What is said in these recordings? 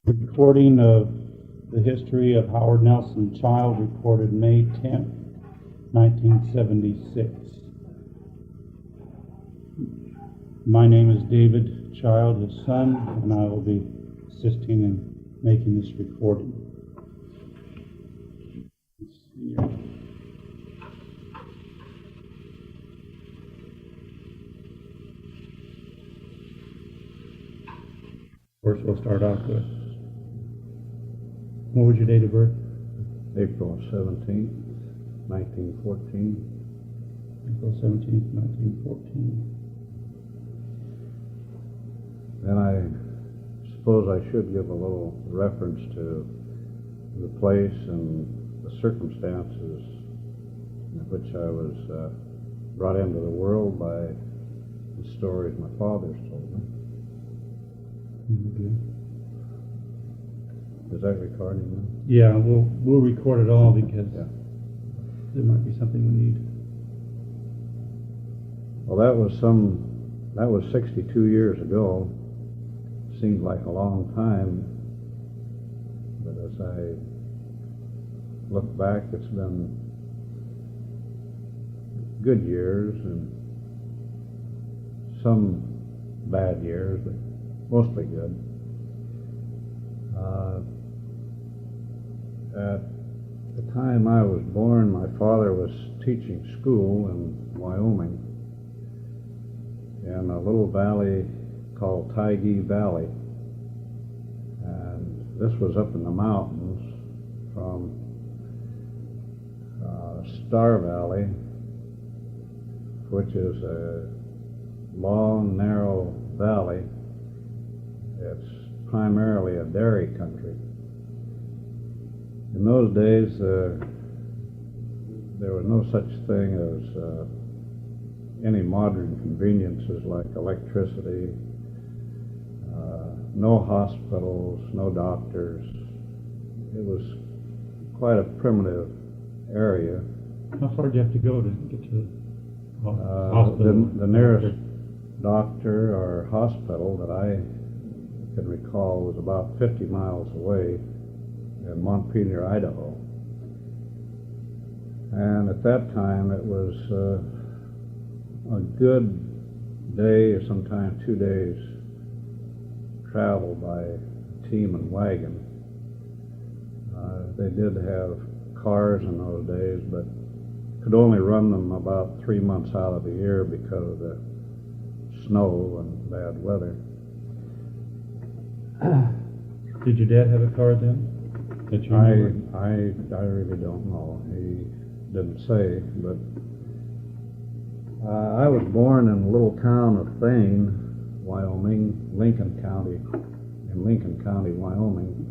Recording of the history of Howard Nelson Child, recorded May 10th, 1976. My name is David Child, his son, and I will be assisting in making this recording. Let's see here. First, we'll start off with, what was your date of birth? April 17th, 1914. April 17th, 1914. And I suppose I should give a little reference to the place and the circumstances in which I was brought into the world by the stories my father's told me. Okay. Is that recording now? Yeah, we'll record it all because Yeah. there might be something we need. Well, that was 62 years ago. Seemed like a long time, but as I look back, it's been good years and some bad years, but mostly good. At the time I was born, my father was teaching school in Wyoming in a little valley called Thayne Valley, and this was up in the mountains from Star Valley, which is a long, narrow valley. It's primarily a dairy country. In those days, there was no such thing as any modern conveniences like electricity, no hospitals, no doctors. It was quite a primitive area. How far do you have to go to get to the hospital? The nearest doctor or hospital that I can recall was about 50 miles away in Montpelier, Idaho. And at that time it was a good day or sometimes 2 days travel by team and wagon. They did have cars in those days, but could only run them about 3 months out of the year because of the snow and bad weather. Did your dad have a car then? That you remember? I really don't know. He didn't say, but I was born in a little town of Thayne, Wyoming, in Lincoln County, Wyoming.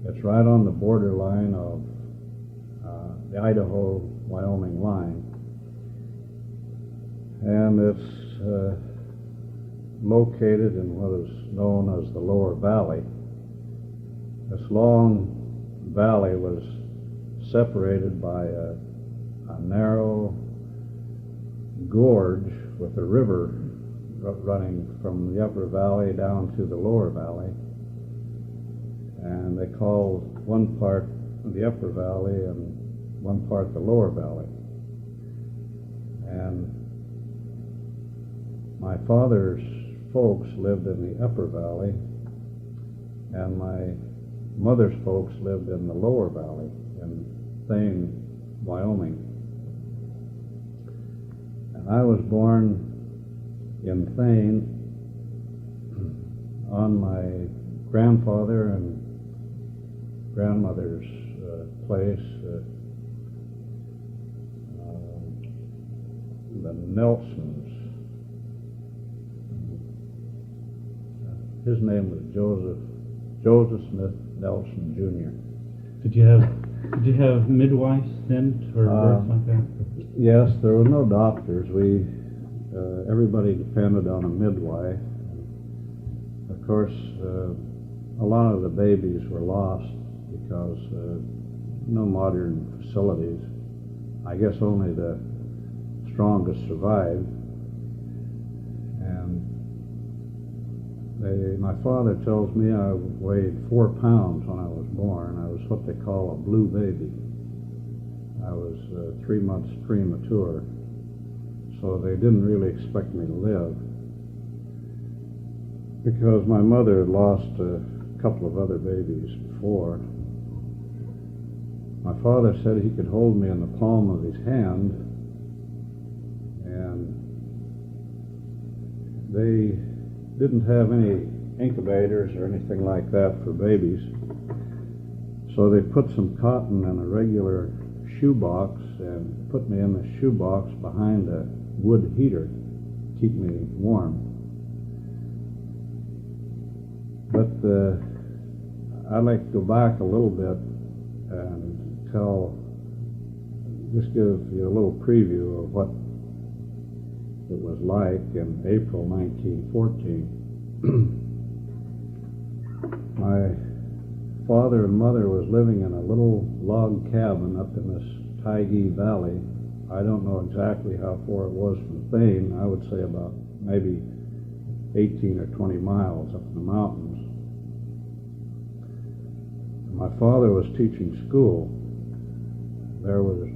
It's right on the borderline of the Idaho-Wyoming line, and it's located in what is known as the Lower Valley. This long valley was separated by a narrow gorge with a river running from the upper valley down to the lower valley, and they call one part the upper valley and one part the lower valley. And my father's folks lived in the upper valley, and my mother's folks lived in the lower valley in Thayne, Wyoming. And I was born in Thayne on my grandfather and grandmother's place, the Nelsons. His name was Joseph Smith Nelson Jr. Did you have midwives then for birth like that? Yes, there were no doctors. Everybody depended on a midwife. Of course, a lot of the babies were lost because no modern facilities. I guess only the strongest survived. And My father tells me I weighed 4 pounds when I was born. I was what they call a blue baby. I was 3 months premature, so they didn't really expect me to live, because my mother had lost a couple of other babies before. My father said he could hold me in the palm of his hand, and they didn't have any incubators or anything like that for babies, so they put some cotton in a regular shoebox and put me in the shoebox behind a wood heater to keep me warm. But I'd like to go back a little bit and just give you a little preview of what it was like in April 1914. My father and mother was living in a little log cabin up in this Tyge Valley. I don't know exactly how far it was from Thayne. I would say about maybe 18 or 20 miles up in the mountains. My father was teaching school. There was,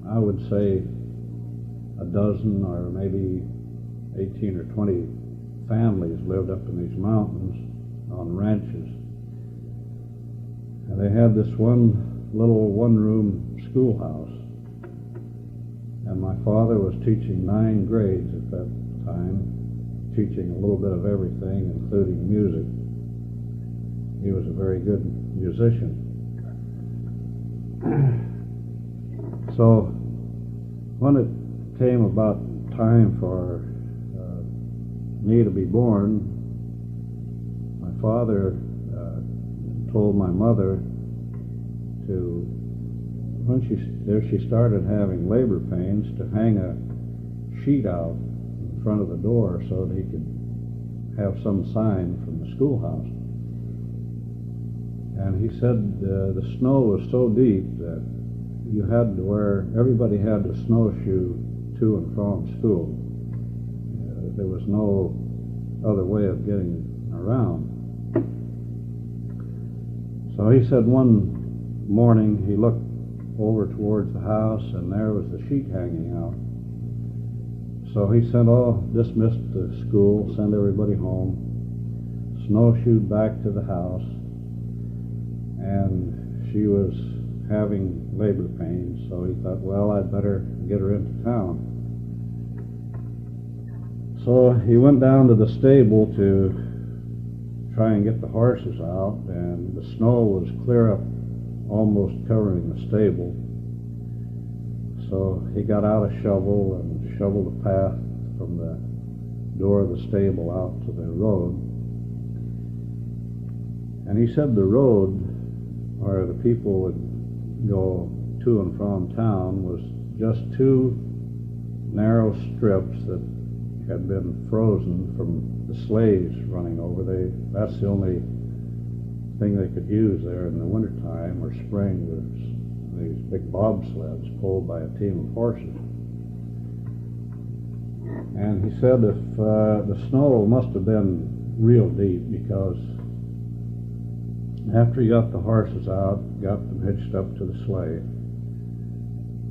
I would say, a dozen or maybe 18 or 20 families lived up in these mountains on ranches. And they had this one little one-room schoolhouse. And my father was teaching 9 grades at that time, teaching a little bit of everything, including music. He was a very good musician. So when it came about time for me to be born, my father told my mother to, when she started having labor pains, to hang a sheet out in front of the door so that he could have some sign from the schoolhouse. And he said the snow was so deep that everybody had to snowshoe to and from school. There was no other way of getting around. So he said one morning he looked over towards the house and there was the sheet hanging out. So he dismissed the school, sent everybody home, snowshoed back to the house, and she was having labor pains, so he thought, well, I'd better get her into town. So he went down to the stable to try and get the horses out, and the snow was clear up, almost covering the stable. So he got out a shovel and shoveled a path from the door of the stable out to the road. And he said the road, where the people would go to and from town, was just 2 narrow strips that had been frozen from the sleighs running over. That's the only thing they could use there in the wintertime or spring, was these big bobsleds pulled by a team of horses. And he said if the snow must have been real deep, because after he got the horses out, got them hitched up to the sleigh.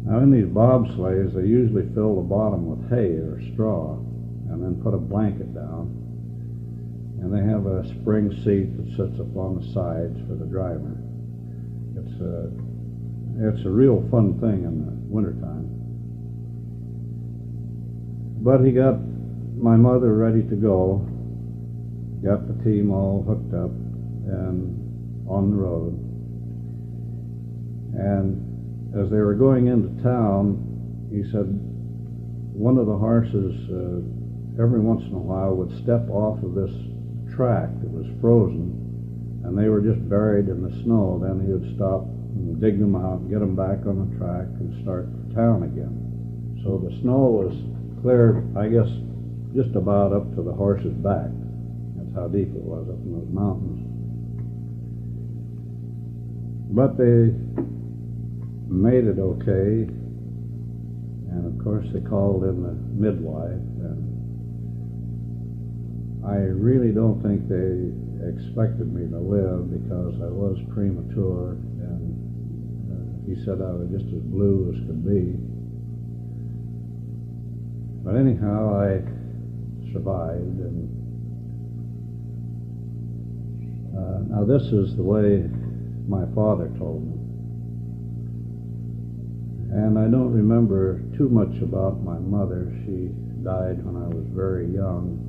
Now in these bobsleighs, they usually fill the bottom with hay or straw and then put a blanket down. And they have a spring seat that sits up on the sides for the driver. It's a real fun thing in the wintertime. But he got my mother ready to go, got the team all hooked up and on the road. And as they were going into town, he said one of the horses every once in a while would step off of this track that was frozen, and they were just buried in the snow. Then he would stop and dig them out, get them back on the track, and start for town again. So the snow was clear, I guess, just about up to the horse's back. That's how deep it was up in those mountains. But they made it okay, and of course they called in the midwife, and I really don't think they expected me to live because I was premature, and he said I was just as blue as could be. But anyhow, I survived, and now this is the way my father told me. And I don't remember too much about my mother. She died when I was very young.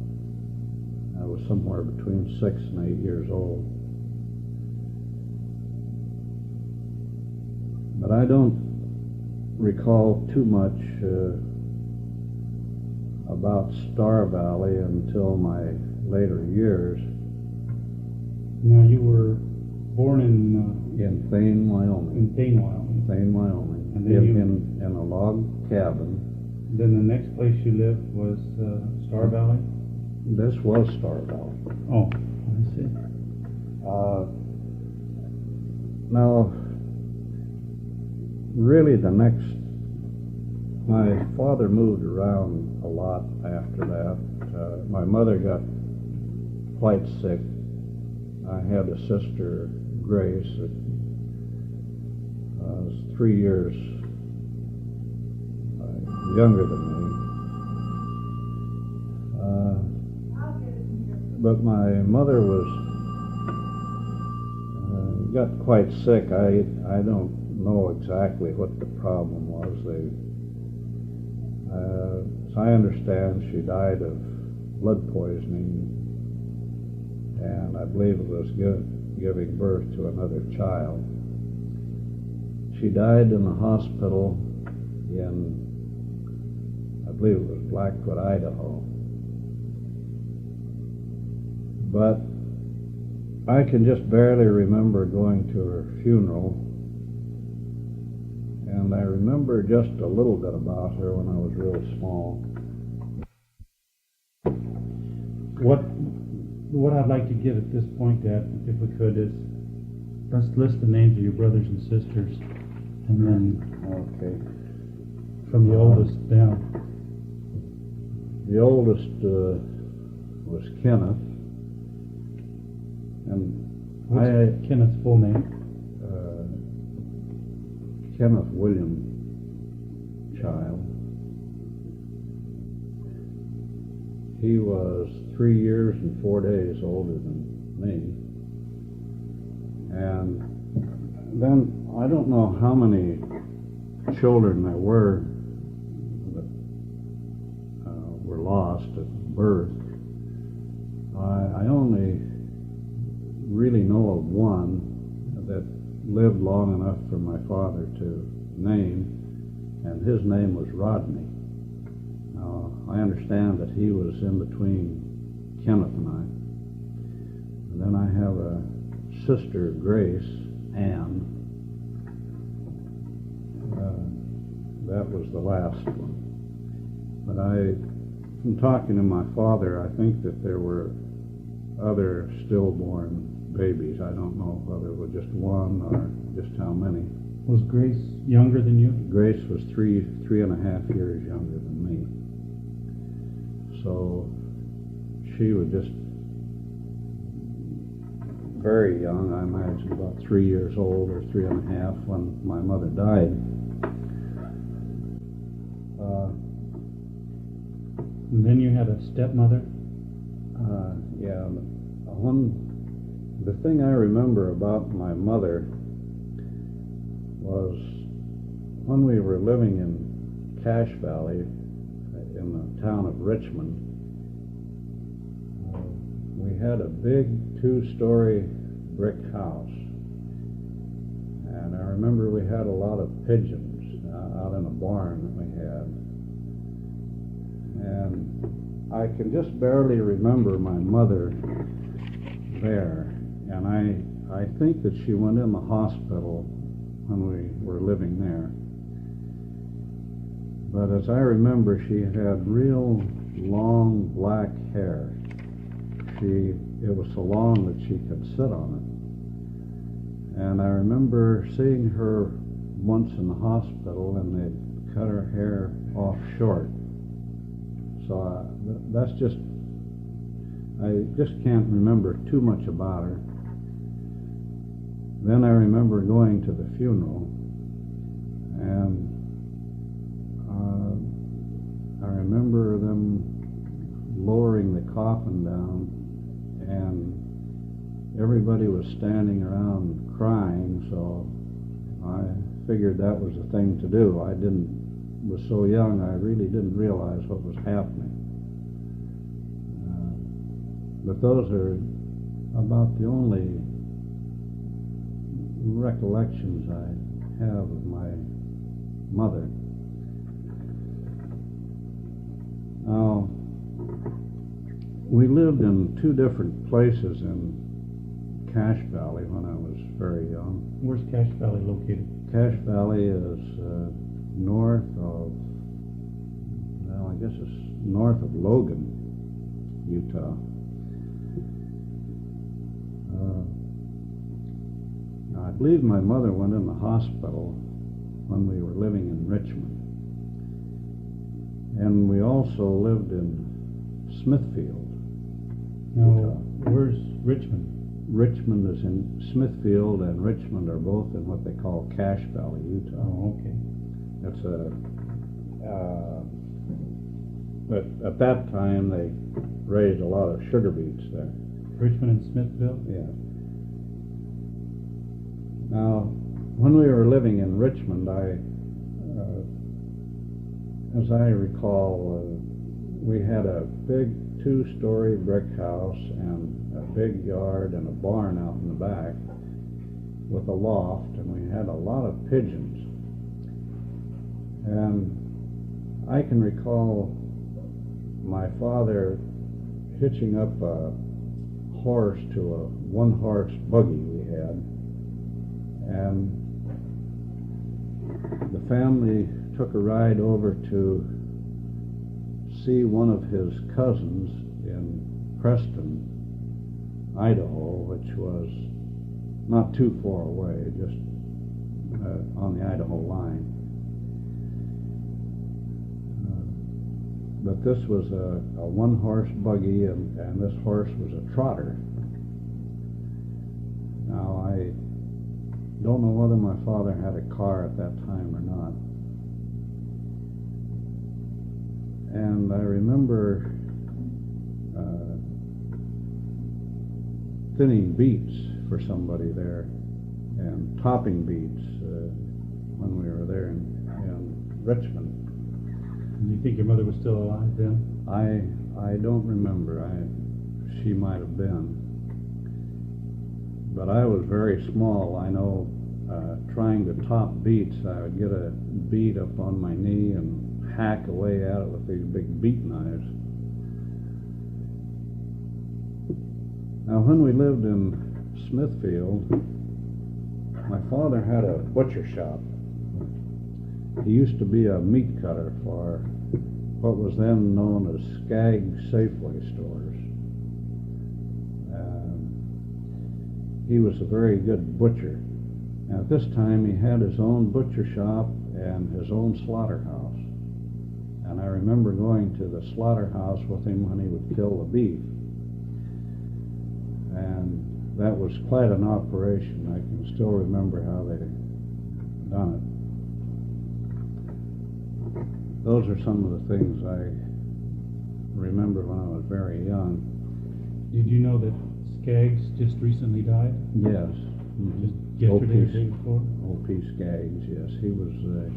I was somewhere between 6 and 8 years old. But I don't recall too much about Star Valley until my later years. Now, you were born in Thayne, Wyoming. Thayne, Wyoming. Thayne, Wyoming. And then in a log cabin. Then the next place you lived was Star Valley? This was Star Valley. Oh, I see. Now, really my father moved around a lot after that. My mother got quite sick. I had a sister, Grace, that was 3 years younger than me. But my mother got quite sick. I don't know exactly what the problem was. As I understand, she died of blood poisoning, and I believe it was giving birth to another child. She died in the hospital in, I believe it was Blackfoot, Idaho. But I can just barely remember going to her funeral, and I remember just a little bit about her when I was real small. What I'd like to get at this point, Dad, if we could, is let's list the names of your brothers and sisters, and then Okay. from the oldest down. The oldest was Kenneth, and What's Kenneth's full name? Kenneth William Child. He was 3 years and 4 days older than me. And then I don't know how many children there were that were lost at birth. I only really know of one that lived long enough for my father to name, and his name was Rodney. Now, I understand that he was in between Kenneth and I. And then I have a sister, Grace, Ann. That was the last one. But from talking to my father, I think that there were other stillborn babies. I don't know whether it was just one or just how many. Was Grace younger than you? Grace was three and a half years younger than me. So she was just very young, I imagine about 3 years old or 3.5 when my mother died. And then you had a stepmother? Yeah. The thing I remember about my mother was when we were living in Cache Valley in the town of Richmond, we had a big 2-story brick house, and I remember we had a lot of pigeons out in a barn that we had, and I can just barely remember my mother there, and I think that she went in the hospital when we were living there. But as I remember, she had real long black hair. It was so long that she could sit on it. And I remember seeing her once in the hospital, and they'd cut her hair off short. So that's just, I I just can't remember too much about her. Then I remember going to the funeral, and I remember them lowering the coffin down, and everybody was standing around crying, so I figured that was the thing to do. I was so young, I really didn't realize what was happening. But those are about the only recollections I have of my mother. Now, we lived in two different places in Cache Valley when I was very young. Where's Cache Valley located? Cache Valley is north of, well, I guess it's north of Logan, Utah. I believe my mother went in the hospital when we were living in Richmond. And we also lived in Smithfield, Now, Utah. where's Richmond? Richmond is in Smithfield, and Richmond are both in what they call Cache Valley, Utah. Oh, okay. It's but at that time they raised a lot of sugar beets there. Richmond and Smithville? Yeah. Now, when we were living in Richmond, as I recall, we had a big 2-story brick house and a big yard and a barn out in the back with a loft, and we had a lot of pigeons. And I can recall my father hitching up a horse to a 1-horse buggy we had, and the family took a ride over to see one of his cousins in Preston, Idaho, which was not too far away, just on the Idaho line. But this was a 1-horse buggy, and this horse was a trotter. Now, I don't know whether my father had a car at that time or not. And I remember thinning beets for somebody there and topping beets when we were there in Richmond. Do you think your mother was still alive then? I don't remember. She might have been. But I was very small. I know trying to top beets, I would get a beet up on my knee and hack away at it with these big beet knives. Now, when we lived in Smithfield, my father had a butcher shop. He used to be a meat cutter for what was then known as Skaggs Safeway stores. He was a very good butcher. And at this time, he had his own butcher shop and his own slaughterhouse. And I remember going to the slaughterhouse with him when he would kill the beef. And that was quite an operation. I can still remember how they done it. Those are some of the things I remember when I was very young. Did you know that Skaggs just recently died? Yes. Just yesterday or the day before? O.P. Skaggs, yes. He was... They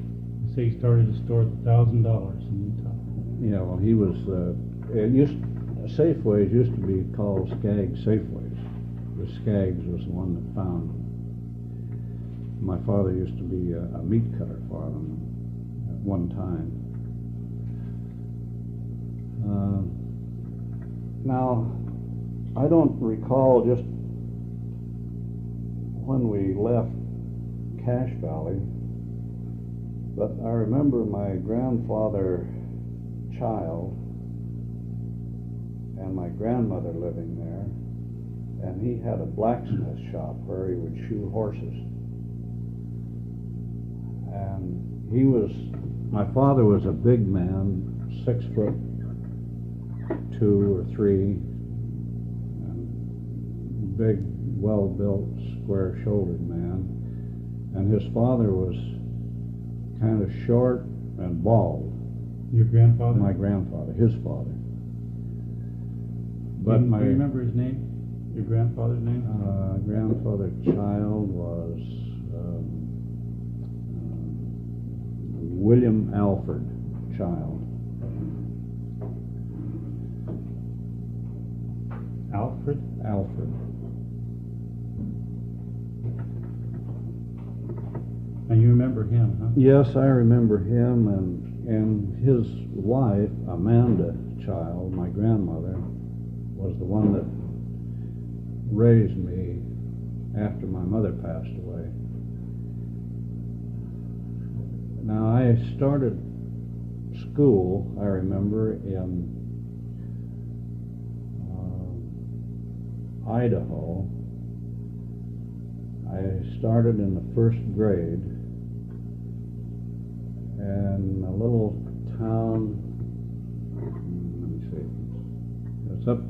say he started a store with $1,000 in Utah. yeah, well, he was... Safeways used to be called Skaggs Safeways. The Skaggs was the one that found them. My father used to be a meat cutter for them at one time. Now, I don't recall just when we left Cache Valley, but I remember my grandfather Child and my grandmother living there, and he had a blacksmith shop where he would shoe horses. And my father was a big man, 6'2" or 3", big, well-built, square-shouldered man, and his father was kind of short and bald. Your grandfather? My grandfather, his father. But do you my remember his name? Your grandfather's name? grandfather child was William Alfred Child. Alfred? Alfred. And you remember him, huh? Yes, I remember him, and his wife, Amanda Child, my grandmother, was the one that raised me after my mother passed away. Now, I started school, I remember, in Idaho. I started in the first grade in a little town, let me see, it's up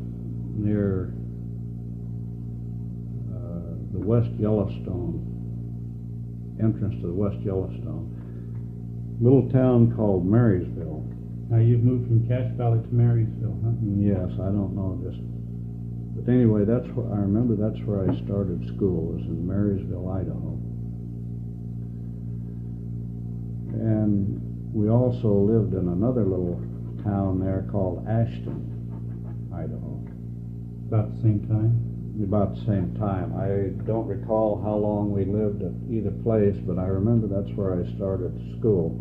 near the West Yellowstone, entrance to the West Yellowstone, little town called Marysville. Now you've moved from Cache Valley to Marysville, huh? Yes, I don't know just, but anyway, that's where I remember. That's where I started school, was in Marysville, Idaho. And we also lived in another little town there called Ashton, Idaho. About the same time? About the same time. I don't recall how long we lived at either place, but I remember that's where I started school.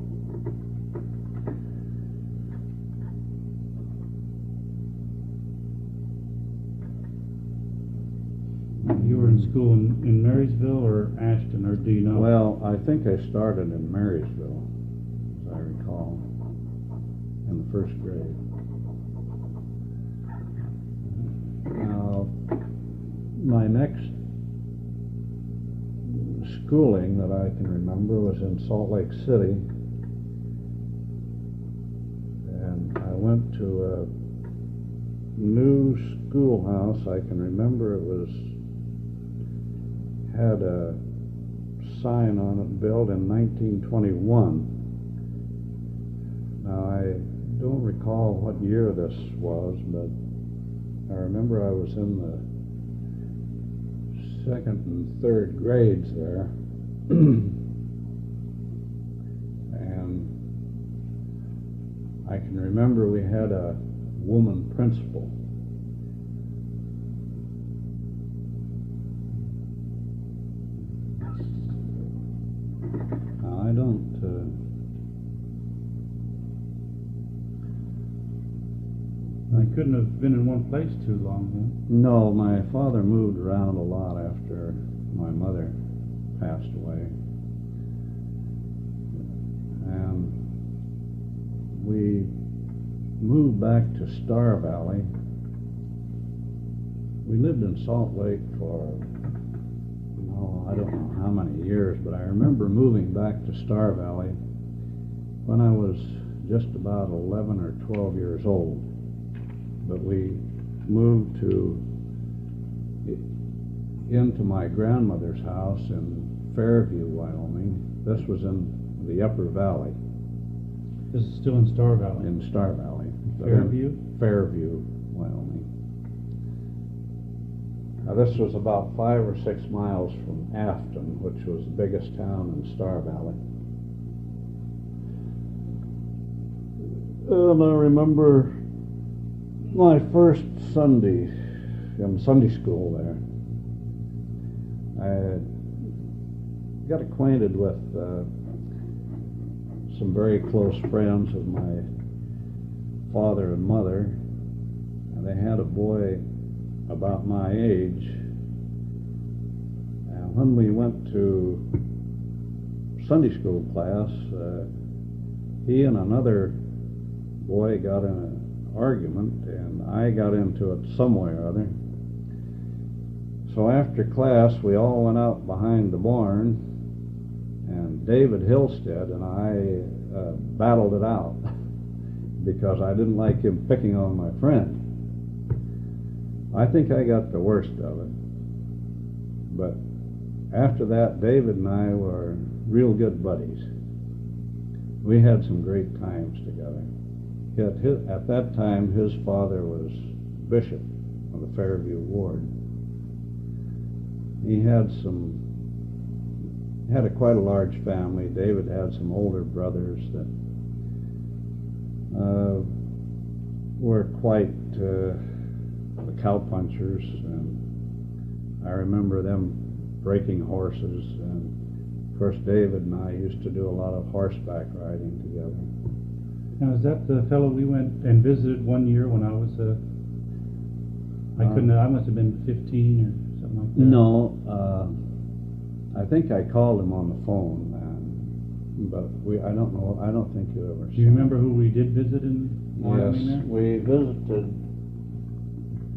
You were in school in Marysville or Ashton, or do you know? Well, I think I started in Marysville, as I recall, in the first grade. Now, my next schooling that I can remember was in Salt Lake City, and I went to a new schoolhouse. I can remember it had a sign on it, built in 1921. Now, I don't recall what year this was, but I remember I was in the second and third grades there. And I can remember we had a woman principal. I don't I couldn't have been in one place too long then. No, my father moved around a lot after my mother passed away. And we moved back to Star Valley. We lived in Salt Lake for, I don't know how many years, but I remember moving back to Star Valley when I was just about 11 or 12 years old. But we moved into my grandmother's house in Fairview, Wyoming. This was in the Upper Valley. This is still in Star Valley? In Star Valley. Fairview? Fairview, Wyoming. Now, this was about 5 or 6 miles from Afton, which was the biggest town in Star Valley. And I remember my first Sunday in Sunday school there. I got acquainted with some very close friends of my father and mother, and they had a boy about my age. And when we went to Sunday school class, he and another boy got in an argument, and I got into it some way or other. So after class, we all went out behind the barn, and David Hillstead and I battled it out because I didn't like him picking on my friend. I think I got the worst of it. But after that, David and I were real good buddies. We had some great times together. At that time, his father was bishop of the Fairview Ward. He had quite a large family. David had some older brothers that were quite the cowpunchers, and I remember them breaking horses, and of course David and I used to do a lot of horseback riding together. Now, is that the fellow we went and visited one year when I was I must have been 15 or something like that? No, I think I called him on the phone, but I don't think you ever saw him. Do you remember who we did visit in Wyoming Yes, there? we visited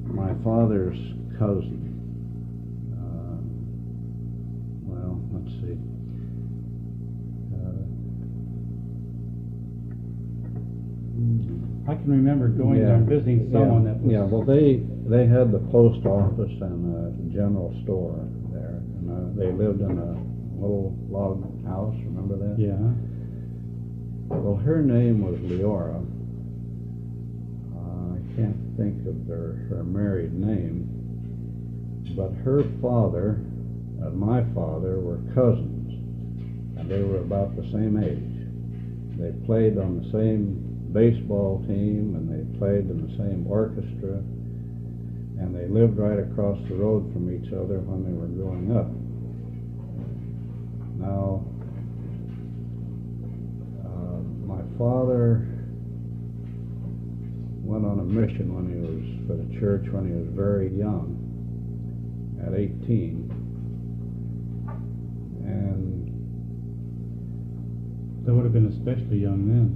my father's cousin. Well, let's see. I can remember going there and visiting someone that was... Yeah, well, they had the post office and a general store there, and they lived in a little log house, remember that? Yeah. Well, her name was Leora. I can't think of her married name, but her father and my father were cousins, and they were about the same age. They played on the same baseball team, and they played in the same orchestra, and they lived right across the road from each other when they were growing up. Now, my father went on a mission for the church when he was very young, at 18, and They would have been especially young then,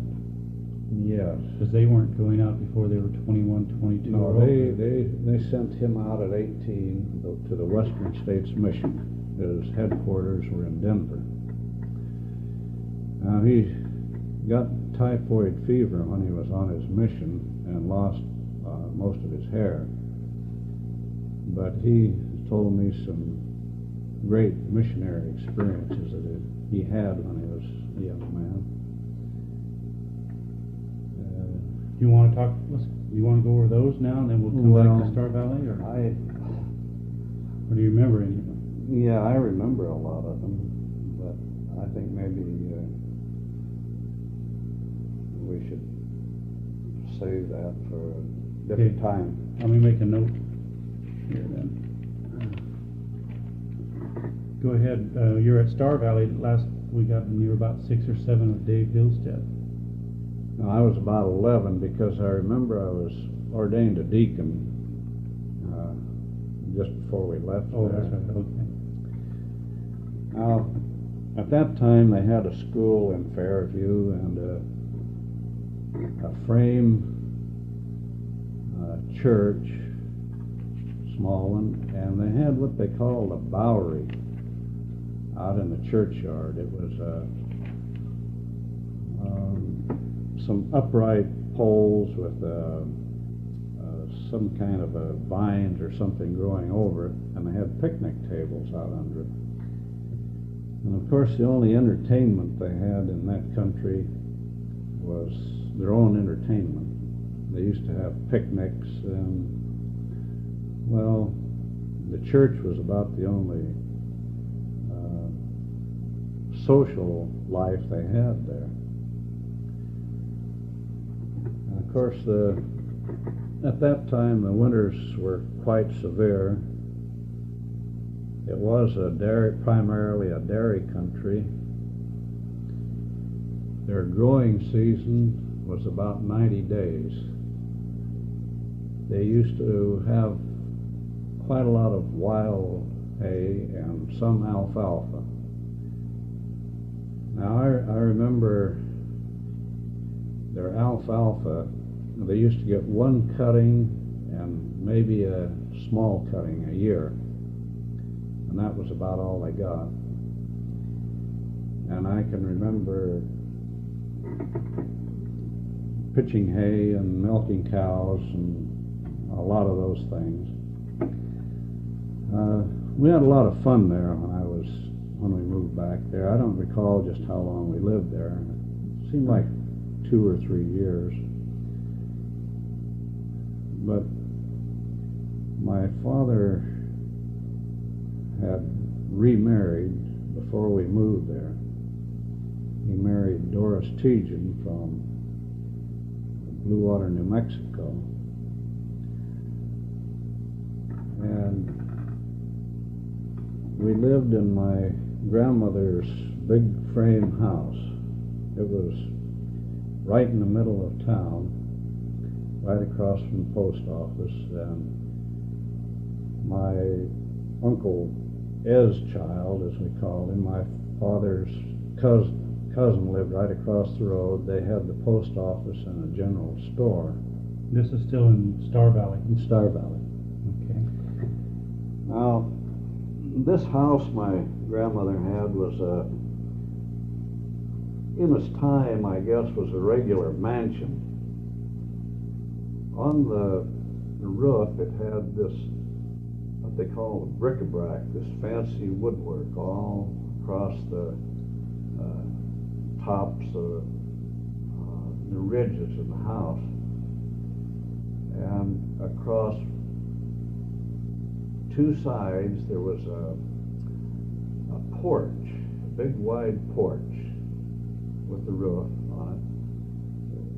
yes. because they weren't going out before they were 21, 22. No, or older. they sent him out at 18 to the Western States Mission. His headquarters were in Denver. Now, he got typhoid fever when he was on his mission and lost most of his hair. But he told me some great missionary experiences that he had when he was a young man. You want to talk? You want to go over those now, and then we'll come back to Star Valley, or do you remember any of them? Yeah, I remember a lot of them, but I think maybe we should save that for a different time. Let me make a note here then. Go ahead. You're at Star Valley last we got when you were about 6 or 7 with Dave Hillstead. No, I was about 11 because I remember I was ordained a deacon just before we left. Oh, there. that's right. Okay. Now, at that time, they had a school in Fairview and a frame church, small one, and they had what they called a Bowery out in the churchyard. It was some upright poles with some kind of a vines or something growing over it, and they had picnic tables out under it. And of course, the only entertainment they had in that country was their own entertainment. They used to have picnics, and, well, the church was about the only social life they had there. And of course, at that time, the winters were quite severe. It was primarily a dairy country. Their growing season was about 90 days. They used to have quite a lot of wild hay and some alfalfa. Now, I remember their alfalfa, they used to get one cutting and maybe a small cutting a year. And that was about all they got. And I can remember pitching hay and milking cows and a lot of those things. we had a lot of fun there when we moved back there. I don't recall just how long we lived there. It seemed like 2 or 3 years. But my father had remarried before we moved there. He married Doris Tejan from Blue Water, New Mexico. And we lived in my grandmother's big frame house. It was right in the middle of town, right across from the post office, and my Uncle Ez child, as we called him, my father's cousin lived right across the road. They had the post office and a general store. This is still in Star Valley? In Star Valley. Okay. Now, this house my grandmother had was in its time, I guess, was a regular mansion. On the roof, it had this, what they call a bric-a-brac, this fancy woodwork all across the tops of the ridges of the house. And across 2 sides, there was a porch, a big wide porch with the roof on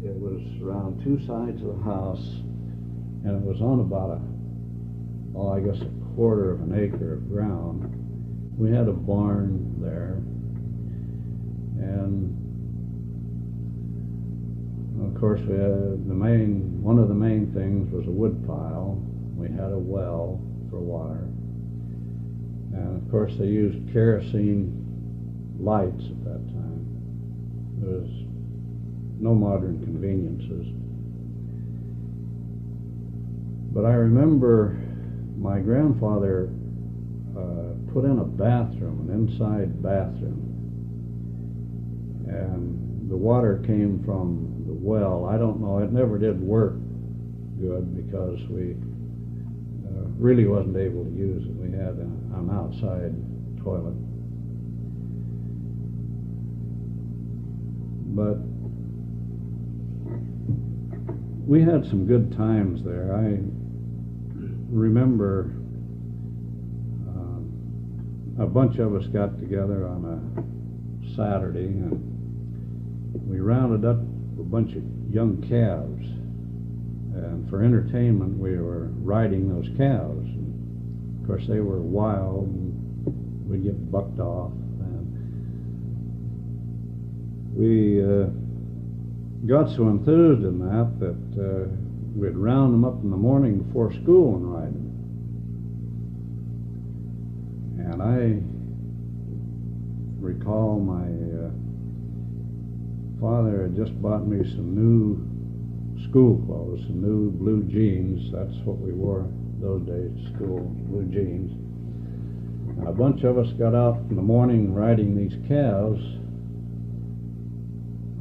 it. It was around 2 sides of the house, and it was on about I guess a 1/4 of an acre of ground. We had a barn there, and of course we had one of the main things was a wood pile. We had a well for water, and of course they used kerosene lights at that time. There was no modern conveniences. But I remember my grandfather put in a bathroom, an inside bathroom, and the water came from the well. I don't know, it never did work good because we really wasn't able to use it. We had an outside toilet. But we had some good times there. I remember a bunch of us got together on a Saturday, and we rounded up a bunch of young calves, and for entertainment we were riding those calves. And of course they were wild, and we'd get bucked off, and we got so enthused in that we'd round them up in the morning before school and ride them. And I recall my father had just bought me some new school clothes, some new blue jeans. That's what we wore those days to school, blue jeans. And a bunch of us got out in the morning riding these calves.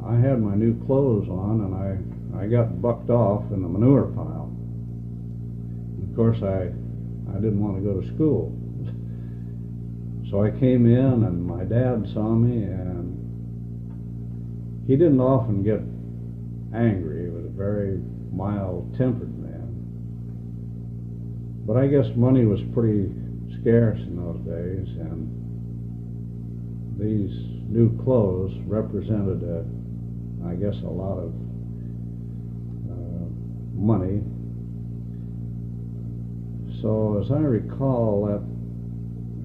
I had my new clothes on, and I got bucked off in the manure pile. And of course, I didn't want to go to school. So I came in, and my dad saw me, and he didn't often get angry. He was a very mild-tempered man. But I guess money was pretty scarce in those days, and these new clothes represented I guess a lot of money. So as I recall, that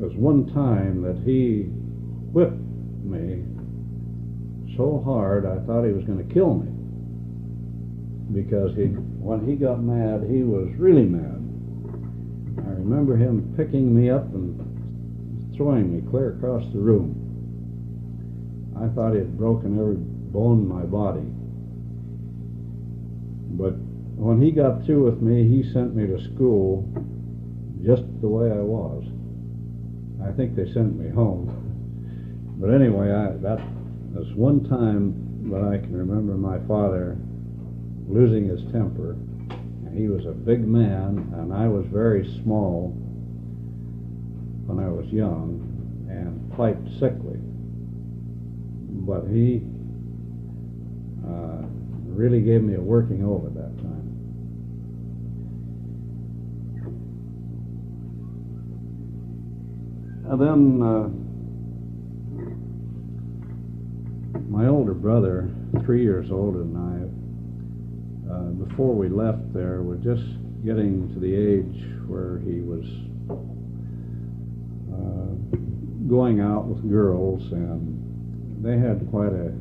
was one time that he whipped me so hard I thought he was going to kill me, because when he got mad, he was really mad. I remember him picking me up and throwing me clear across the room. I thought he had broken every bone in my body. But when he got through with me, he sent me to school just the way I was. I think they sent me home. But anyway, that was one time that I can remember my father losing his temper. And he was a big man, and I was very small. when I was young and quite sickly. But he really gave me a working over that time. And then my older brother, 3 years older than I, before we left there, was just getting to the age where he was going out with girls, and they had quite a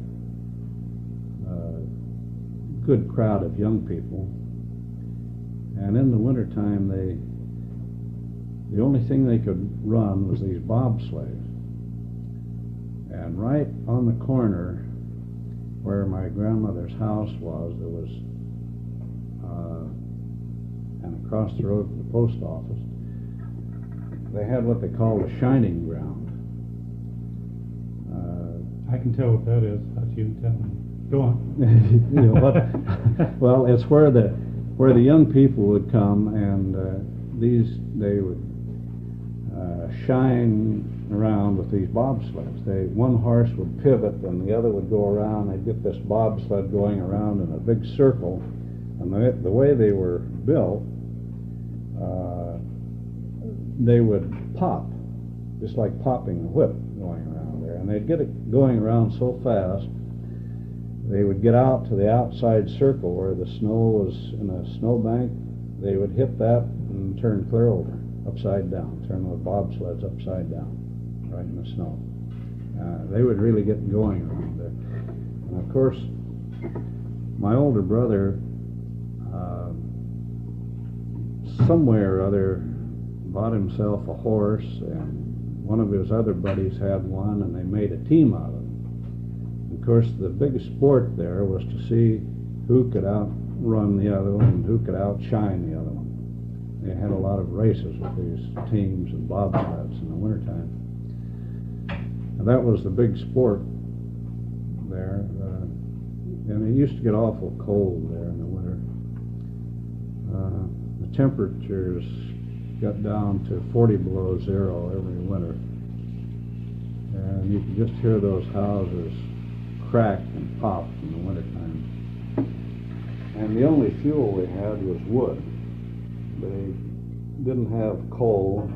good crowd of young people. And in the wintertime, the only thing they could run was these bobsleighs. And right on the corner where my grandmother's house was, there was, and across the road from the post office, they had what they called a shining ground. I can tell what that is. How you tell me? Go on. You know what? Well, it's where the young people would come, and they would shine around with these bobsleds. One horse would pivot, and the other would go around. They'd get this bobsled going around in a big circle, and the way they were built, they would pop, just like popping a whip going around there. And they'd get it going around so fast, they would get out to the outside circle where the snow was in a snowbank. They would hit that and turn clear over, upside down, turn the bobsleds upside down, right in the snow. They would really get going around there. And of course, my older brother, somewhere or other, bought himself a horse, and one of his other buddies had one, and they made a team out of it. Of course, the big sport there was to see who could outrun the other one and who could outshine the other one. They had a lot of races with these teams and bobsleds in the wintertime. And that was the big sport there. And it used to get awful cold there in the winter. The temperatures got down to 40 below zero every winter. And you could just hear those houses crack and pop in the wintertime. And the only fuel we had was wood. They didn't have coal,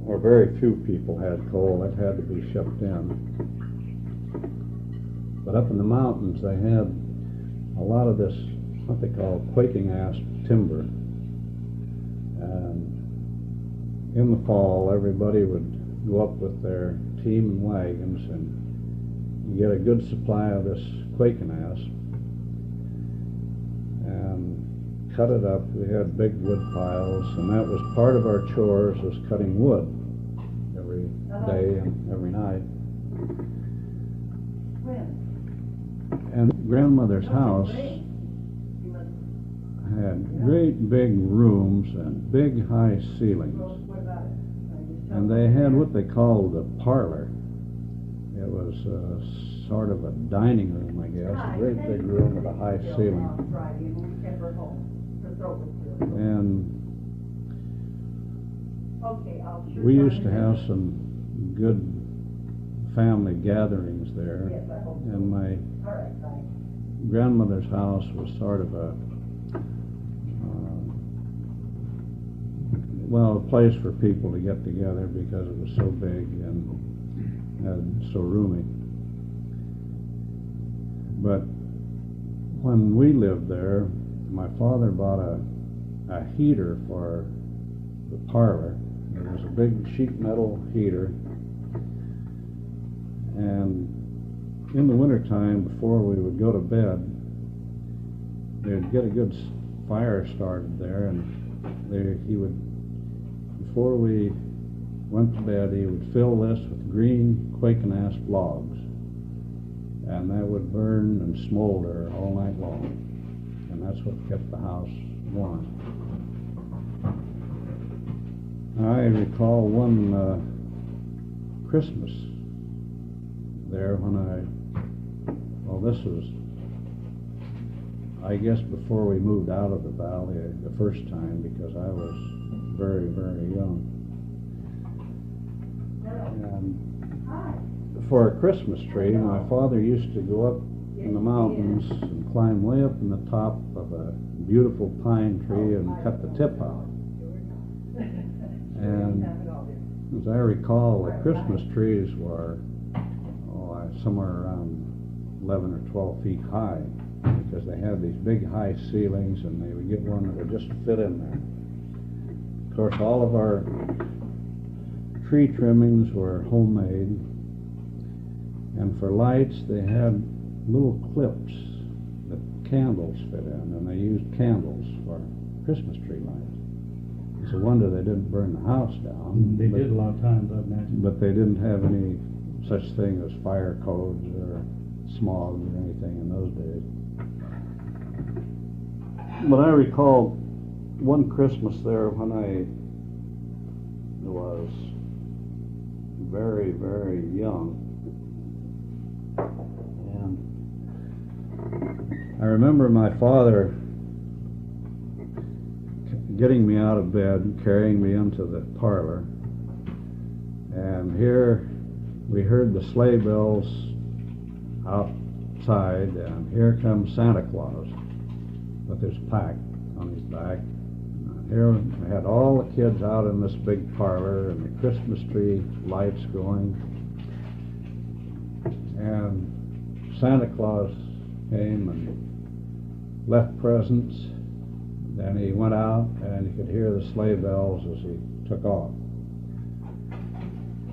or very few people had coal. It had to be shipped in. But up in the mountains, they had a lot of this, what they call quaking ash timber. And in the fall, everybody would go up with their team and wagons and get a good supply of this quaking ash and cut it up. We had big wood piles, and that was part of our chores, was cutting wood every day and every night. And grandmother's house had great big rooms and big high ceilings. And they had what they called the parlor. It was sort of a dining room, I guess, a great big room with a high ceiling. And we used to have some good family gatherings there. And my grandmother's house was sort of a place for people to get together because it was so big and so roomy. But when we lived there, my father bought a heater for the parlor. It was a big sheet metal heater. And in the wintertime, before we would go to bed, they'd get a good fire started there, and he would, before we went to bed, he would fill this with green quaking ash logs, and that would burn and smolder all night long, and that's what kept the house warm. I recall one Christmas there when this was, I guess, before we moved out of the valley the first time, because I was very, very young. And for a Christmas tree, my father used to go up in the mountains and climb way up in the top of a beautiful pine tree and cut the tip out. And as I recall, the Christmas trees were somewhere around 11 or 12 feet high, because they had these big high ceilings, and they would get one that would just fit in there. Of course, all of our tree trimmings were homemade, and for lights they had little clips that candles fit in, and they used candles for Christmas tree lights. It's a wonder they didn't burn the house down. They did a lot of times, I imagine. But they didn't have any such thing as fire codes or smog or anything in those days. But I recall one Christmas there when I was very, very young. And I remember my father getting me out of bed and carrying me into the parlor. And here we heard the sleigh bells outside, and here comes Santa Claus with his pack on his back. And here we had all the kids out in this big parlor, and the Christmas tree lights going. And Santa Claus came and left presents. Then he went out, and you could hear the sleigh bells as he took off.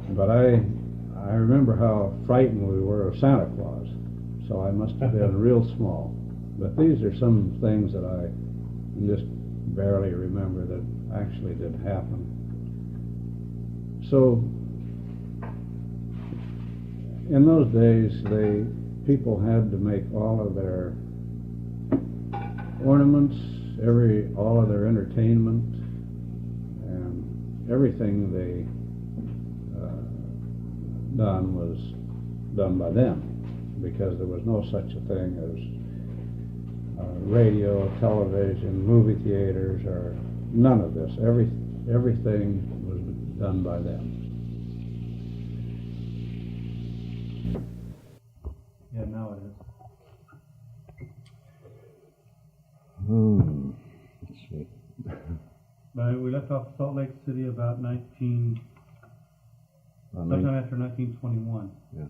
But I remember how frightened we were of Santa Claus, so I must have been real small. But these are some things that I just barely remember that actually did happen. So in those days, people had to make all of their ornaments, all of their entertainment, and everything they done was done by them, because there was no such a thing as radio, television, movie theaters, or none of this. Everything was done by them. Yeah, now it is. Let's see. But we left off Salt Lake City about sometime after 1921. Yeah.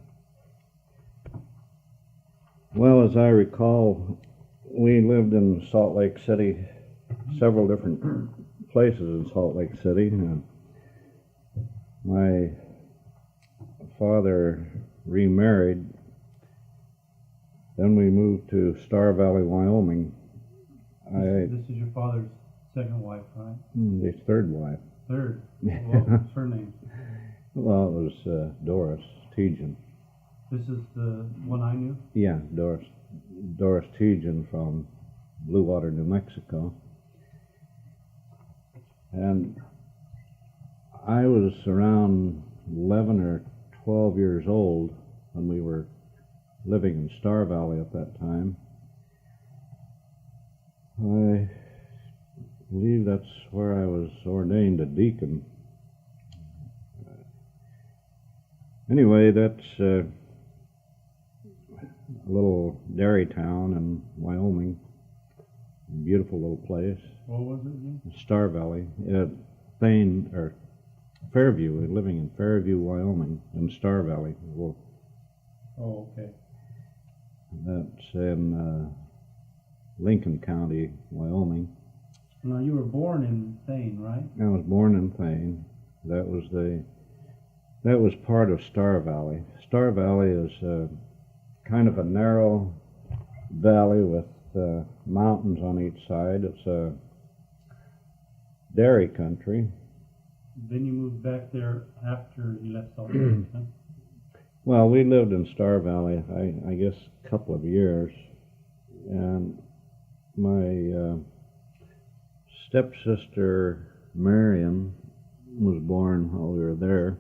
Well, as I recall, we lived in Salt Lake City, several different places in Salt Lake City. My father remarried. Then we moved to Star Valley, Wyoming. This is your father's second wife, right? His third wife. Third? What was her name? Well, it was Doris Tejan. This is the one I knew? Yeah, Doris Tejan from Blue Water, New Mexico. And I was around 11 or 12 years old when we were living in Star Valley at that time. I believe that's where I was ordained a deacon. Anyway, that's a little dairy town in Wyoming. Beautiful little place. What was it again? Star Valley. Thayne, or Fairview. We're living in Fairview, Wyoming, in Star Valley. Well, oh, okay. That's in Lincoln County, Wyoming. Now, you were born in Thayne, right? I was born in Thayne. That was part of Star Valley. Star Valley is kind of a narrow valley with mountains on each side. It's a dairy country. Then you moved back there after you left Salt Lake, huh? Well, we lived in Star Valley, I guess, a couple of years. And my stepsister, Marion, was born while we were there.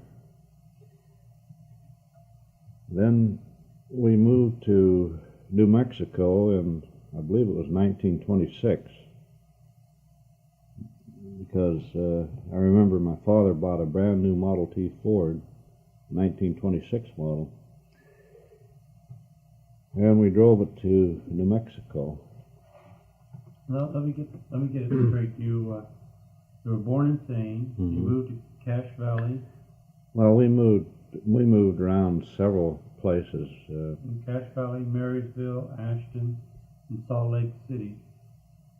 Then we moved to New Mexico in, I believe it was 1926, because I remember my father bought a brand new Model T Ford 1926 model. And we drove it to New Mexico. Well, let me get it straight. You were born in Thayne. Mm-hmm. You moved to Cache Valley. Well, we moved around several places. In Cache Valley, Marysville, Ashton, and Salt Lake City.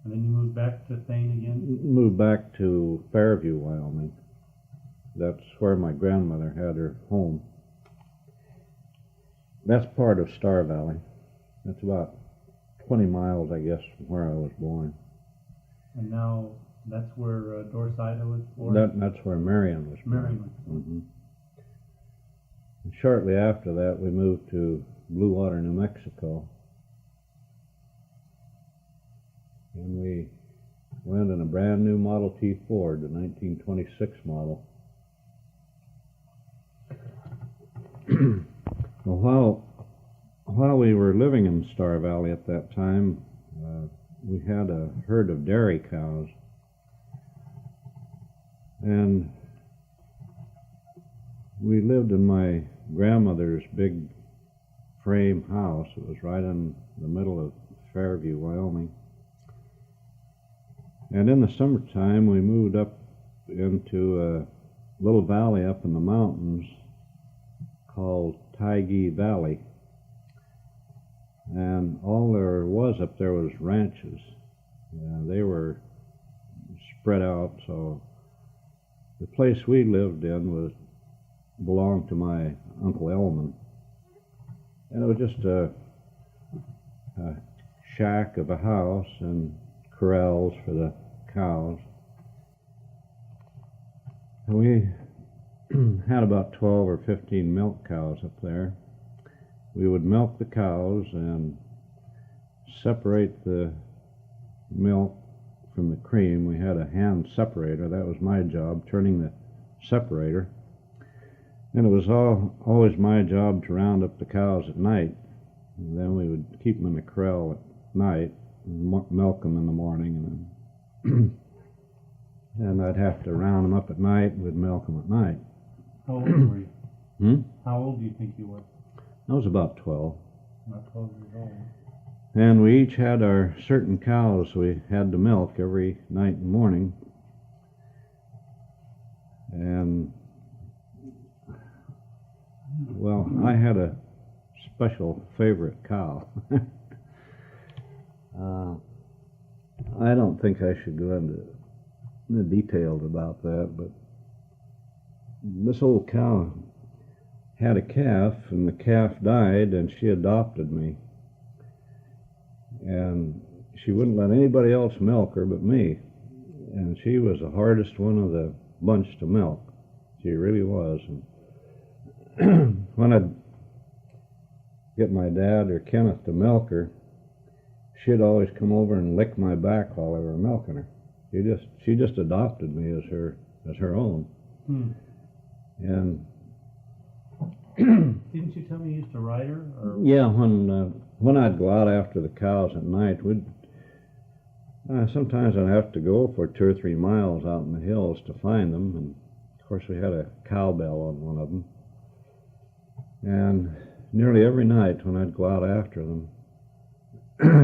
And then you moved back to Thayne again? Moved back to Fairview, Wyoming. That's where my grandmother had her home. That's part of Star Valley. That's about 20 miles, I guess, from where I was born. And now that's where Dorsida was born? That's where Marion was born. Marion was born. Mm-hmm. And shortly after that, we moved to Blue Water, New Mexico. And we went in a brand new Model T Ford, the 1926 model. Well, while we were living in Star Valley at that time, we had a herd of dairy cows. And we lived in my grandmother's big frame house. It was right in the middle of Fairview, Wyoming. And in the summertime, we moved up into a little valley up in the mountains called Thayne Valley. And all there was up there was ranches. They were spread out, so the place we lived in belonged to my Uncle Elman. And it was just a shack of a house and corrals for the cows. And we had about 12 or 15 milk cows up there. We would milk the cows and separate the milk from the cream. We had a hand separator. That was my job, turning the separator. And it was always my job to round up the cows at night. And then we would keep them in the corral at night and milk them in the morning. And then I'd have to round them up at night and we'd milk them at night. How old were you? How old do you think you were? I was about 12. About 12 years old. And we each had our certain cows we had to milk every night and morning. And, well, I had a special favorite cow. I don't think I should go into the details about that, but this old cow had a calf, and the calf died, and she adopted me. And she wouldn't let anybody else milk her but me. And she was the hardest one of the bunch to milk. She really was. And when I'd get my dad or Kenneth to milk her, she'd always come over and lick my back while I were milking her. She just adopted me as her own. And didn't you tell me you used to ride her? Or? Yeah, when I'd go out after the cows at night, sometimes I'd have to go for 2 or 3 miles out in the hills to find them. And of course, we had a cowbell on one of them. And nearly every night when I'd go out after them,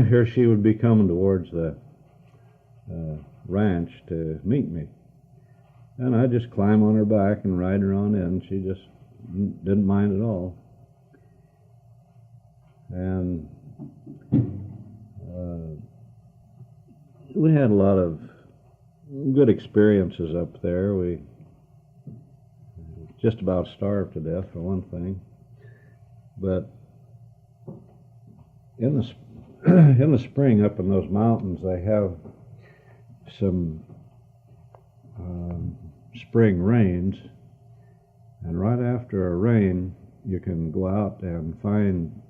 here she would be coming towards the ranch to meet me. And I'd just climb on her back and ride her on in. She just didn't mind at all. And we had a lot of good experiences up there. We just about starved to death, for one thing. But in the spring up in those mountains, they have some spring rains, and right after a rain you can go out and find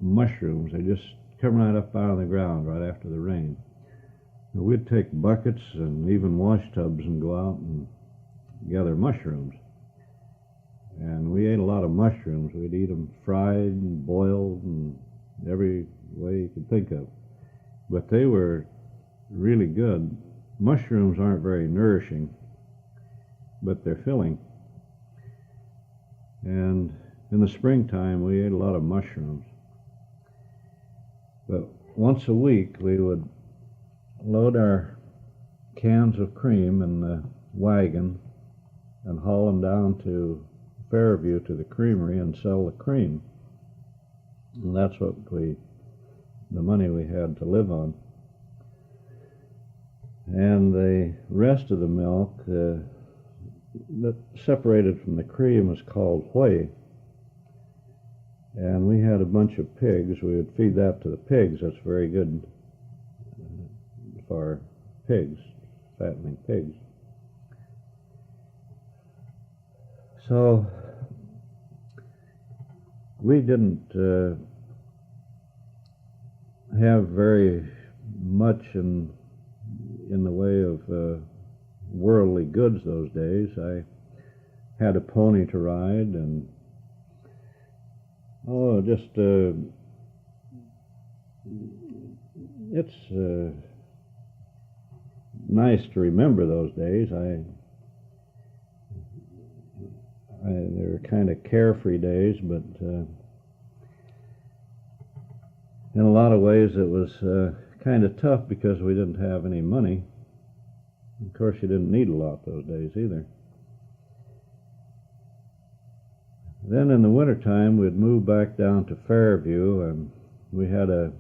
mushrooms. They just come right up out of the ground right after the rain. And we'd take buckets and even wash tubs and go out and gather mushrooms. And we ate a lot of mushrooms. We'd eat them fried and boiled and every way you could think of. But they were really good. Mushrooms aren't very nourishing, but they're filling. And in the springtime, we ate a lot of mushrooms. But once a week, we would load our cans of cream in the wagon and haul them down to Fairview to the creamery and sell the cream. And that's the money we had to live on. And the rest of the milk that separated from the cream was called whey. And we had a bunch of pigs. We would feed that to the pigs. That's very good for pigs, fattening pigs. So we didn't have very much in the way of worldly goods those days. I had a pony to ride, and it's nice to remember those days. They were kind of carefree days, but in a lot of ways it was kind of tough because we didn't have any money. Of course, you didn't need a lot those days either. Then in the wintertime, we'd move back down to Fairview, and we had a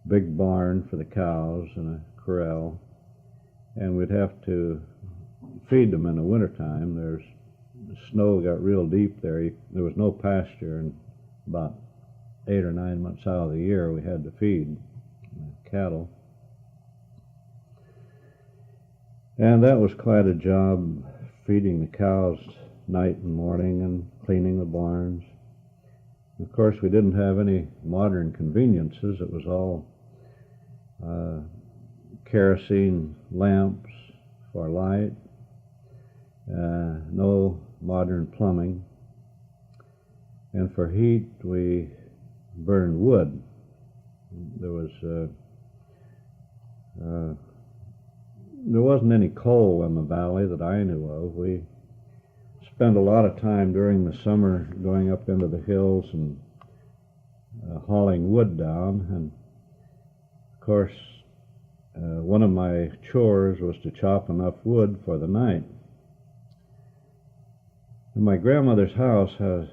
big barn for the cows and a corral, and we'd have to feed them in the wintertime. The snow got real deep there. There was no pasture, and about 8 or 9 months out of the year we had to feed cattle. And that was quite a job, feeding the cows night and morning and cleaning the barns. Of course, we didn't have any modern conveniences. It was all kerosene lamps for light, no modern plumbing. And for heat, we burned wood. There wasn't any coal in the valley that I knew of. We spent a lot of time during the summer going up into the hills and hauling wood down. And of course, one of my chores was to chop enough wood for the night. And my grandmother's house has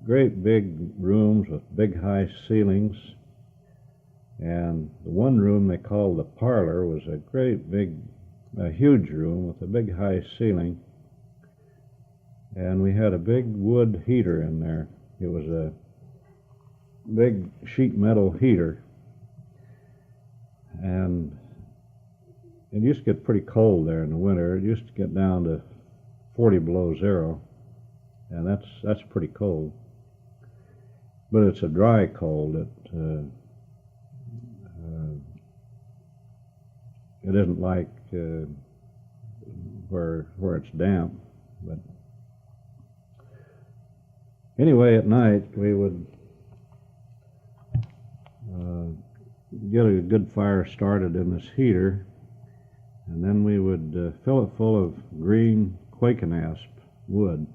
great big rooms with big high ceilings. And the one room they called the parlor was a huge room with a big high ceiling. And we had a big wood heater in there. It was a big sheet metal heater. And it used to get pretty cold there in the winter. It used to get down to 40 below zero. And that's pretty cold. But it's a dry cold. It isn't like where it's damp. But anyway, at night we would get a good fire started in this heater, and then we would fill it full of green quaking asp wood,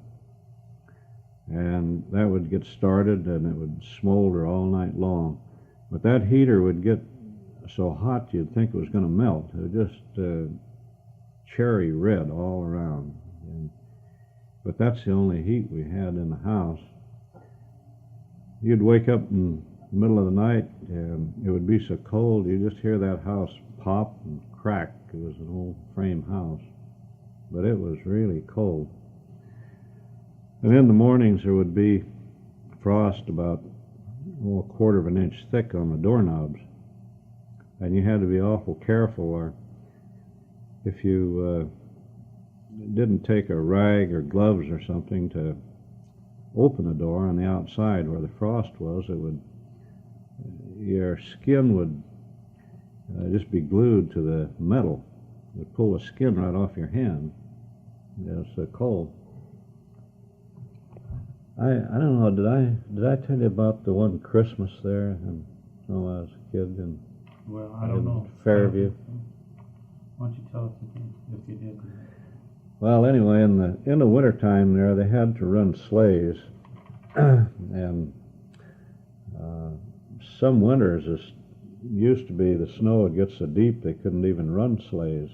and that would get started and it would smolder all night long. But that heater would get so hot you'd think it was going to melt. It was just cherry red all around. But that's the only heat we had in the house. You'd wake up in the middle of the night and it would be so cold you'd just hear that house pop and crack. It was an old frame house, but it was really cold. And in the mornings there would be frost about a quarter of an inch thick on the doorknobs. And you had to be awful careful, or if you didn't take a rag or gloves or something to open the door on the outside where the frost was, your skin would just be glued to the metal. It would pull the skin right off your hand. It was so cold. I don't know, did I tell you about the one Christmas there when I was a kid in Well, I don't know. Fairview? Why don't you tell us again, if you did? Well, anyway, in the wintertime there, they had to run sleighs, and some winters it used to be the snow would get so deep they couldn't even run sleighs.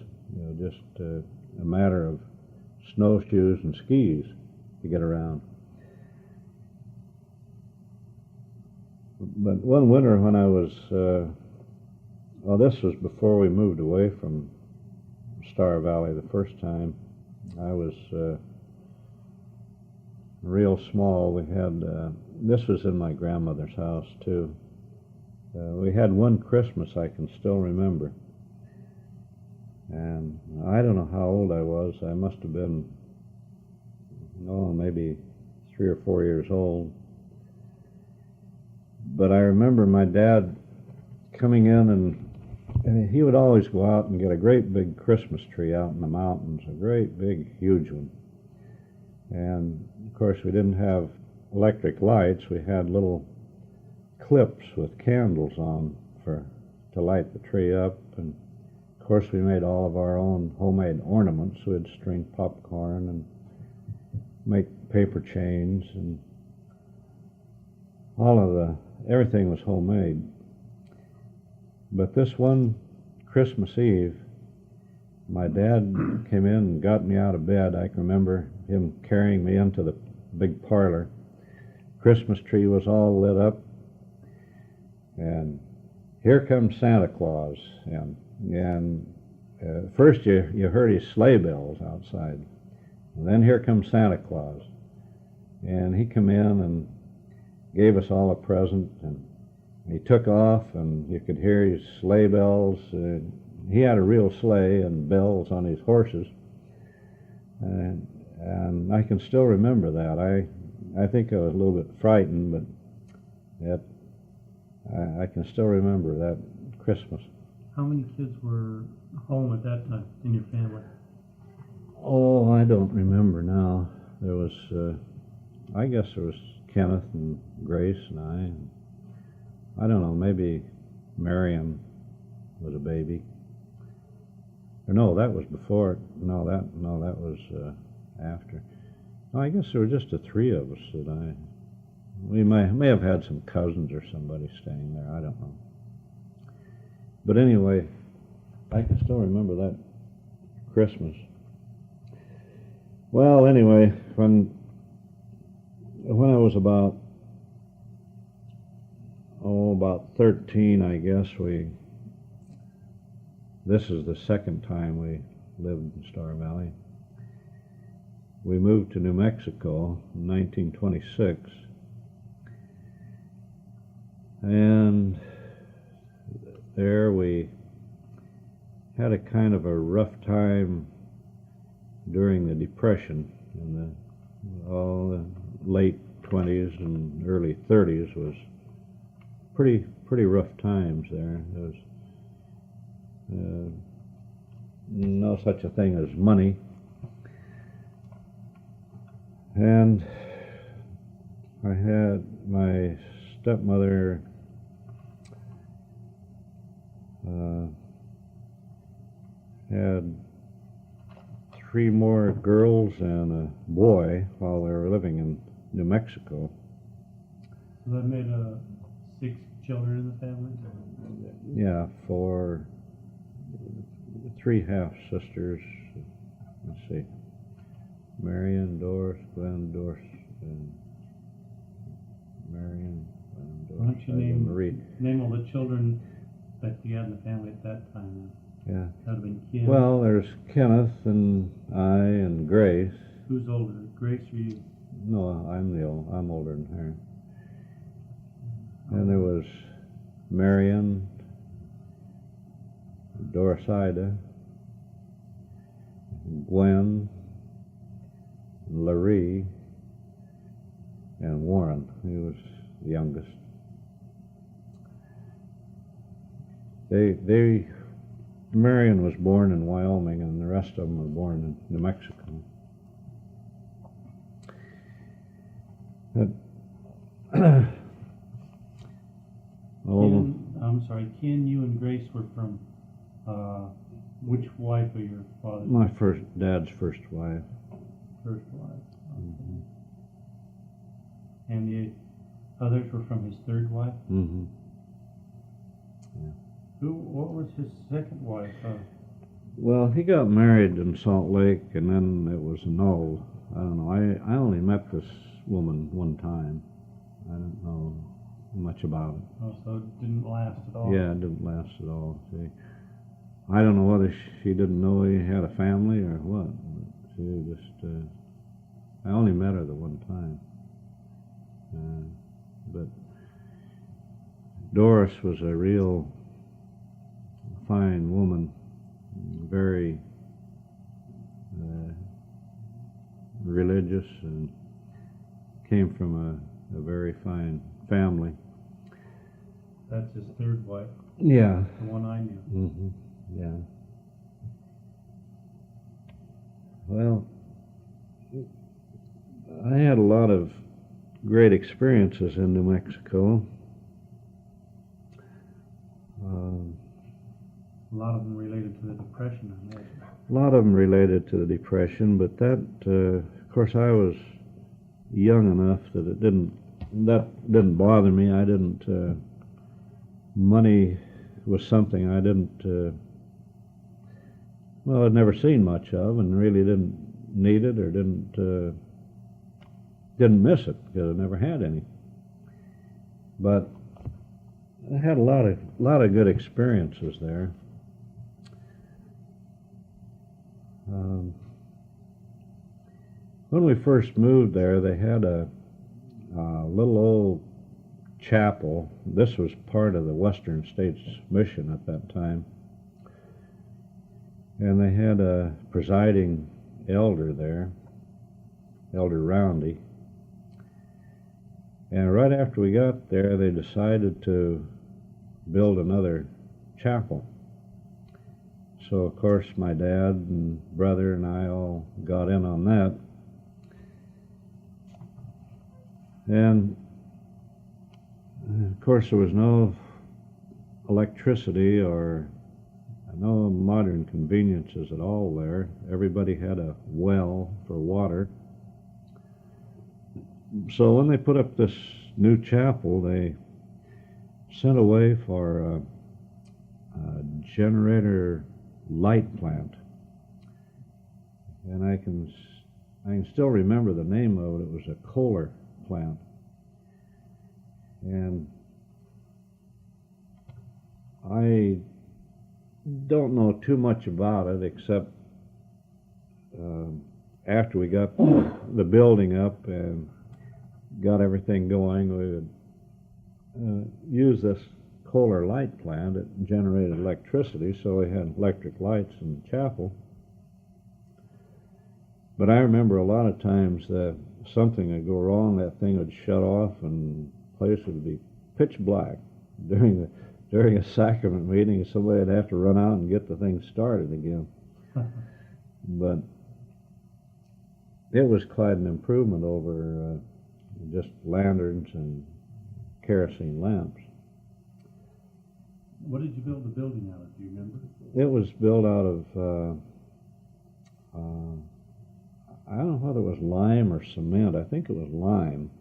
Just a matter of snowshoes and skis to get around. But one winter when I was, well, this was before we moved away from Star Valley the first time. I was real small. We had, this was in my grandmother's house too. We had one Christmas I can still remember. And I don't know how old I was. I must have been, maybe 3 or 4 years old. But I remember my dad coming in, and he would always go out and get a great big Christmas tree out in the mountains, a great big, huge one. And of course we didn't have electric lights. We had little clips with candles on to light the tree up. And of course we made all of our own homemade ornaments. We'd string popcorn and make paper chains, and everything was homemade. But this one Christmas Eve, my dad came in and got me out of bed. I can remember him carrying me into the big parlor. Christmas tree was all lit up, and here comes Santa Claus. And first you heard his sleigh bells outside, and then here comes Santa Claus. And he came in and gave us all a present, and he took off, and you could hear his sleigh bells. He had a real sleigh and bells on his horses, and I can still remember that. I think I was a little bit frightened, but I can still remember that Christmas. How many kids were home at that time in your family? Oh, I don't remember now. There was, I guess there was Kenneth and Grace and I don't know, maybe Marion was a baby. Or no, that was before. No, that was after. No, I guess there were just the three of us we may have had some cousins or somebody staying there. I don't know. But anyway, I can still remember that Christmas. Well, anyway, when I was about 13, I guess, this is the second time we lived in Star Valley. We moved to New Mexico in 1926, and there we had a kind of a rough time during the Depression. In the late 20s and early 30s was pretty rough times there. There was no such a thing as money, and I had my stepmother had 3 more girls and a boy while they were living in New Mexico. So that made 6 children in the family? Yeah, 3 half-sisters. Let's see. Marion, Doris, Glenn, Doris, and Marion, Glenn, Doris, Why don't you Marie. Name all the children that you had in the family at that time? Yeah. That would have been Kim. Well, there's Kenneth and I and Grace. Who's older, Grace or you? No, I'm older than her. And there was Marion, Dorisida, Gwen, Larry, and Warren, who was the youngest. Marion was born in Wyoming, and the rest of them were born in New Mexico. Ken, you and Grace were from Which wife of your father's? My dad's first wife. First wife. Mm-hmm. And the others were from his third wife? Mm-hmm. What was his second wife? Well, he got married in Salt Lake, and then it was annulled. I don't know. I only met this woman one time. I don't know much about it. Oh, so it didn't last at all? Yeah, it didn't last at all. See, I don't know whether she didn't know he had a family or what. But she just, I only met her the one time. But Doris was a real fine woman, very religious, and came from a very fine family. That's his third wife? Yeah. The one I knew? Mm-hmm. Yeah. Well, I had a lot of great experiences in New Mexico. A lot of them related to the Depression, I imagine. A lot of them related to the Depression, but that, of course, I was young enough that that didn't bother me. I didn't, money was something I didn't, well, I'd never seen much of, and really didn't need it or didn't miss it because I never had any. But I had a lot of good experiences there. When we first moved there, they had a little old chapel. This was part of the Western States Mission at that time. And they had a presiding elder there, Elder Roundy. And right after we got there, they decided to build another chapel. So, of course, my dad and brother and I all got in on that. And, of course, there was no electricity or no modern conveniences at all there. Everybody had a well for water. So when they put up this new chapel, they sent away for a generator light plant. And I can still remember the name of it. It was a Kohler plant. And I don't know too much about it, except after we got the building up and got everything going, we would use this Kohler light plant. It generated electricity, so we had electric lights in the chapel. But I remember a lot of times that something would go wrong, that thing would shut off, and the place would be pitch black during a sacrament meeting. Somebody would have to run out and get the thing started again. But it was quite an improvement over just lanterns and kerosene lamps. What did you build the building out of? Do you remember? It was built out of, I don't know whether it was lime or cement. I think it was lime.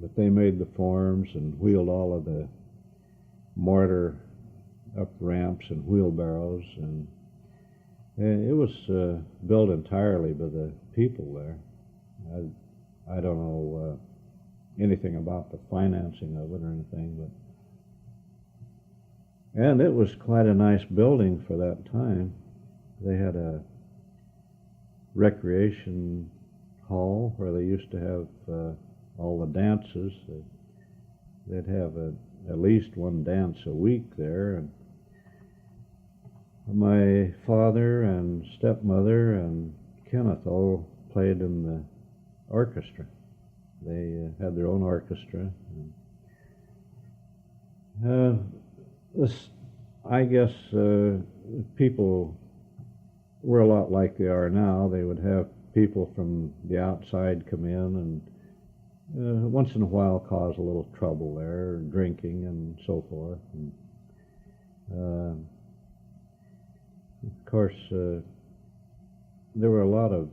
But they made the forms and wheeled all of the mortar up ramps and wheelbarrows, and it was built entirely by the people there. I don't know anything about the financing of it or anything, and it was quite a nice building for that time. They had a recreation hall where they used to have all the dances. They'd have at least one dance a week there, and my father and stepmother and Kenneth all played in the orchestra. They had their own orchestra. I guess people were a lot like they are now. They would have people from the outside come in and once in a while cause a little trouble there, drinking and so forth. Of course, there were a lot of,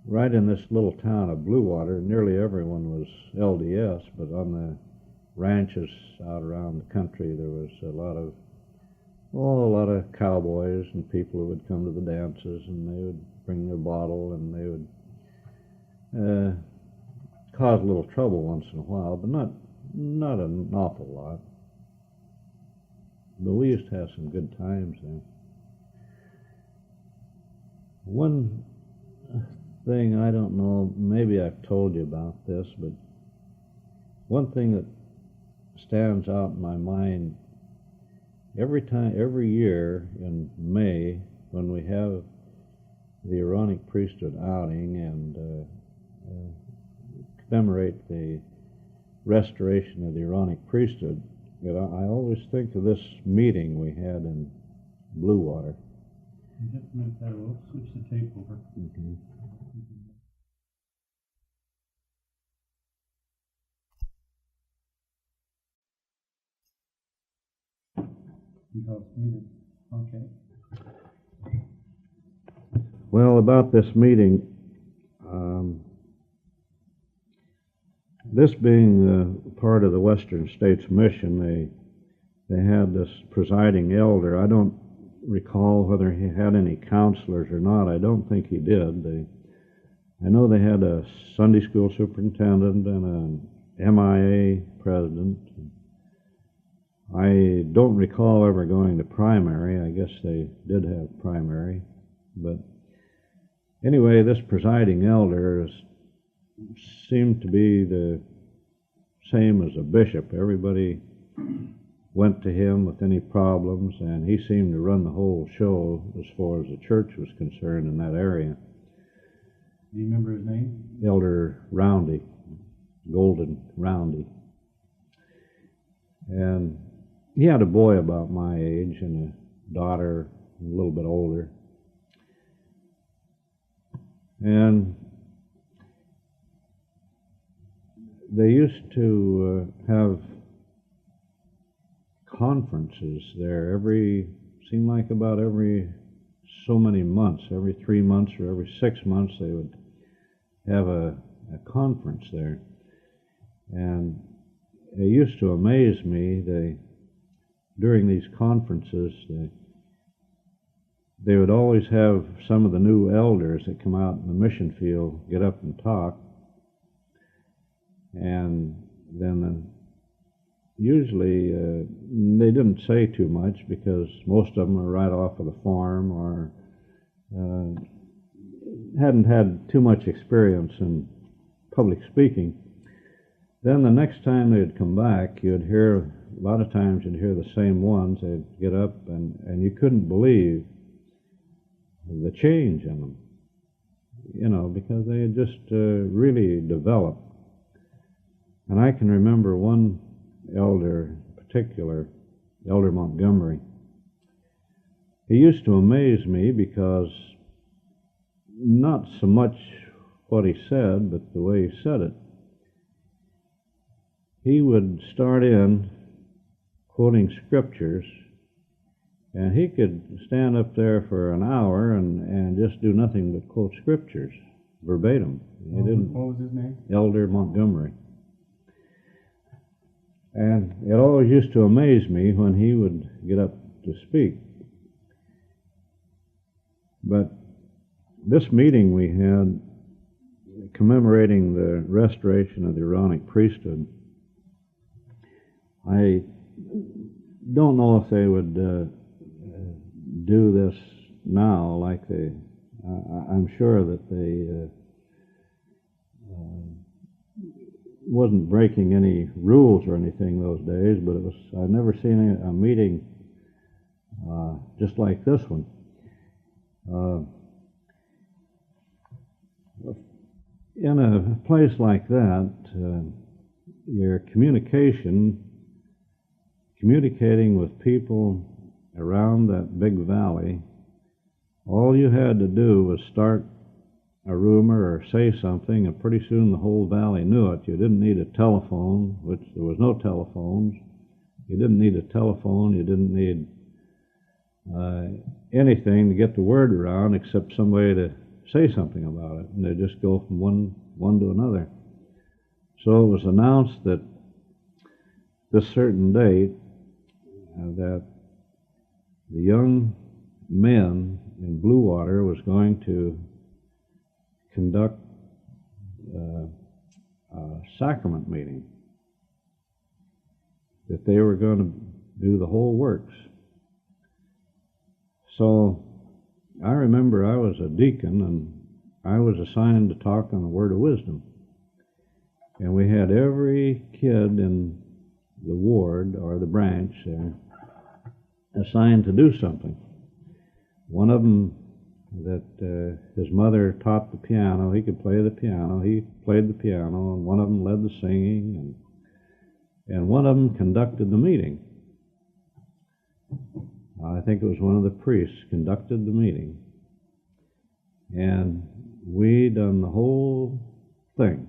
right in this little town of Bluewater, nearly everyone was LDS, but on the ranches out around the country, there was a lot of cowboys and people who would come to the dances, and they would bring their bottle, and they would cause a little trouble once in a while, but not an awful lot. But we used to have some good times there. One thing, I don't know, maybe I've told you about this, but one thing that stands out in my mind, every year in May, when we have the Aaronic priesthood outing and commemorate the restoration of the Aaronic priesthood, I always think of this meeting we had in Bluewater. Just a minute there, we'll switch the tape over. Mm-hmm. Until it's needed. Okay. Well, about this meeting, this being part of the Western States Mission, they had this presiding elder. I don't recall whether he had any counselors or not. I don't think he did. I know they had a Sunday school superintendent and an MIA president. I don't recall ever going to primary. I guess they did have primary. But anyway, this presiding elder seemed to be the same as a bishop. Everybody went to him with any problems, and he seemed to run the whole show as far as the church was concerned in that area. Do you remember his name? Elder Roundy, Golden Roundy. And he had a boy about my age and a daughter a little bit older. And they used to have conferences there seemed like about every so many months, every 3 months or every 6 months they would have a conference there. And it used to amaze me, during these conferences, they would always have some of the new elders that come out in the mission field get up and talk, and then usually they didn't say too much because most of them are right off of the farm or hadn't had too much experience in public speaking. Then the next time they'd come back, a lot of times you'd hear the same ones. They'd get up and you couldn't believe the change in them, because they had just really developed. And I can remember one elder in particular, Elder Montgomery. He used to amaze me because not so much what he said, but the way he said it. He would start in quoting scriptures, and he could stand up there for an hour and just do nothing but quote scriptures verbatim. What was his name? Elder Montgomery. And it always used to amaze me when he would get up to speak. But this meeting we had commemorating the restoration of the Aaronic priesthood, I don't know if they would do this now like I'm sure that they wasn't breaking any rules or anything those days, but I've never seen a meeting just like this one. In a place like that, your communicating with people around that big valley, all you had to do was start a rumor or say something, and pretty soon the whole valley knew it. You didn't need a telephone, which there was no telephones. You didn't need a telephone. You didn't need anything to get the word around except somebody to say something about it, and they just go from one to another. So it was announced that this certain date that the young men in Blue Water was going to conduct a sacrament meeting, that they were going to do the whole works. So I remember I was a deacon, and I was assigned to talk on the word of wisdom. And we had every kid in the ward or the branch there assigned to do something. One of them that his mother taught the piano. He could play the piano. He played the piano, and one of them led the singing, and one of them conducted the meeting. I think it was one of the priests conducted the meeting, and we done the whole thing.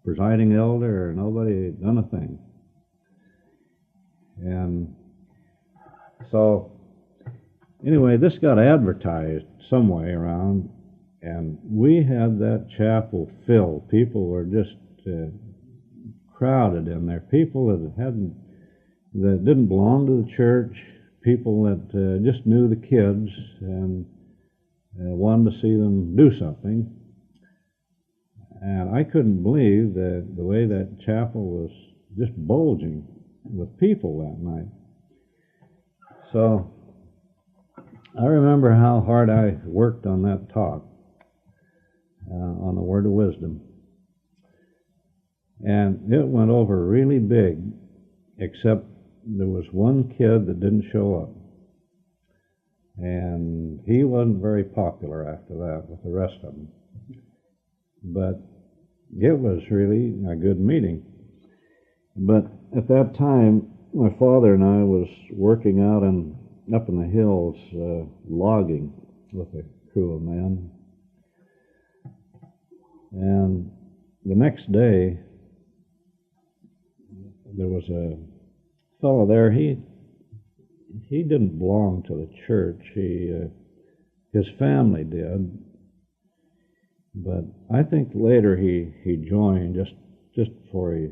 Presiding elder or nobody done a thing. And so anyway, this got advertised some way around, and we had that chapel filled. People were just crowded in there. People that didn't belong to the church, people that just knew the kids and wanted to see them do something. And I couldn't believe the way that chapel was just bulging with people that night. So I remember how hard I worked on that talk, on the word of wisdom. And it went over really big, except there was one kid that didn't show up. And he wasn't very popular after that with the rest of them. But it was really a good meeting. But at that time, my father and I was working out up in the hills, logging with a crew of men. And the next day, there was a fellow there. He didn't belong to the church. His family did. But I think later he joined just before he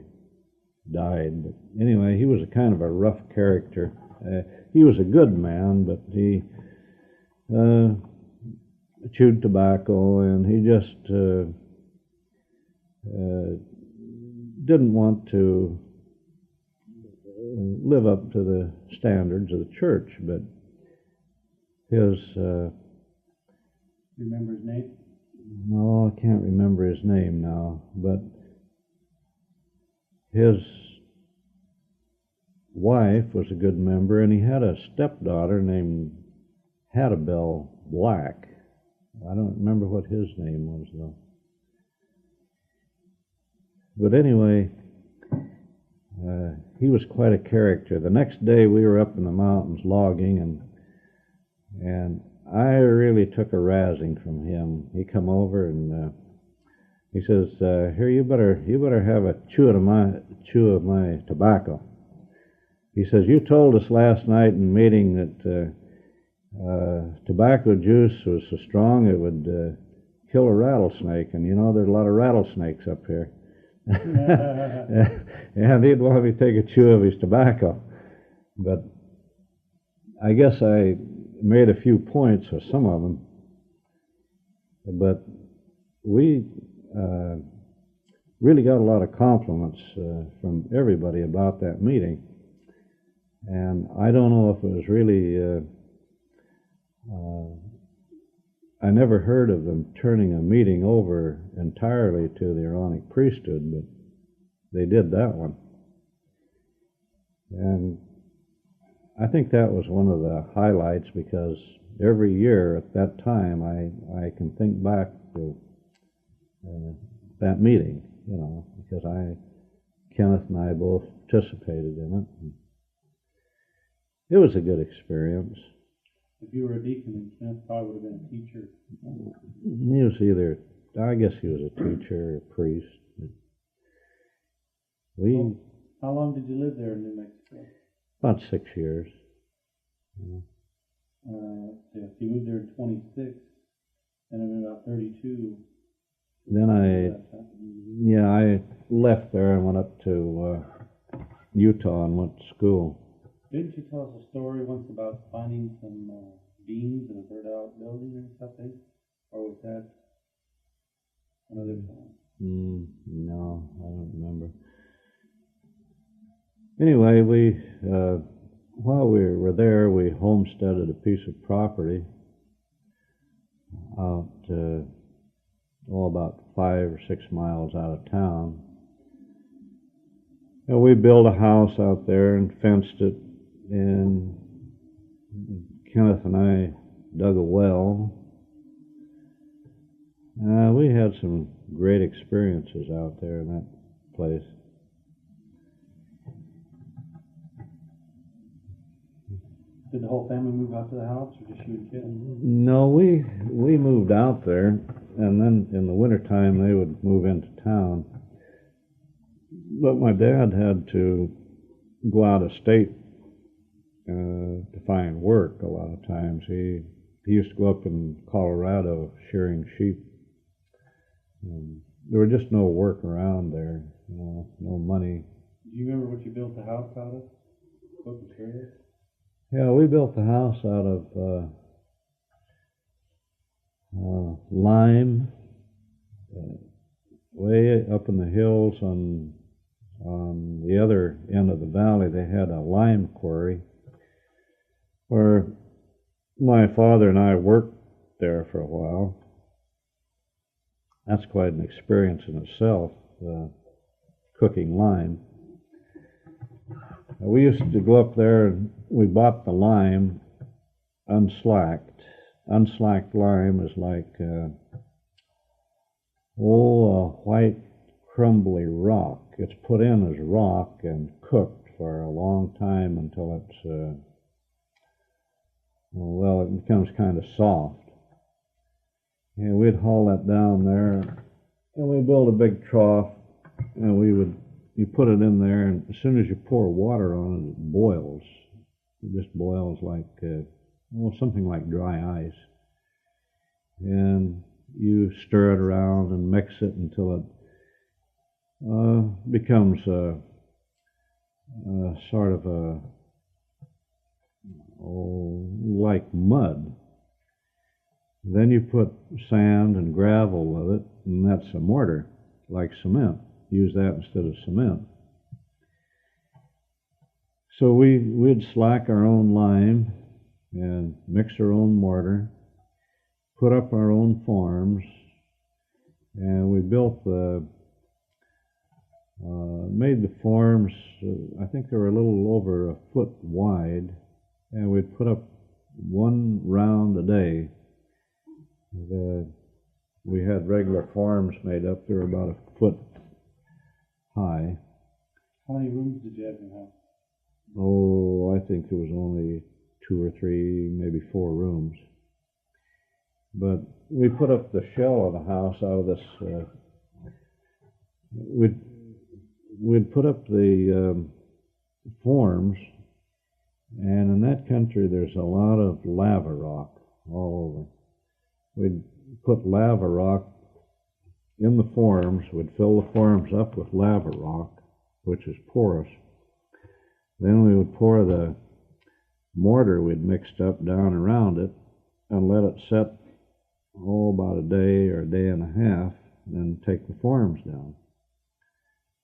died. But anyway, he was a kind of a rough character. He was a good man, but he chewed tobacco, and he just didn't want to live up to the standards of the church. But his... You remember his name? No, I can't remember his name now, but his wife was a good member, and he had a stepdaughter named Hattabell Black. I don't remember what his name was, though. But anyway, he was quite a character. The next day we were up in the mountains logging, and I really took a razzing from him. He come over and he says, "Here, you better have a chew of my tobacco." He says, "You told us last night in meeting that tobacco juice was so strong it would kill a rattlesnake, and you know there's a lot of rattlesnakes up here." And he'd want me to take a chew of his tobacco, but I guess I made a few points with some of them. But we really got a lot of compliments from everybody about that meeting. And I don't know if it was really, I never heard of them turning a meeting over entirely to the Aaronic priesthood, but they did that one. And I think that was one of the highlights, because every year at that time I can think back to that meeting, you know, because Kenneth and I both participated in it. It was a good experience. If you were a deacon, then Kenneth probably would have been a teacher. He was I guess he was a teacher or a priest. Well, how long did you live there in New Mexico? About 6 years. If you moved there in 26, and then about 32. Then I left there and went up to Utah and went to school. Didn't you tell us a story once about finding some beans in a burnt out building or something? Or was that another time? No, I don't remember. Anyway, while we were there, we homesteaded a piece of property out about 5 or 6 miles out of town. And we built a house out there and fenced it, and Kenneth and I dug a well. We had some great experiences out there in that place. Did the whole family move out to the house, or just you and kids? No, we moved out there, and then in the wintertime they would move into town. But my dad had to go out of state to find work a lot of times. He used to go up in Colorado shearing sheep. There was just no work around there, no money. Do you remember what you built the house out of? What material? Yeah, we built the house out of lime. Way up in the hills on the other end of the valley, they had a lime quarry where my father and I worked there for a while. That's quite an experience in itself, cooking lime. We used to go up there and we bought the lime unslacked. Unslacked lime is like a white crumbly rock. It's put in as rock and cooked for a long time until it's, it becomes kind of soft. And we'd haul that down there, and we'd build a big trough, and you put it in there, and as soon as you pour water on it, it boils. It just boils like, something like dry ice. And you stir it around and mix it until it becomes sort of like mud. Then you put sand and gravel with it, and that's a mortar, like cement. Use that instead of cement. So we'd slack our own lime and mix our own mortar, put up our own forms, and we built made the forms, I think they were a little over a foot wide, and we'd put up one round a day. We had regular forms made up. They were about a foot high. How many rooms did you have in the house? I think there was only 2 or 3, maybe 4 rooms. But we put up the shell of the house out of this. We'd put up the forms, and in that country there's a lot of lava rock all over. We'd put lava rock in the forms. We'd fill the forms up with lava rock, which is porous. Then we would pour the mortar we'd mixed up down around it and let it set about a day or a day and a half, and then take the forms down.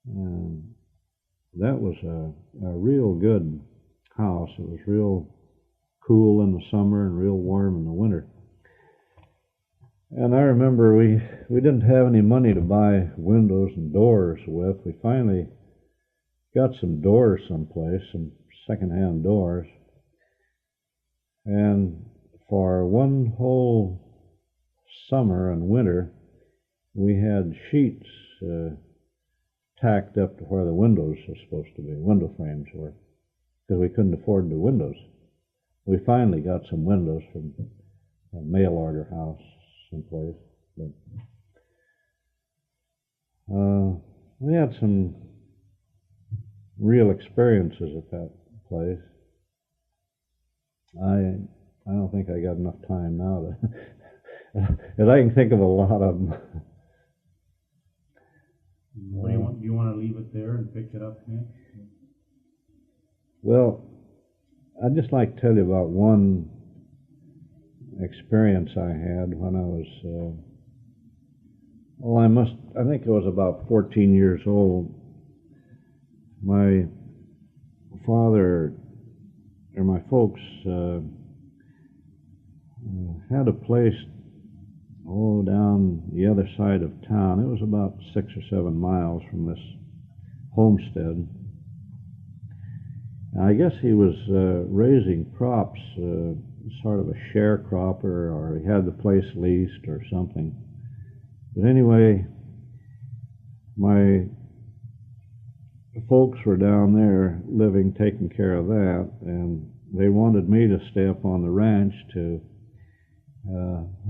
And that was a real good house. It was real cool in the summer and real warm in the winter. And I remember we didn't have any money to buy windows and doors with. We finally got some doors someplace, some second-hand doors. And for one whole summer and winter, we had sheets tacked up to where the windows were supposed to be, window frames were, because we couldn't afford the windows. We finally got some windows from a mail order house someplace. But we had some real experiences at that place. I don't think I got enough time now to, and I can think of a lot of them. What do you want? Do you want to leave it there and pick it up next? Well, I'd just like to tell you about one experience I had when I was, I think I was about 14 years old. My father, or my folks, had a place, down the other side of town. It was about 6 or 7 miles from this homestead. I guess he was raising crops, sort of a sharecropper, or he had the place leased or something. But anyway, my folks were down there living, taking care of that, and they wanted me to stay up on the ranch to,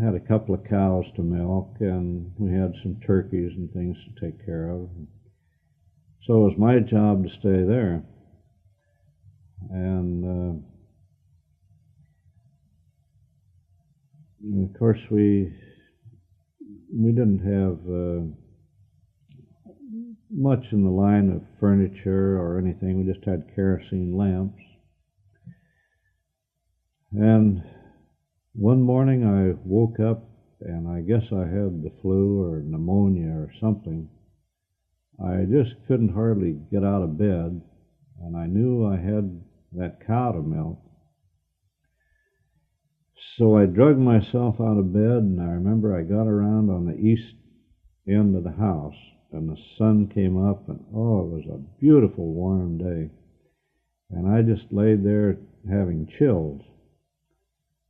had a couple of cows to milk, and we had some turkeys and things to take care of. So it was my job to stay there. And of course we didn't have much in the line of furniture or anything. We just had kerosene lamps. And one morning I woke up, and I guess I had the flu or pneumonia or something. I just couldn't hardly get out of bed, and I knew I had that cow to milk. So I dragged myself out of bed, and I remember I got around on the east end of the house, and the sun came up, and it was a beautiful warm day. And I just laid there having chills.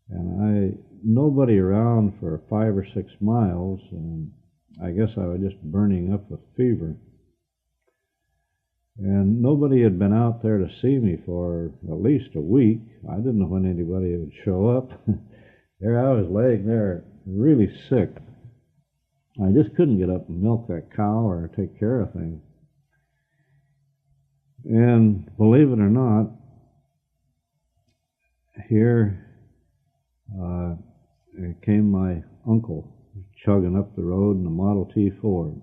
And nobody around for 5 or 6 miles, and I guess I was just burning up with fever. And nobody had been out there to see me for at least a week. I didn't know when anybody would show up. There I was laying there really sick. I just couldn't get up and milk that cow or take care of things. And believe it or not, here came my uncle chugging up the road in a Model T Ford.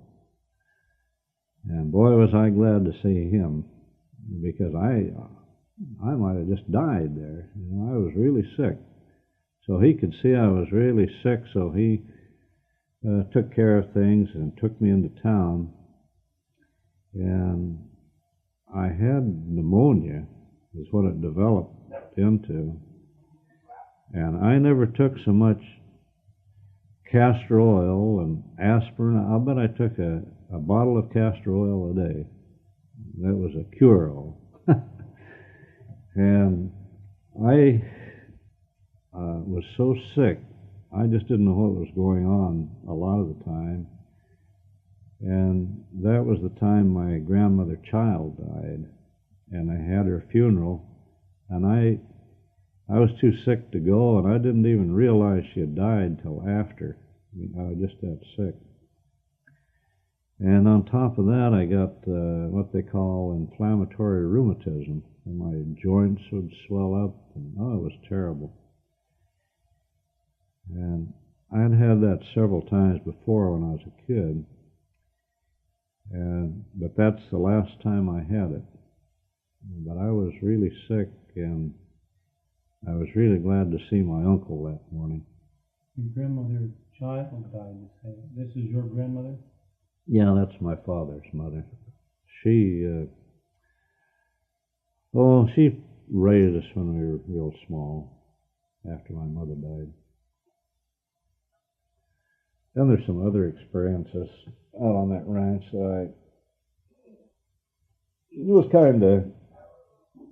And boy, was I glad to see him, because I might have just died there. I was really sick. So he could see I was really sick, so he took care of things and took me into town. And I had pneumonia, is what it developed into. And I never took so much castor oil and aspirin. I'll bet I took a bottle of castor oil a day. That was a cure-all. And I was so sick, I just didn't know what was going on a lot of the time. And that was the time my grandmother Child died, and I had her funeral, and I was too sick to go, and I didn't even realize she had died till after. I was just that sick. And on top of that, I got what they call inflammatory rheumatism, and my joints would swell up, and it was terrible. And I'd had that several times before when I was a kid, but that's the last time I had it. But I was really sick, and I was really glad to see my uncle that morning. Your grandmother Child died, you say. This is your grandmother? Yeah, that's my father's mother. She raised us when we were real small, after my mother died. Then there's some other experiences out on that ranch that it was kind of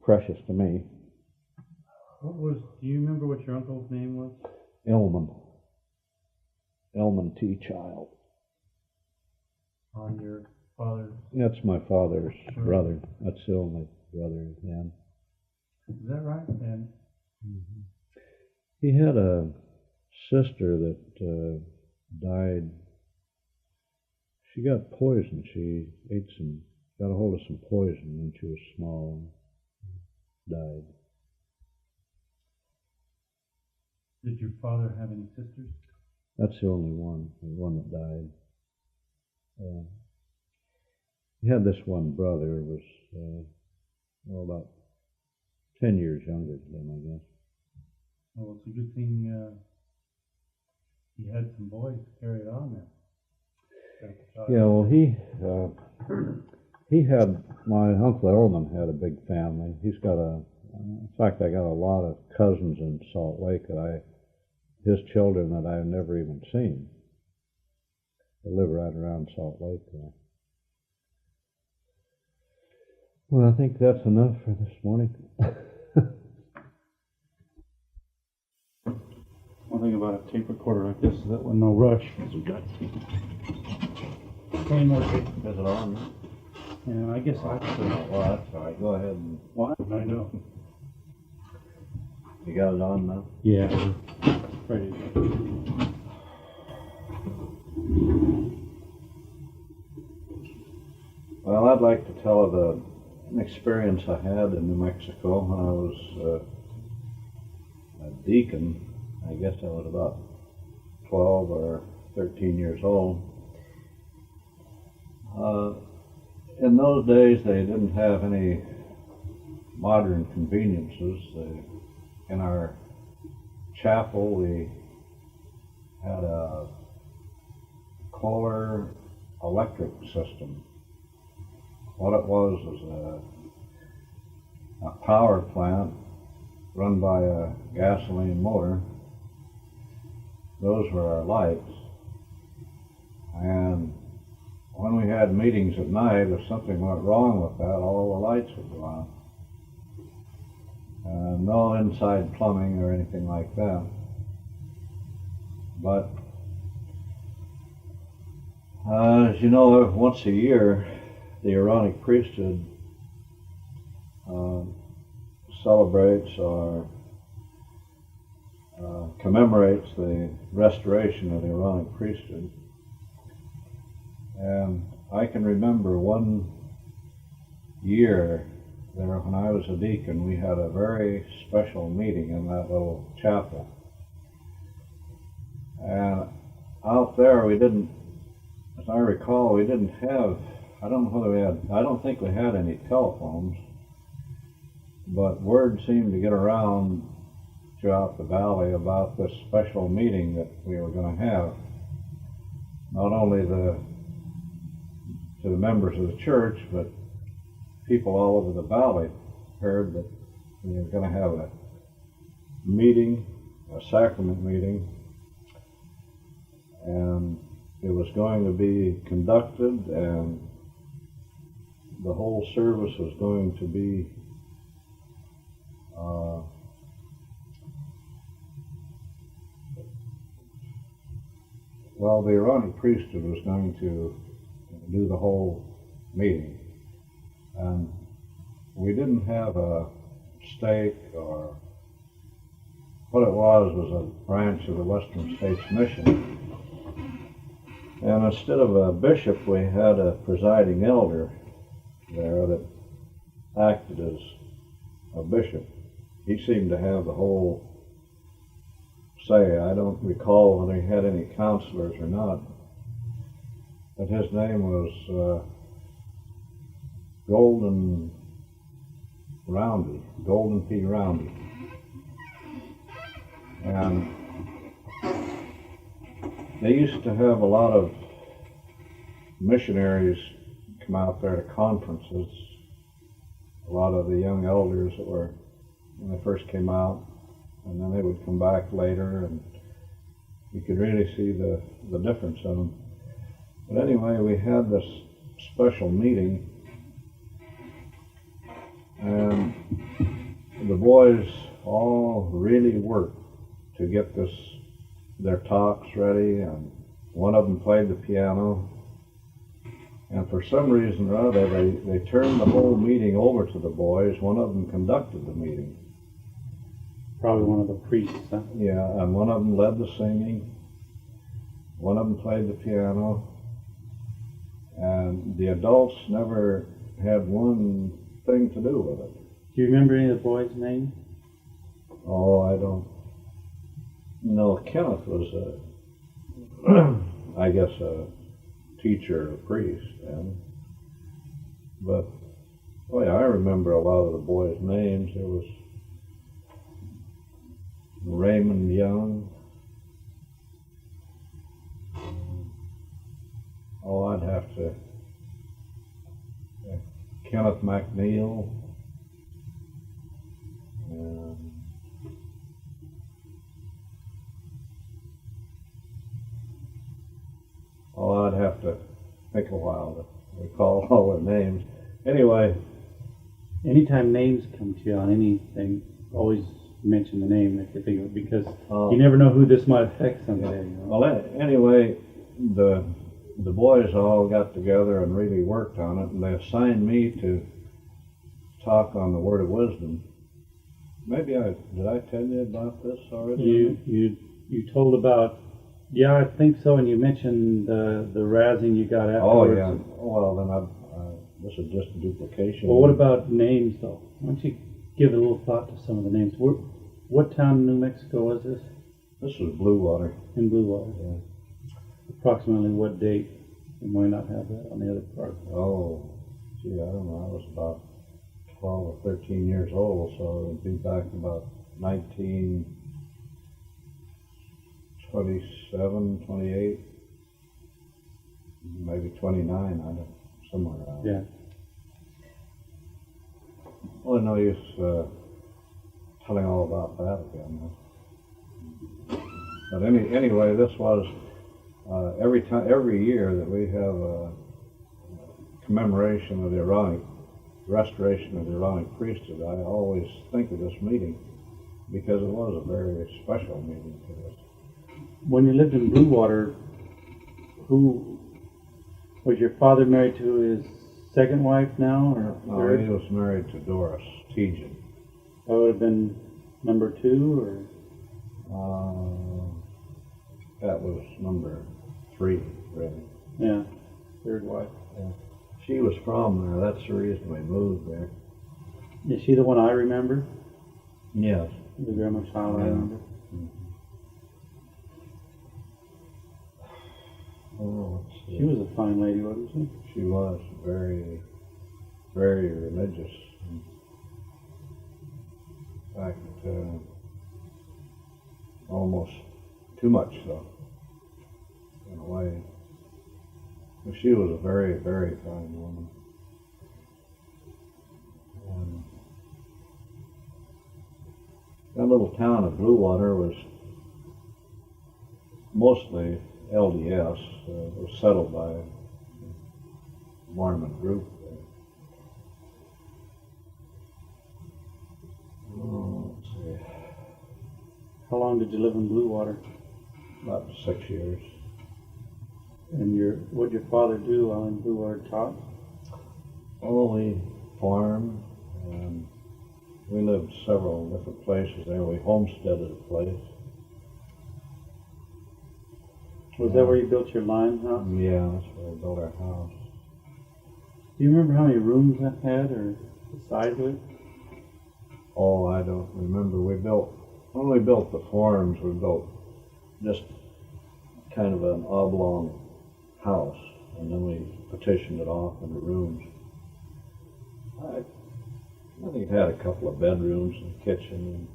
precious to me. Do you remember what your uncle's name was? Elman T. Child. On your father's? That's my father's brother. That's the only brother he had. Is that right? And he had a sister that died. She got poisoned. She got a hold of some poison when she was small and died. Did your father have any sisters? That's the only one, the one that died. He had this one brother who was about 10 years younger than him, I guess. Well, it's a good thing he had some boys to carry it on then. Yeah, well, he had, my Uncle Elman had a big family. He's got in fact, I got a lot of cousins in Salt Lake his children that I've never even seen. They live right around Salt Lake there. Well, I think that's enough for this morning. One thing about a tape recorder like this is that when no rush, we got 20 more tapes. Is it on? Yeah, I guess I could. Well, that's all right. Go ahead and... What? I know. You got it on now? Yeah. Ready. Well, I'd like to tell of an experience I had in New Mexico when I was a deacon. I guess I was about 12 or 13 years old. In those days, they didn't have any modern conveniences. In our chapel, we had a Kohler electric system. What it was a power plant run by a gasoline motor. Those were our lights. And when we had meetings at night, if something went wrong with that, all the lights would go out. No inside plumbing or anything like that. But as you know, once a year, the Aaronic priesthood celebrates or commemorates the restoration of the Aaronic priesthood. And I can remember one year there when I was a deacon, we had a very special meeting in that little chapel. And out there we didn't, as I recall, we didn't have, I don't know whether we had, I don't think we had any telephones, but word seemed to get around throughout the valley about this special meeting that we were going to have. Not only to the members of the church, but people all over the valley heard that we were going to have a meeting, a sacrament meeting, and it was going to be conducted, and the whole service was going to be well, the Aaronic priesthood was going to do the whole meeting. And we didn't have a stake, or what it was a branch of the Western States Mission. And instead of a bishop, we had a presiding elder there that acted as a bishop. He seemed to have the whole say. I don't recall whether he had any counselors or not, but his name was Golden P. Roundy. And they used to have a lot of missionaries come out there to conferences. A lot of the young elders that were, when they first came out, and then they would come back later, and you could really see the difference in them. But anyway, we had this special meeting, and the boys all really worked to get their talks ready, and one of them played the piano, and for some reason or other they turned the whole meeting over to the boys. One of them conducted the meeting. Probably one of the priests, huh? Yeah, and one of them led the singing, one of them played the piano, and the adults never had one thing to do with it. Do you remember any of the boys' names? Oh, I don't. No, Kenneth was I guess a teacher, a priest, and but boy, I remember a lot of the boys' names. There was Raymond Young. Oh, I'd have to. Kenneth McNeil. And oh, I'd have to think a while to recall all their names. Anyway, Anytime names come to you on anything, always mention the name if you think of it, because you never know who this might affect someday. You know? well, anyway, the boys all got together and really worked on it, and they assigned me to talk on the word of wisdom. Maybe did I tell you about this already? You told about, yeah, I think so, and you mentioned the razzing you got Oh afterwards. yeah. Well, then this is just a duplication. Well, what about names though? Why don't you give a little thought to some of the names? What town in New Mexico was this? This was Blue Water. In Blue Water. Yeah. Approximately what date? You might not have that on the other part. Oh, gee, I don't know. I was about 12 or 13 years old, so it would be back about 1927, 28, maybe 29, I don't know, somewhere around. Yeah. Well, no use telling all about that again. But anyway, this was every year that we have a commemoration of the Aaronic restoration of the Aaronic priesthood. I always think of this meeting because it was a very special meeting to us. When you lived in Blue Water, who was your father married to his second wife now, or No, third? he was married to Doris Tejan. That would have been number 2, or That was number 3, really. yeah, third wife. Yeah. She was from there. That's the reason we moved there. Is she the one I remember? Yes. The grandma child I Yeah. remember. Oh, let's see. She was a fine lady, wasn't she? She was very, very religious. In fact, almost too much so, in a way. But she was a very, very fine woman. And that little town of Blue Water was mostly LDS. It was settled by a Mormon group there. Oh, let's see. How long did you live in Blue Water? About 6 years. And what did your father do while in Blue Water? Taught? Oh, we farmed, and we lived several different places there. We homesteaded a place. Was that where you built your lime house? Yeah, that's where we built our house. Do you remember how many rooms that had, or the size of it? Oh, I don't remember. When we built the farms, we built just kind of an oblong house, and then we partitioned it off into rooms. I think it had a couple of bedrooms and a kitchen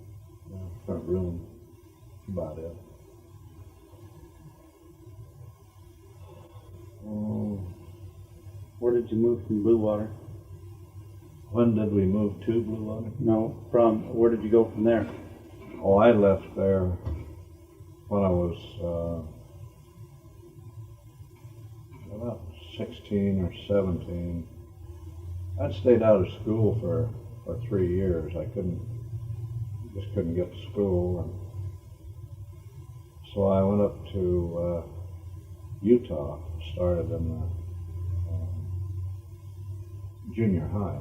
and front room. That's about it. Oh, Where did you move from Blue Water? when did we move to Blue Water? No, where did you go from there? Oh, I left there when I was about 16 or 17. I'd stayed out of school for 3 years. I just couldn't get to school, and so I went up to Utah, started in the junior high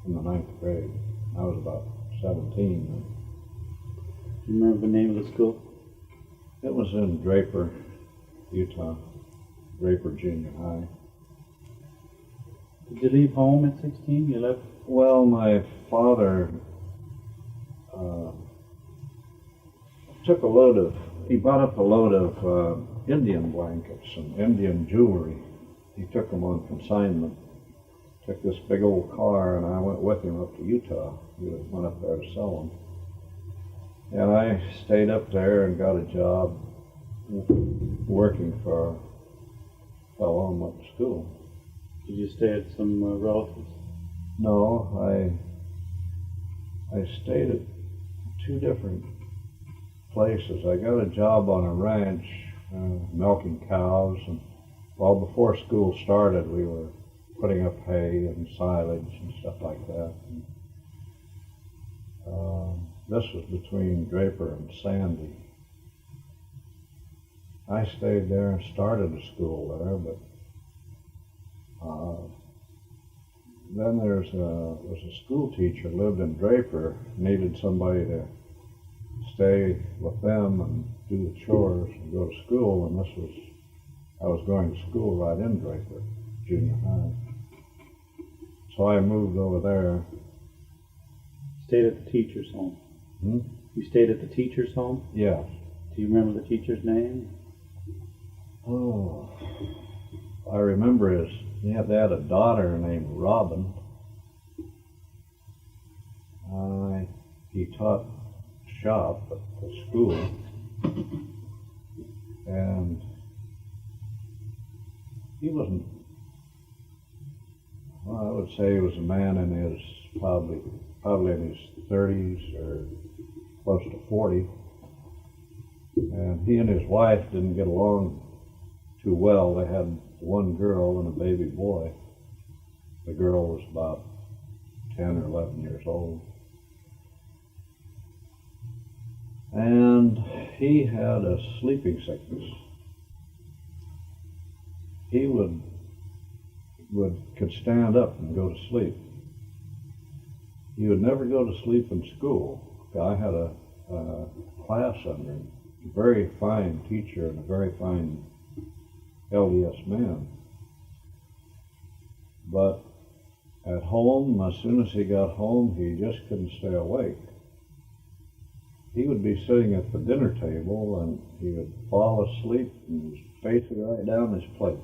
in the 9th grade. I was about 17 then. Do you remember the name of the school? It was in Draper, Utah, Draper Junior High. Did you leave home at 16? You left? Well, my father took a load of he brought up a load of Indian blankets and Indian jewelry. He took them on consignment. Took this big old car, and I went with him up to Utah. We went up there to sell them. And I stayed up there and got a job working for a fellow and went to school. Did you stay at some relatives? No, I stayed at two different places. I got a job on a ranch milking cows, and before school started, we were putting up hay and silage and stuff like that. And, this was between Draper and Sandy. I stayed there and started a school there, but then there was a school teacher lived in Draper, needed somebody to stay with them and do the chores and go to school, and I was going to school right in Draper, junior high. So I moved over there. Stayed at the teacher's home. Hmm? You stayed at the teacher's home? Yes. Do you remember the teacher's name? Oh, I remember they had a daughter named Robin. He taught shop at the school, and he wasn't, well, I would say he was a man in his, probably in his 30s or close to 40. And he and his wife didn't get along too well. They had one girl and a baby boy. The girl was about 10 or 11 years old. And he had a sleeping sickness. He could stand up and go to sleep. He would never go to sleep in school. I had a class under him, a very fine teacher and a very fine LDS man. But at home, as soon as he got home, he just couldn't stay awake. He would be sitting at the dinner table and he would fall asleep and his face would right down his plate.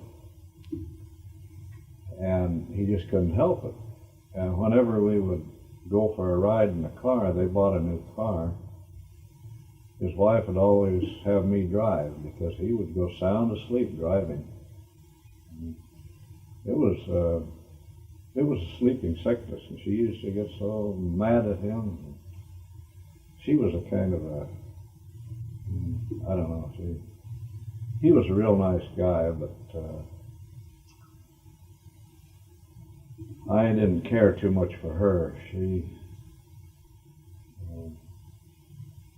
And he just couldn't help it. And whenever we would go for a ride in the car, they bought a new car, his wife would always have me drive because he would go sound asleep driving. It was a sleeping sickness, and she used to get so mad at him. She was a kind of I don't know, he was a real nice guy, but I didn't care too much for her.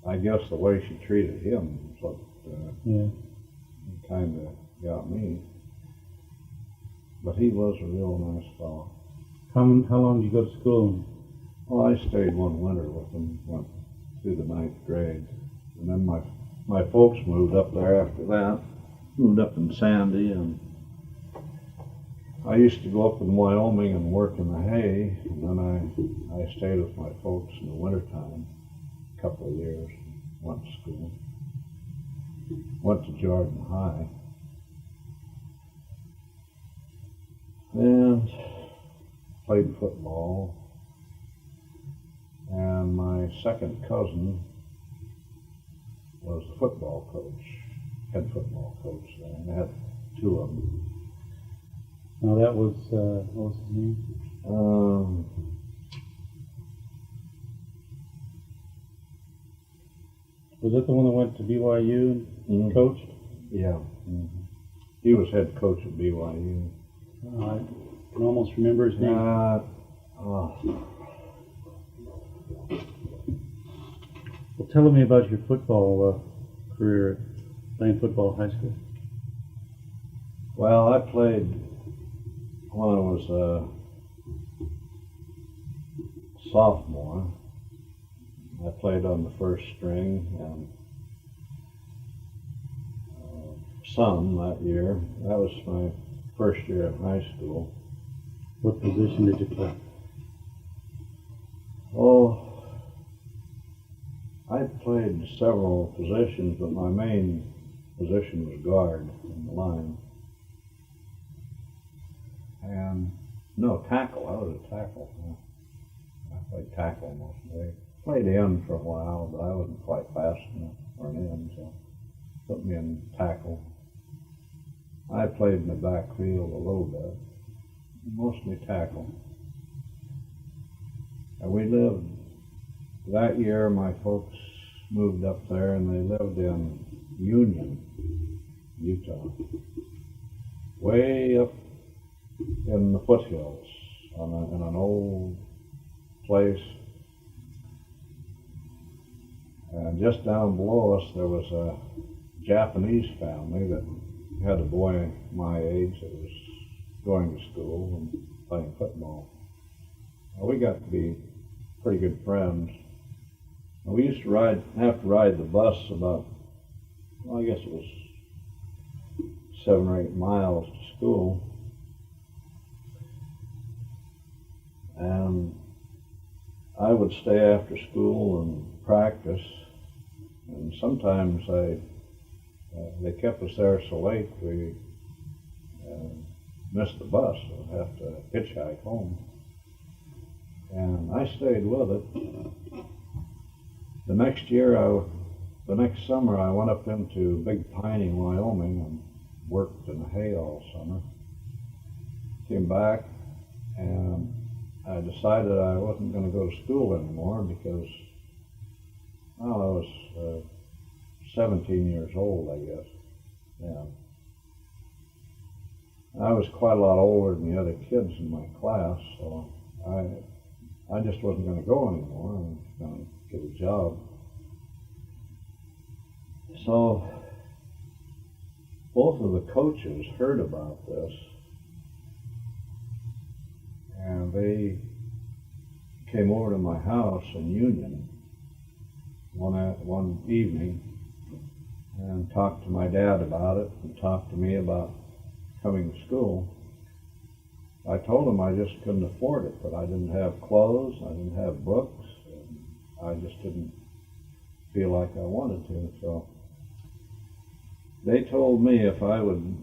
I guess the way she treated him was what kind of got me. But he was a real nice fellow. How long did you go to school? Well, I stayed one winter with him, went through the 9th grade. And then my folks moved up there after that, moved up in Sandy, and I used to go up in Wyoming and work in the hay, and then I stayed with my folks in the wintertime a couple of years, and went to school. Went to Jordan High. And played football. And my second cousin was the football coach, head football coach there, and I had two of them. Now that was, what was his name? Was that the one that went to BYU and coached? Yeah. Mm-hmm. He was head coach at BYU. I can almost remember his name. Well, tell me about your football career, playing football at high school. Well, I played when I was a sophomore. I played on the first string and some that year. That was my first year in high school. What position did you play? Oh, I played several positions, but my main position was guard in the line. And no, tackle. I was a tackle. I played tackle most of the day. Played in for a while, but I wasn't quite fast enough for an end, so put me in tackle. I played in the backfield a little bit, mostly tackle. And we lived, that year my folks moved up there and they lived in Union, Utah, way up in the foothills in an old place. And just down below us there was a Japanese family that had a boy my age that was going to school and playing football. And we got to be pretty good friends. And we used to have to ride the bus about, well, I guess it was 7 or 8 miles to school. And I would stay after school and practice. And sometimes they kept us there so late we missed the bus, so we'd have to hitchhike home. And I stayed with it. The next summer I went up into Big Thayne, Wyoming and worked in the hay all summer. Came back and I decided I wasn't going to go to school anymore because, well, I was 17 years old, I guess. Yeah. I was quite a lot older than the other kids in my class, so I just wasn't going to go anymore. I was going to get a job. So both of the coaches heard about this, and they came over to my house in Union one evening and talked to my dad about it and talked to me about coming to school. I told them I just couldn't afford it, but I didn't have clothes, I didn't have books, and I just didn't feel like I wanted to. So they told me if I would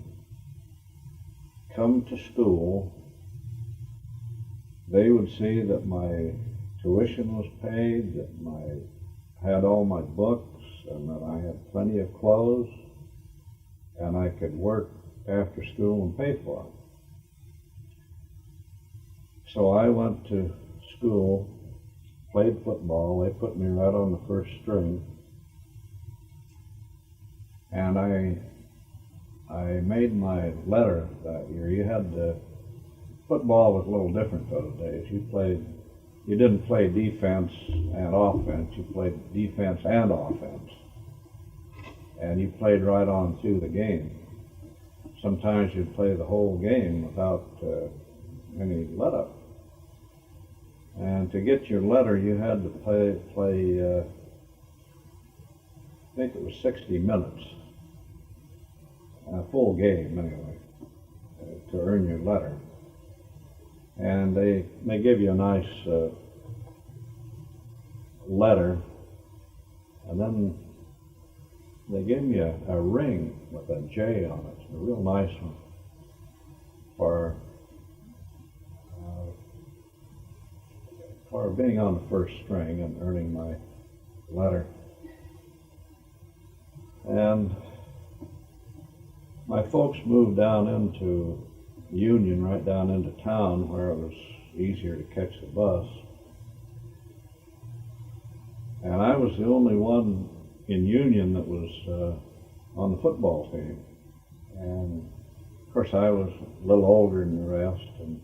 come to school, they would see that my tuition was paid, that I had all my books, and that I had plenty of clothes, and I could work after school and pay for it. So I went to school, played football. They put me right on the first string, and I made my letter that year. Football was a little different those days. You didn't play defense and offense. You played defense and offense, and you played right on through the game. Sometimes you'd play the whole game without any let-up. And to get your letter, you had to play I think it was 60 minutes, a full game anyway, to earn your letter. And they give you a nice letter, and then they gave me a ring with a J on it, a real nice one, for being on the first string and earning my letter. And my folks moved down into Union, right down into town where it was easier to catch the bus. And I was the only one in Union that was on the football team. And of course I was a little older than the rest, and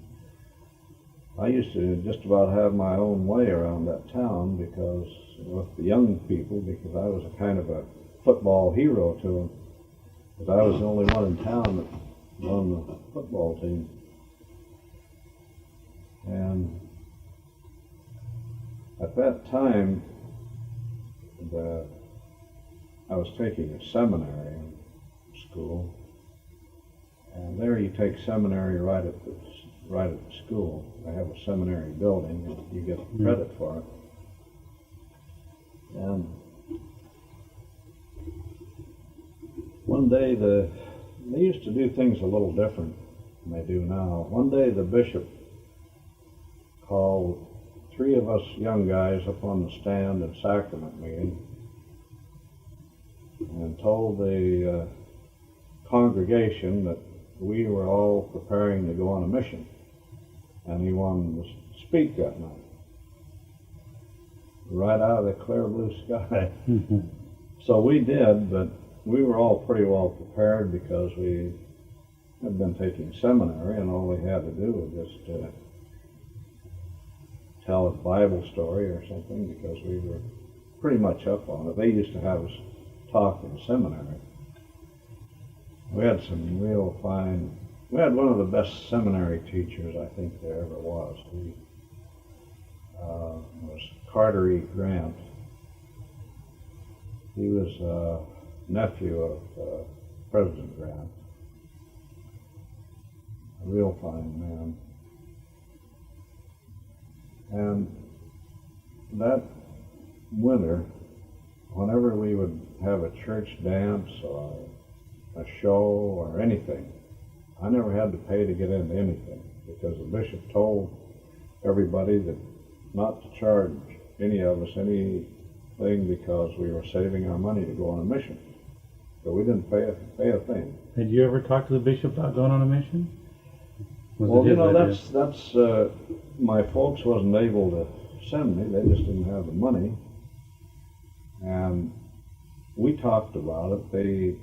I used to just about have my own way around that town because with the young people, because I was a kind of a football hero to them, because I was the only one in town that on the football team. And at that time, I was taking a seminary in school, and there you take seminary right at the school. I have a seminary building, and you get credit for it. And one day they used to do things a little different than they do now. One day the bishop called 3 of us young guys up on the stand at sacrament meeting and told the congregation that we were all preparing to go on a mission, and he wanted to speak that night, right out of the clear blue sky. So we did, but we were all pretty well prepared because we had been taking seminary, and all we had to do was just tell a Bible story or something, because we were pretty much up on it. They used to have us talk in seminary. We had some real fine, we had one of the best seminary teachers I think there ever was. He was Carter E. Grant. He was a nephew of President Grant. A real fine man. And that winter, whenever we would have a church dance or a show or anything, I never had to pay to get into anything, because the bishop told everybody that not to charge any of us anything, because we were saving our money to go on a mission. So we didn't pay a thing. Had you ever talked to the bishop about going on a mission? Well, you know, that's my folks wasn't able to send me. They just didn't have the money. And we talked about it.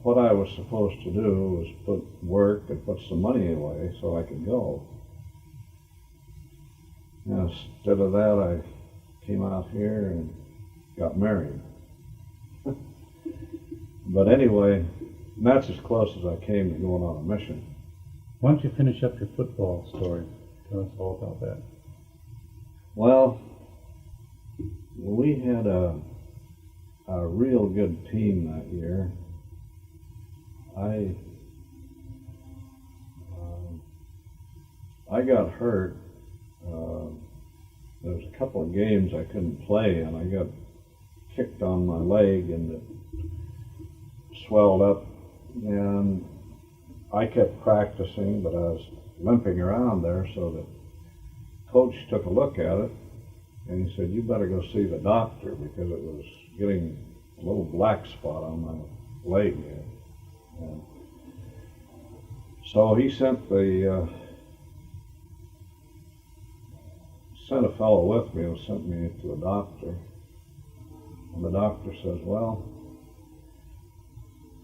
What I was supposed to do was put work and put some money away so I could go. And instead of that, I came out here and got married. But anyway, that's as close as I came to going on a mission. Why don't you finish up your football story? Tell us all about that. Well, we had a real good team that year. I got hurt. There was a couple of games I couldn't play, and I got kicked on my leg, and it swelled up, and I kept practicing, but I was limping around there, so the coach took a look at it, and he said, "You better go see the doctor," because it was getting a little black spot on my leg here. And so he sent a fellow with me and sent me to the doctor. And the doctor says, "Well,"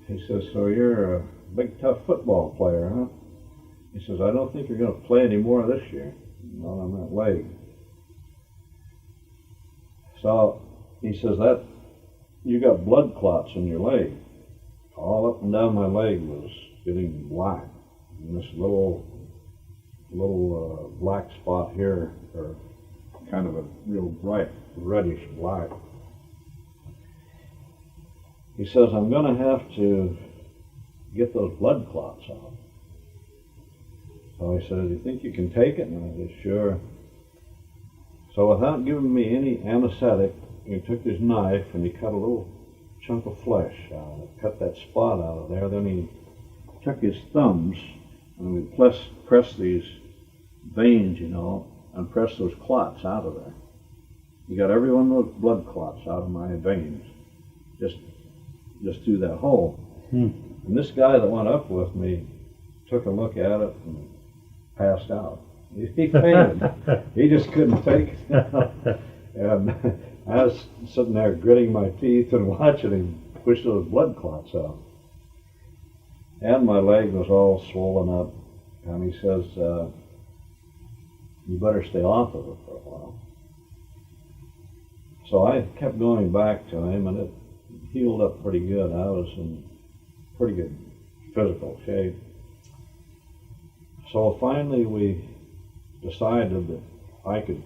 he says, "so you're a big tough football player, huh?" He says, "I don't think you're going to play any more this year, not on that leg." So he says, "That you got blood clots in your leg." All up and down my leg was getting black, and this little black spot here, or kind of a real bright reddish black. He says, "I'm going to have to get those blood clots out." So he said, "Do you think you can take it?" And I said, "Sure." So without giving me any anesthetic, he took his knife and he cut a little chunk of flesh out of it, cut that spot out of there. Then he took his thumbs and we pressed these veins, you know, and pressed those clots out of there. He got every one of those blood clots out of my veins, just through that hole. And this guy that went up with me took a look at it and passed out. He fainted. He just couldn't take it. And I was sitting there gritting my teeth and watching him push those blood clots out. And my leg was all swollen up. And he says, "You better stay off of it for a while." So I kept going back to him, and it healed up pretty good. I was in pretty good physical shape. So finally we decided that I could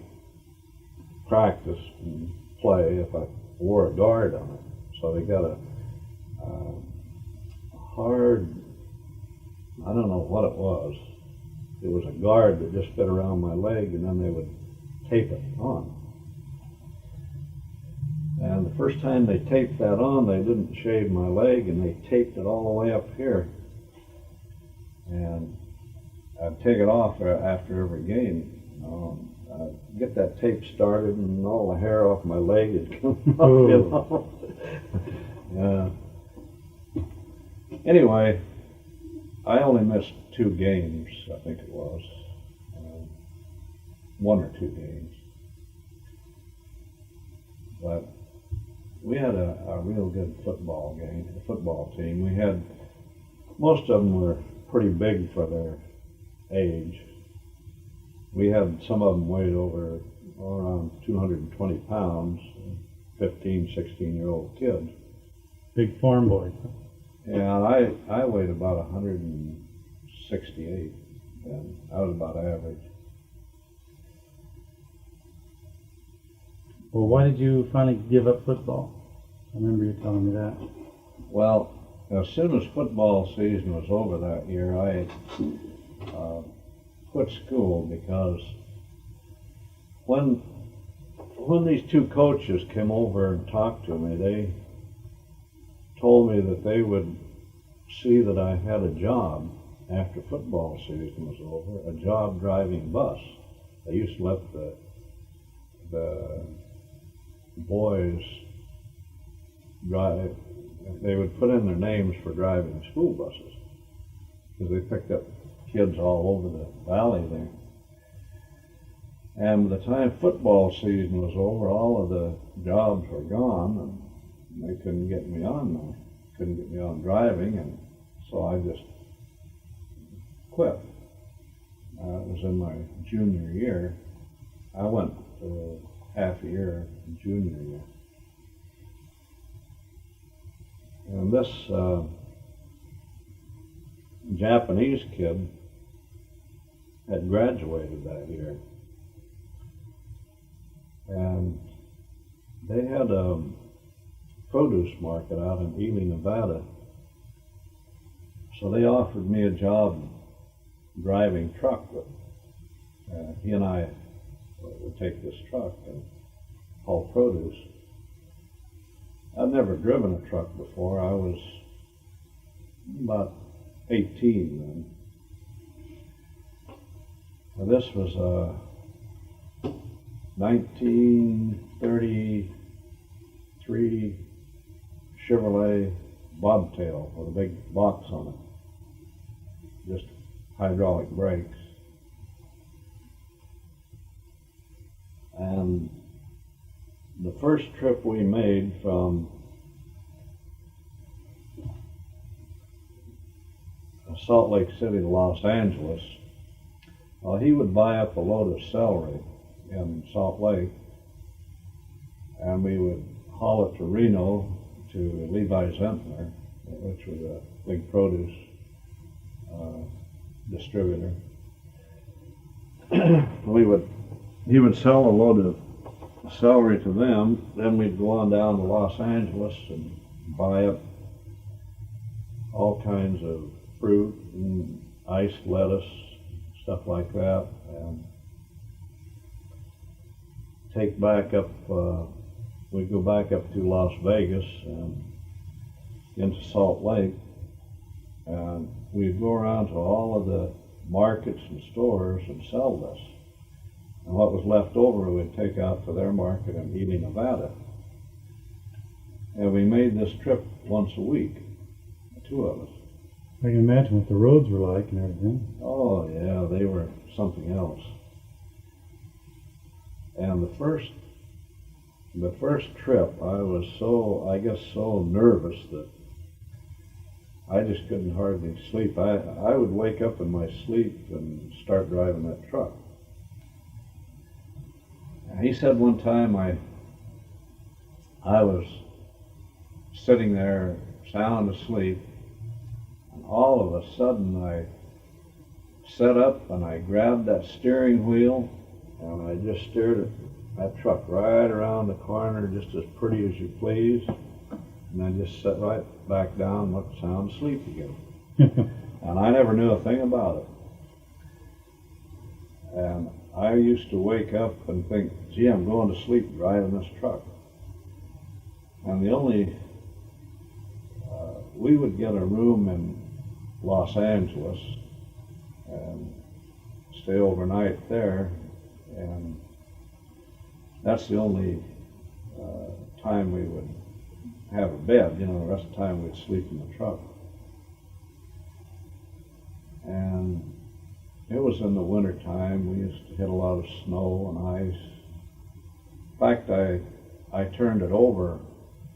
practice and play if I wore a guard on it. So they got a hard, I don't know what it was. It was a guard that just fit around my leg, and then they would tape it on. And the first time they taped that on, they didn't shave my leg, and they taped it all the way up here. And I'd take it off after every game. I'd get that tape started, and all the hair off my leg would come off, you know. Anyway, I only missed 2 games, I think it was. 1 or 2 games. But we had a real good football team. We had, most of them were pretty big for their age. We had some of them weighed around 220 pounds, 15, 16-year-old kids. Big farm boys. And I weighed about 168, and I was about average. Well, why did you finally give up football? I remember you telling me that. Well, as soon as football season was over that year, I quit school, because when these 2 coaches came over and talked to me, they told me that they would see that I had a job after football season was over, a job driving bus. They used to let the boys drive. They would put in their names for driving school buses, because they picked up kids all over the valley there. And by the time football season was over, all of the jobs were gone, and they couldn't get me on driving, and so I just quit. It was in my junior year. I went half a year junior year. And this Japanese kid had graduated that year. And they had a produce market out in Ely, Nevada. So they offered me a job driving truck. He and I would take this truck and haul produce. I'd never driven a truck before. I was about 18 then. Now, this was a 1933 Chevrolet bobtail with a big box on it, just hydraulic brakes. And the first trip we made from Salt Lake City to Los Angeles, he would buy up a load of celery in Salt Lake, and we would haul it to Reno to Levi Zentner, which was a big produce distributor. He would sell a load of celery to them, then we'd go on down to Los Angeles and buy up all kinds of fruit and iced lettuce, stuff like that, and take back up, we'd go back up to Las Vegas and into Salt Lake, and we'd go around to all of the markets and stores and sell this. And what was left over we'd take out to their market in Ely, Nevada. And we made this trip once a week, the 2 of us. I can imagine what the roads were like and everything. Oh yeah, they were something else. And the first trip, I was so nervous that I just couldn't hardly sleep. I would wake up in my sleep and start driving that truck. He said one time I was sitting there sound asleep, and all of a sudden I sat up and I grabbed that steering wheel and I just steered that truck right around the corner, just as pretty as you please, and then just sat right back down and looked sound asleep again. And I never knew a thing about it. And I used to wake up and think, gee, I'm going to sleep driving this truck. And the only, we would get a room in Los Angeles and stay overnight there, and that's the only time we would have a bed. You know, the rest of the time we'd sleep in the truck. And it was in the winter time. We used to hit a lot of snow and ice. In fact, I turned it over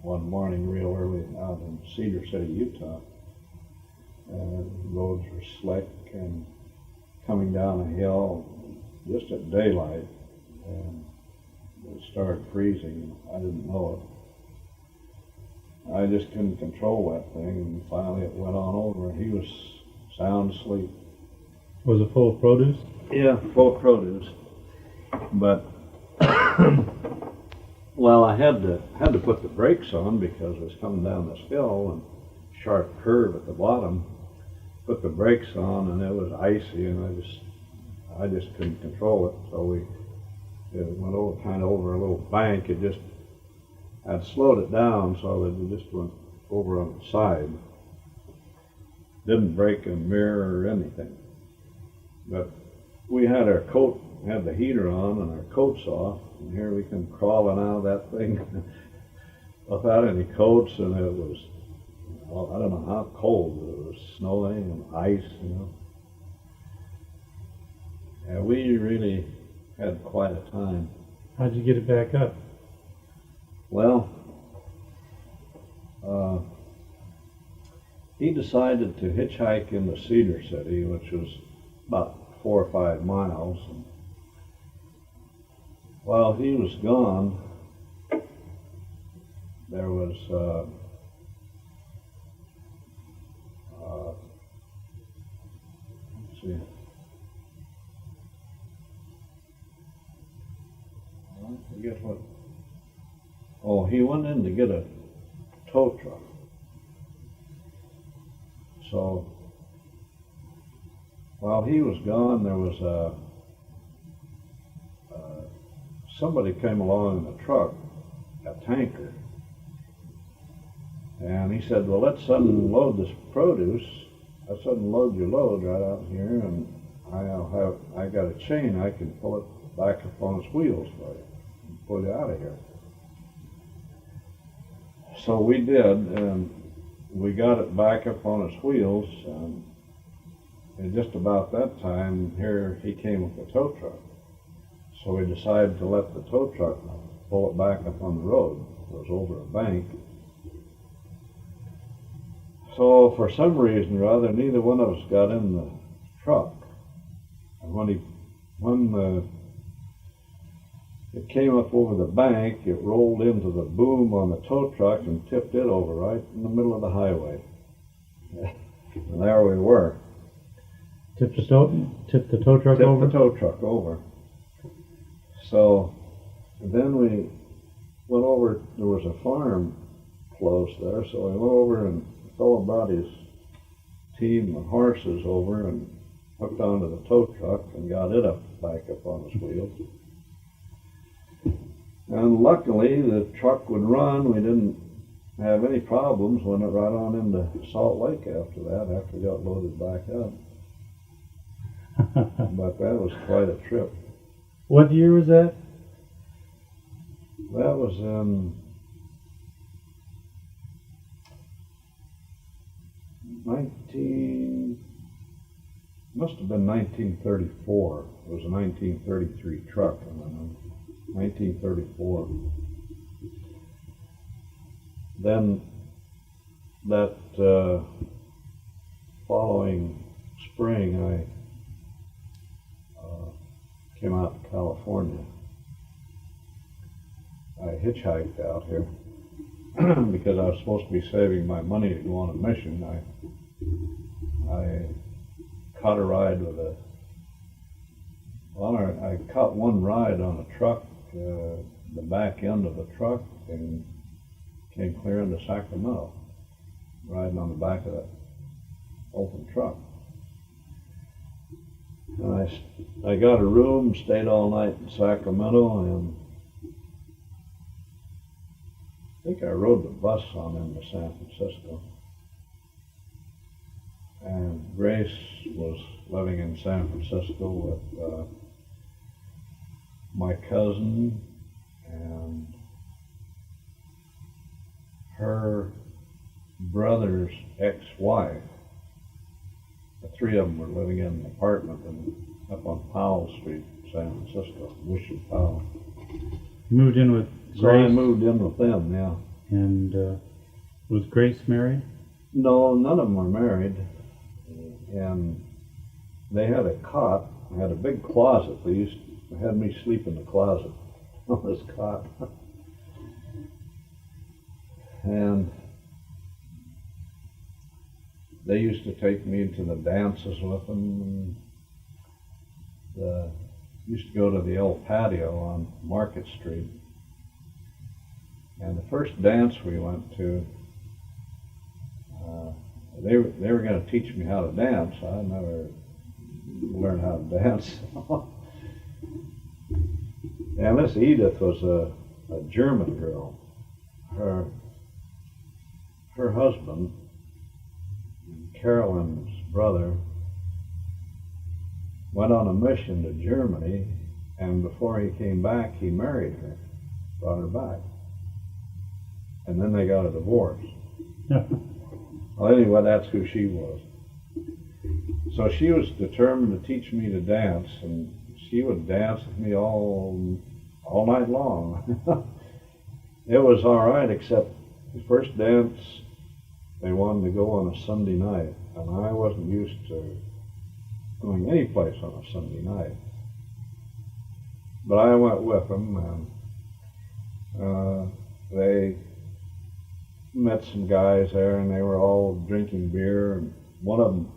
one morning real early out in Cedar City, Utah. Roads were slick and coming down a hill just at daylight, and it started freezing. I didn't know it. I just couldn't control that thing, and finally it went on over, and he was sound asleep. Was it full of produce? Yeah, full of produce. But well, I had to put the brakes on because it was coming down this hill and sharp curve at the bottom. Put the brakes on, and it was icy, and I just couldn't control it. So it went over kind of over a little bank. I'd slowed it down so that it just went over on the side. Didn't break a mirror or anything. But we had had the heater on and our coats off, and here we come crawling out of that thing without any coats, and it was, well, I don't know how cold, but it was snowing and ice, you know. And we really had quite a time. How'd you get it back up? Well, he decided to hitchhike into Cedar City, which was about 4 or 5 miles. And while he was gone, there was let's see. I forget what. Oh, he went in to get a tow truck. So while he was gone, there was somebody came along in the truck, a tanker, and he said, well, let's unload this produce. Let's unload your load right out here, and I got a chain. I can pull it back up on its wheels for you and pull you out of here. So we did, and we got it back up on its wheels, and just about that time, here he came with the tow truck. So we decided to let the tow truck pull it back up on the road. It was over a bank. So for some reason or other, neither one of us got in the truck. And when it came up over the bank, it rolled into the boom on the tow truck and tipped it over right in the middle of the highway. And there we were. Tipped the tow truck over? Tipped the tow truck over. So then we went over, there was a farm close there, so we went over, and the fellow brought his team of horses over and hooked onto the tow truck and got it back up on its wheels. And luckily the truck would run. We didn't have any problems. Went right on into Salt Lake after that, after we got loaded back up. But that was quite a trip. What year was that? That was in 1934. It was a 1933 truck, I remember. 1934. Then that following spring, I came out to California. I hitchhiked out here because I was supposed to be saving my money to go on a mission. I caught a ride with I caught one ride on a truck, the back end of the truck, and came clear into Sacramento, riding on the back of that open truck. And I got a room, stayed all night in Sacramento, and think I rode the bus on into San Francisco. And Grace was living in San Francisco with my cousin and her brother's ex-wife. The three of them were living in an apartment up on Powell Street, San Francisco, Mission Powell. You moved in with So Grace? I moved in with them, yeah. And was Grace married? No, none of them were married. And they had a cot. They had a big closet. They had me sleep in the closet on this cot. And they used to take me to the dances with them. And used to go to the old patio on Market Street. And the first dance we went to, they were going to teach me how to dance. I never learned how to dance. And this Edith was a German girl. Her husband, Carolyn's brother, went on a mission to Germany, and before he came back, he married her, brought her back. And then they got a divorce. Well, anyway, that's who she was. So she was determined to teach me to dance, and she would dance with me all night long. It was all right, except the first dance, they wanted to go on a Sunday night, and I wasn't used to going any place on a Sunday night. But I went with them, and they met some guys there, and they were all drinking beer, and one of them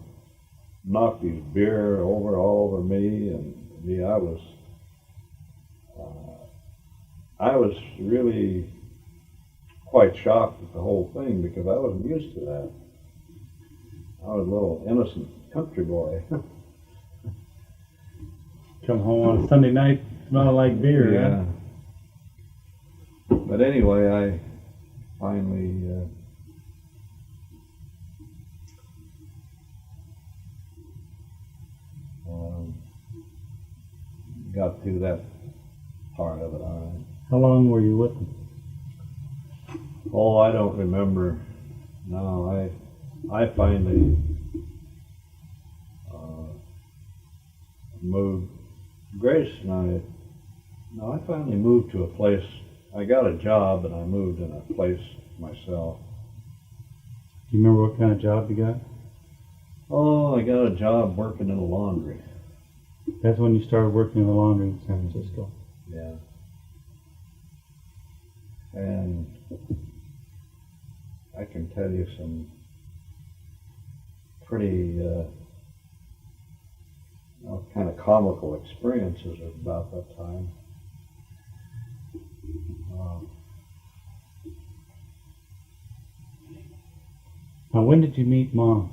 knocked his beer all over me, and me, I was really quite shocked at the whole thing, because I wasn't used to that. I was a little innocent country boy. Come home on a Sunday night, smell like beer, Yeah. huh? But anyway, I finally got through that part of it all right. How long were you with them? Oh, I don't remember. No, I finally moved. Grace and I finally moved to a place. I got a job and I moved in a place myself. Do you remember what kind of job you got? Oh, I got a job working in a laundry. That's when you started working in the laundry in San Francisco. Yeah. And I can tell you some pretty kind of comical experiences about that time. Now, when did you meet Mom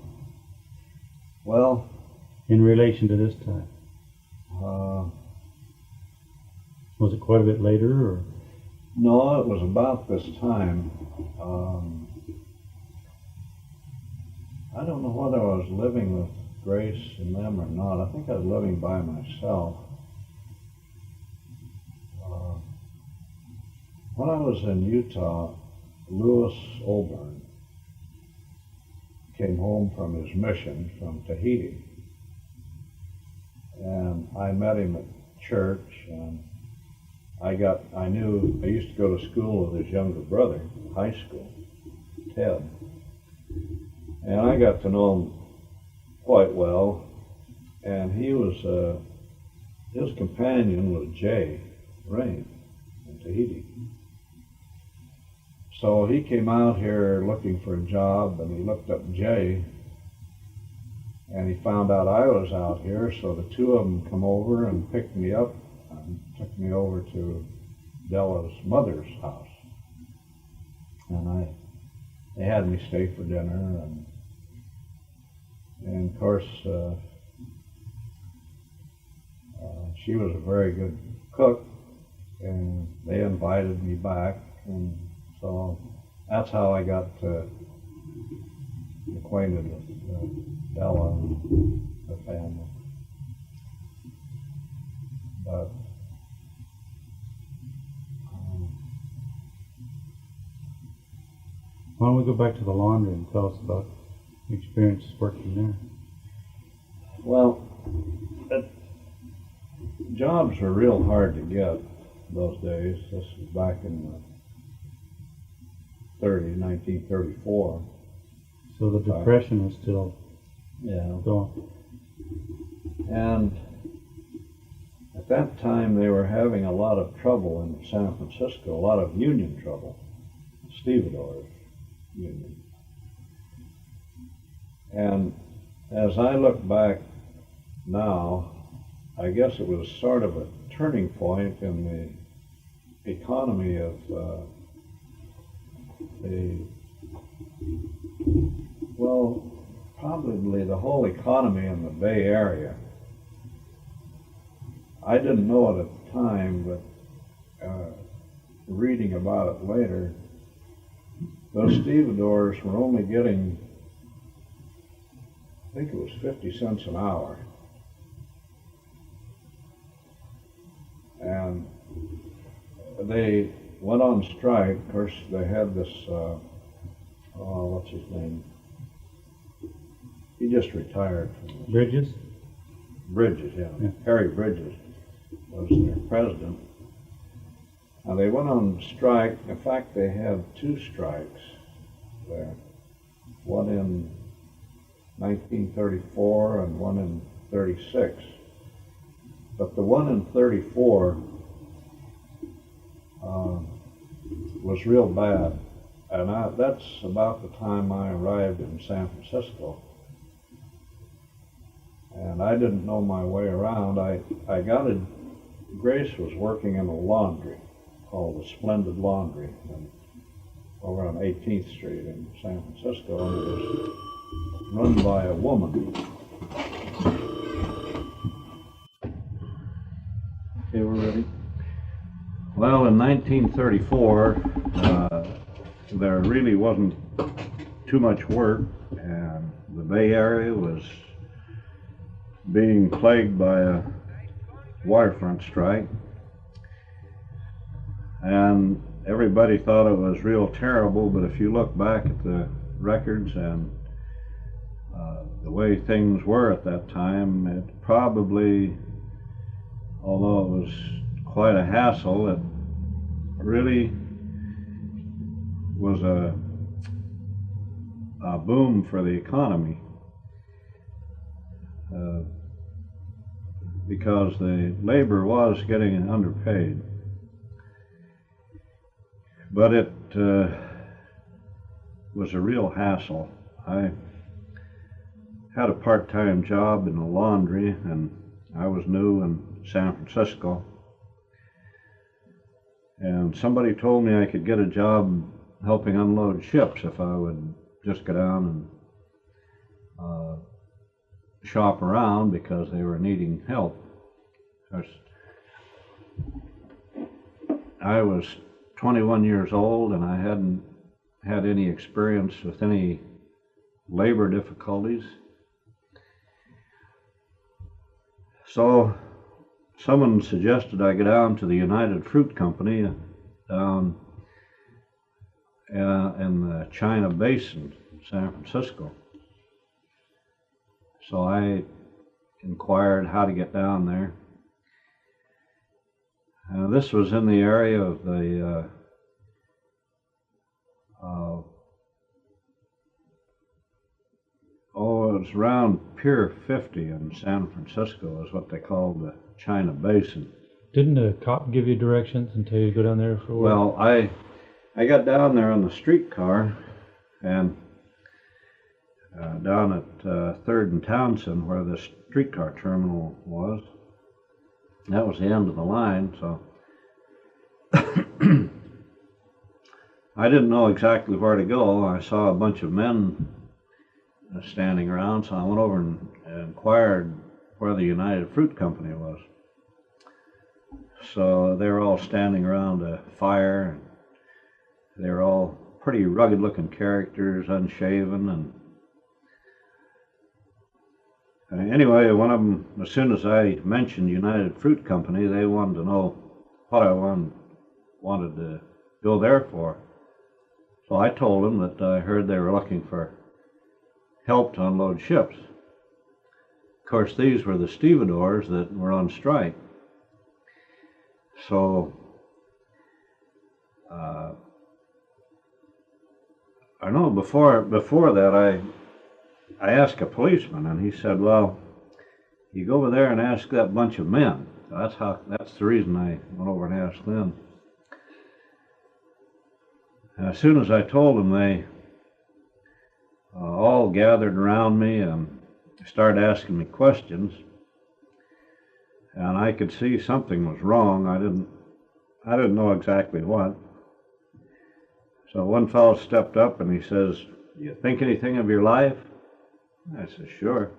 Well, in relation to this time? Was it quite a bit later, or? no, it was about this time. I don't know whether I was living with Grace and them or not. I think I was living by myself. When I was in Utah, Louis Olburn came home from his mission from Tahiti. And I met him at church, and I used to go to school with his younger brother, high school, Ted. And I got to know him quite well, and his companion was Jay Rain in Tahiti. So he came out here looking for a job, and he looked up Jay, and he found out I was out here, so the two of them come over and picked me up and took me over to Della's mother's house. And they had me stay for dinner, and of course, she was a very good cook, and they invited me back, and So that's how I got acquainted with Della and her family. But Why don't we go back to the laundry and tell us about your experiences working there? well, jobs were real hard to get those days. This was back in 1934. So the Depression was still Yeah. going. And at that time, they were having a lot of trouble in San Francisco, a lot of union trouble, stevedores union. And as I look back now, I guess it was sort of a turning point in the economy of probably the whole economy in the Bay Area. I didn't know it at the time, but reading about it later, those stevedores were only getting, I think it was 50 cents an hour. And they went on strike. Of course, they had this, what's his name? He just retired from this. Bridges? Bridges, yeah. Harry Bridges was their president. Now they went on strike. In fact, they had two strikes there. One in 1934 and one in 36. But the one in 34 was real bad. And that's about the time I arrived in San Francisco. And I didn't know my way around. Grace was working in a laundry called the Splendid Laundry over on 18th Street in San Francisco, and it was run by a woman. Okay, we're ready. Well, in 1934, there really wasn't too much work, and the Bay Area was being plagued by a waterfront strike, and everybody thought it was real terrible. But if you look back at the records and the way things were at that time, it probably, although it was quite a hassle, it really was a boom for the economy. Because the labor was getting underpaid. But it was a real hassle. I had a part-time job in a laundry, and I was new in San Francisco. And somebody told me I could get a job helping unload ships if I would just go down and shop around, because they were needing help. I was 21 years old, and I hadn't had any experience with any labor difficulties. So someone suggested I go down to the United Fruit Company down in the China Basin, San Francisco. So I inquired how to get down there. This was in the area of the it was around Pier 50 in San Francisco is what they called the China Basin. Didn't a cop give you directions and tell you to go down there for work? Well, I got down there on the streetcar, and down at 3rd and Townsend, where the streetcar terminal was. That was the end of the line, so I didn't know exactly where to go. I saw a bunch of men standing around, so I went over and inquired where the United Fruit Company was. So they were all standing around a fire, they were all pretty rugged looking characters, unshaven, and anyway, one of them, as soon as I mentioned United Fruit Company, they wanted to know what I wanted to go there for. So I told them that I heard they were looking for help to unload ships. Of course, these were the stevedores that were on strike. So I know before that I asked a policeman, and he said, "Well, you go over there and ask that bunch of men." That's the reason I went over and asked them. And as soon as I told them, they all gathered around me and started asking me questions. And I could see something was wrong. I didn't know exactly what. So one fellow stepped up and he says, "You think anything of your life?" I said, "Sure."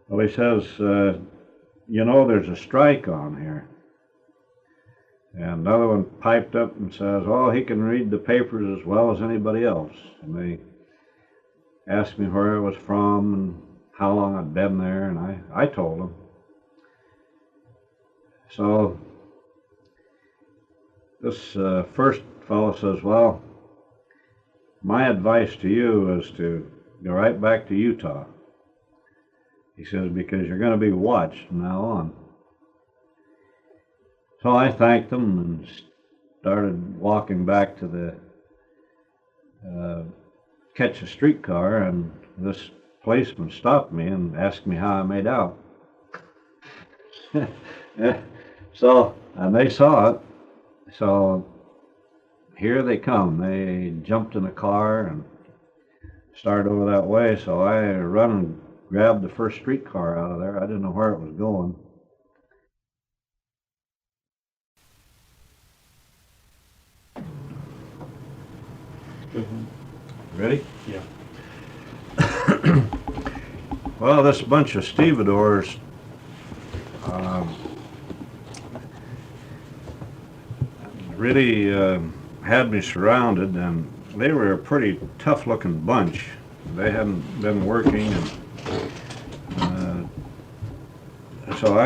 Well, he says, "You know, there's a strike on here." And another one piped up and says, "Oh, he can read the papers as well as anybody else." And they asked me where I was from and how long I'd been there, and I told them. So this first fellow says, "Well, my advice to you is to go right back to Utah." He says, "Because you're going to be watched from now on." So I thanked them and started walking back to the catch a streetcar, and this policeman stopped me and asked me how I made out. So, and they saw it. So here they come. They jumped in a car and started over that way. So I run and grabbed the first streetcar out of there. I didn't know where it was going. Ready? Yeah. Well, this bunch of stevedores really had me surrounded, and they were a pretty tough-looking bunch. They hadn't been working, and so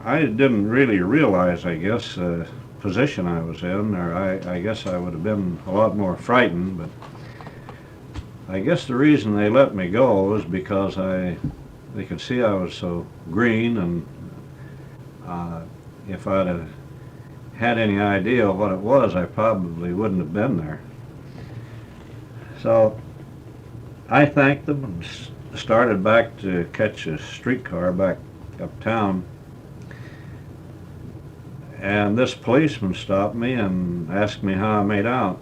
I didn't really realize, I guess, the position I was in, or I guess I would have been a lot more frightened, but I guess the reason they let me go was because they could see I was so green, and if I'd have had any idea what it was, I probably wouldn't have been there. So I thanked them and started back to catch a streetcar back uptown. And this policeman stopped me and asked me how I made out.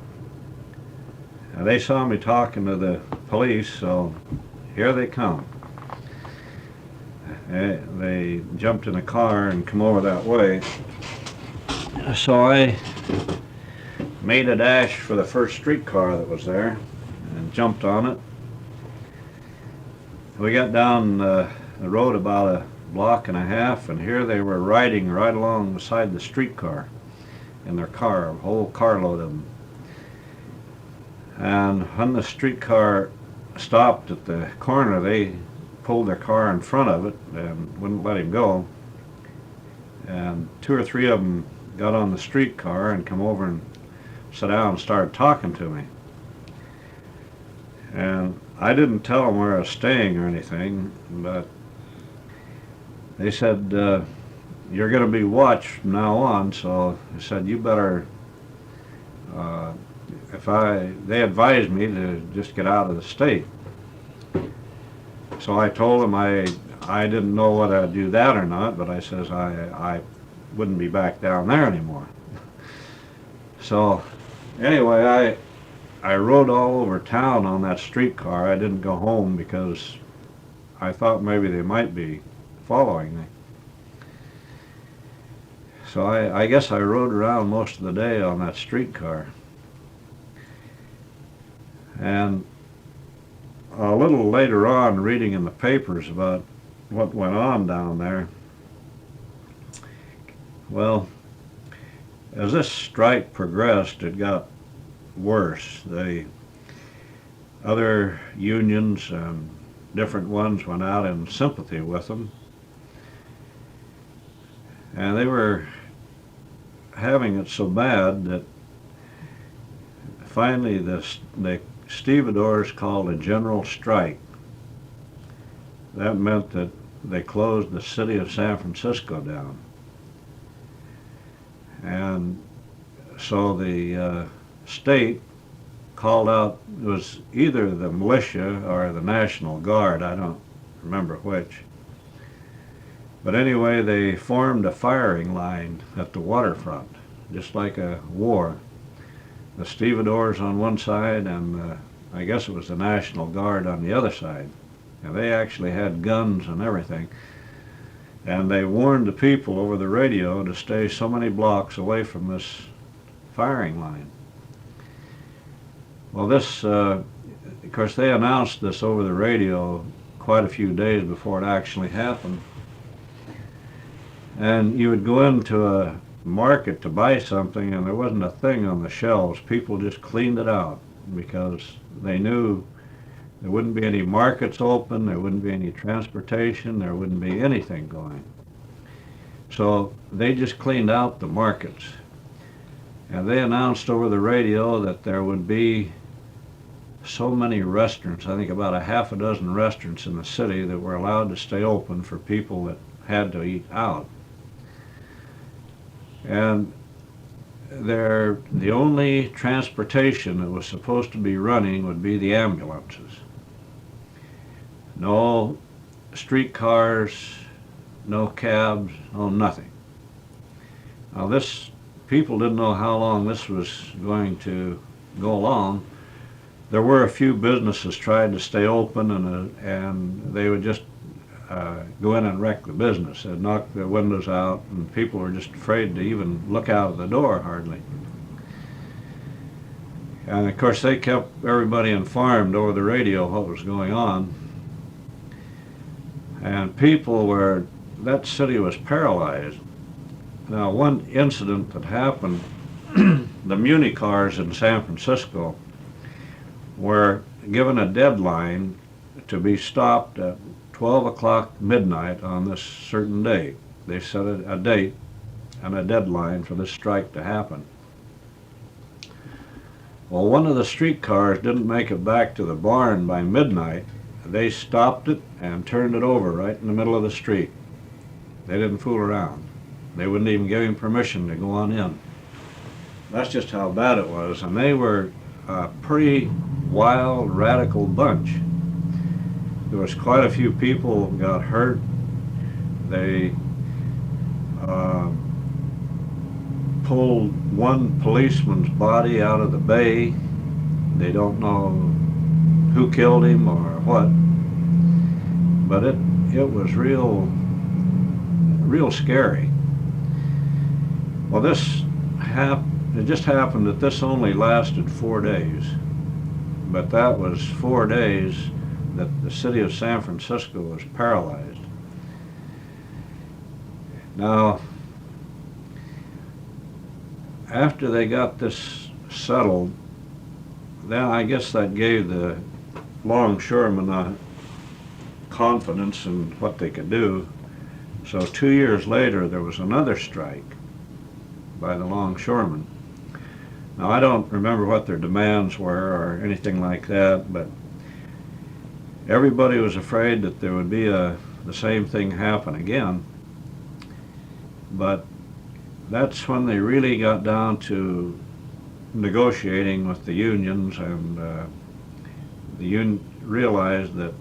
And they saw me talking to the police, so here they come. They jumped in a car and come over that way. So I made a dash for the first streetcar that was there and jumped on it. We got down the road about a block and a half, and here they were riding right along beside the streetcar in their car, a whole carload of them. And when the streetcar stopped at the corner, they pulled their car in front of it and wouldn't let him go. And 2 or 3 of them got on the streetcar and come over and sat down and started talking to me. And I didn't tell them where I was staying or anything, but they said, "You're going to be watched from now on," so they said, "You better," they advised me to just get out of the state. So I told them I didn't know whether I'd do that or not, but I says I wouldn't be back down there anymore. So anyway, I rode all over town on that streetcar. I didn't go home because I thought maybe they might be following me. So I guess I rode around most of the day on that streetcar. And a little later on, reading in the papers about what went on down there, well, as this strike progressed, it got worse. The other unions and different ones went out in sympathy with them, and they were having it so bad that finally the stevedores called a general strike. That meant that they closed the city of San Francisco down. And so the state called out, it was either the militia or the National Guard, I don't remember which. But anyway, they formed a firing line at the waterfront, just like a war. The stevedores on one side and I guess it was the National Guard on the other side. And they actually had guns and everything. And they warned the people over the radio to stay so many blocks away from this firing line. Well, this, of course, they announced this over the radio quite a few days before it actually happened. And you would go into a market to buy something and there wasn't a thing on the shelves. People just cleaned it out because they knew there wouldn't be any markets open, there wouldn't be any transportation, there wouldn't be anything going. So they just cleaned out the markets. And they announced over the radio that there would be so many restaurants, I think about a half a dozen restaurants in the city that were allowed to stay open for people that had to eat out. And the only transportation that was supposed to be running would be the ambulances. No streetcars, no cabs, no nothing. Now this, people didn't know how long this was going to go along. There were a few businesses trying to stay open and they would just go in and wreck the business. They'd knock the windows out and people were just afraid to even look out of the door hardly. And of course they kept everybody informed over the radio what was going on. And people were, that city was paralyzed. Now one incident that happened, the Muni cars in San Francisco were given a deadline to be stopped at 12 o'clock midnight on this certain day. They set a date and a deadline for this strike to happen. Well, one of the streetcars didn't make it back to the barn by midnight. They stopped it and turned it over right in the middle of the street. They didn't fool around. They wouldn't even give him permission to go on in. That's just how bad it was. And they were a pretty wild, radical bunch. There was quite a few people got hurt. They pulled one policeman's body out of the bay. They don't know who killed him or what, but it was real scary. Well, it just happened that this only lasted 4 days, but that was 4 days that the city of San Francisco was paralyzed. Now, after they got this settled, then I guess that gave the longshoremen a confidence in what they could do. So 2 years later, there was another strike by the longshoremen. Now, I don't remember what their demands were or anything like that, but everybody was afraid that there would be the same thing happen again. But that's when they really got down to negotiating with the unions, and the union realized that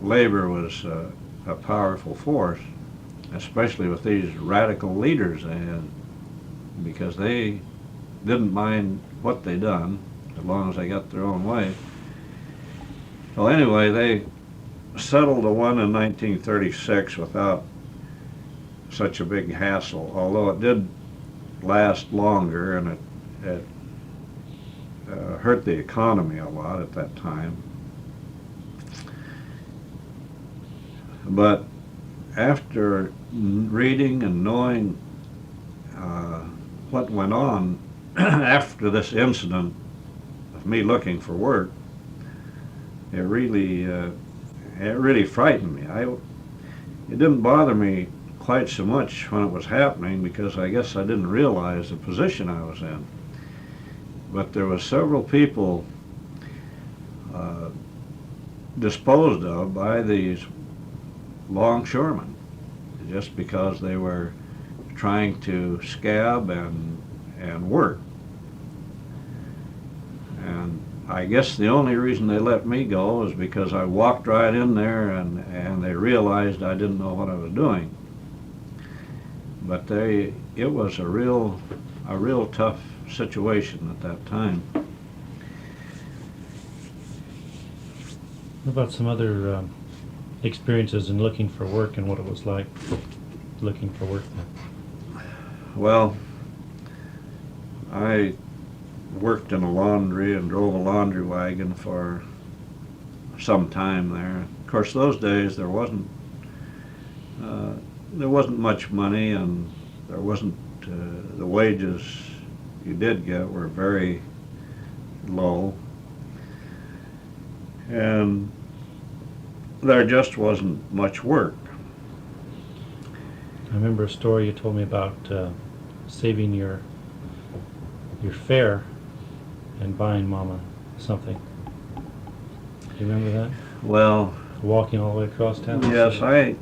labor was a powerful force, especially with these radical leaders they had, because they didn't mind what they done as long as they got their own way. Well, anyway, they settled the one in 1936 without such a big hassle, although it did last longer, and it hurt the economy a lot at that time. But after reading and knowing what went on after this incident of me looking for work, it really frightened me. It didn't bother me quite so much when it was happening because I guess I didn't realize the position I was in. But there were several people disposed of by these longshoremen just because they were trying to scab and work. And I guess the only reason they let me go is because I walked right in there and they realized I didn't know what I was doing. But it was a real tough situation at that time. What about some other experiences in looking for work and what it was like looking for work then? Well, I worked in a laundry and drove a laundry wagon for some time there. Of course, those days there wasn't much money, and there wasn't the wages you did get were very low, and there just wasn't much work. I remember a story you told me about saving your fare and buying Mama something. Do you remember that? Well, Walking all the way across town? yes, I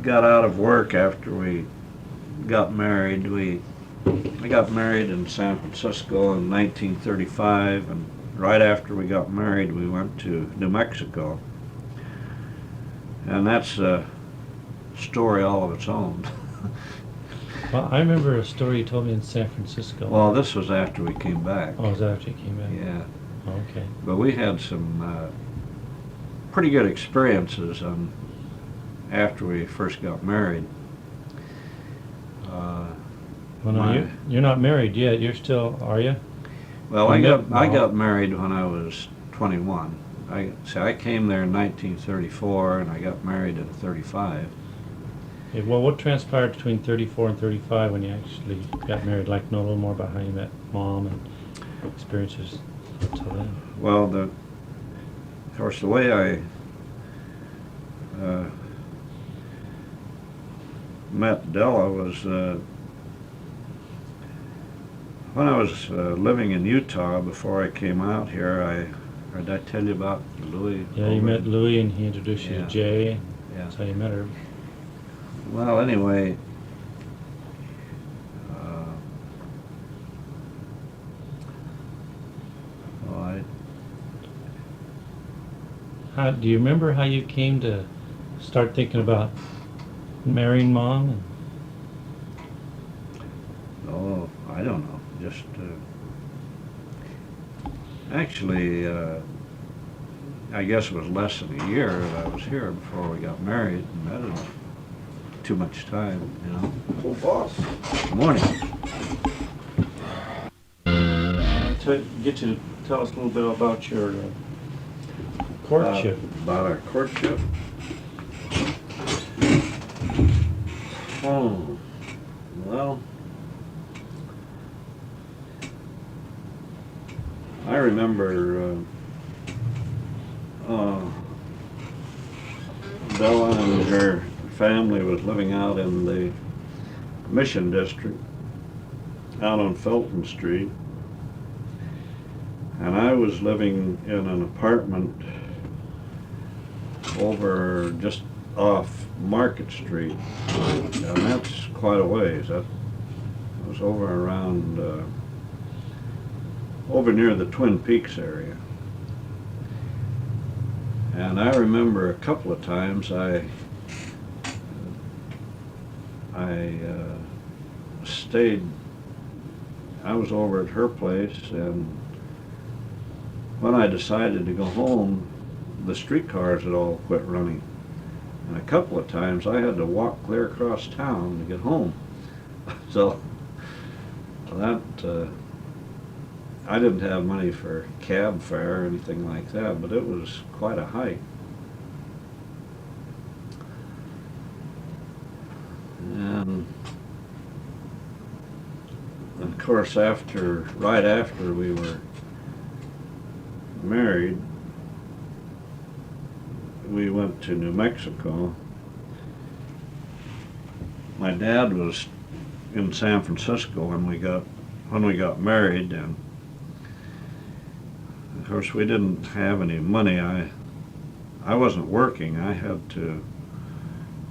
got out of work after we got married. We got married in San Francisco in 1935, and right after we got married we went to New Mexico. And that's a story all of its own. Well, I remember a story you told me in San Francisco. Well, this was after we came back. Oh, was that after you came back? Yeah. Oh, okay. But we had some pretty good experiences after we first got married. Well, no, you're not married yet. You're still, are you? Well, I got married when I was 21. I came there in 1934, and I got married in 35. Okay, well, what transpired between 34 and 35 when you actually got married? Like, know a little more about how you met Mom and experiences until then. Well, of course, the way I met Della was when I was living in Utah before I came out here. Did I tell you about Louis? Yeah, you met Louis and he introduced you Yeah. to Jay. Yeah. That's how you met her. Well, anyway, Do you remember how you came to start thinking about marrying Mom? oh, I don't know. Just actually, I guess it was less than a year that I was here before we got married, and that is too much time, you know. Oh, boss. Good morning. Get you to tell us a little bit about your Courtship. About our courtship. Oh, well, I remember Bella and her family was living out in the Mission District, out on Felton Street, and I was living in an apartment over just off Market Street, and that's quite a ways. That was over around over near the Twin Peaks area. And I remember a couple of times I stayed. I was over at her place, and when I decided to go home, the streetcars had all quit running. And a couple of times I had to walk clear across town to get home. So that, I didn't have money for cab fare or anything like that, but it was quite a hike. And course, right after we were married, we went to New Mexico. My dad was in San Francisco when we got married, and of course we didn't have any money. I wasn't working. I had to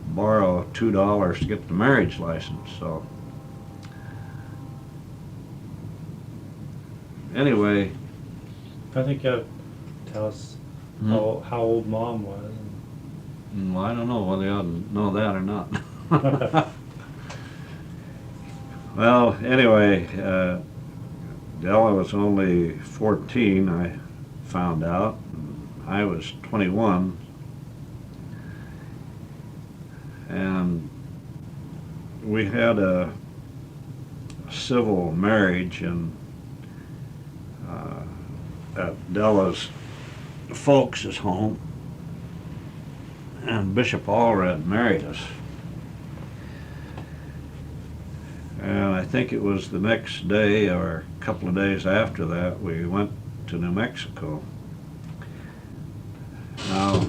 borrow $2 to get the marriage license. So anyway, I think you ought to tell us how old Mom was. well, I don't know whether you ought to know that or not. Well, anyway, Della was only 14, I found out. I was 21. And we had a civil marriage at Della's folks' home. And Bishop Allred married us. And I think it was the next day or a couple of days after that we went to New Mexico. Now,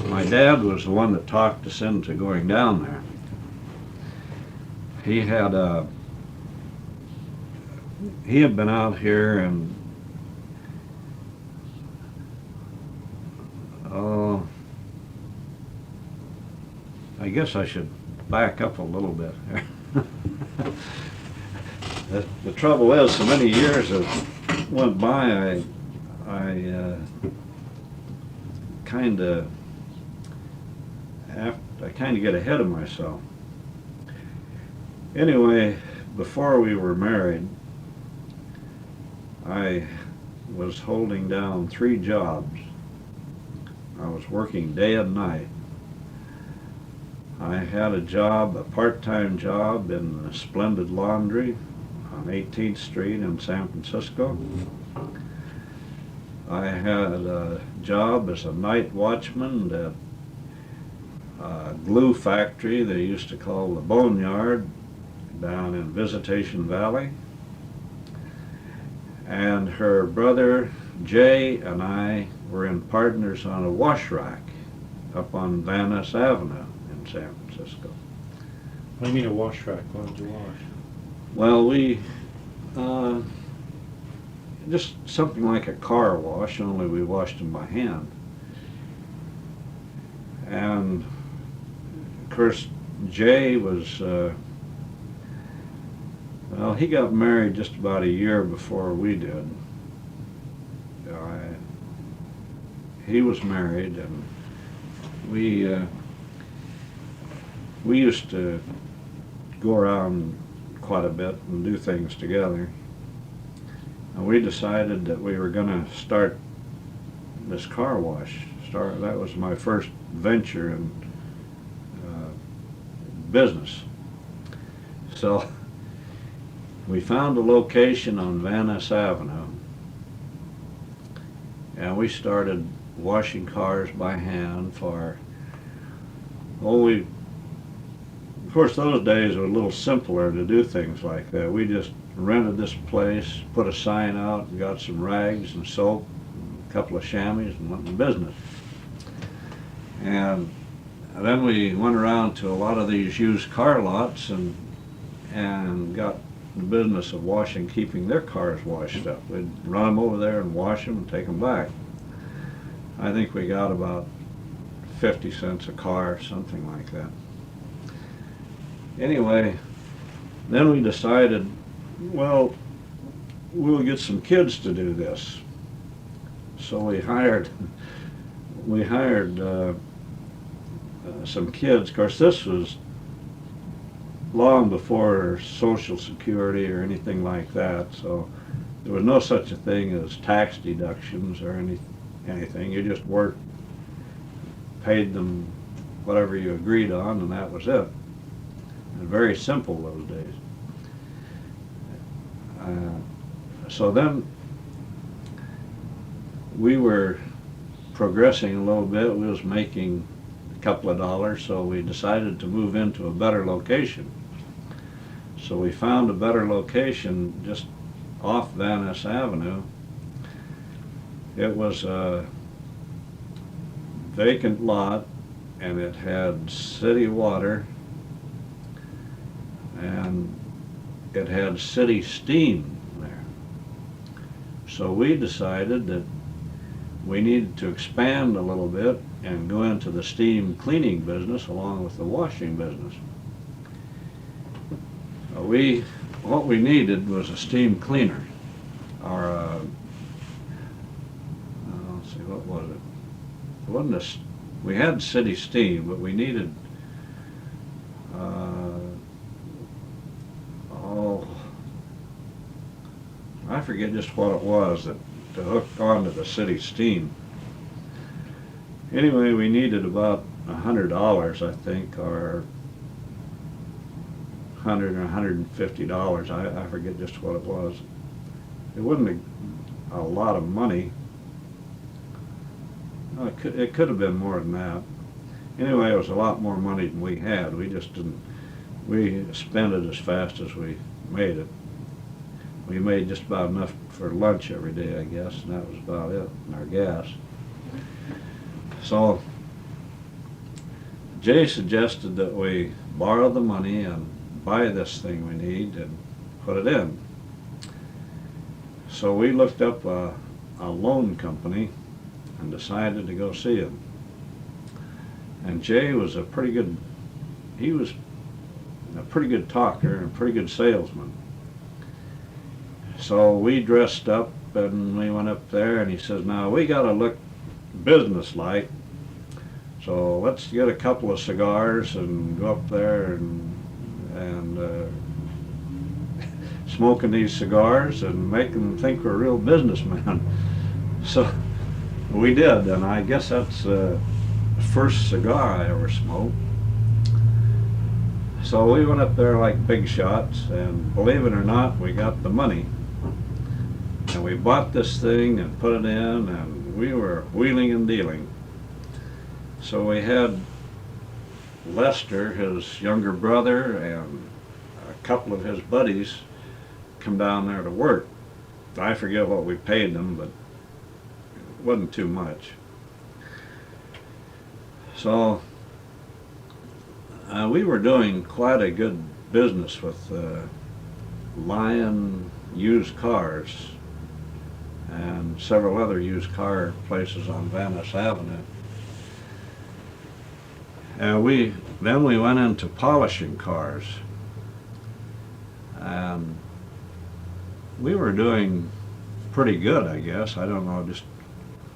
my dad was the one that talked us into going down there. He had been out here and I guess I should back up a little bit here. The trouble is, so many years have went by, I kind of get ahead of myself. Anyway, before we were married, I was holding down 3 jobs. I was working day and night. I had a part-time job in a Splendid Laundry on 18th Street in San Francisco. I had a job as a night watchman at a glue factory they used to call the Boneyard down in Visitation Valley. And her brother Jay and I were in partners on a wash rack up on Van Ness Avenue in San Francisco. What do you mean a wash rack? What did you wash? Well, we just something like a car wash, only we washed them by hand. And of course, Jay was, well, he got married just about a year before we did. He was married, and we used to go around quite a bit and do things together. And we decided that we were going to start this car wash. That was my first venture in business. So we found a location on Van Ness Avenue, and we started washing cars by hand for, of course those days were a little simpler to do things like that. We just rented this place, put a sign out, and got some rags and soap, and a couple of chamois, and went in business. And then we went around to a lot of these used car lots and got the business of keeping their cars washed up. We'd run them over there and wash them and take them back. I think we got about 50 cents a car, something like that. Anyway, then we decided, well, we'll get some kids to do this. So we hired some kids. Of course, this was long before Social Security or anything like that, so there was no such a thing as tax deductions or anything. You just worked, paid them whatever you agreed on, and that was it. And very simple those days. So then we were progressing a little bit. We was making a couple of dollars, so we decided to move into a better location. So we found a better location just off Van Ness Avenue. It was a vacant lot, and it had city water, and it had city steam there. So we decided that we needed to expand a little bit and go into the steam cleaning business along with the washing business. What we needed was a steam cleaner, or let's see, what was it? It wasn't we had city steam, but we needed, I forget just what it was that to hook onto the city steam. Anyway, we needed about $100, I think, or $100 or $150. I forget just what it was. It wasn't a lot of money. It could have been more than that. Anyway, it was a lot more money than we had. We just didn't. We spent it as fast as we made it. We made just about enough for lunch every day, I guess, and that was about it, and our gas. So Jay suggested that we borrow the money and buy this thing we need and put it in. So we looked up a loan company and decided to go see him. And Jay was he was a pretty good talker and a pretty good salesman. So we dressed up and we went up there, and he says, now we gotta look business-like, so let's get a couple of cigars and go up there and smoking these cigars and make them think we're real businessmen. So we did, and I guess that's the first cigar I ever smoked. So we went up there like big shots, and believe it or not, we got the money. And we bought this thing and put it in, and we were wheeling and dealing. So we had Lester, his younger brother, and a couple of his buddies come down there to work. I forget what we paid them, but it wasn't too much. So we were doing quite a good business with Lion Used Cars and several other used car places on Van Ness Avenue. And then we went into polishing cars, and we were doing pretty good, I guess. I don't know just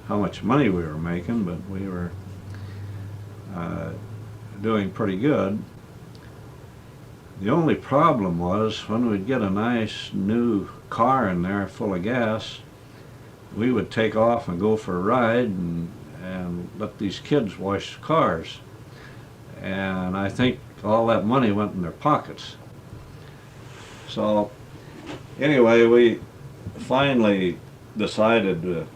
how much money we were making, but we were doing pretty good. The only problem was when we'd get a nice new car in there full of gas, we would take off and go for a ride and let these kids wash cars. And I think all that money went in their pockets. So anyway, we finally decided,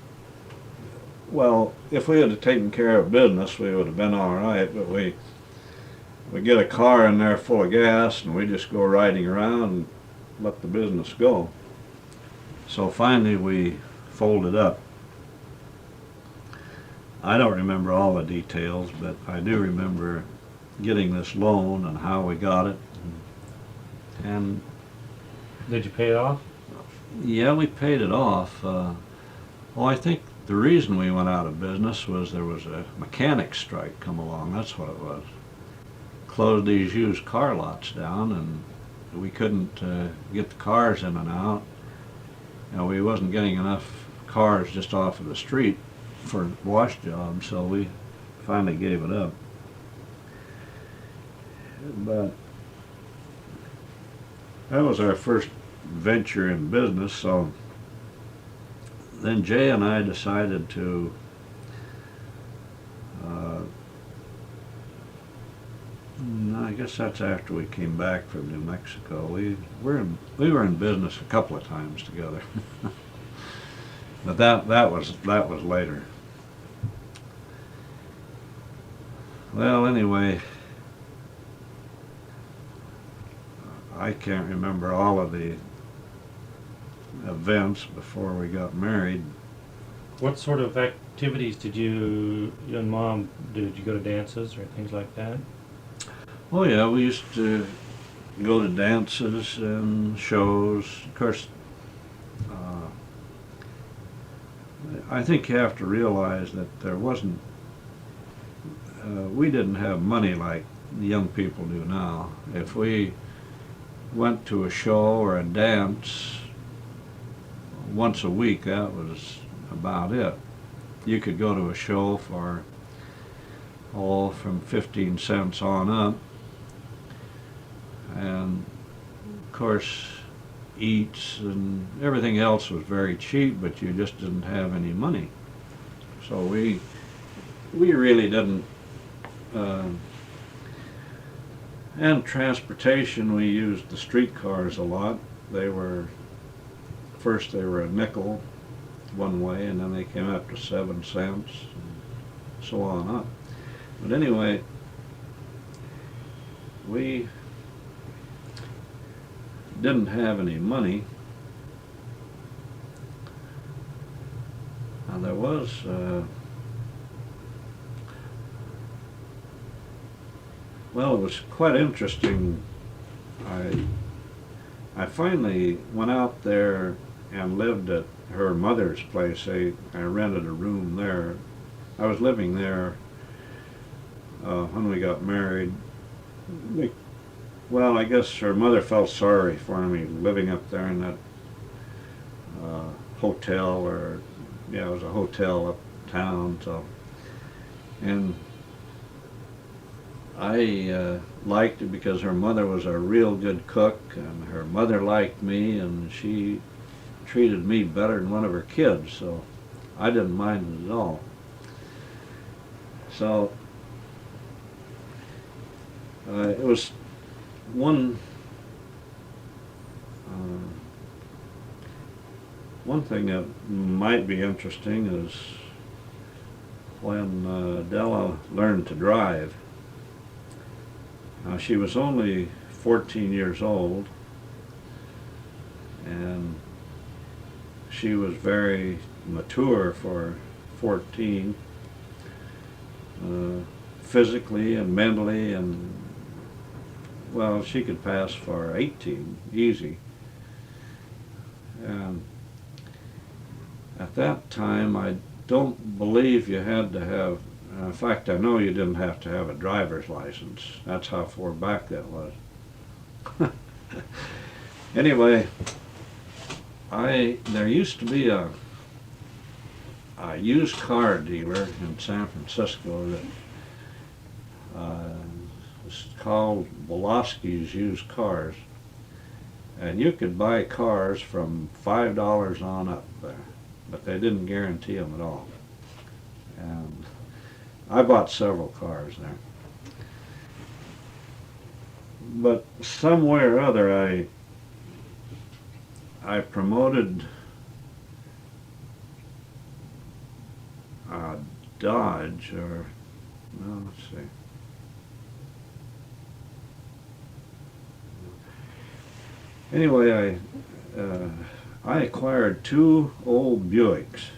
well, if we had taken care of business, we would have been all right, but we get a car in there full of gas, and we just go riding around and let the business go. So finally we folded up. I don't remember all the details, but I do remember getting this loan and how we got it. And Did you pay it off? yeah, we paid it off. Well, I think the reason we went out of business was there was a mechanic strike come along. That's what it was. Closed these used car lots down, and we couldn't get the cars in and out. And we wasn't getting enough cars just off of the street for wash jobs, so we finally gave it up. But that was our first venture in business. So then Jay and I decided to I guess that's after we came back from New Mexico. We were in business a couple of times together, but that was later. Well, anyway, I can't remember all of the events before we got married. What sort of activities did you and Mom do? Did you go to dances or things like that? Oh yeah, we used to go to dances and shows. Of course, I think you have to realize that there wasn't, we didn't have money like the young people do now. If we went to a show or a dance once a week, that was about it. You could go to a show for, from 15 cents on up, and of course eats and everything else was very cheap, but you just didn't have any money. So we really didn't. And transportation, we used the streetcars a lot. First they were a nickel one way, and then they came up to 7 cents, and so on up. But anyway, we didn't have any money. Now there was well, it was quite interesting. I finally went out there and lived at her mother's place. I rented a room there. I was living there when we got married. Well, I guess her mother felt sorry for me living up there in that hotel, or yeah, it was a hotel uptown. So, and I liked it because her mother was a real good cook, and her mother liked me, and she treated me better than one of her kids, so I didn't mind it at all. So it was one thing that might be interesting is when Della learned to drive. She was only 14 years old, and she was very mature for 14, physically and mentally, and well, she could pass for 18, easy. And at that time, I don't believe you had to have, in fact, I know you didn't have to have a driver's license. That's how far back that was. Anyway, there used to be a used car dealer in San Francisco that was called Woloski's Used Cars, and you could buy cars from $5 on up there, but they didn't guarantee them at all. And I bought several cars there. But some way or other, I promoted Dodge, or, well, let's see. Anyway, I acquired 2 old Buicks.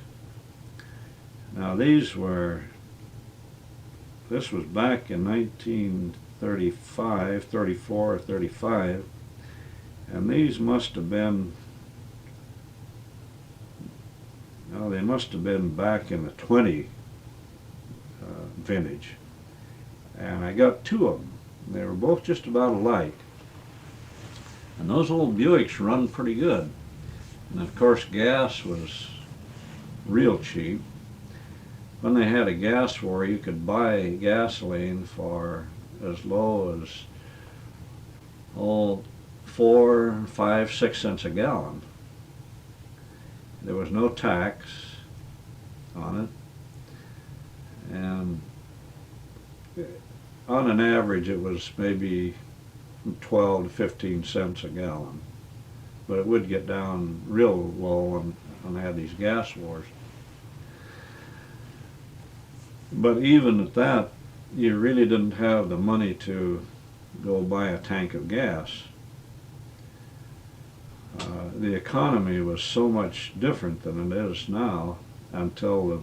Now this was back in 1935, 34 or 35, and these must have been, no, they must have been back in the 20 vintage. And I got 2 of them. They were both just about alike. And those old Buicks run pretty good. And of course gas was real cheap. When they had a gas war, you could buy gasoline for as low as 4, 5, 6 cents a gallon. There was no tax on it, and on an average it was maybe 12 to 15 cents a gallon, but it would get down real low when they had these gas wars. But even at that, you really didn't have the money to go buy a tank of gas. the economy was so much different than it is now until the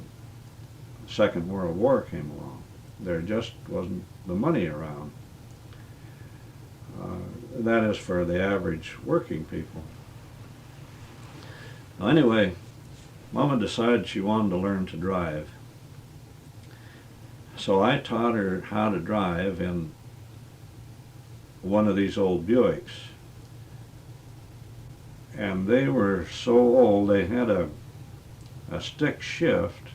Second World War came along. There just wasn't the money around. That is for the average working people. Well, anyway, Mama decided she wanted to learn to drive. So I taught her how to drive in one of these old Buicks. And they were so old, they had a stick shift,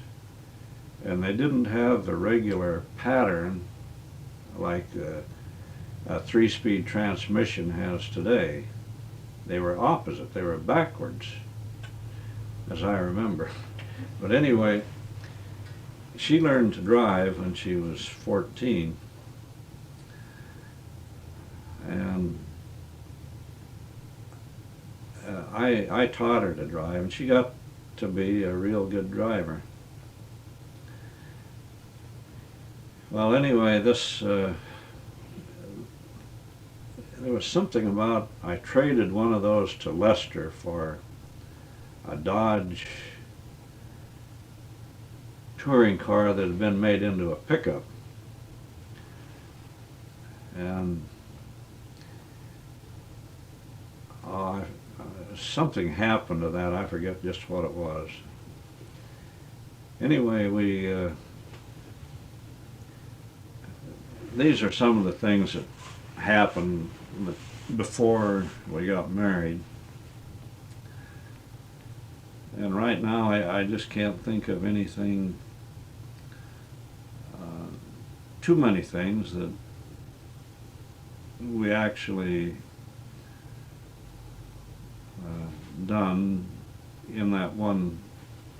and they didn't have the regular pattern like a 3-speed transmission has today. They were opposite, they were backwards, as I remember. But anyway, she learned to drive when she was 14, and I taught her to drive, and she got to be a real good driver. Well, anyway, there was something about, I traded one of those to Lester for a Dodge touring car that had been made into a pickup. And something happened to that. I forget just what it was. Anyway, these are some of the things that happened before we got married. And right now I just can't think of anything, too many things that we actually done in that one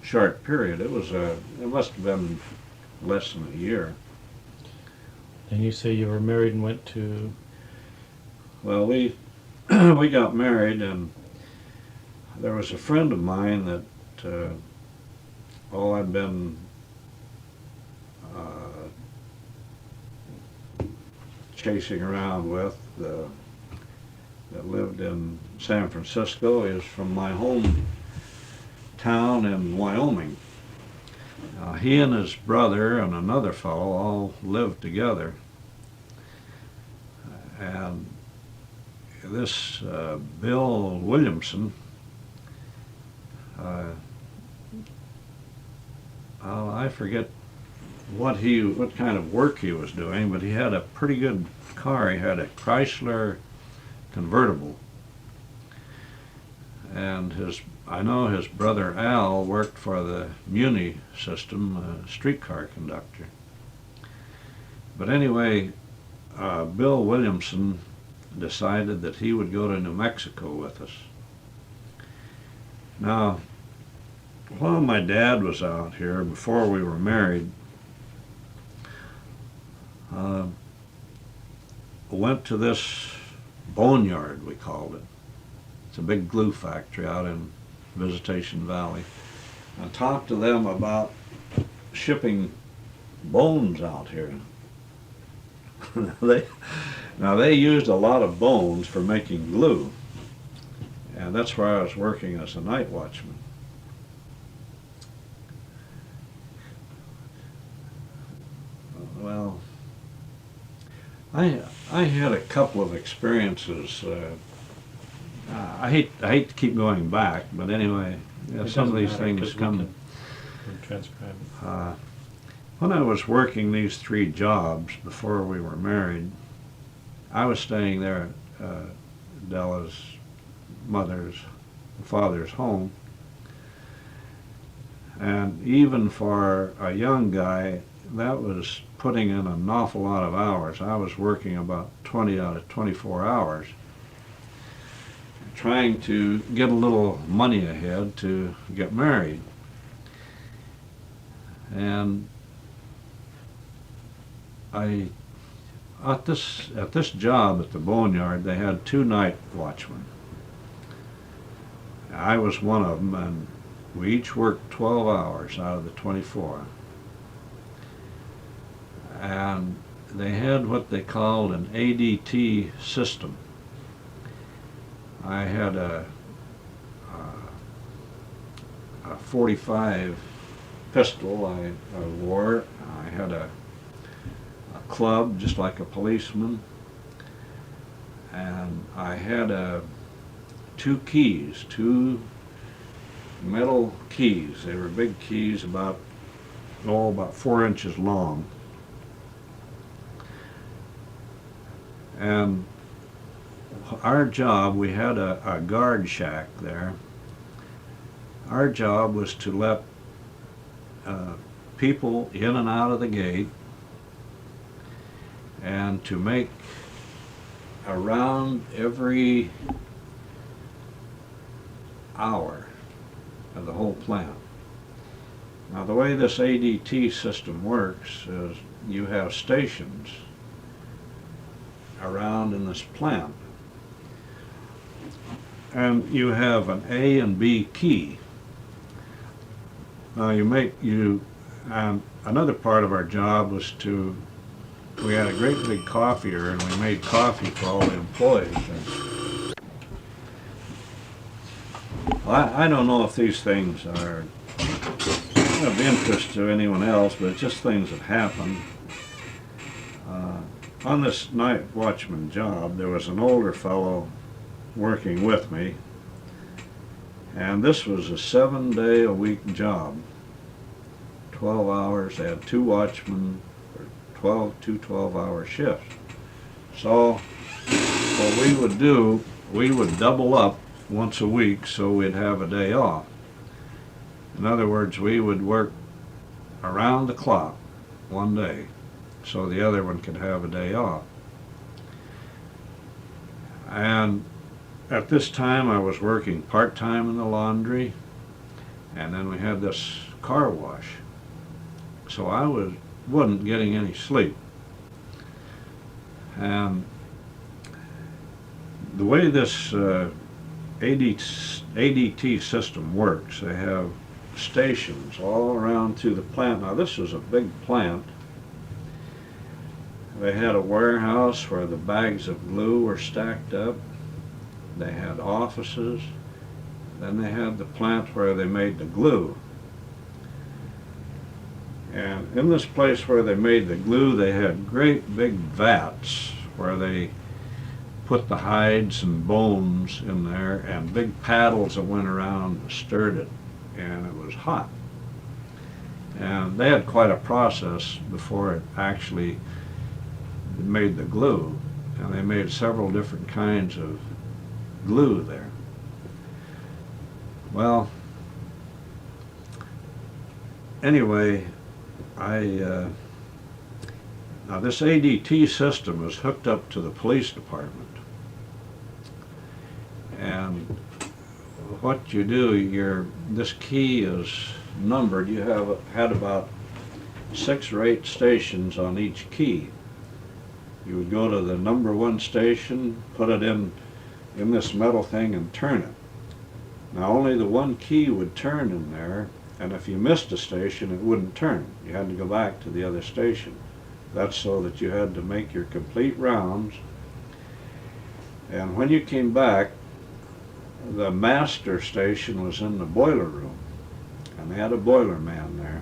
short period. It must have been less than a year. And you say you were married and went to... Well, we we got married, and there was a friend of mine that I'd been chasing around with, that lived in San Francisco. He was from my home town in Wyoming. He and his brother and another fellow all lived together. And this Bill Williamson, I forget what kind of work he was doing, but he had a pretty good car. He had a Chrysler convertible. And I know his brother Al worked for the Muni system, streetcar conductor. But anyway, Bill Williamson decided that he would go to New Mexico with us. Now, while my dad was out here, before we were married, went to this boneyard, we called it. It's a big glue factory out in Visitation Valley. I talked to them about shipping bones out here. They used a lot of bones for making glue, and that's where I was working as a night watchman. Well, I had a couple of experiences. I hate to keep going back, but anyway, some of these things come. We can transcribe it. When I was working these 3 jobs before we were married, I was staying there at Della's mother's and father's home. And even for a young guy, that was putting in an awful lot of hours. I was working about 20 out of 24 hours, trying to get a little money ahead to get married. And at this job at the boneyard, they had 2 night watchmen. I was one of them, and we each worked 12 hours out of the 24. And they had what they called an ADT system. I had a .45 pistol I wore. I had a club just like a policeman, and I had two keys, two metal keys. They were big keys, about 4 inches long. And our job, we had a guard shack there. Our job was to let people in and out of the gate, and to make around every hour of the whole plant. Now, the way this ADT system works is you have stations around in this plant, and you have an A and B key. Now and another part of our job was we had a great big coffeer, and we made coffee for all the employees. And I don't know if these things are of interest to anyone else, but it's just things that happen. On this night watchman job, there was an older fellow working with me, and this was a 7-day-a-week job, 12 hours. They had 2 watchmen for 2 12-hour shifts. So what we would do, we would double up once a week so we'd have a day off. In other words, we would work around the clock one day so the other one could have a day off. And at this time I was working part-time in the laundry, and then we had this car wash. So I wasn't getting any sleep. And the way this ADT system works, they have stations all around through the plant. Now, this was a big plant. They had a warehouse where the bags of glue were stacked up. They had offices. Then they had the plant where they made the glue. And in this place where they made the glue, they had great big vats where they put the hides and bones in there, and big paddles that went around and stirred it, and it was hot. And they had quite a process before it actually made the glue, and they made several different kinds of glue there. Well, anyway, now this ADT system is hooked up to the police department, and what you do, this key is numbered. You had about 6 or 8 stations on each key. You would go to the number 1 station, put it in this metal thing, and turn it. Now, only the 1 key would turn in there, and if you missed a station, it wouldn't turn. You had to go back to the other station. That's so that you had to make your complete rounds. And when you came back, the master station was in the boiler room, and they had a boiler man there.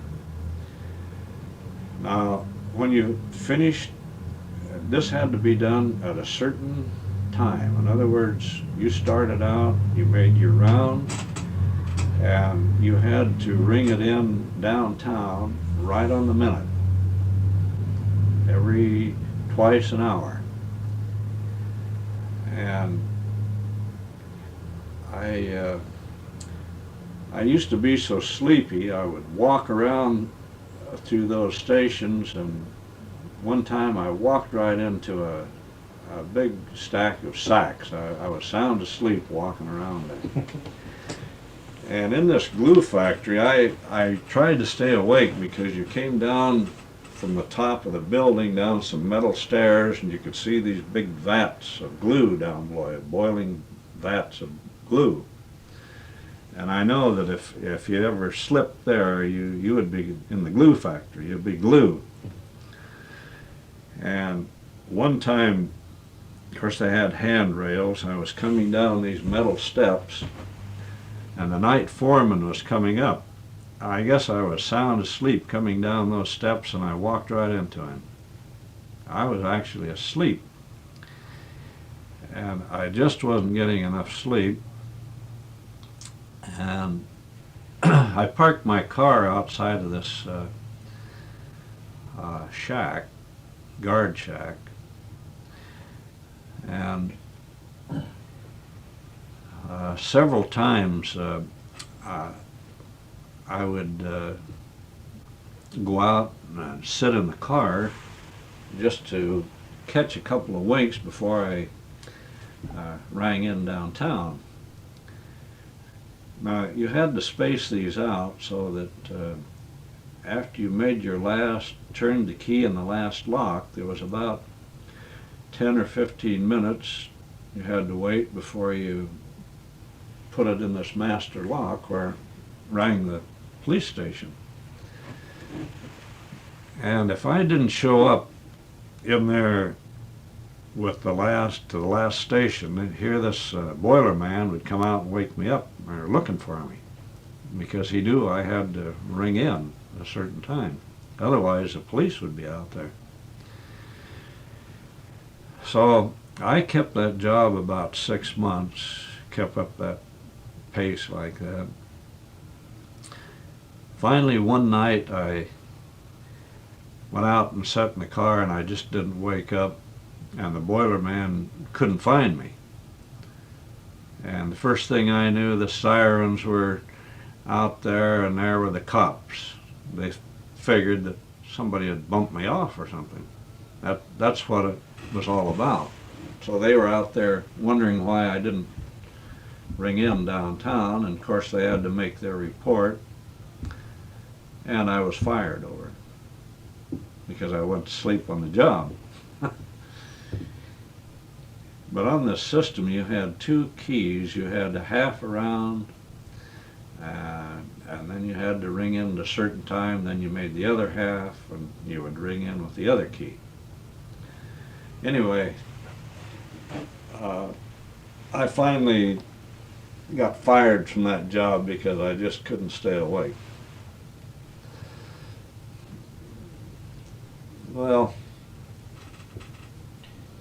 Now, when you finished, this had to be done at a certain time. In other words, you started out, you made your round, and you had to ring it in downtown right on the minute, twice an hour. And I used to be so sleepy, I would walk around through those stations, and one time I walked right into a big stack of sacks. I was sound asleep walking around there. And in this glue factory, I tried to stay awake, because you came down from the top of the building down some metal stairs, and you could see these big vats of glue down below, boiling vats of glue. And I know that if you ever slipped there, you would be in the glue factory. You'd be glued. And one time, of course, they had handrails. I was coming down these metal steps, and the night foreman was coming up, I guess I was sound asleep coming down those steps, and I walked right into him. I was actually asleep, and I just wasn't getting enough sleep. And I parked my car outside of this shack, guard shack, and several times I would go out and sit in the car just to catch a couple of winks before I rang in downtown. Now, you had to space these out so that after you made your last, turned the key in the last lock, there was about 10 or 15 minutes you had to wait before you put it in this master lock where it rang the police station. And if I didn't show up in there with the last station, then here this boiler man would come out and wake me up, or looking for me, because he knew I had to ring in at a certain time. Otherwise, the police would be out there. So I kept that job about 6 months, kept up that pace like that. Finally, one night I went out and sat in the car, and I just didn't wake up, and the boiler man couldn't find me. And the first thing I knew, the sirens were out there, and there were the cops. They figured that somebody had bumped me off or something. That's what it was all about. So they were out there wondering why I didn't ring in downtown, and of course they had to make their report, and I was fired over it because I went to sleep on the job. But on this system you had 2 keys. You had a half around, and then you had to ring in at a certain time, then you made the other half, and you would ring in with the other key. Anyway, I finally got fired from that job because I just couldn't stay awake. Well,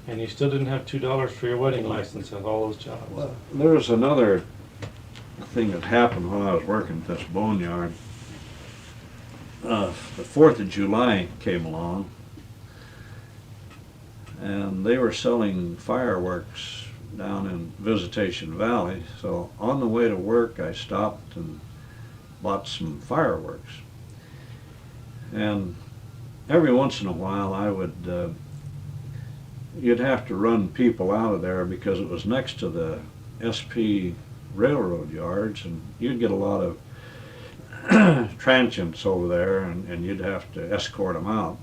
And you still didn't have $2 for your wedding license of all those jobs. well, there was another thing that happened when I was working at this boneyard. The 4th of July came along, and they were selling fireworks down in Visitation Valley. So on the way to work, I stopped and bought some fireworks. And every once in a while, I would, you'd have to run people out of there because it was next to the SP railroad yards, and you'd get a lot of transients over there, and you'd have to escort them out.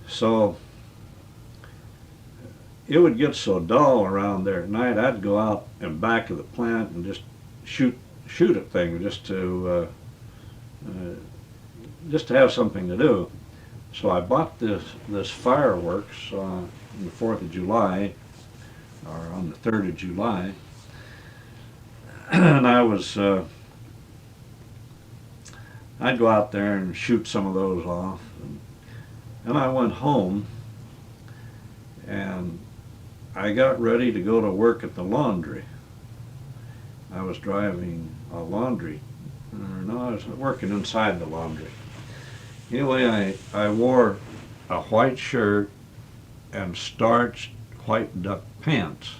So it would get so dull around there at night, I'd go out in back of the plant and just shoot at things just to have something to do. So I bought this fireworks on the 4th of July, or on the 3rd of July, and I'd go out there and shoot some of those off, and I went home, and I got ready to go to work at the laundry. I was driving a laundry, I was working inside the laundry. Anyway, I wore a white shirt and starched white duck pants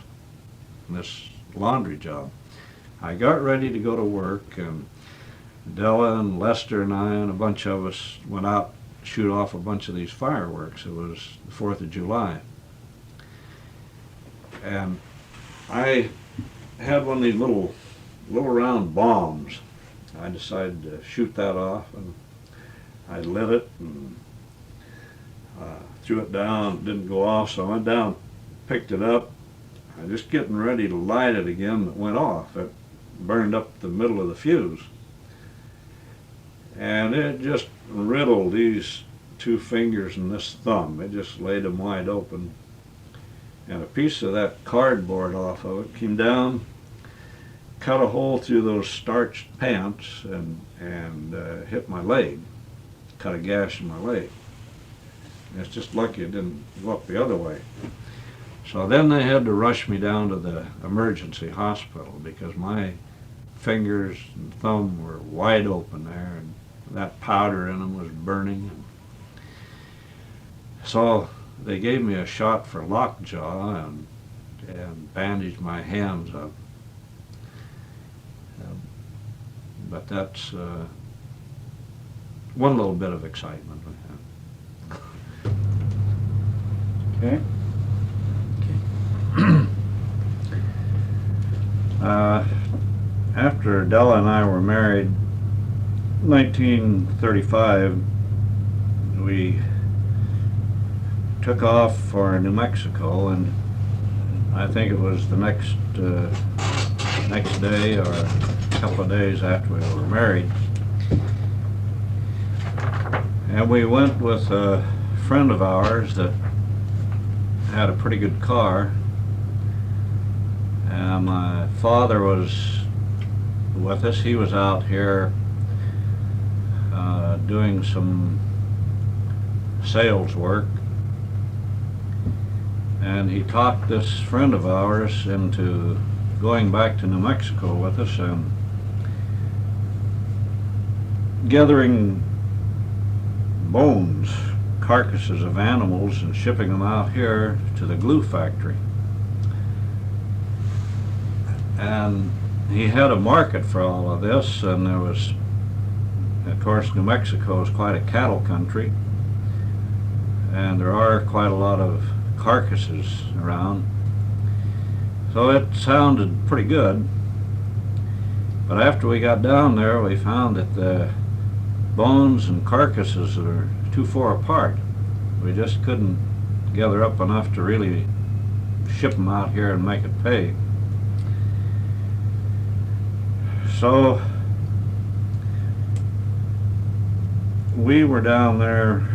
in this laundry job. I got ready to go to work, and Della and Lester and I and a bunch of us went out to shoot off a bunch of these fireworks. It was the 4th of July. And I had one of these little round bombs. I decided to shoot that off, and I lit it and threw it down. It didn't go off, so I went down, picked it up. I was just getting ready to light it again. It went off. It burned up the middle of the fuse. And it just riddled these 2 fingers and this thumb. It just laid them wide open. And a piece of that cardboard off of it came down, cut a hole through those starched pants and hit my leg, cut a gash in my leg. It's just lucky it didn't go up the other way. So then they had to rush me down to the emergency hospital because my fingers and thumb were wide open there, and that powder in them was burning. So they gave me a shot for lockjaw and bandaged my hands up. But that's one little bit of excitement we had. Okay. After Della and I were married, 1935, we took off for New Mexico, and I think it was the next day or a couple of days after we were married. And we went with a friend of ours that had a pretty good car. And my father was with us. He was out here doing some sales work. And he talked this friend of ours into going back to New Mexico with us and gathering bones, carcasses of animals, and shipping them out here to the glue factory. And he had a market for all of this, and there was, of course, New Mexico is quite a cattle country, and there are quite a lot of carcasses around. So it sounded pretty good. But after we got down there, we found that the bones and carcasses are too far apart. We just couldn't gather up enough to really ship them out here and make it pay. So we were down there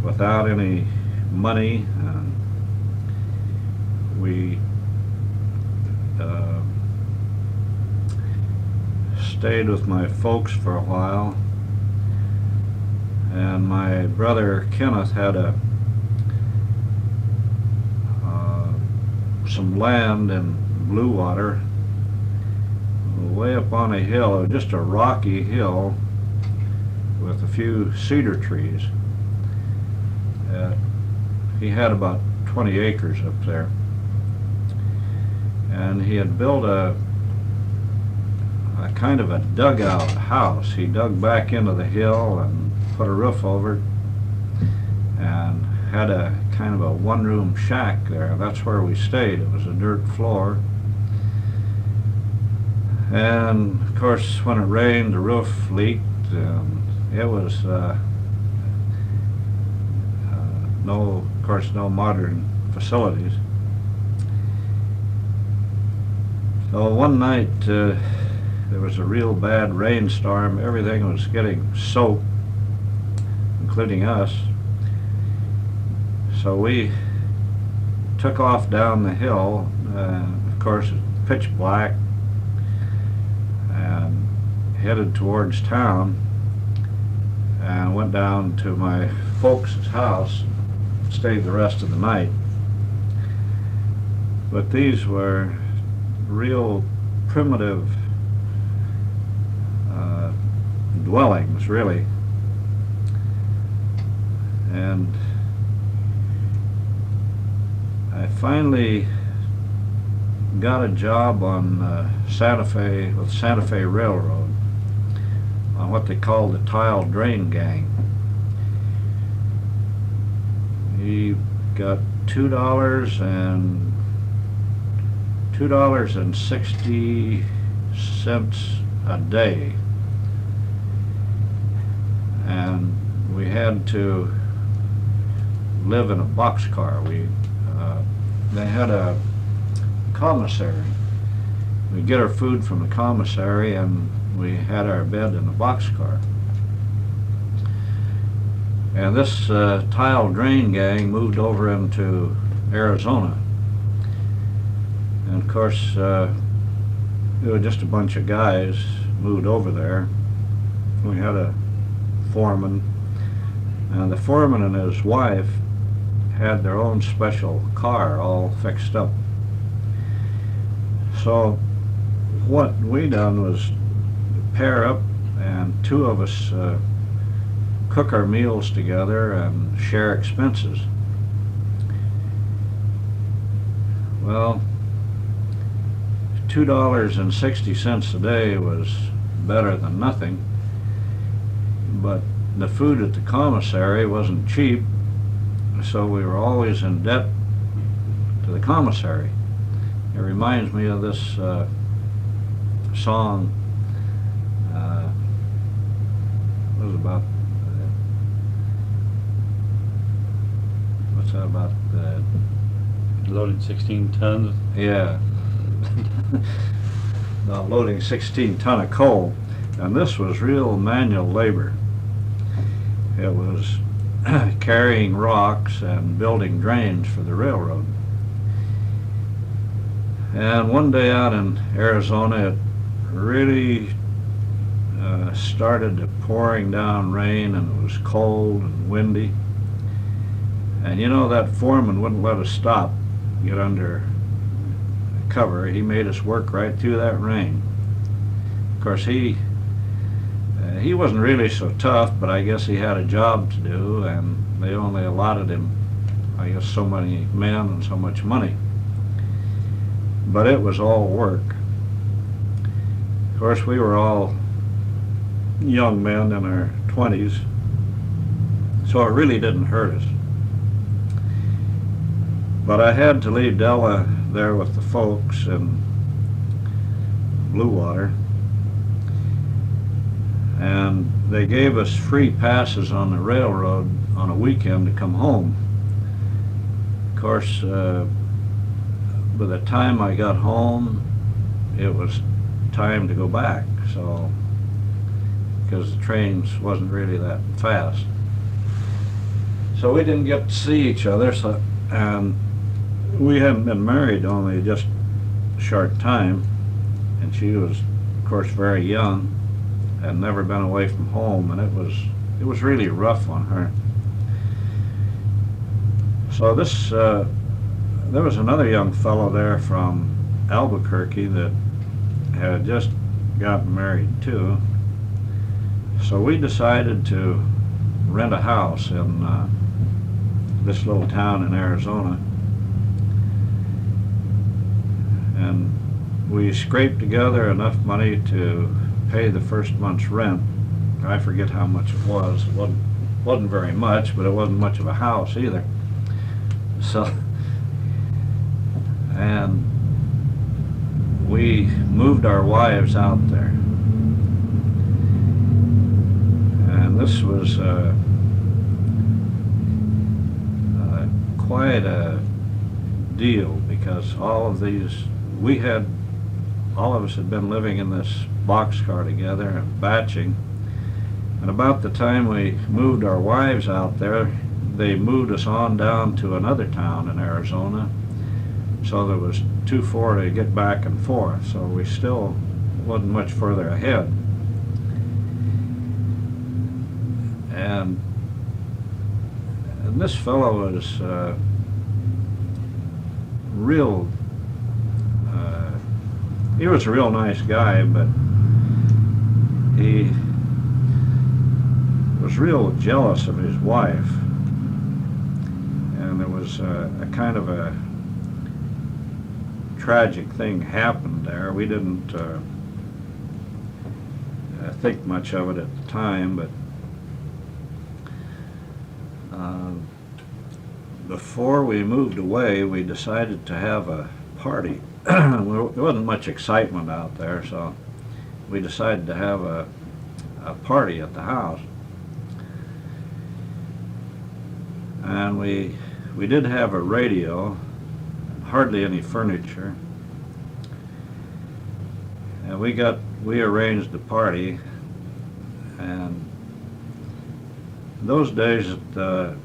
without any money, and we stayed with my folks for a while, and my brother Kenneth had some land in Blue Water way up on a hill, just a rocky hill with a few cedar trees. He had about 20 acres up there, and he had built a kind of a dugout house. He dug back into the hill and put a roof over it and had a kind of a one-room shack there. That's where we stayed. It was a dirt floor. And of course, when it rained, the roof leaked. It was no modern facilities. So one night there was a real bad rainstorm. Everything was getting soaked, including us. So we took off down the hill. Of course, it's pitch black, and headed towards town, and went down to my folks' house, stayed the rest of the night. But these were real primitive dwellings, really. And I finally got a job on Santa Fe, with Santa Fe Railroad, on what they call the tile drain gang. He got $2.60 a day, and we had to live in a boxcar. They had a commissary. We'd get our food from the commissary, and we had our bed in a boxcar. And this tile drain gang moved over into Arizona. And of course, it was just a bunch of guys moved over there. We had a foreman, and the foreman and his wife had their own special car all fixed up. So what we done was pair up, and two of us cook our meals together and share expenses. Well, $2.60 a day was better than nothing, but the food at the commissary wasn't cheap, so we were always in debt to the commissary. It reminds me of this song. It was about what's that about? Loading 16 tons. Yeah. Loading 16 ton of coal, and this was real manual labor. It was carrying rocks and building drains for the railroad. And one day out in Arizona, it really started pouring down rain, and it was cold and windy. And you know, that foreman wouldn't let us stop, get under cover. He made us work right through that rain. Of course, he wasn't really so tough, but I guess he had a job to do, and they only allotted him, I guess, so many men and so much money. But it was all work. Of course, we were all young men in our 20s, so it really didn't hurt us. But I had to leave Della there with the folks in Blue Water, and they gave us free passes on the railroad on a weekend to come home. Of course, by the time I got home, it was time to go back, so because the trains wasn't really that fast. So we didn't get to see each other, and we hadn't been married only just a short time, and she was, of course, very young and never been away from home, and it was really rough on her. So there was another young fellow there from Albuquerque that had just gotten married too. So we decided to rent a house in this little town in Arizona. And we scraped together enough money to pay the first month's rent. I forget how much it was. It wasn't very much, but it wasn't much of a house either. So, and we moved our wives out there. And this was quite a deal, because all of us had been living in this boxcar together and batching. And about the time we moved our wives out there, they moved us on down to another town in Arizona. So there was 2-4 to get back and forth. So we still wasn't much further ahead. And this fellow was he was a real nice guy, but he was real jealous of his wife, and there was a kind of a tragic thing happened there. We didn't think much of it at the time, but before we moved away, we decided to have a party. There wasn't much excitement out there, so we decided to have a party at the house. And we did have a radio, hardly any furniture. And we arranged the party, and those days at the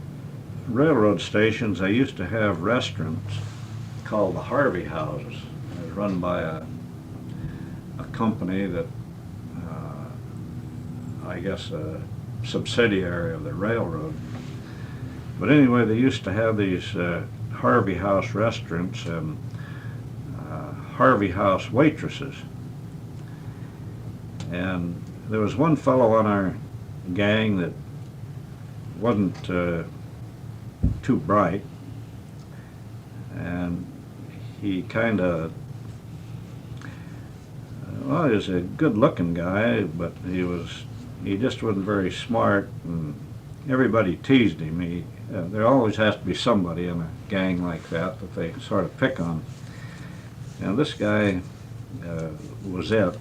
railroad stations, they used to have restaurants called the Harvey Houses. It was run by a company that, I guess, a subsidiary of the railroad. But anyway, they used to have these Harvey House restaurants and Harvey House waitresses. And there was one fellow on our gang that wasn't too bright, and he kind of, well, he was a good-looking guy, but he just wasn't very smart, and everybody teased him. There always has to be somebody in a gang like that they sort of pick on. And this guy was it.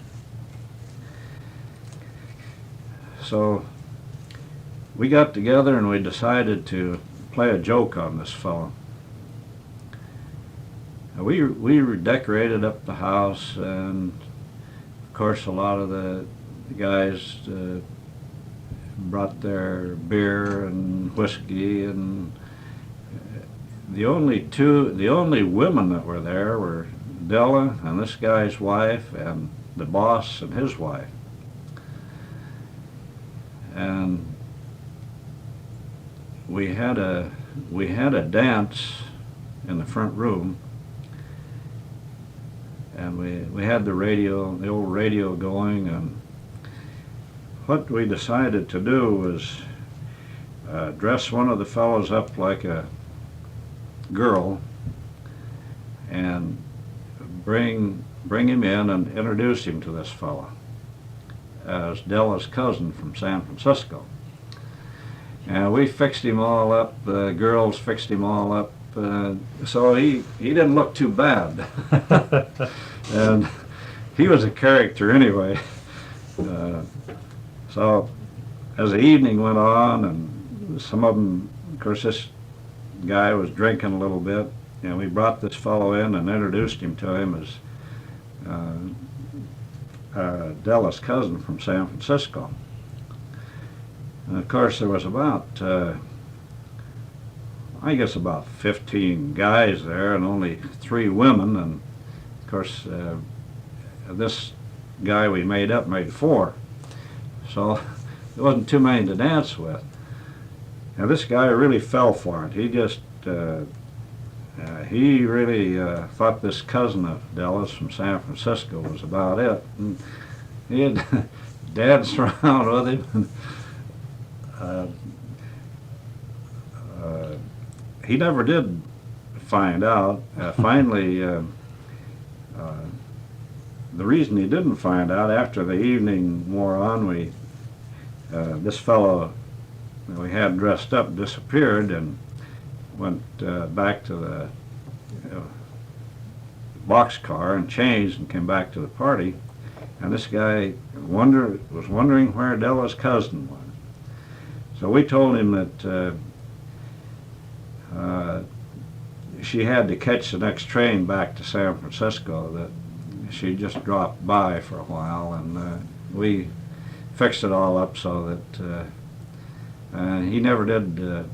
So we got together and we decided to play a joke on this fellow. We decorated up the house, and of course a lot of the guys brought their beer and whiskey, and the only women that were there were Della and this guy's wife and the boss and his wife. And we had a dance in the front room, and we had the old radio going, and what we decided to do was dress one of the fellows up like a girl and bring him in and introduce him to this fellow as Della's cousin from San Francisco. And we fixed him all up, the girls fixed him all up, so he didn't look too bad. And he was a character anyway. So as the evening went on, and some of them, of course this guy was drinking a little bit, and we brought this fellow in and introduced him to him as Della's cousin from San Francisco. And of course there was about, I guess about 15 guys there and only 3 women, and of course this guy we made up made 4. So there wasn't too many to dance with. Now this guy really fell for it. He just, he really thought this cousin of Della's from San Francisco was about it. And he had danced around with him. He never did find out. Finally, the reason he didn't find out, after the evening wore on, this fellow we had dressed up disappeared and went back to the boxcar and changed and came back to the party. And this guy was wondering where Della's cousin was. So we told him that she had to catch the next train back to San Francisco, that she just dropped by for a while, and we fixed it all up so that he never did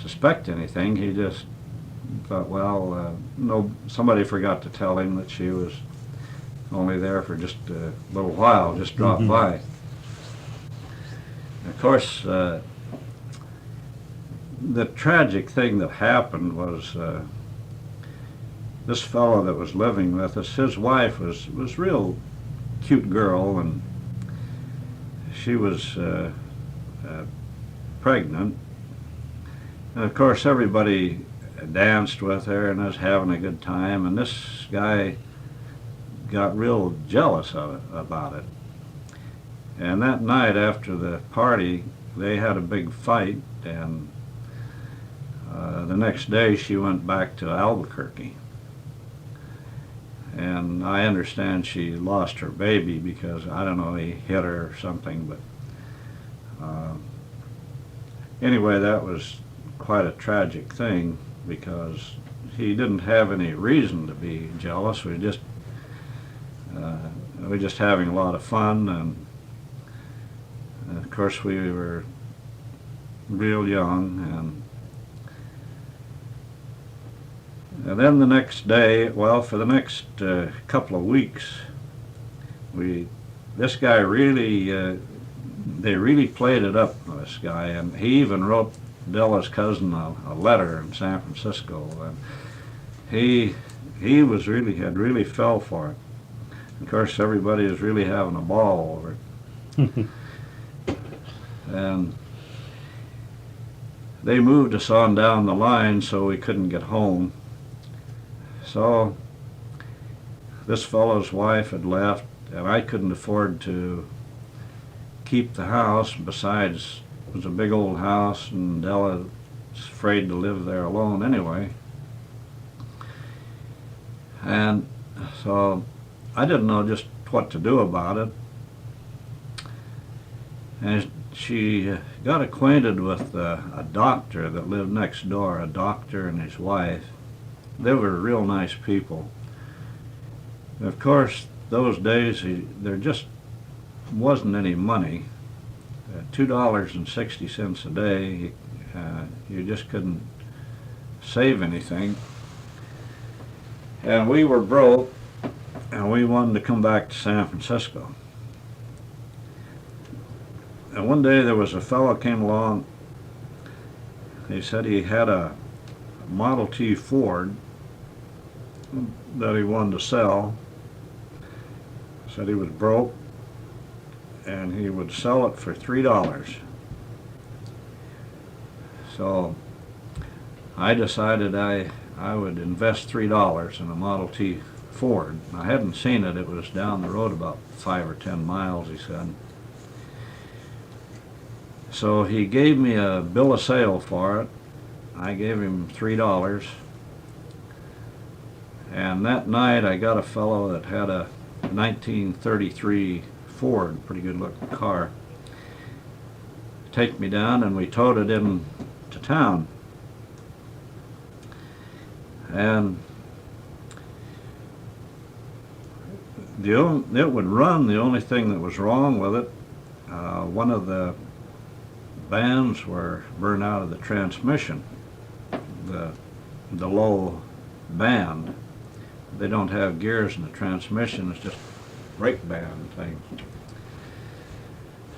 suspect anything. He just thought, well, no, somebody forgot to tell him that she was only there for just a little while, just dropped by. Of course, the tragic thing that happened was this fellow that was living with us, his wife was real cute girl, and she was pregnant. And of course everybody danced with her and was having a good time, and this guy got real jealous about it. And that night after the party they had a big fight, and the next day she went back to Albuquerque. And I understand she lost her baby because, I don't know, he hit her or something, but anyway, that was quite a tragic thing because he didn't have any reason to be jealous. We just having a lot of fun, and of course we were real young, And then the next day, well, for the next couple of weeks, this guy really, they really played it up, this guy, and he even wrote Della's cousin a letter in San Francisco, and he was really, had really fell for it. Of course, everybody was really having a ball over it. And they moved us on down the line so we couldn't get home. So this fellow's wife had left, and I couldn't afford to keep the house. Besides, it was a big old house, and Della was afraid to live there alone anyway. And so I didn't know just what to do about it. And she got acquainted with a doctor that lived next door, a doctor and his wife. They were real nice people. And of course, those days there just wasn't any money. $2.60 a day, you just couldn't save anything. And we were broke, and we wanted to come back to San Francisco. And one day there was a fellow came along. He said he had a Model T Ford that he wanted to sell. Said he was broke, and he would sell it for $3. So I decided I would invest $3 in a Model T Ford. I hadn't seen it. It was down the road about 5 or 10 miles, he said. So he gave me a bill of sale for it. I gave him $3. And that night I got a fellow that had a 1933 Ford, pretty good looking car, take me down, and we towed it in to town. And it would run. The only thing that was wrong with it, one of the bands were burned out of the transmission, the low band. They don't have gears in the transmission, it's just brake band thing.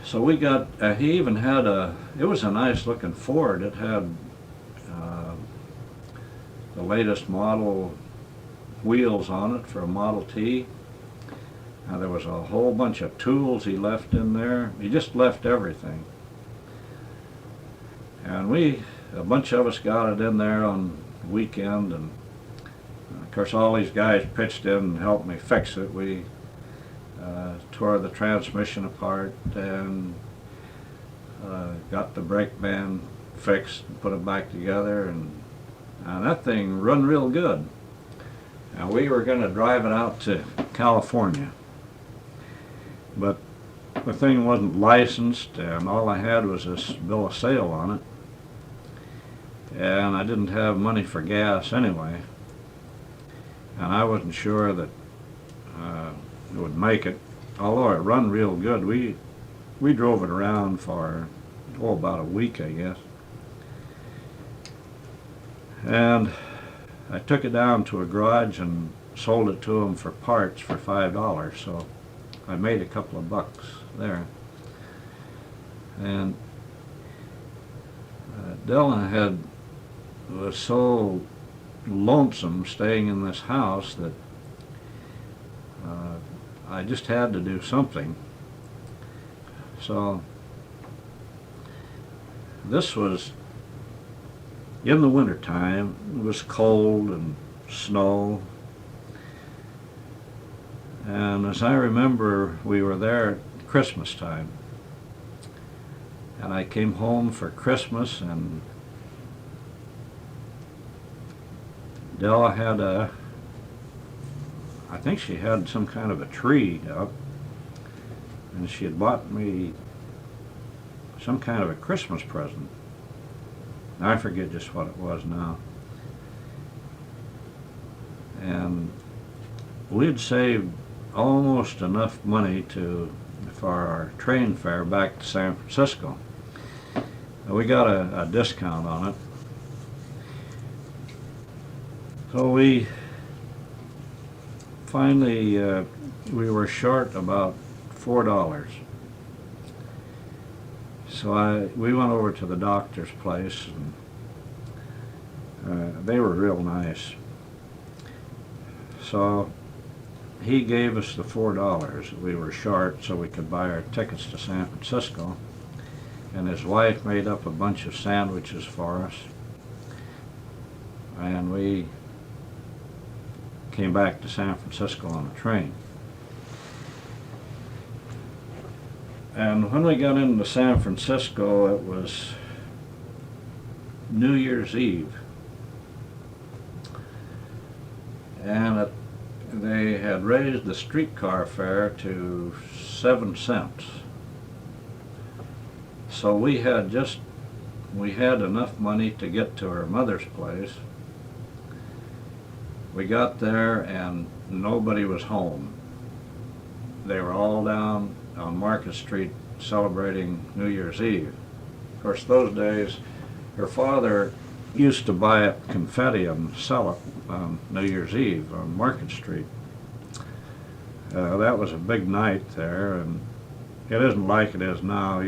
So we got, he even had it was a nice looking Ford. It had the latest model wheels on it for a Model T. Now there was a whole bunch of tools he left in there. He just left everything. And a bunch of us got it in there on the weekend, and of course all these guys pitched in and helped me fix it. We tore the transmission apart and got the brake band fixed and put it back together, and that thing run real good. And we were going to drive it out to California, but the thing wasn't licensed, and all I had was this bill of sale on it, and I didn't have money for gas anyway, and I wasn't sure that it would make it. Although it run real good, we drove it around for about a week, I guess. And I took it down to a garage and sold it to them for parts for $5. So I made a couple of bucks there. And Della was so lonesome staying in this house that I just had to do something. So this was in the wintertime. It was cold and snow. And as I remember, we were there at Christmas time. And I came home for Christmas, and Della had I think she had some kind of a tree up, and she had bought me some kind of a Christmas present. I forget just what it was now. And we had saved almost enough money for our train fare back to San Francisco. We got a discount on it. So we finally, we were short about $4. So we went over to the doctor's place, and they were real nice. So he gave us the $4 that we were short so we could buy our tickets to San Francisco. And his wife made up a bunch of sandwiches for us. And we came back to San Francisco on a train. And when we got into San Francisco, it was New Year's Eve. And they had raised the streetcar fare to 7 cents. So we had enough money to get to her mother's place. We got there and nobody was home. They were all down on Market Street celebrating New Year's Eve. Of course, those days, her father used to buy up confetti and sell it on New Year's Eve on Market Street. That was a big night there, and it isn't like it is now.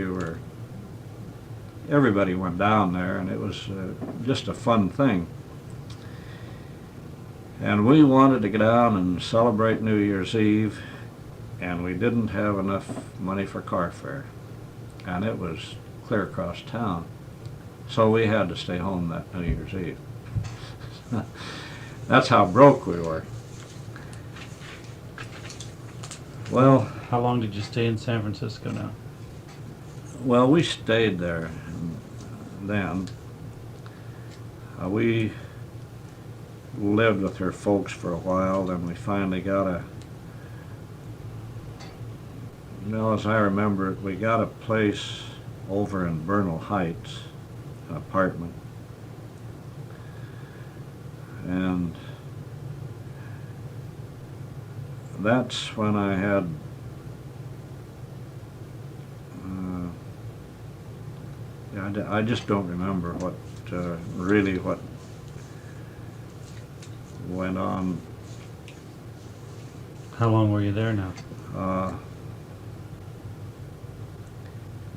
Everybody went down there, and it was just a fun thing. And we wanted to get down and celebrate New Year's Eve, and we didn't have enough money for car fare. And it was clear across town. So we had to stay home that New Year's Eve. That's how broke we were. Well, How long did you stay in San Francisco now? well, we stayed there then. We lived with her folks for a while, then we finally got as I remember it, we got a place over in Bernal Heights, an apartment. And that's when I had I just don't remember what really what went on. How long were you there now?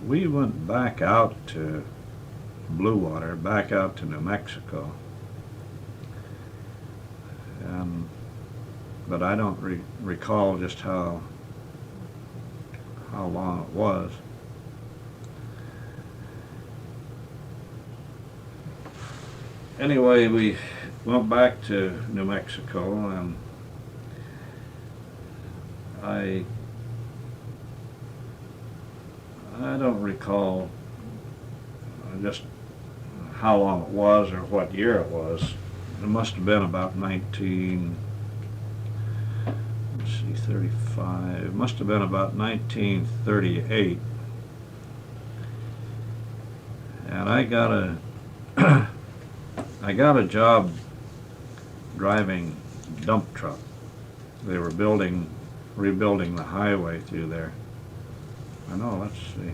We went back out to Blue Water, back out to New Mexico, but I don't recall just how long it was. Anyway, we went back to New Mexico, and I don't recall just how long it was or what year it was. It must have been about 35. It must have been about 1938. And I got a job driving dump truck. They were rebuilding the highway through there. Let's see.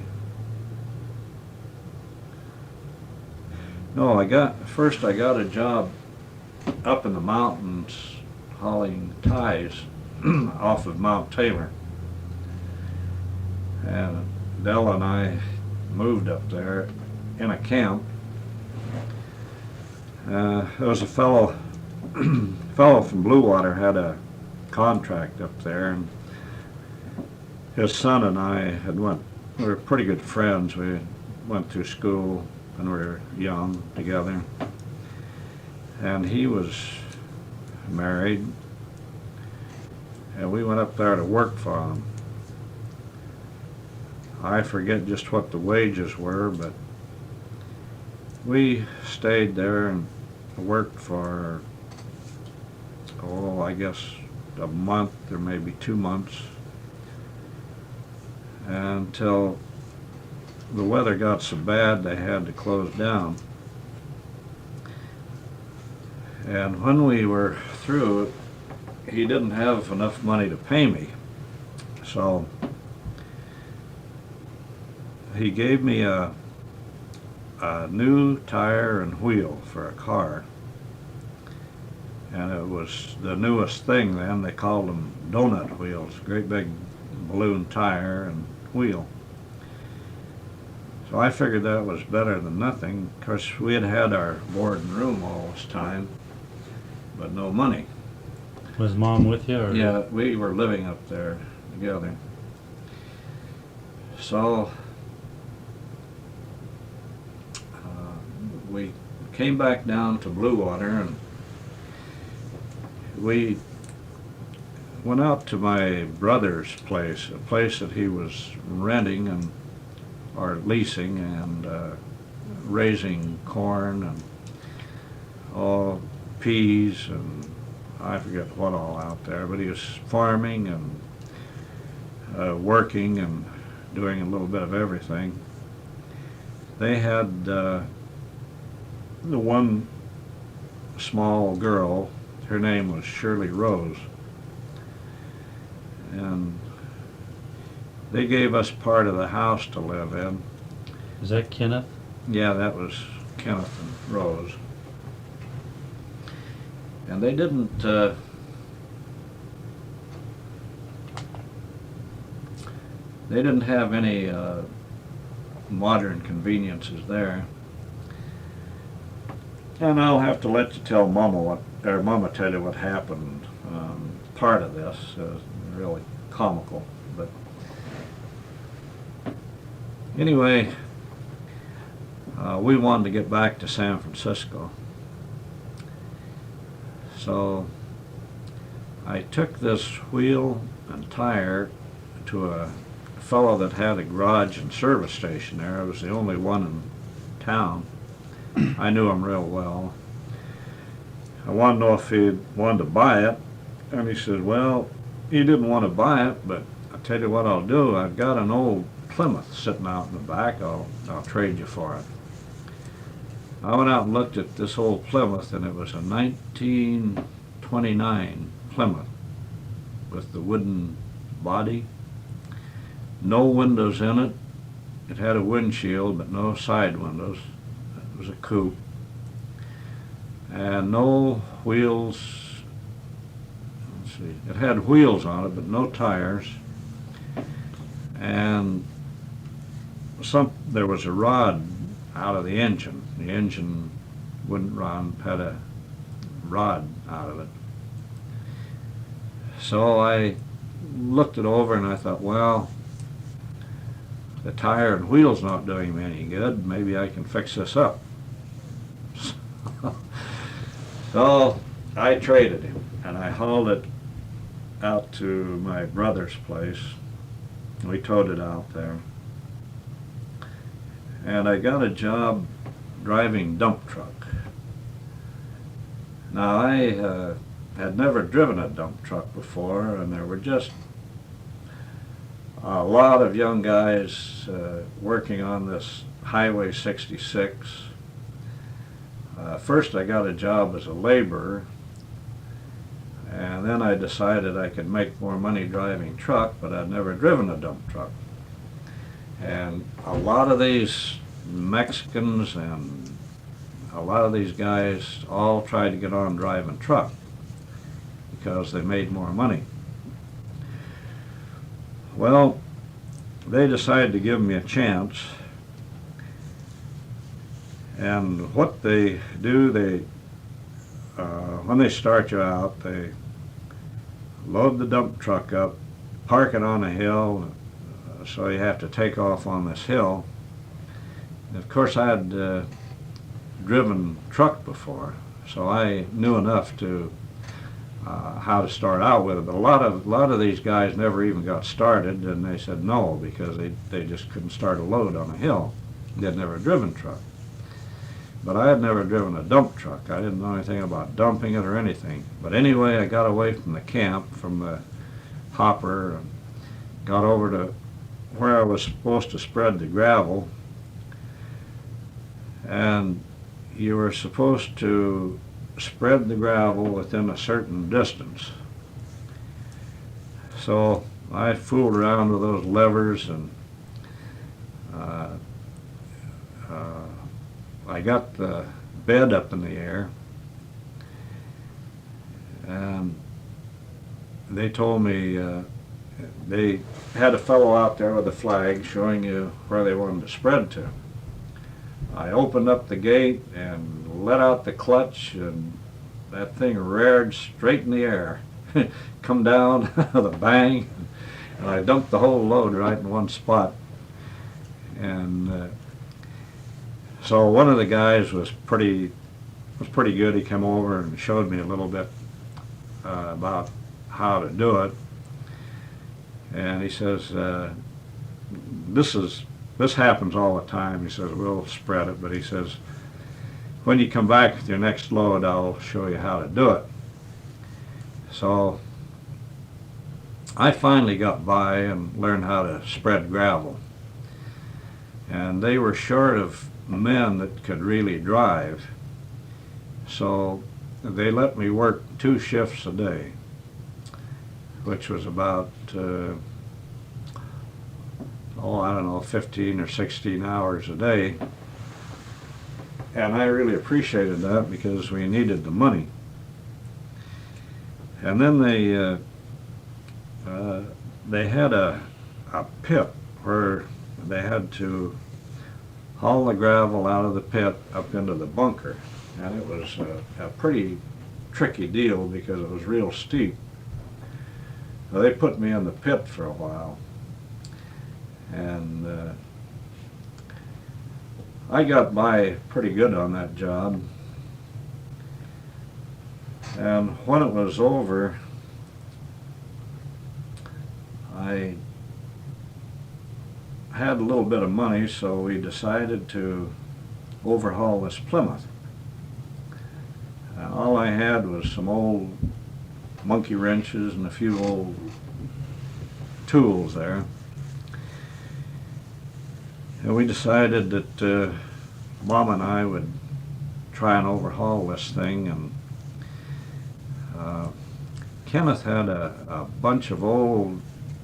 No, I got a job up in the mountains hauling ties off of Mount Taylor. And Della and I moved up there in a camp. There was a fellow from Blue Water had a contract up there, and his son and I we were pretty good friends. We went through school when we were young together. And he was married, and we went up there to work for him. I forget just what the wages were, but we stayed there and worked for, I guess a month or maybe 2 months, until the weather got so bad they had to close down. And when we were through, he didn't have enough money to pay me. So he gave me a new tire and wheel for a car. and it was the newest thing then. They called them donut wheels, great big balloon tire and wheel. So I figured that was better than nothing. Of course, we had had our board and room all this time, but no money. Was Mom with you? Or? Yeah, we were living up there together. So we came back down to Blue Water, and we went out to my brother's place, a place that he was renting and or leasing, and raising corn and peas and I forget what all out there, but he was farming and working and doing a little bit of everything. They had the one small girl, her name was Shirley Rose, and they gave us part of the house to live in. Is that Kenneth? Yeah, that was Kenneth and Rose. And they didn't have any modern conveniences there. And I'll have to let you tell Mama tell you what happened. Part of this really comical, but anyway, we wanted to get back to San Francisco. So I took this wheel and tire to a fellow that had a garage and service station there. I was the only one in town. I knew him real well. I wanted to know if he wanted to buy it, and he said, well, he didn't want to buy it, but I'll tell you what I'll do. I've got an old Plymouth sitting out in the back. I'll trade you for it. I went out and looked at this old Plymouth, and it was a 1929 Plymouth with the wooden body, no windows in it. It had a windshield, but no side windows. It was a coupe, and no wheels. Let's see, it had wheels on it, but no tires, and there was a rod out of the engine. The engine wouldn't run, had a rod out of it. So I looked it over and I thought, well, the tire and wheel's not doing me any good. Maybe I can fix this up. So I traded him, and I hauled it out to my brother's place. We towed it out there. And I got a job driving dump truck. Now I had never driven a dump truck before, and there were just a lot of young guys working on this Highway 66. First I got a job as a laborer, and then I decided I could make more money driving truck, but I'd never driven a dump truck. And a lot of these Mexicans and a lot of these guys all tried to get on driving truck because they made more money. Well, they decided to give me a chance, and what they do, when they start you out, they load the dump truck up, park it on a hill, so you have to take off on this hill. And of course, I had driven truck before, so I knew enough to how to start out with it. But a lot of these guys never even got started, and they said no because they just couldn't start a load on a hill. They'd never driven truck. But I had never driven a dump truck. I didn't know anything about dumping it or anything. But anyway, I got away from the camp, from the hopper, and got over to where I was supposed to spread the gravel. And you were supposed to spread the gravel within a certain distance. So I fooled around with those levers, and I got the bed up in the air, And they told me they had a fellow out there with a flag showing you where they wanted to spread to. I opened up the gate and let out the clutch, and that thing reared straight in the air. Come down with a bang, and I dumped the whole load right in one spot. And so one of the guys was pretty good. He came over and showed me a little bit about how to do it. And he says, this happens all the time. He says, we'll spread it, but he says, when you come back with your next load, I'll show you how to do it. So I finally got by and learned how to spread gravel. And they were short of men that could really drive. So they let me work 2 shifts a day, which was about, I don't know, 15 or 16 hours a day. And I really appreciated that because we needed the money. And then they had a pit where they had to haul the gravel out of the pit up into the bunker. And it was a pretty tricky deal because it was real steep. So they put me in the pit for a while. And I got by pretty good on that job. And when it was over, I had a little bit of money, so we decided to overhaul this Plymouth. All I had was some old monkey wrenches and a few old tools there. And we decided that Mom and I would try and overhaul this thing. And Kenneth had a bunch of old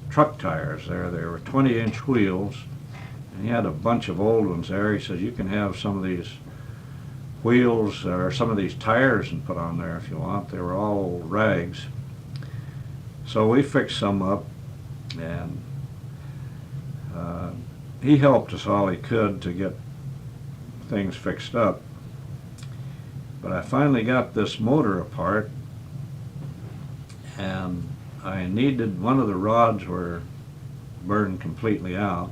truck tires there. They were 20-inch wheels, and he had a bunch of old ones there. He said, you can have some of these wheels or some of these tires and put on there if you want. They were all old rags. So we fixed some up, and he helped us all he could to get things fixed up. But I finally got this motor apart, and I needed, one of the rods were burned completely out.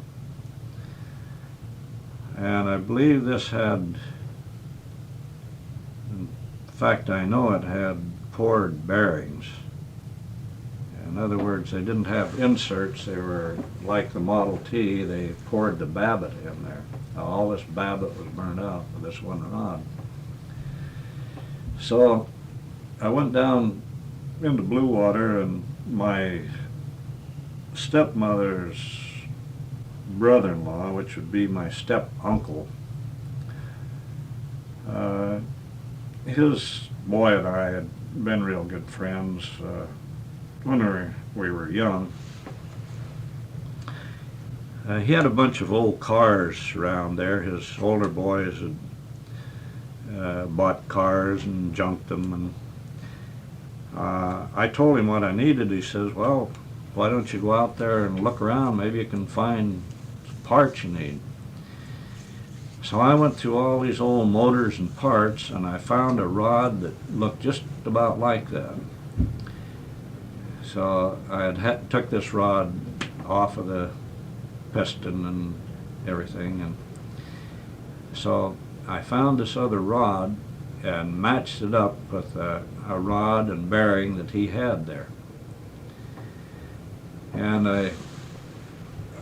And I believe this had, in fact I know it had poured bearings. In other words, they didn't have inserts. They were like the Model T. They poured the babbitt in there. Now, all this babbitt was burned out with this one rod. So I went down into Blue Water, and my stepmother's brother-in-law, which would be my step-uncle, his boy and I had been real good friends when we were young. He had a bunch of old cars around there. His older boys had bought cars and junked them, and I told him what I needed. He says, well, why don't you go out there and look around? Maybe you can find parts you need. So I went through all these old motors and parts, and I found a rod that looked just about like that. So I had took this rod off of the piston and everything, and so I found this other rod and matched it up with a rod and bearing that he had there. And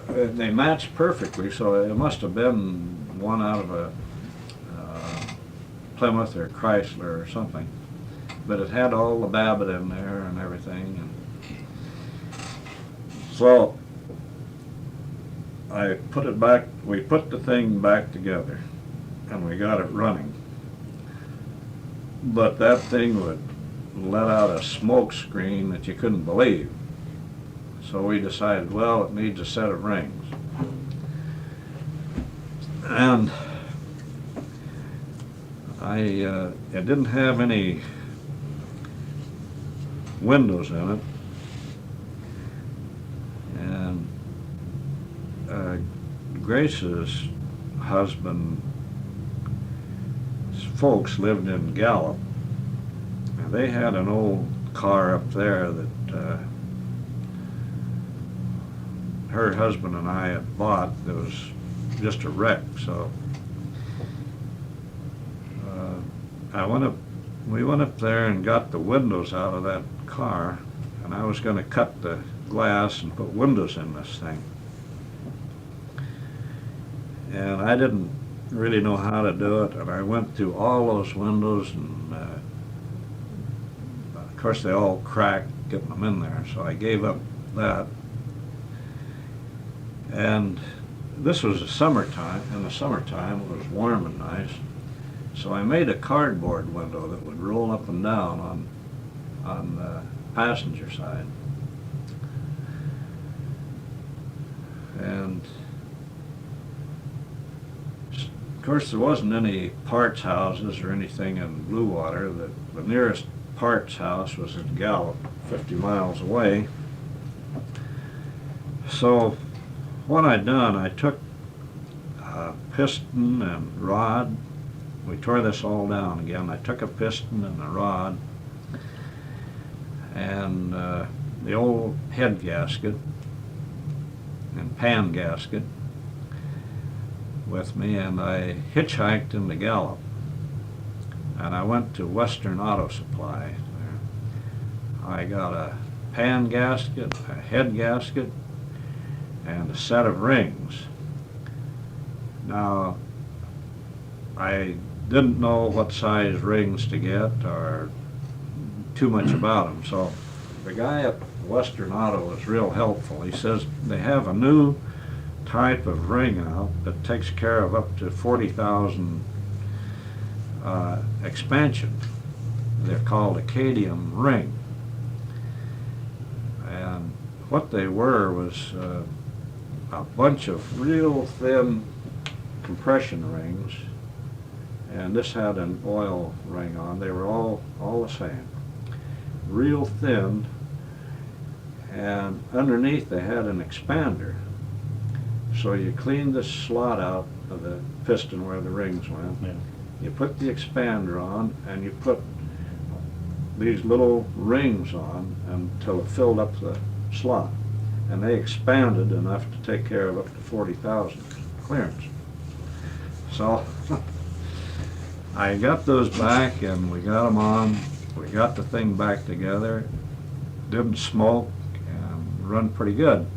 they matched perfectly, so it must have been one out of a Plymouth or Chrysler or something. But it had all the babbitt in there and everything. And so I put it back, we put the thing back together, and we got it running. But that thing would let out a smoke screen that you couldn't believe. So we decided, well, it needs a set of rings. And it didn't have any windows in it. And Grace's husband's folks lived in Gallup. And they had an old car up there that her husband and I had bought that was just a wreck. So we went up there and got the windows out of that car, and I was going to cut the glass and put windows in this thing. And I didn't really know how to do it, and I went through all those windows, and of course they all cracked getting them in there, so I gave up that. And this was the summertime. In the summertime it was warm and nice, so I made a cardboard window that would roll up and down on the passenger side. And of course there wasn't any parts houses or anything in Blue Water. The nearest parts house was in Gallup, 50 miles away. So what I'd done, I took a piston and rod. We tore this all down again. I took a piston and a rod and the old head gasket and pan gasket with me, and I hitchhiked into Gallup, and I went to Western Auto Supply. I got a pan gasket, a head gasket, and a set of rings. Now, I didn't know what size rings to get or too much about them, so the guy at Western Auto was real helpful. He says they have a new type of ring out that takes care of up to 40,000 expansion. They're called Acadium ring. And what they were was a bunch of real thin compression rings, and this had an oil ring on. They were all the same, real thin, and underneath they had an expander. So you cleaned the slot out of the piston where the rings went. Yeah. You put the expander on, and you put these little rings on until it filled up the slot. And they expanded enough to take care of up to 40,000 clearance. So I got those back, and we got them on. We got the thing back together. Didn't smoke and run pretty good.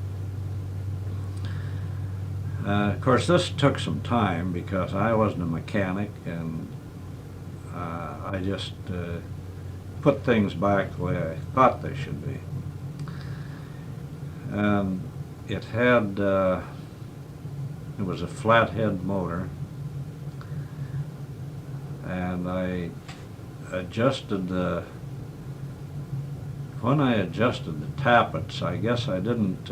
Of course, this took some time because I wasn't a mechanic, and I just put things back the way I thought they should be. And it had, it was a flathead motor, and I adjusted when I adjusted the tappets, I guess I didn't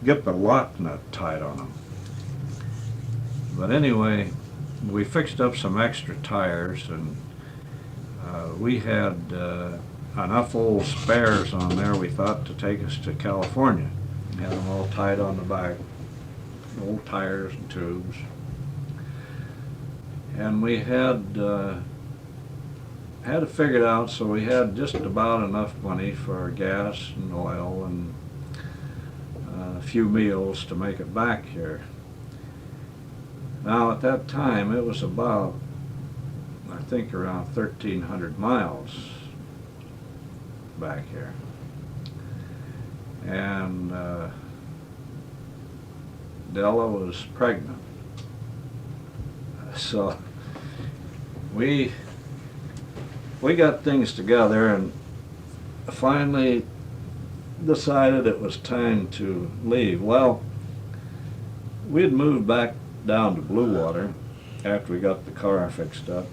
get the lock nut tight on them. But anyway, we fixed up some extra tires, and we had enough old spares on there, we thought, to take us to California. We had them all tied on the back, old tires and tubes. And we had it figured out, so we had just about enough money for gas and oil and a few meals to make it back here. Now, at that time, it was about, I think, around 1,300 miles back here. And Della was pregnant. So we got things together and finally decided it was time to leave. Well, we had moved back down to Blue Water after we got the car fixed up,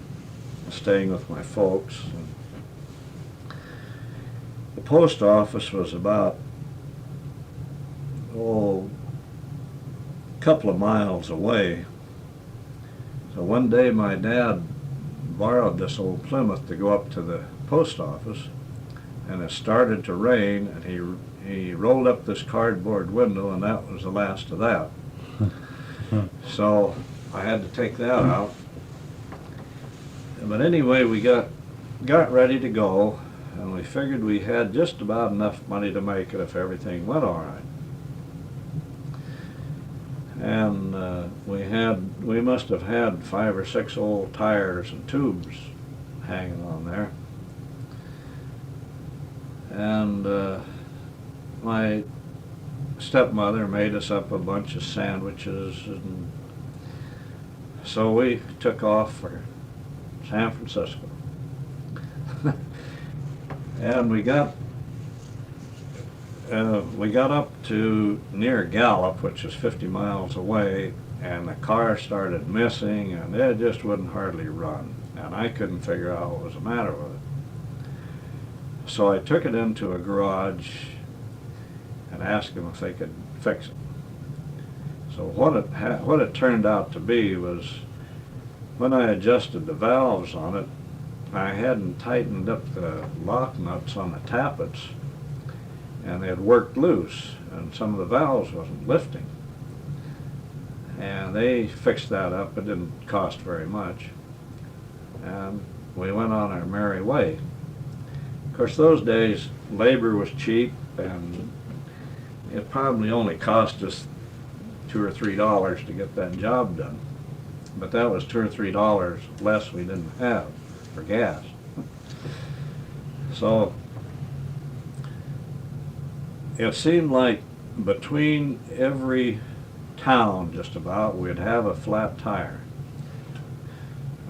staying with my folks. The post office was about, a couple of miles away. So one day my dad borrowed this old Plymouth to go up to the post office, and it started to rain, and he rolled up this cardboard window, and that was the last of that. So I had to take that out. But anyway, we got ready to go, and we figured we had just about enough money to make it if everything went all right. And we must have had 5 or 6 old tires and tubes hanging on there. And my stepmother made us up a bunch of sandwiches, and so we took off for San Francisco. And we got up to near Gallup, which is 50 miles away, and the car started missing, and it just wouldn't hardly run, and I couldn't figure out what was the matter with it. So I took it into a garage and asked them if they could fix it. So what it turned out to be was, when I adjusted the valves on it, I hadn't tightened up the lock nuts on the tappets, and they had worked loose, and some of the valves wasn't lifting. And they fixed that up. It didn't cost very much, and we went on our merry way. Of course, those days labor was cheap, and it probably only cost us $2 or $3 to get that job done. But that was $2 or $3 less we didn't have for gas. So it seemed like between every town just about we'd have a flat tire,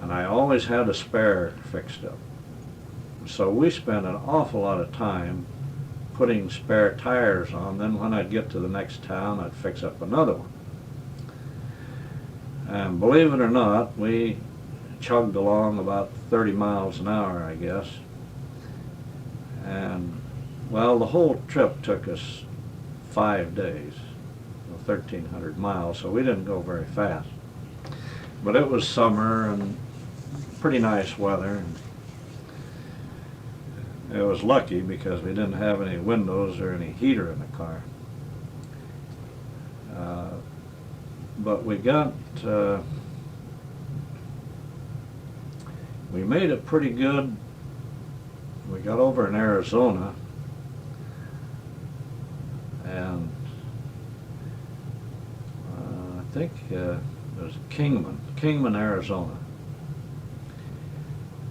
and I always had a spare fixed up. So we spent an awful lot of time putting spare tires on. Then when I'd get to the next town, I'd fix up another one. And believe it or not, we chugged along about 30 miles an hour, I guess. And, well, the whole trip took us 5 days, 1,300 miles, so we didn't go very fast. But it was summer and pretty nice weather. It was lucky because we didn't have any windows or any heater in the car. But we made it pretty good. We got over in Arizona, and I think it was Kingman, Arizona.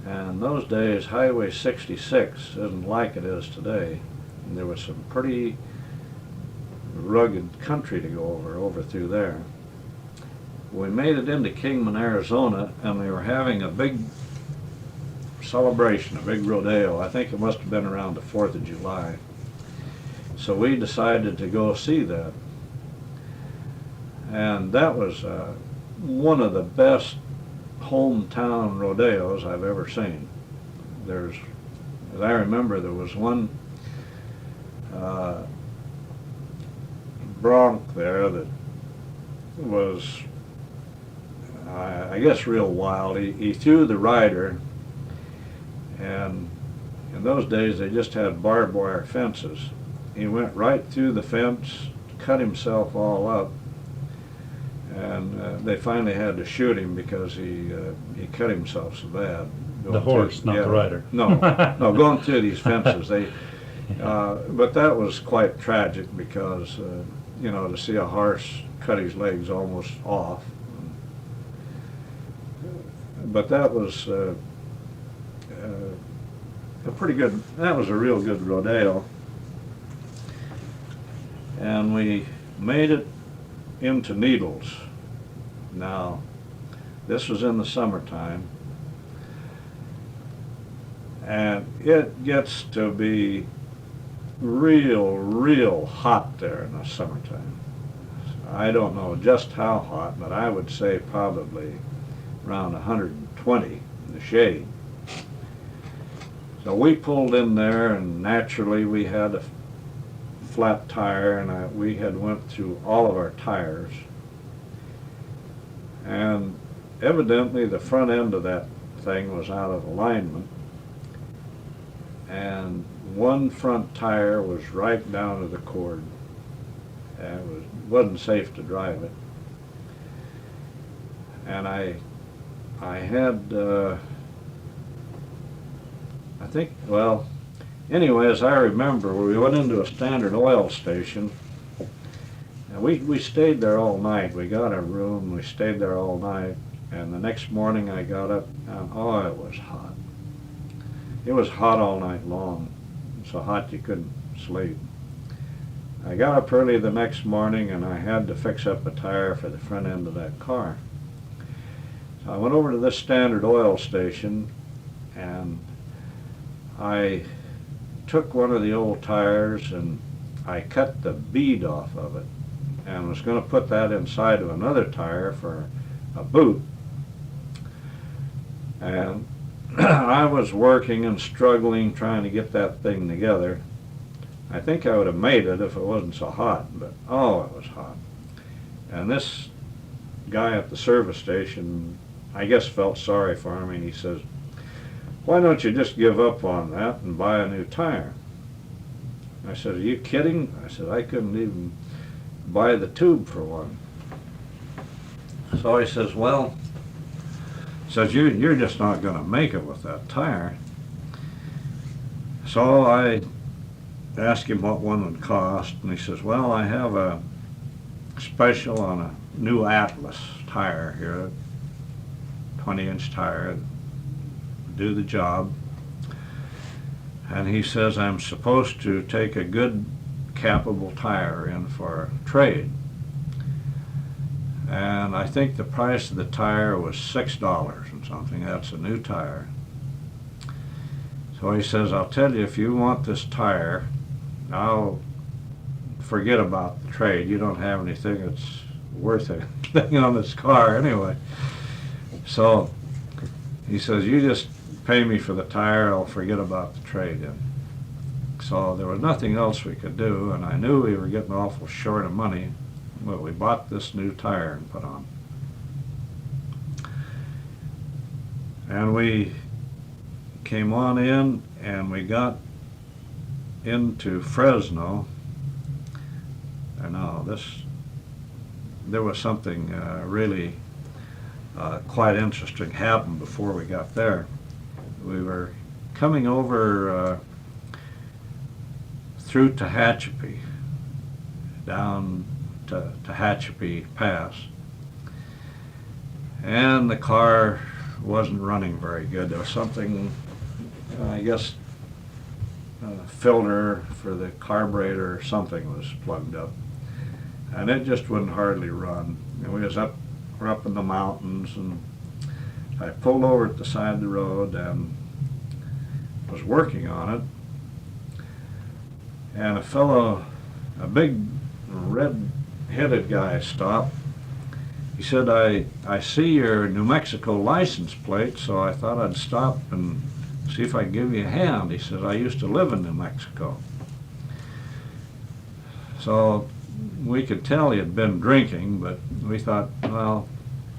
And those days, Highway 66 isn't like it is today. And there was some pretty rugged country to go over through there. We made it into Kingman, Arizona, and they were having a big celebration, a big rodeo. I think it must have been around the 4th of July. So we decided to go see that. And that was one of the best hometown rodeos I've ever seen. As I remember, there was one bronc there that was, I guess, real wild. He threw the rider, and in those days they just had barbed wire fences. He went right through the fence, cut himself all up, and they finally had to shoot him because he cut himself so bad. The horse, not the rider. No, no, going through these fences. But that was quite tragic because, you know, to see a horse cut his legs almost off. But that was a real good rodeo. And we made it into Needles. Now, this was in the summertime, and it gets to be real hot there in the summertime. I don't know just how hot, but I would say probably around 120 in the shade. So we pulled in there, and naturally we had a flat tire, and we had went through all of our tires, and evidently the front end of that thing was out of alignment, and one front tire was right down to the cord. And it wasn't safe to drive it. And I had, I think, well, anyway, as I remember, we went into a Standard Oil station, and we stayed there all night. We got a room, we stayed there all night, and the next morning I got up, and oh, it was hot. It was hot all night long, so hot you couldn't sleep. I got up early the next morning, and I had to fix up a tire for the front end of that car. So I went over to this Standard Oil station, and I took one of the old tires and I cut the bead off of it and was going to put that inside of another tire for a boot. And I was working and struggling trying to get that thing together. I think I would have made it if it wasn't so hot, but oh, it was hot. And this guy at the service station, I guess, felt sorry for me, and he says, "Why don't you just give up on that and buy a new tire?" I said, "Are you kidding?" I said, "I couldn't even buy the tube for one." So he says, "Well," says, you're just not going to make it with that tire." So I asked him what one would cost, and he says, "Well, I have a special on a new Atlas tire here, 20-inch tire, do the job." And he says, "I'm supposed to take a good capable tire in for trade." And I think the price of the tire was $6 and something. That's a new tire. So he says, "I'll tell you, if you want this tire, I'll forget about the trade. You don't have anything that's worth anything on this car anyway." So he says, "You just pay me for the tire, I'll forget about the trade-in." So there was nothing else we could do, and I knew we were getting awful short of money, but we bought this new tire and put on. And we came on in, and we got into Fresno. I know there was something really quite interesting happened before we got there. We were coming over through Tehachapi, down to Tehachapi Pass, and the car wasn't running very good. There was something, I guess, filter for the carburetor or something was plugged up, and it just wouldn't hardly run. And we're up in the mountains, and I pulled over at the side of the road and was working on it, and a big red-headed guy stopped. He said, I see your New Mexico license plate, so I thought I'd stop and see if I could give you a hand. He said, "I used to live in New Mexico." So we could tell he had been drinking, but we thought, well,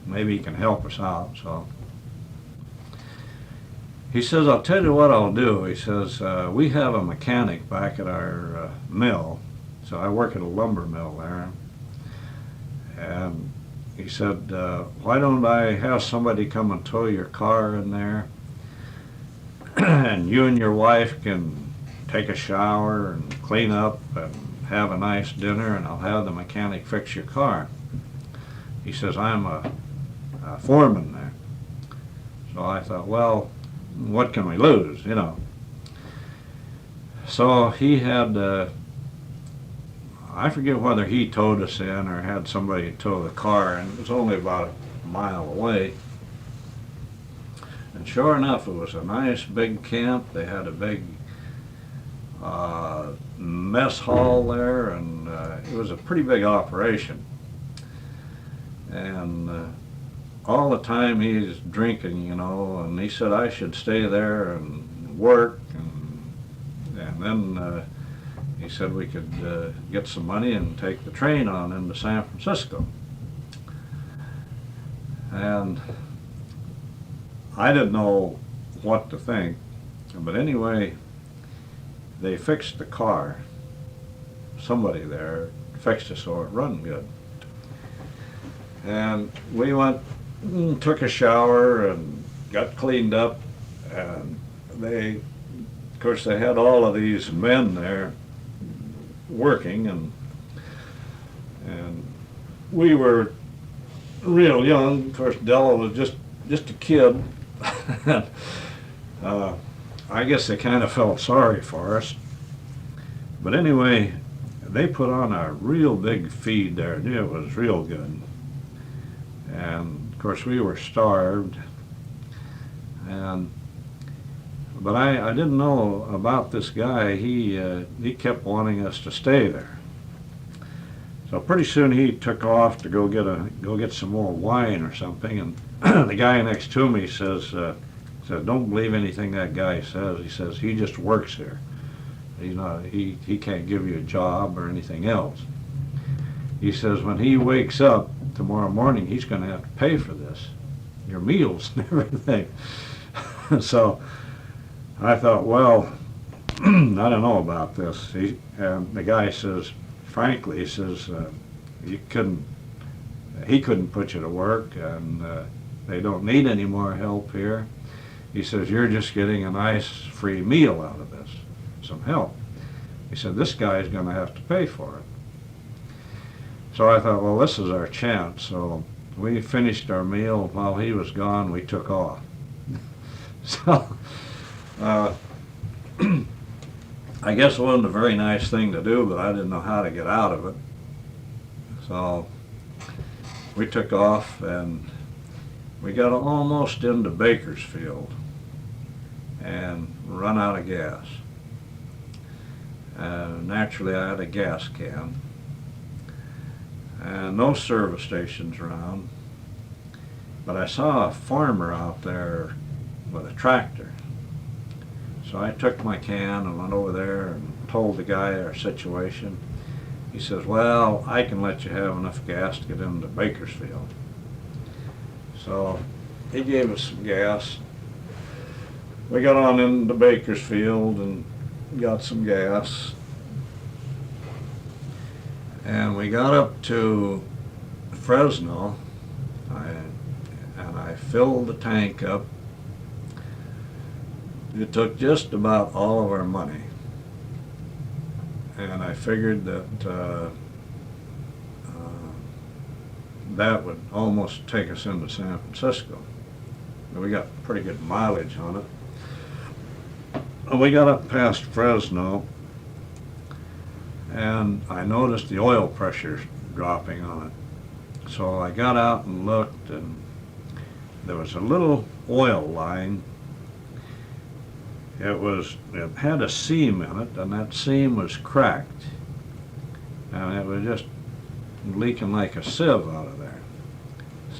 maybe he can help us out. So he says, "I'll tell you what I'll do." He says, "We have a mechanic back at our mill." So I work at a lumber mill there. And he said, "Why don't I have somebody come and tow your car in there, and you and your wife can take a shower and clean up and have a nice dinner, and I'll have the mechanic fix your car." He says, "I'm a foreman there." So I thought, well, what can we lose, you know? So he had, I forget whether he towed us in or had somebody tow the car, and it was only about a mile away. And sure enough, it was a nice big camp. They had a big mess hall there, and it was a pretty big operation. And all the time he's drinking, you know, and he said I should stay there and work, and then he said we could get some money and take the train on into San Francisco. And I didn't know what to think, but anyway, they fixed the car. Somebody there fixed it so it run good. And we went, took a shower and got cleaned up, and of course they had all of these men there working, and we were real young. Of course Della was just a kid. I guess they kind of felt sorry for us. But anyway, they put on a real big feed there. It was real good. And of course we were starved. But I didn't know about this guy. He kept wanting us to stay there. So pretty soon he took off to go get some more wine or something. And the guy next to me says, "Don't believe anything that guy says." He says, "He just works here. He's not. He can't give you a job or anything else." He says, "When he wakes up tomorrow morning, he's going to have to pay for this, your meals and everything." So I thought, well, I don't know about this. And the guy says, frankly, he says, he couldn't put you to work, and they don't need any more help here. He says, you're just getting a nice free meal out of this, some help. He said, this guy's going to have to pay for it. So I thought, well, this is our chance. So we finished our meal. While he was gone, we took off. So I guess it wasn't a very nice thing to do, but I didn't know how to get out of it. So we took off, and we got almost into Bakersfield and run out of gas. Naturally, I had a gas can, and no service stations around. But I saw a farmer out there with a tractor. So I took my can and went over there and told the guy our situation. He says, well, I can let you have enough gas to get into Bakersfield. So he gave us some gas. We got on into Bakersfield and got some gas. And we got up to Fresno, and I filled the tank up. It took just about all of our money, and I figured that that would almost take us into San Francisco. And we got pretty good mileage on it. And we got up past Fresno, and I noticed the oil pressure dropping on it. So I got out and looked, and there was a little oil line. It had a seam in it, and that seam was cracked, and it was just leaking like a sieve out of there.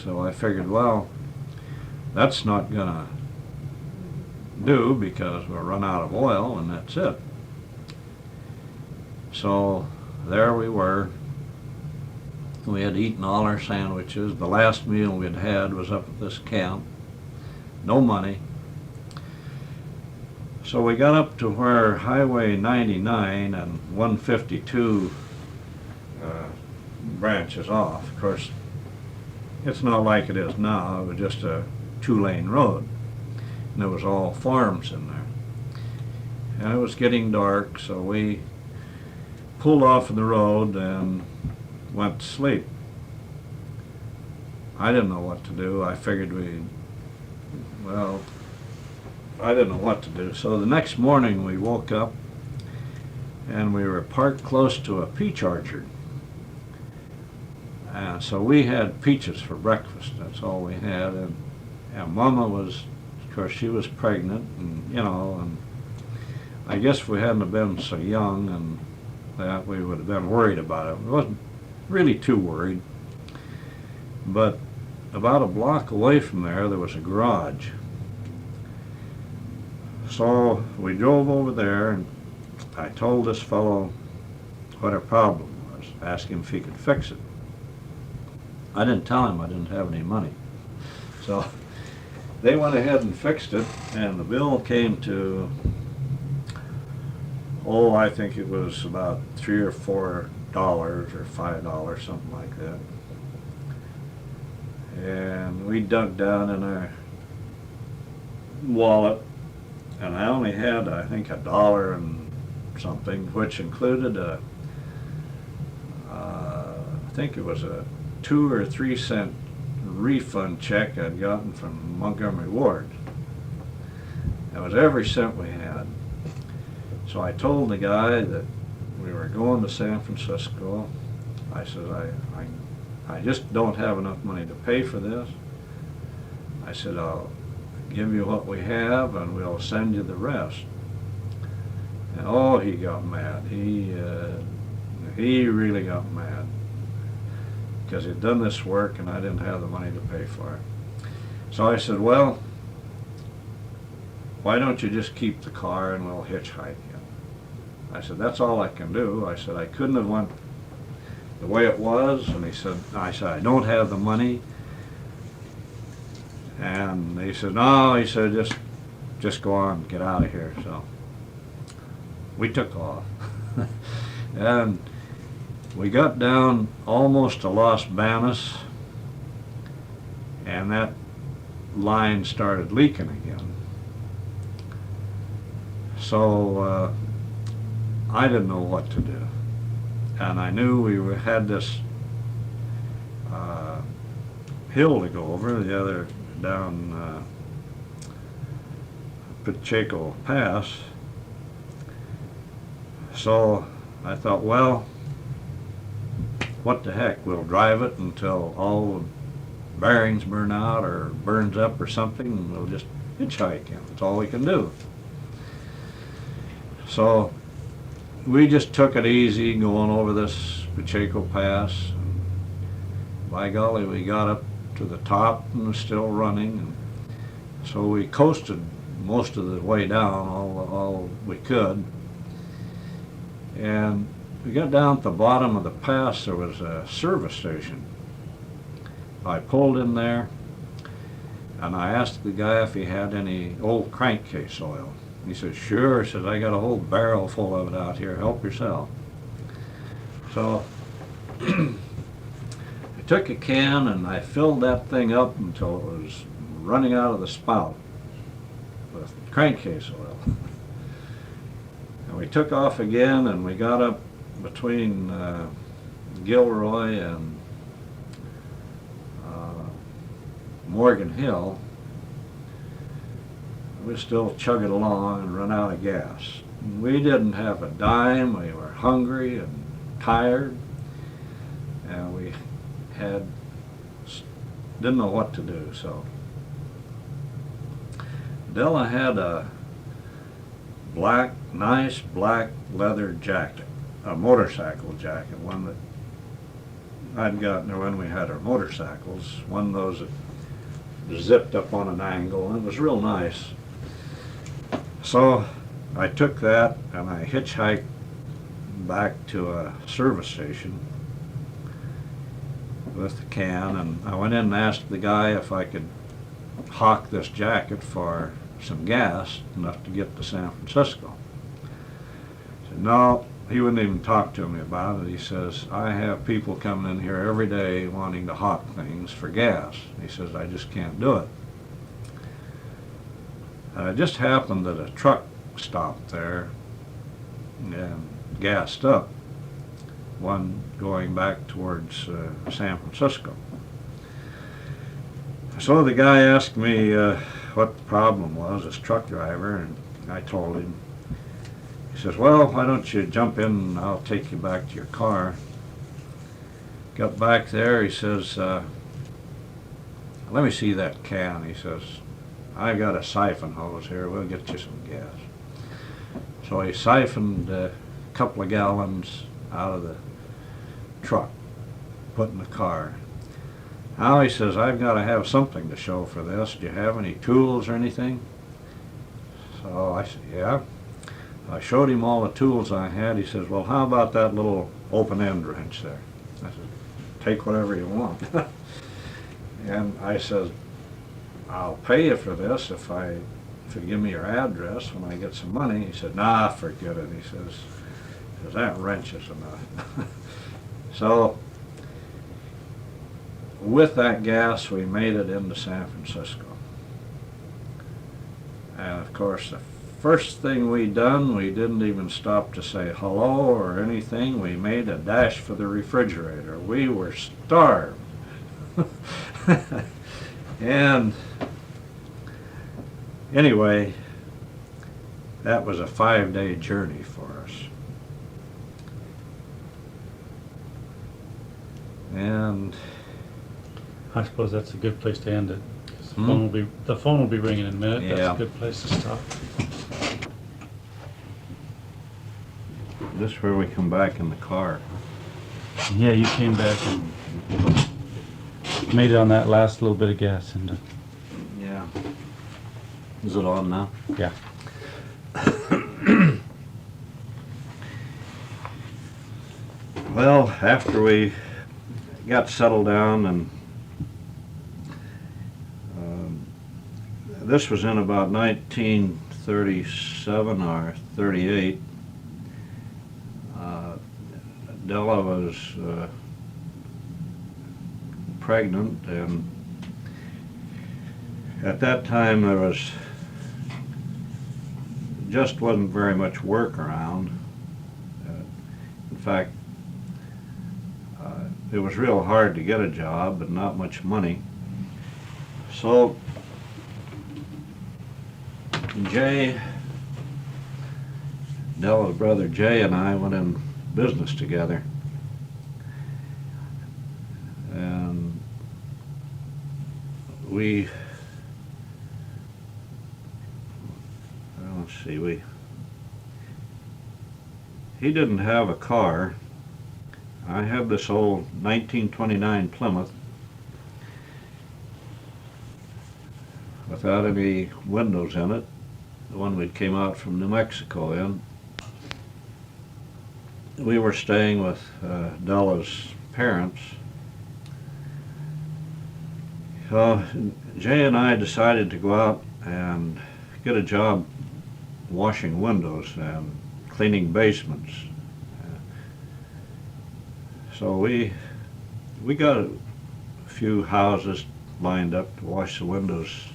So I figured, well, that's not gonna do, because we'll run out of oil and that's it. So there we were. We had eaten all our sandwiches. The last meal we'd had was up at this camp. No money. So we got up to where Highway 99 and 152 branches off. Of course, it's not like it is now. It was just a two-lane road, and there was all farms in there. And it was getting dark, so we pulled off of the road and went to sleep. I didn't know what to do. I figured I didn't know what to do. So the next morning we woke up, and we were parked close to a peach orchard. And so we had peaches for breakfast. That's all we had. And Mama was, of course, she was pregnant, and I guess if we hadn't have been so young and that, we would have been worried about it. We wasn't really too worried. But about a block away from there was a garage. So we drove over there, and I told this fellow what our problem was, asked him if he could fix it. I didn't tell him I didn't have any money. So they went ahead and fixed it, and the bill came to, oh, I think it was about $3 or $4 or $5, something like that. And we dug down in our wallet, and I only had, I think, $1 and something, which included I think it was a 2 or 3 cent refund check I'd gotten from Montgomery Ward. That was every cent we had. So I told the guy that we were going to San Francisco. I said, I just don't have enough money to pay for this. I said, I'll give you what we have and we'll send you the rest. And oh, he got mad. He really got mad because he'd done this work and I didn't have the money to pay for it. So I said, well, why don't you just keep the car and we'll hitchhike you? I said, that's all I can do. I said, I couldn't have went the way it was. And I said, I don't have the money. And he said, no, he said, just go on, get out of here. So we took off. And we got down almost to Los Banos, and that line started leaking again. So I didn't know what to do. And I knew we had this hill to go over, the other down Pacheco Pass. So I thought, well, what the heck, we'll drive it until all the bearings burn out or burns up or something, and we'll just hitchhike in. That's all we can do. So we just took it easy going over this Pacheco Pass. And by golly, we got up to the top and it was still running. And so we coasted most of the way down, all we could. And we got down at the bottom of the pass, there was a service station. I pulled in there and I asked the guy if he had any old crankcase oil. He said, sure. He said, I got a whole barrel full of it out here, help yourself. So I took a can and I filled that thing up until it was running out of the spout with crankcase oil. And we took off again and we got up between Gilroy and Morgan Hill. We were still chugging along and run out of gas. We didn't have a dime. We were hungry and tired, and we didn't know what to do. So Della had a nice black leather jacket, a motorcycle jacket, one that I'd gotten her when we had our motorcycles, one of those that zipped up on an angle, and it was real nice. So I took that and I hitchhiked back to a service station with the can, and I went in and asked the guy if I could hawk this jacket for some gas, enough to get to San Francisco. He said, no, he wouldn't even talk to me about it. He says, I have people coming in here every day wanting to hawk things for gas. He says, I just can't do it. It just happened that a truck stopped there and gassed up, one going back towards San Francisco. So the guy asked me what the problem was, this truck driver, and I told him. He says, well, why don't you jump in and I'll take you back to your car. Got back there, he says, let me see that can. He says, I got a siphon hose here, we'll get you some gas. So he siphoned a couple of gallons out of the truck, put in the car. Now he says, I've got to have something to show for this. Do you have any tools or anything? So I said, yeah. I showed him all the tools I had. He says, well, how about that little open-end wrench there? I said, take whatever you want. And I said, I'll pay you for this if I if you give me your address when I get some money. He said, nah, forget it. He says, 'cause that wrench is enough. So with that gas, we made it into San Francisco. And of course, the first thing we done, we didn't even stop to say hello or anything. We made a dash for the refrigerator. We were starved. And anyway, that was a 5-day journey for us. And I suppose that's a good place to end it. 'Cause Hmm? the phone will be ringing in a minute. Yeah. That's a good place to stop. this is where we come back in the car. Yeah, you came back and made it on that last little bit of gas, and Yeah. Is it on now? yeah. Well, after we got settled down, and this was in about 1937 or 38. Della was pregnant, and at that time there wasn't very much work around. In fact, it was real hard to get a job and not much money. So Della's brother Jay and I went in business together. And let's see, he didn't have a car. I had this old 1929 Plymouth without any windows in it, the one we came out from New Mexico in. We were staying with Della's parents. So Jay and I decided to go out and get a job washing windows and cleaning basements. So we got a few houses lined up to wash the windows.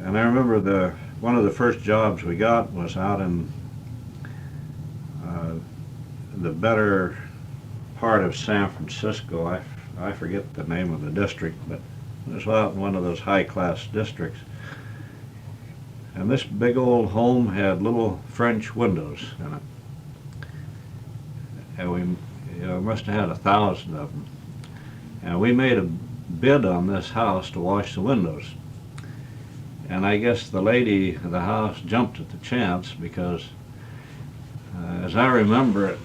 And I remember one of the first jobs we got was out in the better part of San Francisco. I forget the name of the district, but it was out in one of those high-class districts. And this big old home had little French windows in it. And we must have had 1,000 of them. And we made a bid on this house to wash the windows. And I guess the lady of the house jumped at the chance, because as I remember it,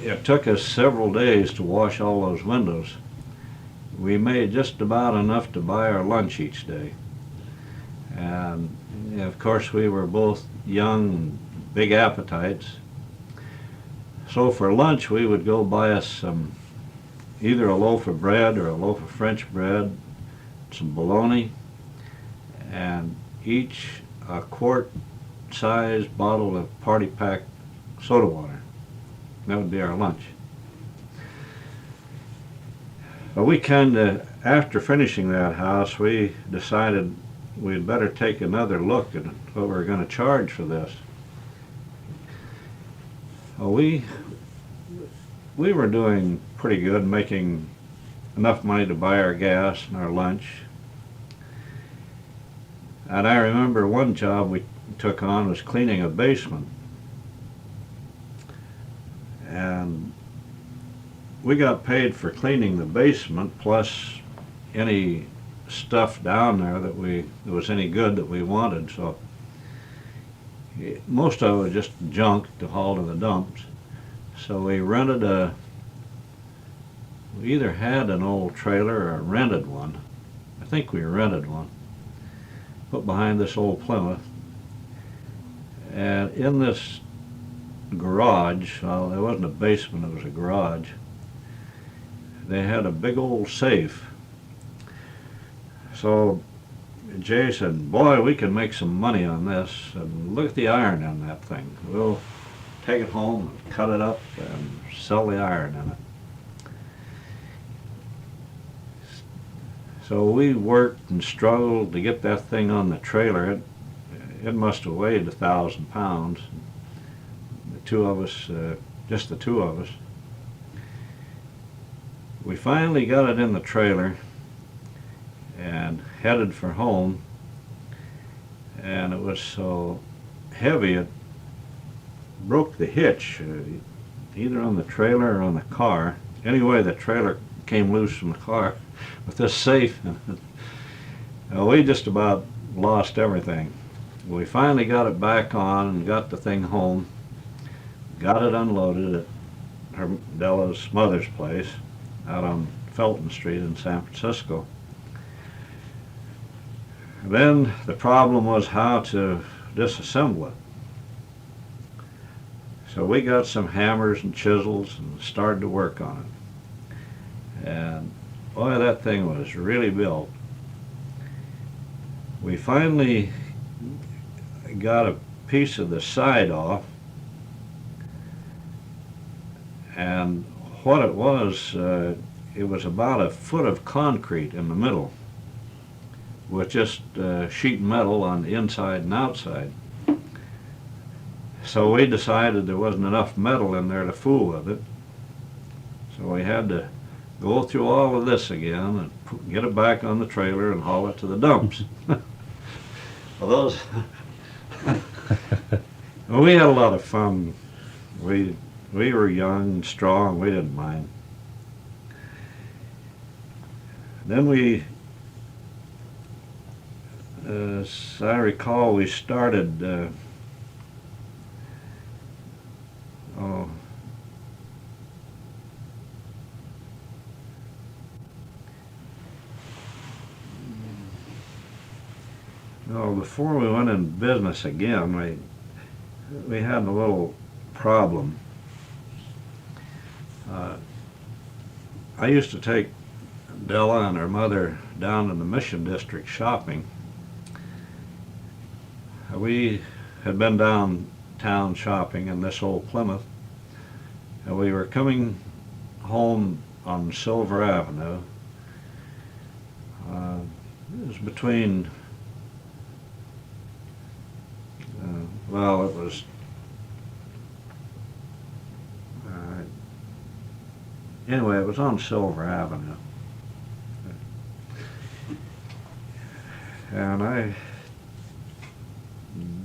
it took us several days to wash all those windows. We made just about enough to buy our lunch each day. And of course we were both young and big appetites. So for lunch we would go buy us either a loaf of bread or a loaf of French bread, some bologna, and each a quart-sized bottle of Party Pack soda water. That would be our lunch. But we after finishing that house, we decided we'd better take another look at what we were going to charge for this. Well, we were doing pretty good, making enough money to buy our gas and our lunch. And I remember one job we took on was cleaning a basement. And we got paid for cleaning the basement, plus any stuff down there that was any good that we wanted. So most of it was just junk to haul to the dumps. So we either had an old trailer or rented one. I think we rented one, put behind this old Plymouth. And in this garage, well, it wasn't a basement, it was a garage, they had a big old safe. So Jay said, "Boy, we can make some money on this. And look at the iron on that thing. We'll take it home and cut it up and sell the iron in it." So we worked and struggled to get that thing on the trailer. It must have weighed 1,000 pounds. The two of us, just the two of us. We finally got it in the trailer and headed for home, and it was so heavy it broke the hitch, either on the trailer or on the car. Anyway, the trailer came loose from the car with this safe. We just about lost everything. We finally got it back on and got the thing home, got it unloaded at Della's mother's place out on Felton Street in San Francisco. Then the problem was how to disassemble it. So we got some hammers and chisels and started to work on it. And boy, that thing was really built. We finally got a piece of the side off, and what it was about a foot of concrete in the middle with just sheet metal on the inside and outside. So we decided there wasn't enough metal in there to fool with it. So we had to go through all of this again and get it back on the trailer and haul it to the dumps. Well, those well, we had a lot of fun. We were young and strong. We didn't mind. Then we, as I recall, we started. Before we went in business again, we had a little problem. I used to take Della and her mother down in the Mission District shopping. We had been downtown shopping in this old Plymouth, and we were coming home on Silver Avenue. It was between well, it was anyway, it was on Silver Avenue. And I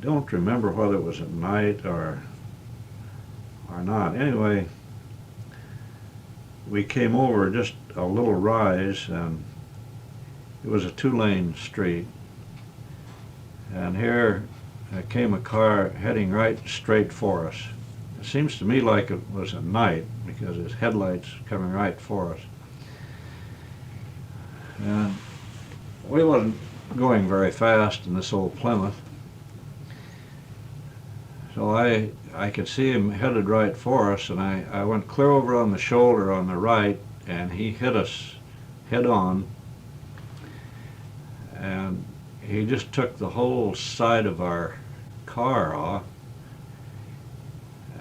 don't remember whether it was at night or not. Anyway, we came over just a little rise, and it was a two-lane street. And here came a car heading right straight for us. It seems to me like it was at night because its headlights coming right for us. And we wasn't going very fast in this old Plymouth. So I could see him headed right for us, and I went clear over on the shoulder on the right, and he hit us head on. And he just took the whole side of our car off.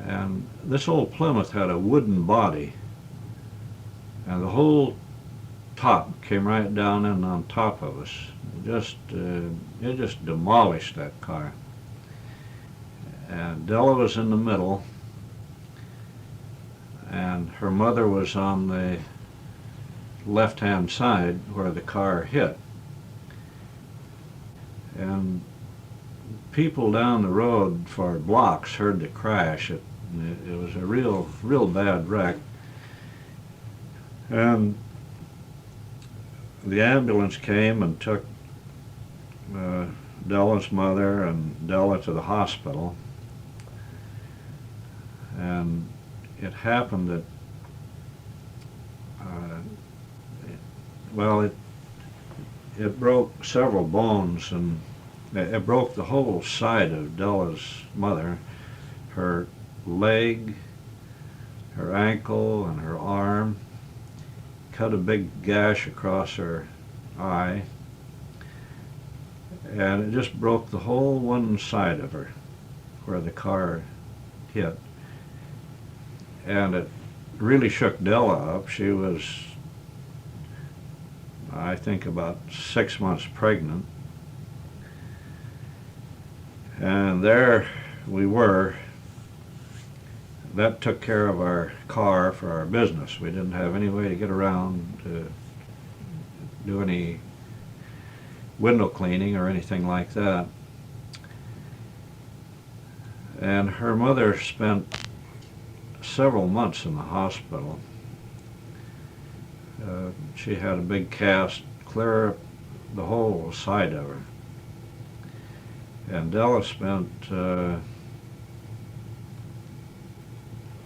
And this old Plymouth had a wooden body, and the whole top came right down in on top of us. It just demolished that car. And Della was in the middle, and her mother was on the left-hand side where the car hit. And people down the road for blocks heard the crash. It was a real bad wreck. And the ambulance came and took Della's mother and Della to the hospital. And it happened that, it broke several bones, and it broke the whole side of Della's mother, her leg, her ankle, and her arm. Cut a big gash across her eye. and it just broke the whole one side of her where the car hit. And it really shook Della up. She was, I think, about 6 months pregnant. And there we were. That took care of our car for our business. We didn't have any way to get around to do any window cleaning or anything like that. And her mother spent several months in the hospital. She had a big cast clear up the whole side of her. And Della spent, I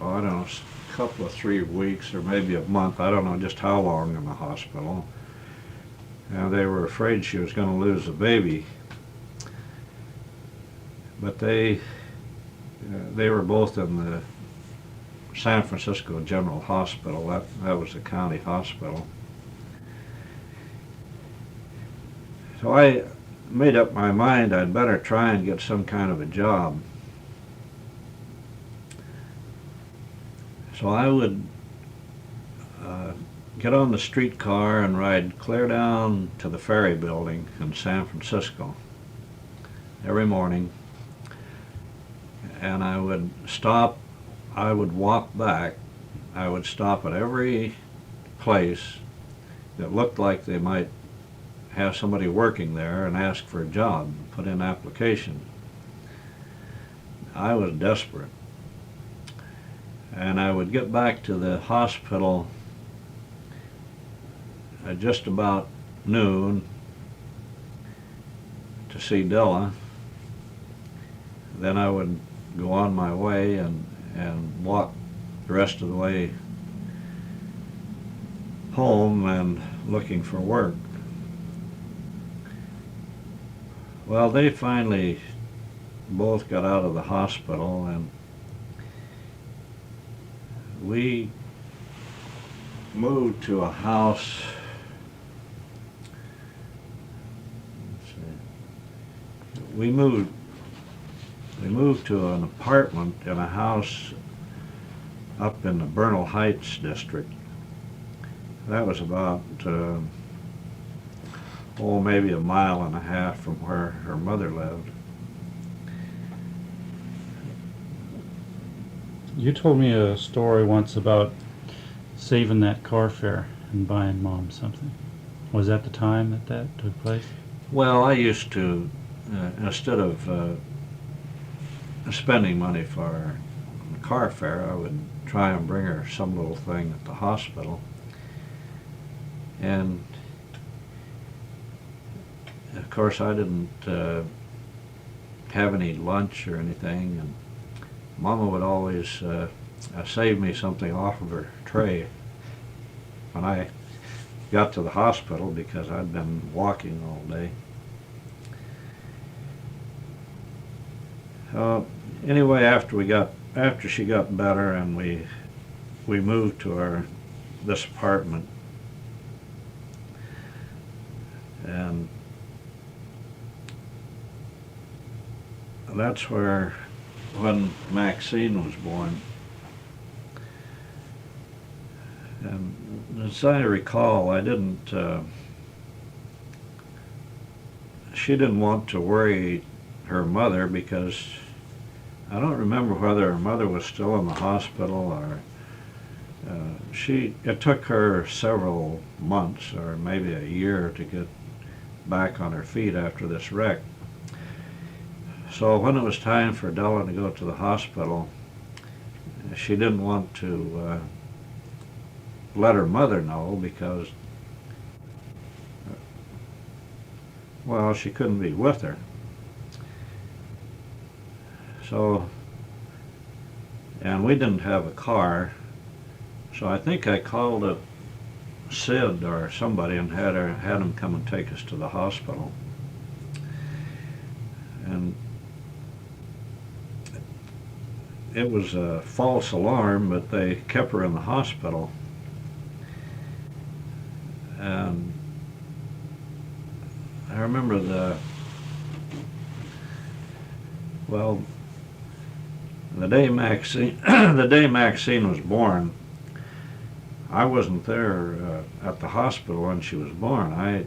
don't know, a couple of 3 weeks or maybe a month, I don't know just how long in the hospital. And they were afraid she was going to lose the baby. But they were both in the San Francisco General Hospital. That was the county hospital. So I made up my mind I'd better try and get some kind of a job. So I would get on the streetcar and ride clear down to the ferry building in San Francisco every morning. And I would stop, I would walk back, I would stop at every place that looked like they might have somebody working there and ask for a job, put in application. I was desperate. And I would get back to the hospital at just about noon to see Della. Then I would go on my way and walk the rest of the way home and looking for work. Well, they finally both got out of the hospital, and we moved to a house. We moved to an apartment in a house up in the Bernal Heights district. That was about maybe a mile and a half from where her mother lived. You told me a story once about saving that car fare and buying Mom something. Was that the time that took place? Well, I used to, instead of spending money for the car fare, I would try and bring her some little thing at the hospital. And of course I didn't have any lunch or anything, and Mama would always save me something off of her tray when I got to the hospital because I'd been walking all day. Anyway, after she got better and we moved to this apartment, and that's when Maxine was born. And as I recall, she didn't want to worry her mother because I don't remember whether her mother was still in the hospital or it took her several months or maybe a year to get back on her feet after this wreck. So when it was time for Della to go to the hospital, she didn't want to let her mother know because, well, she couldn't be with her. So, and we didn't have a car, so I think I called up Sid or somebody and had him come and take us to the hospital. And it was a false alarm, but they kept her in the hospital. And I remember Well, the day Maxine, the day Maxine was born, I wasn't there at the hospital when she was born.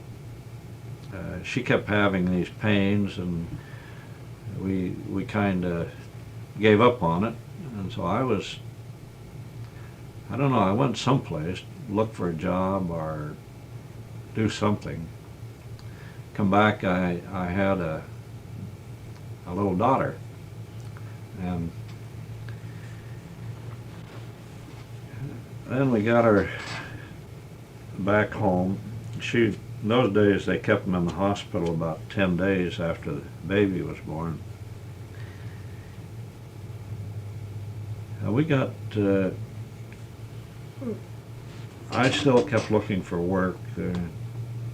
She kept having these pains, and we kind of gave up on it. And so I don't know, I went someplace, look for a job or do something. Come back, I had a little daughter, and then we got her back home. In those days they kept them in the hospital about 10 days after the baby was born. We got, I still kept looking for work.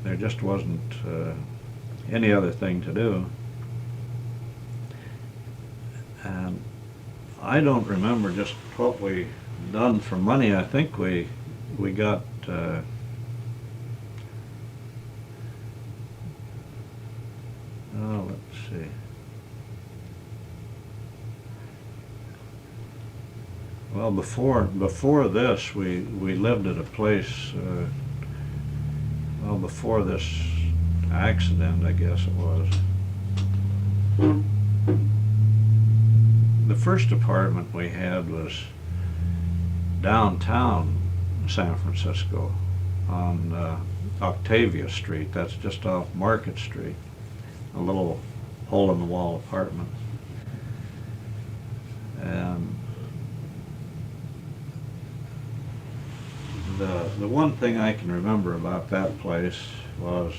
There just wasn't any other thing to do. And I don't remember just what we done for money. I think we got let's see. Well, before this, we lived at a place. Well, before this accident, I guess it was. The first apartment we had was downtown San Francisco on Octavia Street. That's just off Market Street. A little hole-in-the-wall apartment. And the one thing I can remember about that place was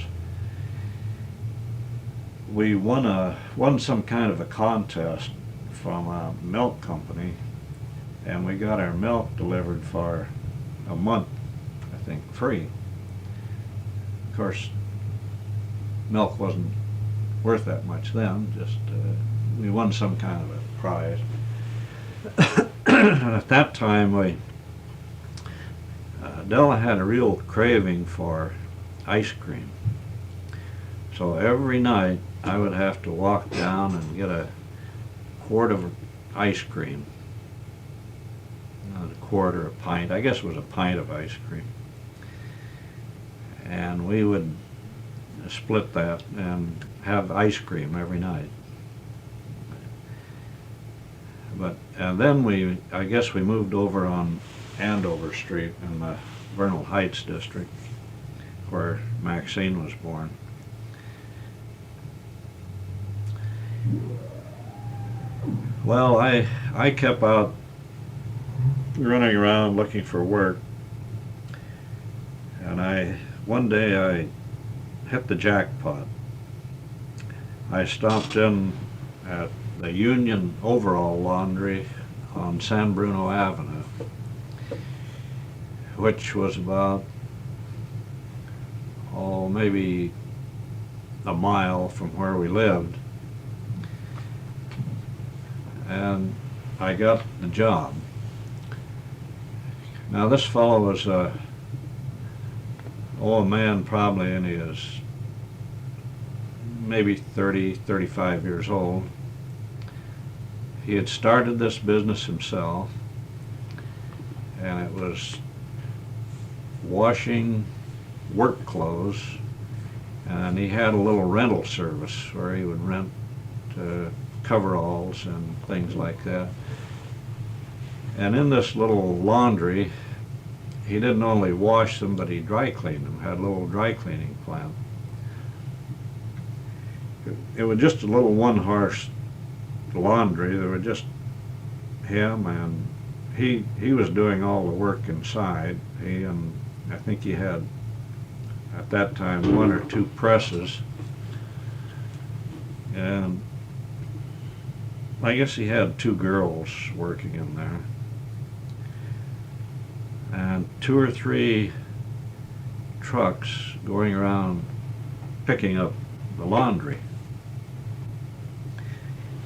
we won some kind of a contest from a milk company, and we got our milk delivered for a month, I think, free. Of course, milk wasn't worth that much then, just we won some kind of a prize. At that time, Della had a real craving for ice cream. So every night I would have to walk down and get a quart of ice cream. Not a quart or a pint, I guess it was a pint of ice cream. And we would split that and have ice cream every night. And then I guess we moved over on Andover Street in the Vernal Heights district, where Maxine was born. Well, I kept out running around looking for work, and one day I hit the jackpot. I stopped in at the Union Overall Laundry on San Bruno Avenue, which was about, maybe a mile from where we lived. And I got the job. Now this fellow was a man probably in his maybe 30, 35 years old. He had started this business himself, and it was washing work clothes, and he had a little rental service where he would rent coveralls and things like that. And in this little laundry, he didn't only wash them, but he dry cleaned them, had a little dry cleaning plant. It was just a little one-horse laundry. There was just him, and he was doing all the work inside. I think he had, at that time, 1 or 2 presses, and I guess he had 2 girls working in there, and 2 or 3 trucks going around picking up the laundry.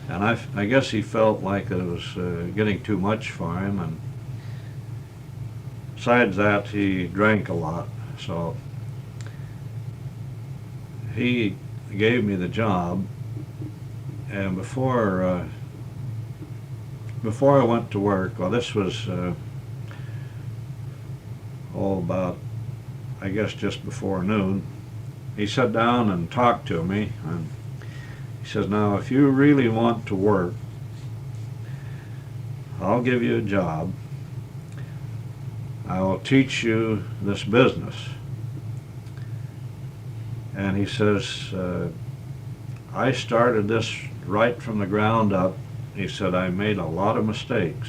And I guess he felt like it was getting too much for him, and besides that, he drank a lot, so he gave me the job, And before I went to work, well, this was about, I guess, just before noon, he sat down and talked to me, and he says, now if you really want to work, I'll give you a job. I will teach you this business. And he says, I started this right from the ground up. He said, I made a lot of mistakes.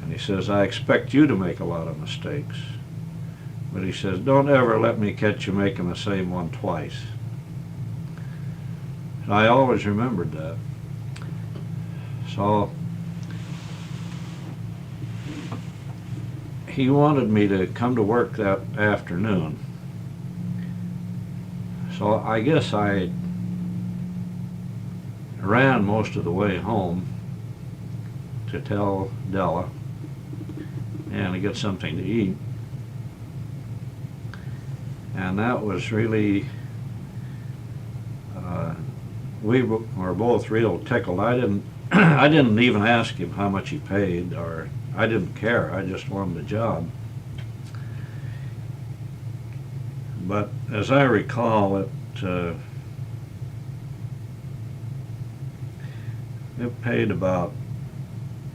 And he says, I expect you to make a lot of mistakes. But he says, don't ever let me catch you making the same one twice. And I always remembered that. So he wanted me to come to work that afternoon. So I guess I ran most of the way home to tell Della and to get something to eat. And that was really, we were both real tickled. I didn't even ask him how much he paid, or I didn't care. I just wanted a job. But as I recall, it paid about,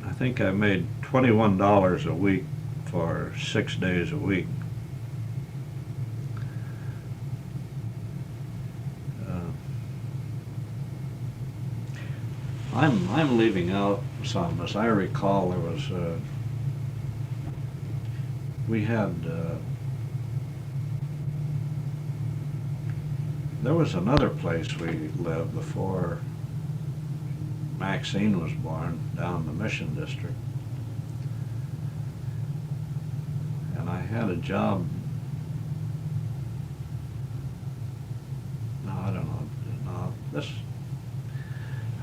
I think I made $21 a week for 6 days a week. I'm leaving out some. As I recall, there was there was another place we lived before Maxine was born, down in the Mission District, and I had a job. No, I don't know. No,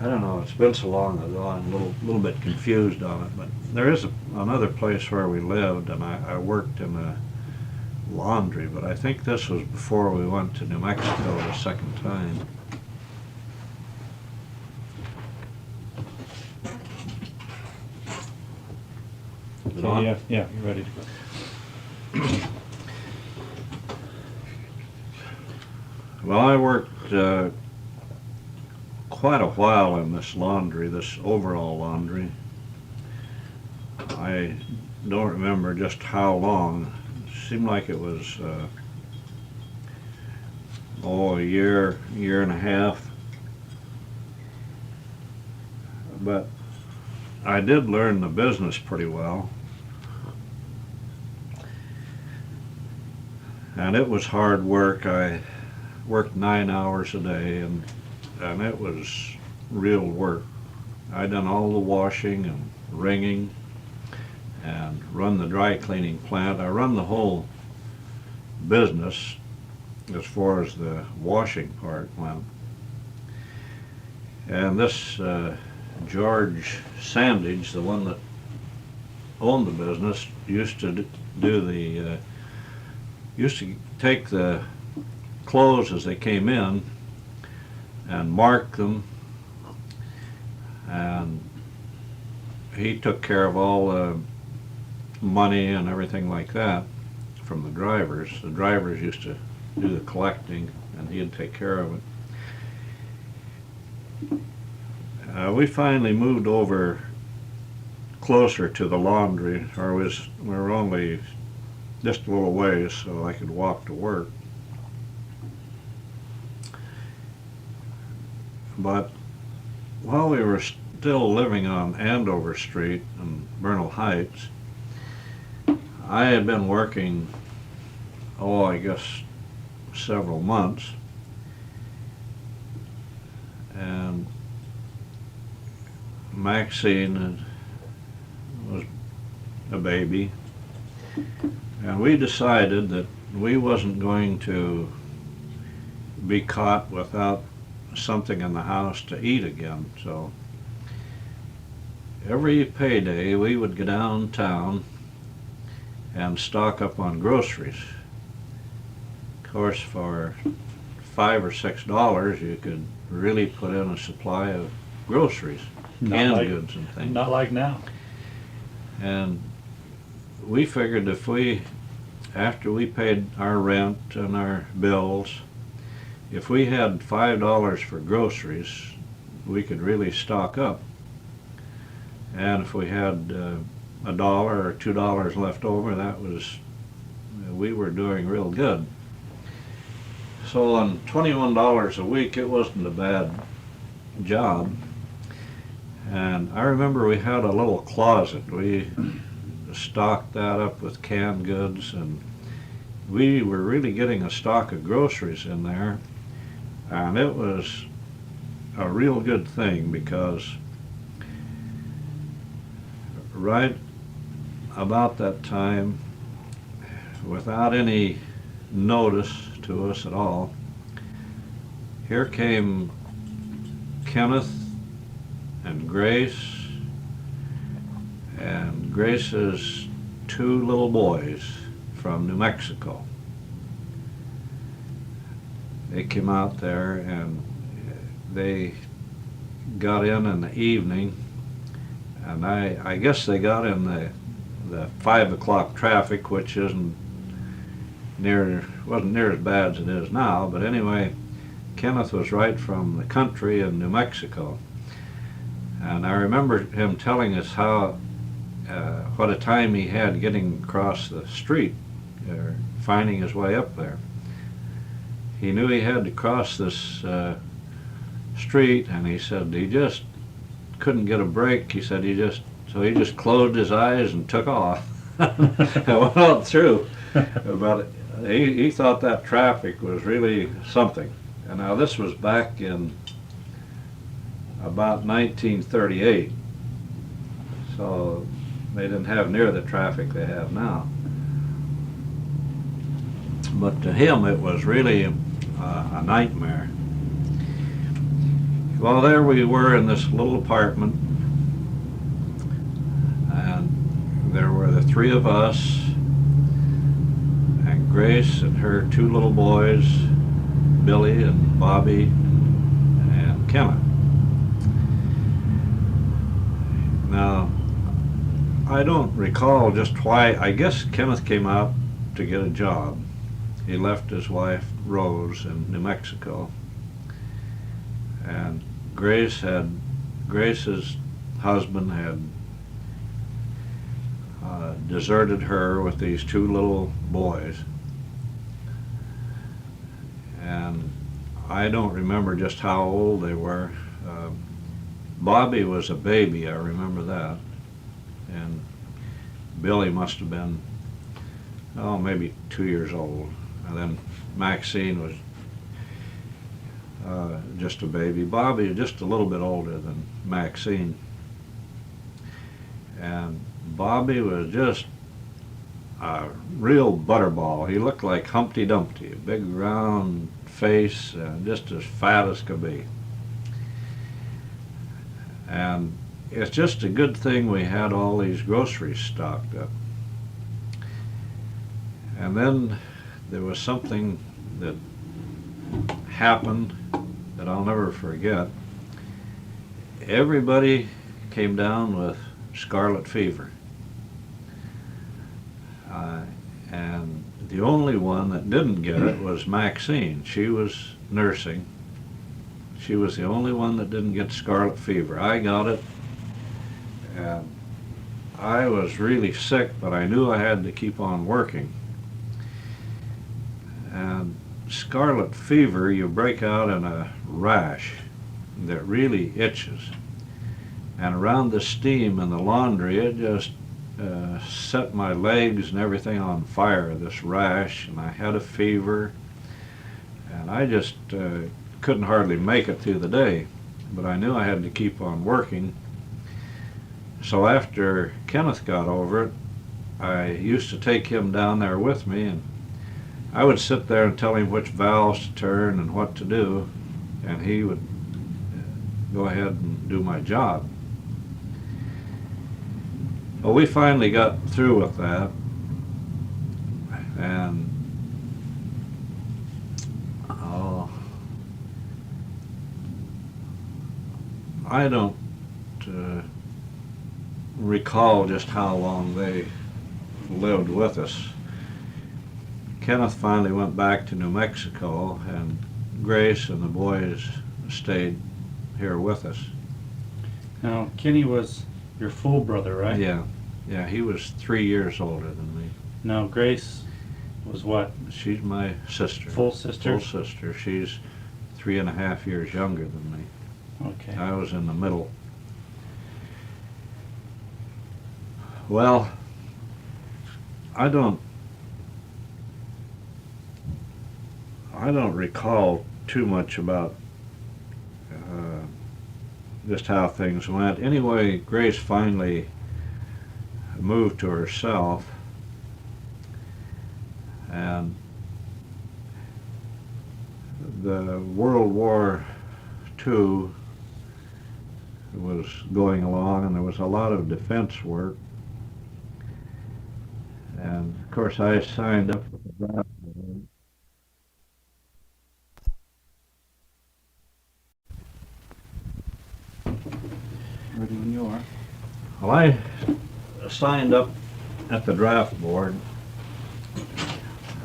I don't know. It's been so long ago. I'm a little bit confused on it. But there is another place where we lived, and I worked in a laundry. But I think this was before we went to New Mexico the second time. Is it on? Yeah, you're ready to go. Well, I worked quite a while in this laundry, this overall laundry. I don't remember just how long. It seemed like it was a year and a half. But I did learn the business pretty well. And it was hard work. I worked 9 hours a day, and it was real work. I done all the washing and wringing and run the dry cleaning plant. I run the whole business as far as the washing part went. And this George Sandage, the one that owned the business, used to take the clothes as they came in and mark them, and he took care of all the money and everything like that from the drivers. The drivers used to do the collecting, and he'd take care of it. We finally moved over closer to the laundry, or we were only just a little ways, so I could walk to work. But while we were still living on Andover Street in Bernal Heights, I had been working, I guess several months, and Maxine was a baby, and we decided that we wasn't going to be caught without something in the house to eat again. So every payday we would go downtown and stock up on groceries. Of course, for $5 or $6, you could really put in a supply of groceries, Not canned like- goods and things. Not like now. And we figured if we, after we paid our rent and our bills, if we had $5 for groceries, we could really stock up. And if we had $1 or $2 left over, that was, we were doing real good. So on $21 a week, it wasn't a bad job. And I remember we had a little closet. We stocked that up with canned goods, and we were really getting a stock of groceries in there. And it was a real good thing, because right about that time, without any notice to us at all, here came Kenneth and Grace, and Grace's 2 little boys from New Mexico. They came out there and they got in the evening, and I guess they got in the 5 o'clock traffic, which wasn't near as bad as it is now. But anyway, Kenneth was right from the country in New Mexico, and I remember him telling us how what a time he had getting across the street, or finding his way up there. He knew he had to cross this street, and he said he just couldn't get a break. He said he just closed his eyes and took off and went on through. But he thought that traffic was really something. And now this was back in about 1938, so they didn't have near the traffic they have now. But to him it was really a nightmare. Well, there we were in this little apartment, and there were the 3 of us, and Grace and her 2 little boys, Billy and Bobby and Kenneth. Now, I don't recall just why. I guess Kenneth came out to get a job. He left his wife Rose in New Mexico, and Grace's husband had deserted her with these 2 little boys. And I don't remember just how old they were. Bobby was a baby, I remember that. And Billy must have been, maybe 2 years old. And then Maxine was just a baby. Bobby just a little bit older than Maxine. And Bobby was just a real butterball. He looked like Humpty Dumpty, a big round face, just as fat as could be. And it's just a good thing we had all these groceries stocked up. And then there was something that happened that I'll never forget. Everybody came down with scarlet fever. And the only one that didn't get it was Maxine. She was nursing. She was the only one that didn't get scarlet fever. I got it, and I was really sick, but I knew I had to keep on working. And scarlet fever, you break out in a rash that really itches. And around the steam in the laundry, it just set my legs and everything on fire, this rash, and I had a fever, and I just couldn't hardly make it through the day. But I knew I had to keep on working. So after Kenneth got over it, I used to take him down there with me, and I would sit there and tell him which valves to turn and what to do, and he would go ahead and do my job. Well, we finally got through with that, and I don't uh, recall just how long they lived with us. Kenneth finally went back to New Mexico, and Grace and the boys stayed here with us. Now, Kenny was your full brother, right? Yeah, he was 3 years older than me. Now, Grace was what? She's my sister. Full sister? Full sister. She's 3.5 years younger than me. Okay. I was in the middle. Well, I don't recall too much about just how things went. Anyway, Grace finally moved to herself, and the World War II was going along, and there was a lot of defense work. And of course, I signed up for the draft board. Ready when you are. Well, I signed up at the draft board,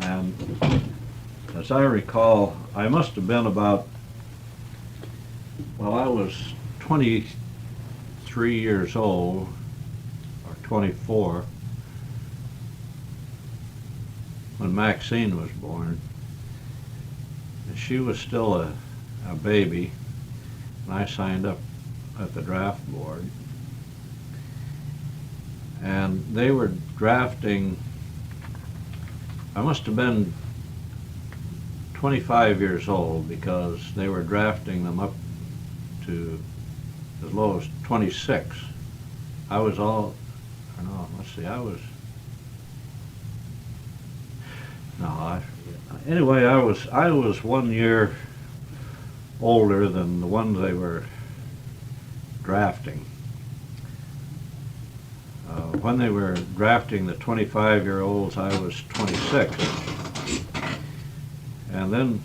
and as I recall, I must have been about, well, I was 23 years old, or 24, when Maxine was born. And she was still a baby, and I signed up at the draft board. And they were drafting, I must have been 25 years old, because they were drafting them up to as low as 26. I was anyway, I was 1 year older than the ones they were drafting. When they were drafting the 25-year-olds, I was 26. And then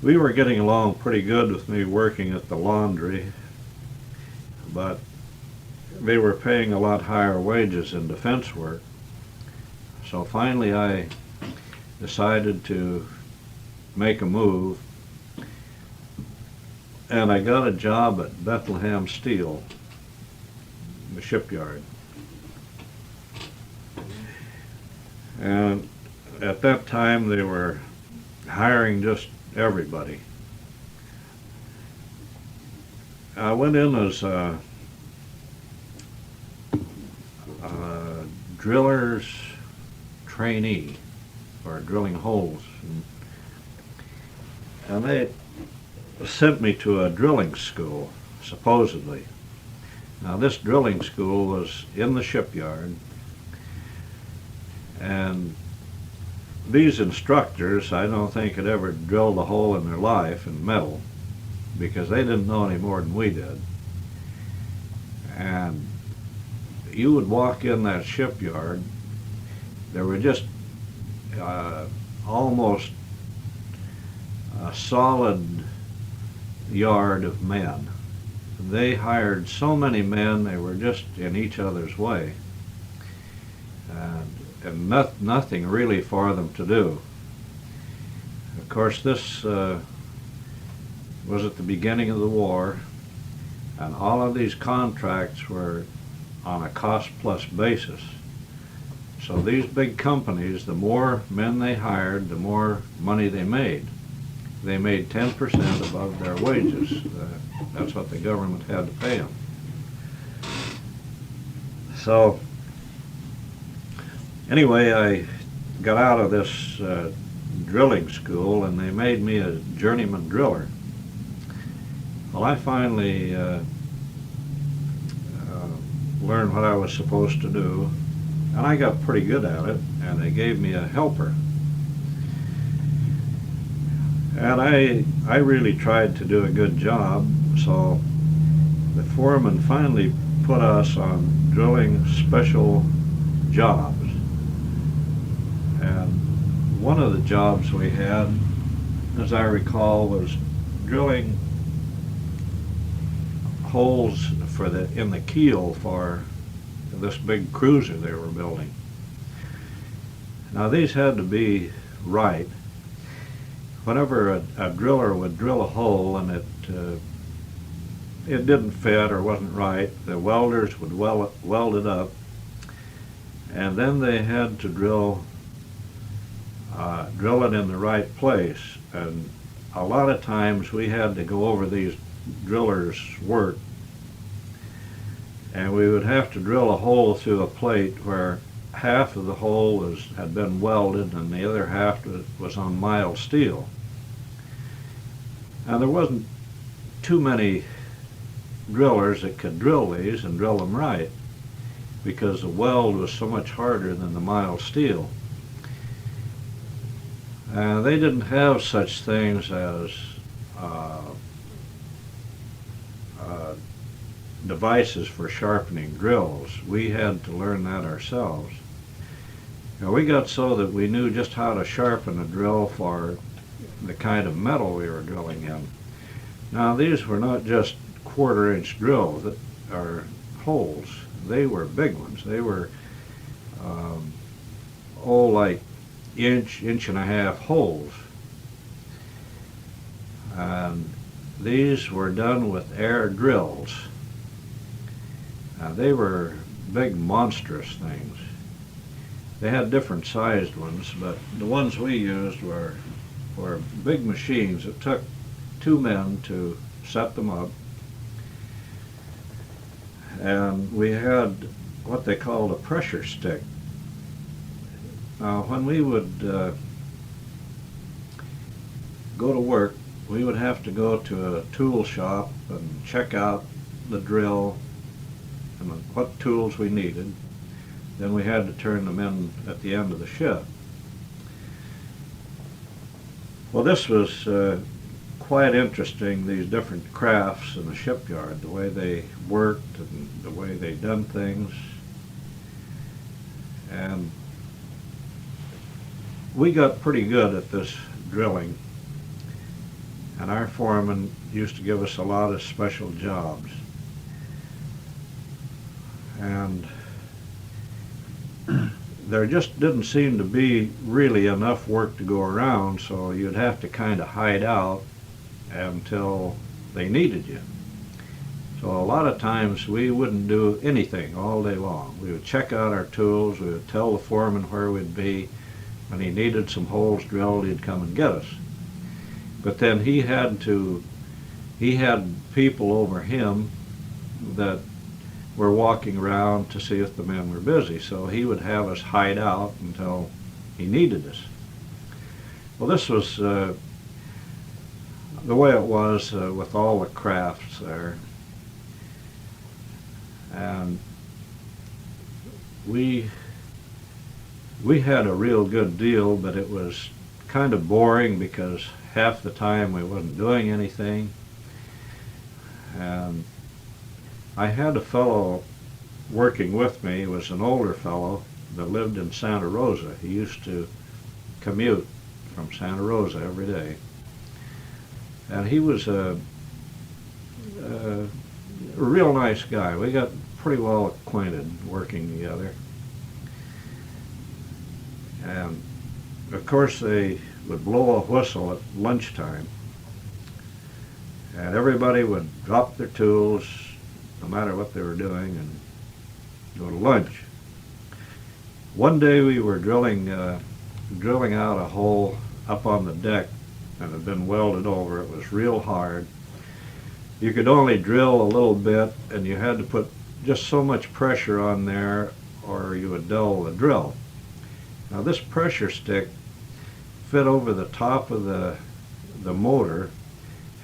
we were getting along pretty good with me working at the laundry, but they were paying a lot higher wages in defense work. So finally I decided to make a move, and I got a job at Bethlehem Steel, the shipyard. And at that time they were hiring just everybody. I went in as a driller's trainee, or drilling holes, and they sent me to a drilling school, supposedly. Now this drilling school was in the shipyard, and these instructors, I don't think, had ever drilled a hole in their life in metal, because they didn't know any more than we did. And you would walk in that shipyard, there were just almost a solid yard of men. They hired so many men, they were just in each other's way, and nothing really for them to do. Of course, this was at the beginning of the war, and all of these contracts were on a cost-plus basis. So these big companies, the more men they hired, the more money they made. They made 10% above their wages. That's what the government had to pay them. So anyway, I got out of this drilling school, and they made me a journeyman driller. Well, I finally learned what I was supposed to do, and I got pretty good at it, and they gave me a helper. And I really tried to do a good job, so the foreman finally put us on drilling special jobs. And one of the jobs we had as I recall, was drilling holes in the keel for this big cruiser they were building. Now these had to be right. Whenever a driller would drill a hole and it didn't fit or wasn't right, the welders would weld it up, and then they had to drill it in the right place. And a lot of times we had to go over these drillers' work, and we would have to drill a hole through a plate where half of the hole had been welded and the other half was on mild steel. Now there wasn't too many drillers that could drill these and drill them right, because the weld was so much harder than the mild steel. They didn't have such things as devices for sharpening drills. We had to learn that ourselves. Now, we got so that we knew just how to sharpen a drill for the kind of metal we were drilling in. Now, these were not just quarter-inch drills or holes. They were big ones. They were like inch and a half holes. And these were done with air drills. They were big, monstrous things. They had different sized ones, but the ones we used were big machines. It took 2 men to set them up. And we had what they called a pressure stick. Now, when we would go to work, we would have to go to a tool shop and check out the drill and what tools we needed. Then we had to turn them in at the end of the shift. Well, this was quite interesting, these different crafts in the shipyard, the way they worked and the way they done things. And we got pretty good at this drilling, and our foreman used to give us a lot of special jobs. And there just didn't seem to be really enough work to go around, so you'd have to kind of hide out until they needed you. So a lot of times we wouldn't do anything all day long. We would check out our tools, we would tell the foreman where we'd be. When he needed some holes drilled, he'd come and get us. But then he had people over him that were walking around to see if the men were busy, so he would have us hide out until he needed us. Well, this was the way it was with all the crafts there. And we had a real good deal, but it was kind of boring because half the time we wasn't doing anything. And I had a fellow working with me. He was an older fellow that lived in Santa Rosa. He used to commute from Santa Rosa every day. And he was a real nice guy. We got pretty well acquainted working together. And of course they would blow a whistle at lunchtime, and everybody would drop their tools no matter what they were doing and go to lunch. One day we were drilling out a hole up on the deck, and it had been welded over. It was real hard. You could only drill a little bit, and you had to put just so much pressure on there or you would dull the drill. Now this pressure stick fit over the top of the motor,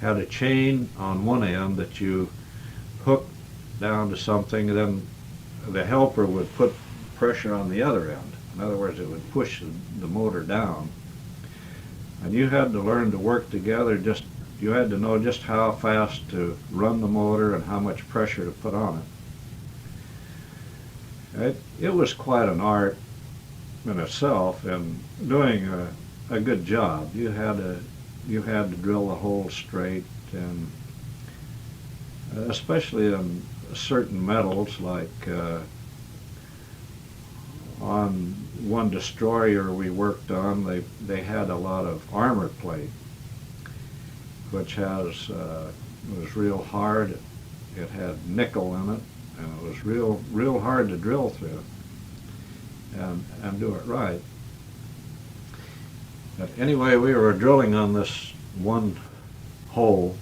had a chain on one end that you hooked down to something, and then the helper would put pressure on the other end. In other words, it would push the motor down. And you had to learn to work together. You had to know just how fast to run the motor and how much pressure to put on it. It was quite an art in itself, and doing a good job. You had to you had to drill the hole straight, and especially on certain metals, like on one destroyer we worked on, they had a lot of armor plate, which was real hard. It had nickel in it, and it was real hard to drill through and do it right. But anyway, we were drilling on this one hole,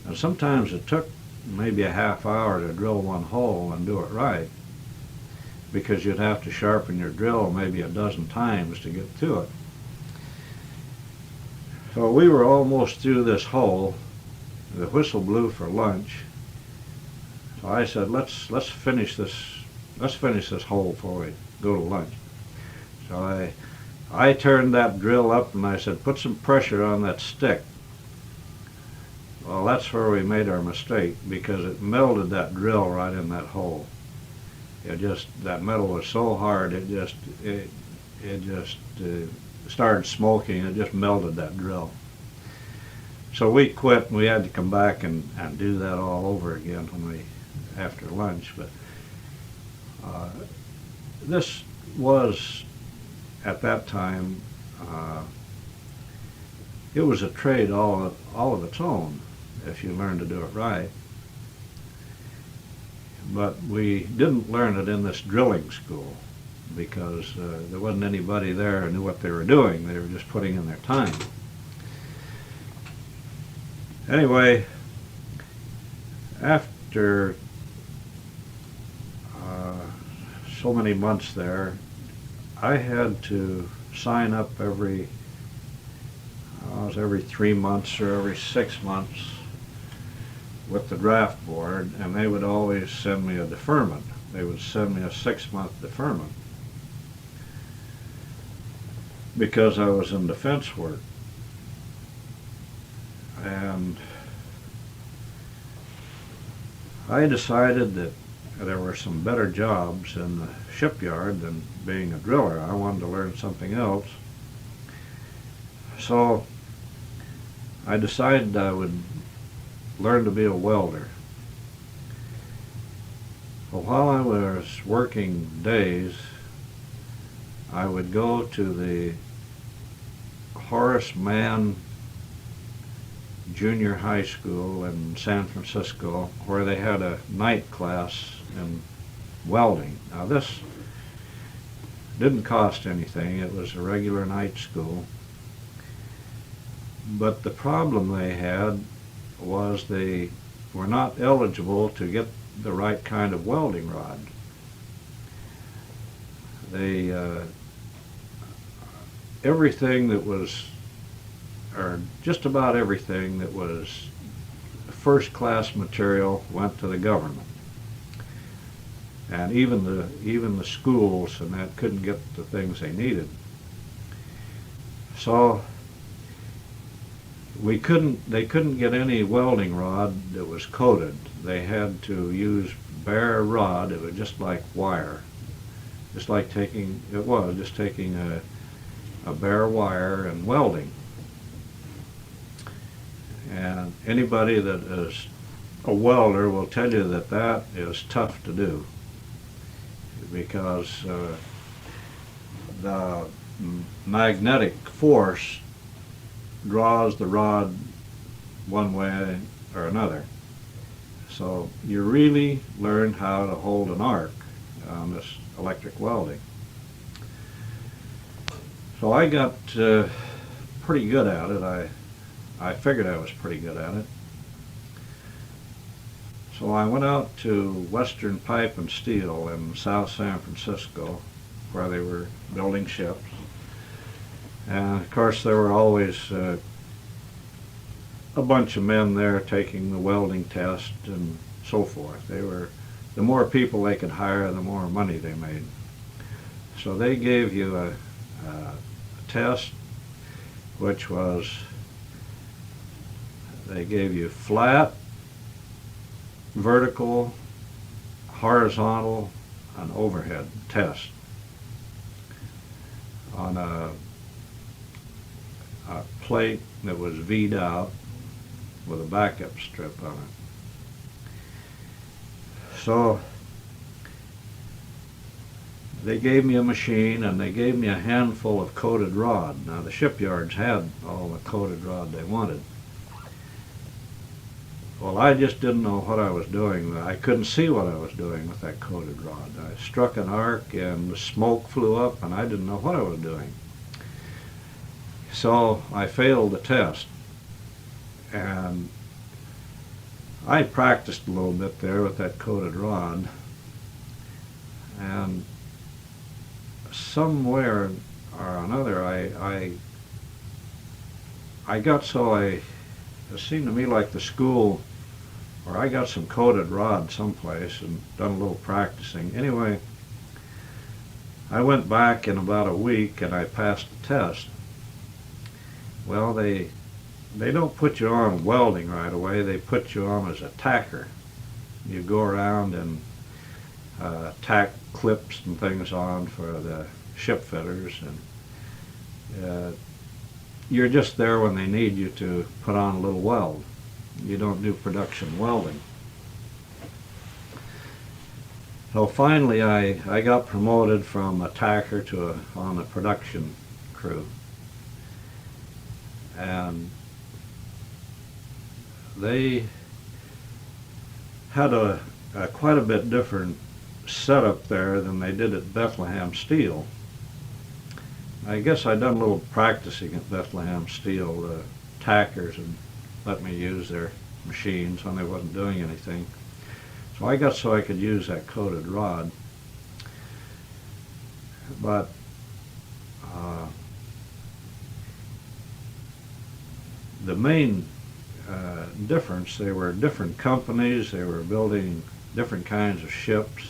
and sometimes it took maybe a half hour to drill one hole and do it right, because you'd have to sharpen your drill maybe a dozen times to get to it. So we were almost through this hole. The whistle blew for lunch. So I said, let's finish this hole before we go to lunch. So I turned that drill up and I said, put some pressure on that stick. Well, that's where we made our mistake, because it melted that drill right in that hole. That metal was so hard, it just started smoking. It just melted that drill. So we quit, and we had to come back and do that all over again after lunch. But this was, at that time, it was a trade all of its own if you learned to do it right. But we didn't learn it in this drilling school, because there wasn't anybody there who knew what they were doing. They were just putting in their time. Anyway, after so many months there, I had to sign up every 3 months or every 6 months with the draft board, and they would always send me a deferment. They would send me a 6-month deferment because I was in defense work. And I decided that there were some better jobs in the shipyard than being a driller. I wanted to learn something else. So I decided I would learn to be a welder. Well, while I was working days, I would go to the Horace Mann Junior High School in San Francisco, where they had a night class in welding. Now, this didn't cost anything. It was a regular night school. But the problem they had was they were not eligible to get the right kind of welding rod. Everything that was, or just about everything that was first-class material went to the government. And even the schools and that couldn't get the things they needed. So they couldn't get any welding rod that was coated. They had to use bare rod. It was just like wire. Just taking a bare wire and welding. And anybody that is a welder will tell you that that is tough to do, because the magnetic force draws the rod one way or another. So you really learn how to hold an arc on this electric welding. So I got pretty good at it. I figured I was pretty good at it. So I went out to Western Pipe and Steel in South San Francisco, where they were building ships. And of course there were always a bunch of men there taking the welding test and so forth. The more people they could hire, the more money they made. So they gave you a test, which was, they gave you flat, vertical, horizontal, and overhead test on a plate that was V'd out with a backup strip on it. So they gave me a machine and they gave me a handful of coated rod. Now the shipyards had all the coated rod they wanted. Well, I just didn't know what I was doing. I couldn't see what I was doing with that coated rod. I struck an arc and the smoke flew up and I didn't know what I was doing. So I failed the test. And I practiced a little bit there with that coated rod. And somewhere or another I got so it seemed to me like the school, or I got some coated rod someplace and done a little practicing. Anyway, I went back in about a week and I passed the test. Well, they don't put you on welding right away. They put you on as a tacker. You go around and tack clips and things on for the ship fitters, and you're just there when they need you to put on a little weld. You don't do production welding. So finally I got promoted from a tacker to on the production crew. And they had a quite a bit different setup there than they did at Bethlehem Steel. I guess I'd done a little practicing at Bethlehem Steel. The tackers had let me use their machines when they wasn't doing anything. So I got so I could use that coated rod. But the main difference, they were different companies, they were building different kinds of ships.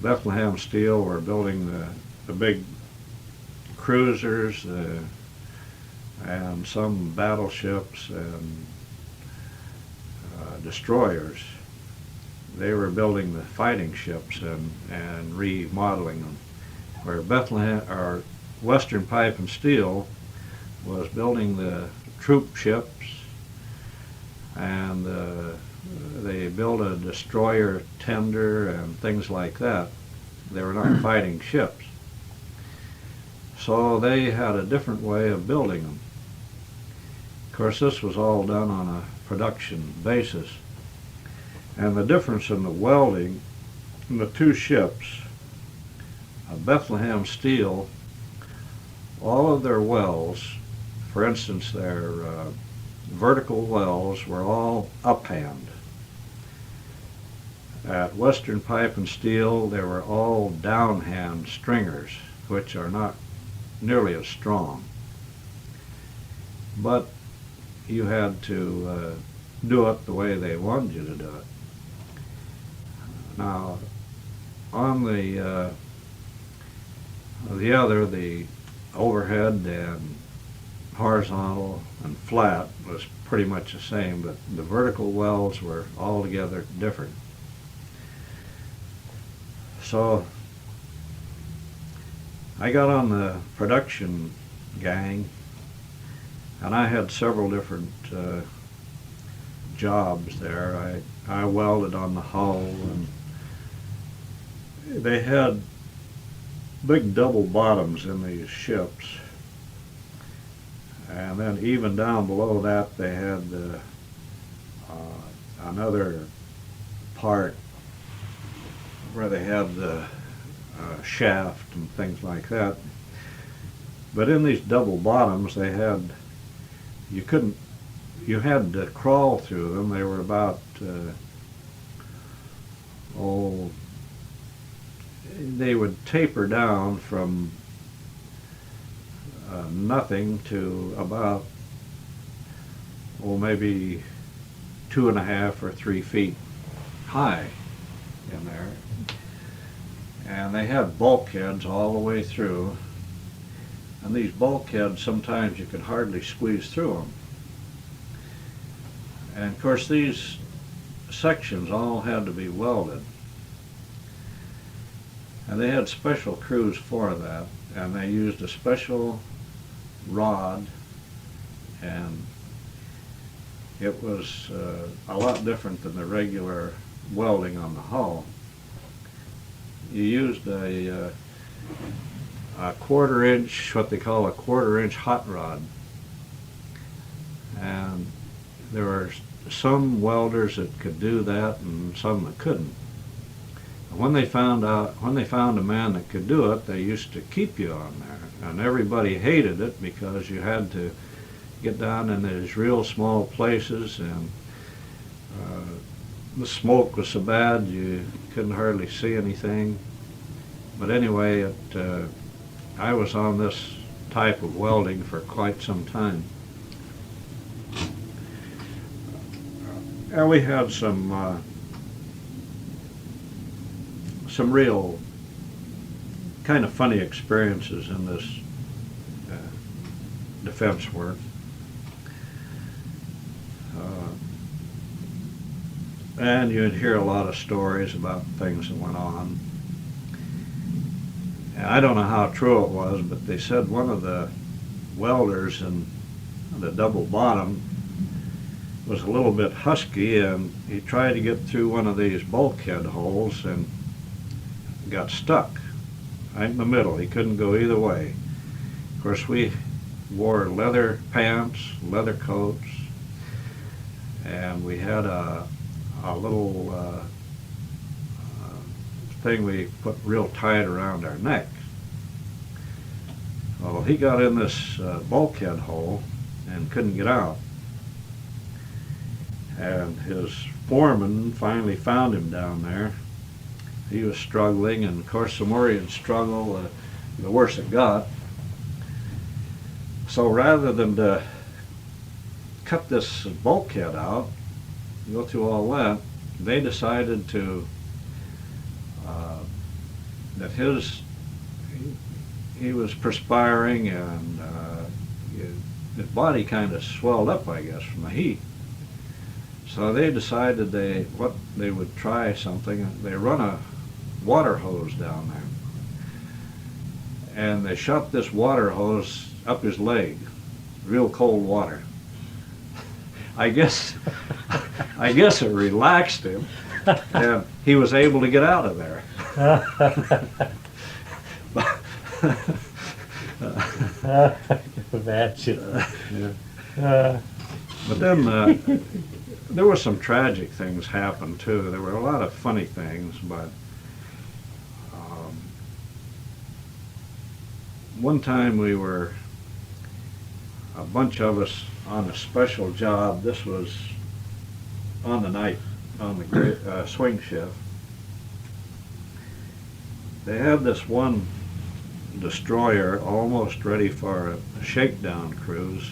Bethlehem Steel were building the big cruisers and some battleships and destroyers. They were building the fighting ships and remodeling them. Where Bethlehem or Western Pipe and Steel was building the troop ships, and they built a destroyer tender and things like that. They were not fighting ships. So they had a different way of building them. Of course, this was all done on a production basis. And the difference in the welding in the two ships, Bethlehem Steel, all of their welds, for instance, their vertical welds were all uphand. At Western Pipe and Steel, they were all downhand stringers, which are not nearly as strong. But you had to do it the way they wanted you to do it. Now, on the overhead and horizontal and flat was pretty much the same, but the vertical welds were altogether different. So I got on the production gang, and I had several different jobs there. I welded on the hull, and they had big double bottoms in these ships, and then even down below that they had another part where they had the shaft and things like that. But in these double bottoms they had, you had to crawl through them. They were about they would taper down from nothing to about maybe 2.5 or 3 feet high in there. And they had bulkheads all the way through, and these bulkheads sometimes you could hardly squeeze through them. And of course these sections all had to be welded, and they had special crews for that, and they used a special rod and it was a lot different than the regular welding on the hull. You used a 1/4 inch, what they call a 1/4 inch hot rod, and there were some welders that could do that and some that couldn't. When they found a man that could do it, they used to keep you on there, and everybody hated it because you had to get down in these real small places, and the smoke was so bad you couldn't hardly see anything. But anyway, I was on this type of welding for quite some time. And we had some real kind of funny experiences in this defense work. And you'd hear a lot of stories about things that went on. And I don't know how true it was, but they said one of the welders in the double bottom was a little bit husky, and he tried to get through one of these bulkhead holes and got stuck right in the middle. He couldn't go either way. Of course, we wore leather pants, leather coats, and we had a little thing we put real tight around our neck. Well, he got in this bulkhead hole and couldn't get out. And his foreman finally found him down there. He was struggling, and of course the more he'd struggle, the worse it got. So rather than to cut this bulkhead out, go through all that, they decided to that he was perspiring, and his body kind of swelled up, I guess, from the heat. So they decided they would try something. They run a water hose down there, and they shoved this water hose up his leg, real cold water. I guess it relaxed him, and he was able to get out of there. But then there were some tragic things happened too. There were a lot of funny things, but one time we were, a bunch of us, on a special job. This was on the night, on the swing shift. They had this one destroyer almost ready for a shakedown cruise.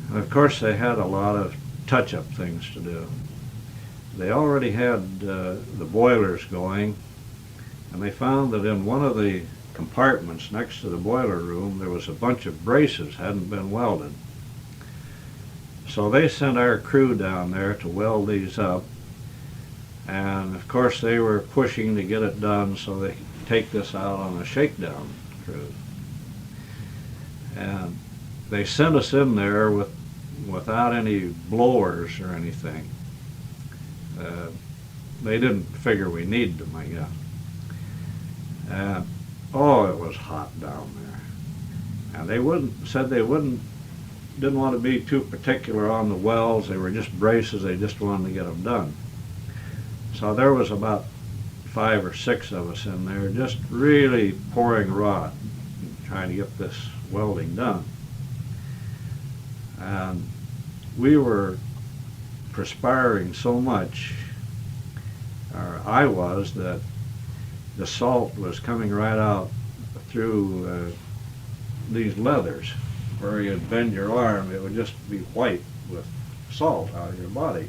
And of course they had a lot of touch-up things to do. They already had the boilers going, and they found that in one of the compartments next to the boiler room there was a bunch of braces hadn't been welded. So they sent our crew down there to weld these up, and of course they were pushing to get it done so they could take this out on a shakedown cruise. And they sent us in there without any blowers or anything. They didn't figure we needed them, I guess. And oh, it was hot down there. And they didn't want to be too particular on the welds. They were just braces. They just wanted to get them done. So there was about 5 or 6 of us in there just really pouring rot, trying to get this welding done. And we were perspiring so much, or I was, that the salt was coming right out through these leathers. Where you'd bend your arm, it would just be white with salt out of your body.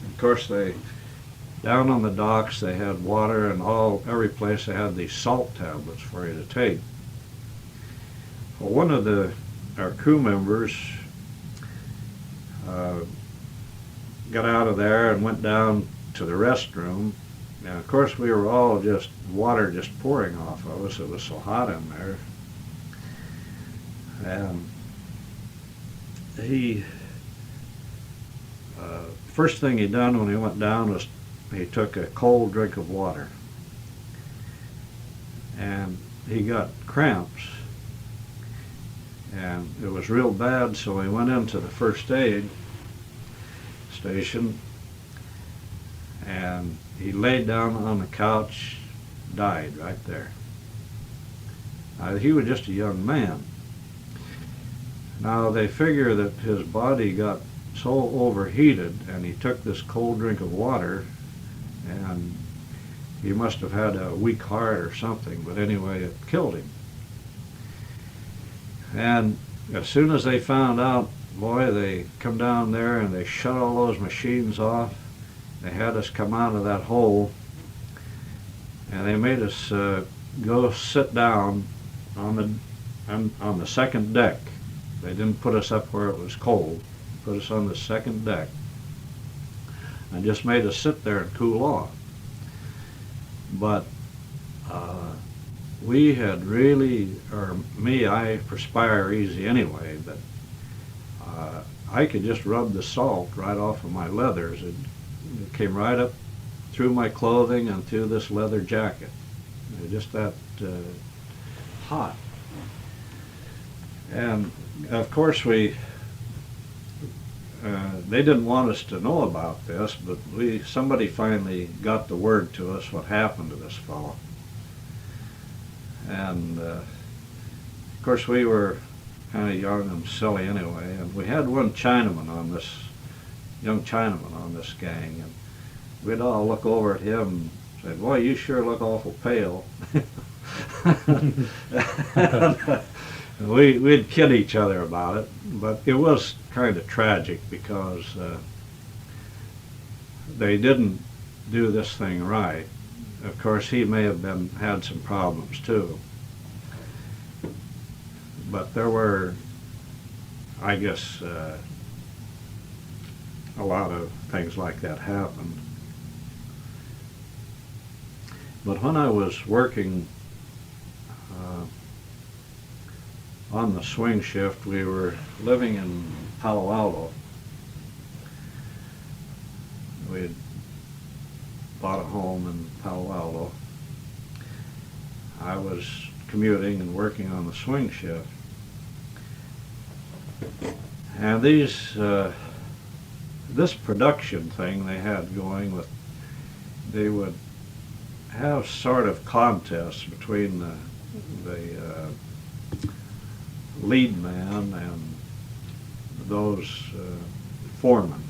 Of course, down on the docks they had water, and every place they had these salt tablets for you to take. Well, one of our crew members got out of there and went down to the restroom. And of course we were all water just pouring off of us. It was so hot in there. And he first thing he done when he went down was he took a cold drink of water, and he got cramps, and it was real bad, so he went into the first aid station, and he laid down on the couch, died right there. He was just a young man. Now they figure that his body got so overheated, and he took this cold drink of water, and he must have had a weak heart or something, but anyway, it killed him. And as soon as they found out, boy, they come down there and they shut all those machines off. They had us come out of that hole, and they made us go sit down on the second deck. They didn't put us up where it was cold. They put us on the second deck and just made us sit there and cool off. But we had really, or me, I perspire easy anyway, but I could just rub the salt right off of my leathers. It came right up through my clothing and through this leather jacket. It was just that hot. And of course they didn't want us to know about this, but somebody finally got the word to us what happened to this fellow. And of course we were kind of young and silly anyway, and we had one Chinaman on this, young Chinaman on this gang, and we'd all look over at him and say, "Boy, you sure look awful pale." We'd kid each other about it, but it was kind of tragic because they didn't do this thing right. Of course, he may have had some problems too, but there were, I guess, a lot of things like that happened. But when I was working on the swing shift, we were living in Palo Alto. We had bought a home in Palo Alto. I was commuting and working on the swing shift. And this production thing they had going with, they would have sort of contests between the lead man and those foremen.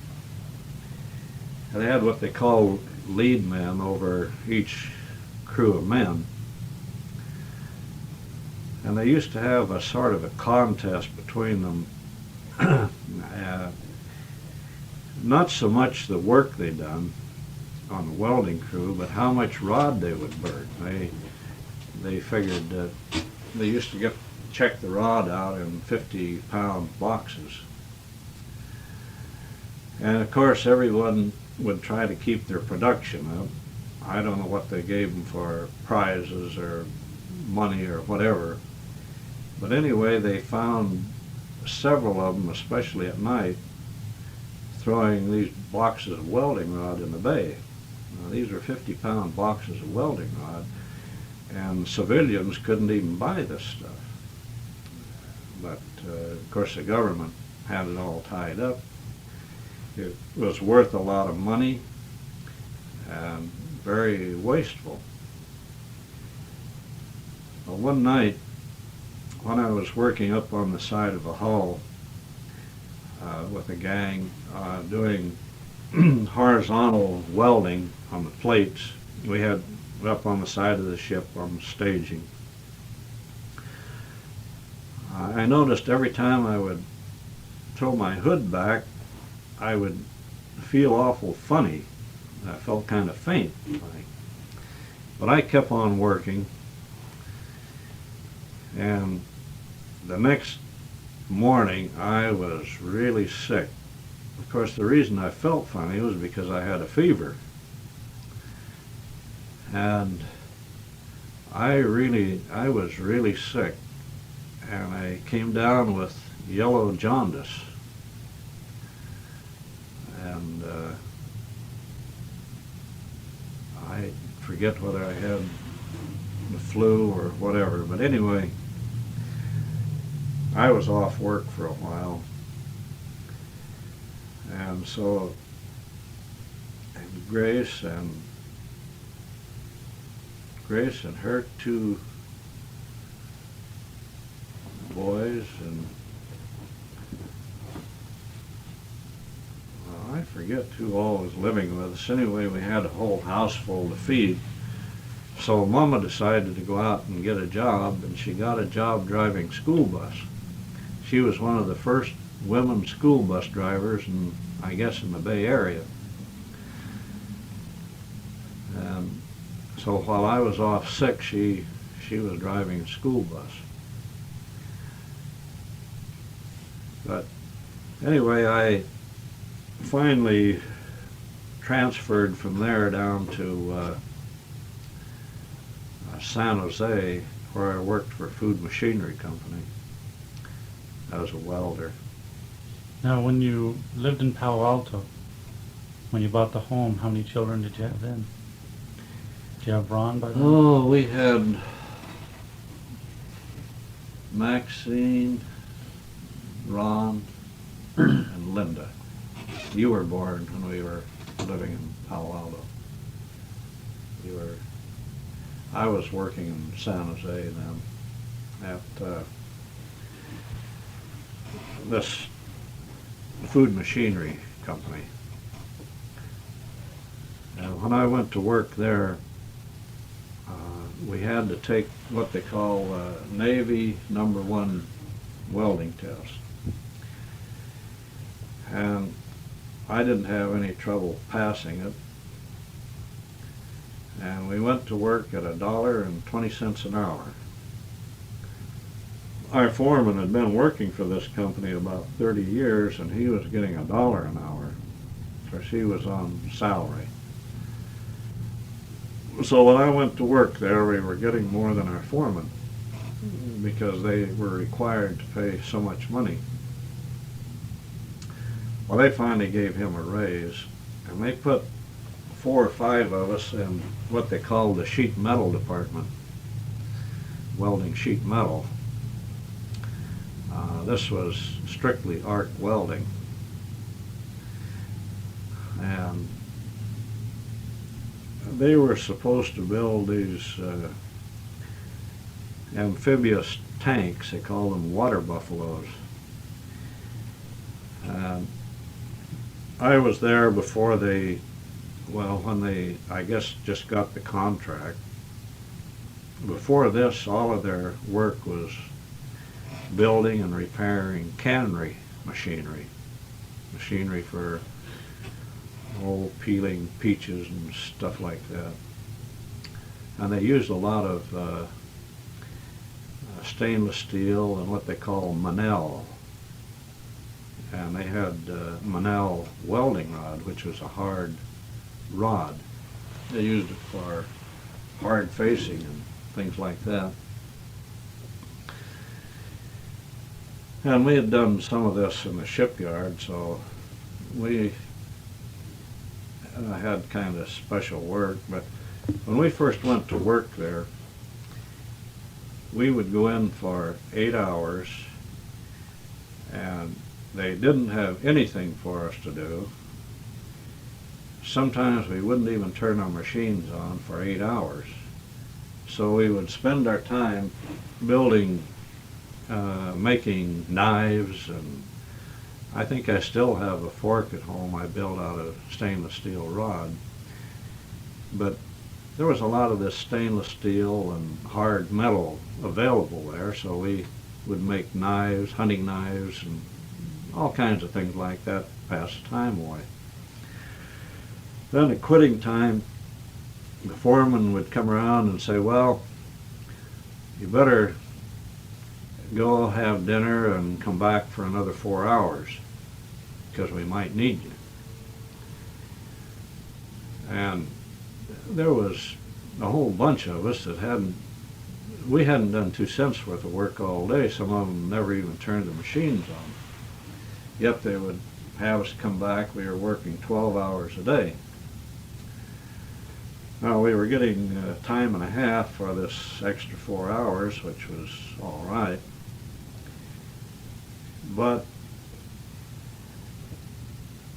And they had what they call lead men over each crew of men. And they used to have a sort of a contest between them. Not so much the work they done on the welding crew, but how much rod they would burn. They figured that they used to check the rod out in 50-pound boxes. And of course everyone would try to keep their production up. I don't know what they gave them for prizes or money or whatever, but anyway, they found several of them, especially at night, throwing these boxes of welding rod in the bay. Now, these were 50-pound boxes of welding rod, and civilians couldn't even buy this stuff. But of course the government had it all tied up. It was worth a lot of money and very wasteful. Well, one night when I was working up on the side of a hull with a gang doing horizontal welding on the plates, we had up on the side of the ship on staging. I noticed every time I would throw my hood back, I would feel awful funny. I felt kind of faint. But I kept on working, and the next morning I was really sick. Of course, the reason I felt funny was because I had a fever. And I was really sick, and I came down with yellow jaundice. and I forget whether I had the flu or whatever, but anyway, I was off work for a while, and so Grace and her two boys, and well, I forget who all was living with us. Anyway, we had a whole house full to feed. So Mama decided to go out and get a job, and she got a job driving school bus. She was one of the first women school bus drivers, I guess in the Bay Area. And so while I was off sick, she was driving a school bus. But anyway, I finally transferred from there down to San Jose, where I worked for a food machinery company as a welder. Now, when you lived in Palo Alto, when you bought the home, how many children did you have then? Did you have Ron by then? Oh, we had Maxine, Ron, and Linda. You were born when we were living in Palo Alto. I was working in San Jose then at this food machinery company. And when I went to work there, we had to take what they call Navy #1 welding test. And I didn't have any trouble passing it. And we went to work at $1.20 an hour. Our foreman had been working for this company about 30 years, and he was getting $1 an hour, because he was on salary. So when I went to work there, we were getting more than our foreman, because they were required to pay so much money. Well, they finally gave him a raise, and they put 4 or 5 of us in what they called the sheet metal department, welding sheet metal. This was strictly arc welding, and they were supposed to build these amphibious tanks. They called them water buffaloes. And I was there before they, well, when they, I guess, just got the contract. Before this, all of their work was building and repairing cannery machinery for peeling peaches and stuff like that. And they used a lot of stainless steel and what they call Manel. And they had Manel welding rod, which was a hard rod. They used it for hard facing and things like that. And we had done some of this in the shipyard, so we had kind of special work. But when we first went to work there, we would go in for 8 hours, and they didn't have anything for us to do. Sometimes we wouldn't even turn our machines on for 8 hours. So we would spend our time building, making knives, and I think I still have a fork at home I built out of stainless steel rod. But there was a lot of this stainless steel and hard metal available there, so we would make knives, hunting knives, and all kinds of things like that to pass the time away. Then at quitting time, the foreman would come around and say, well, you better go have dinner and come back for another 4 hours, because we might need you. And there was a whole bunch of us that we hadn't done 2 cents worth of work all day. Some of them never even turned the machines on. Yet they would have us come back, we were working 12 hours a day. Now, we were getting time and a half for this extra 4 hours, which was all right. But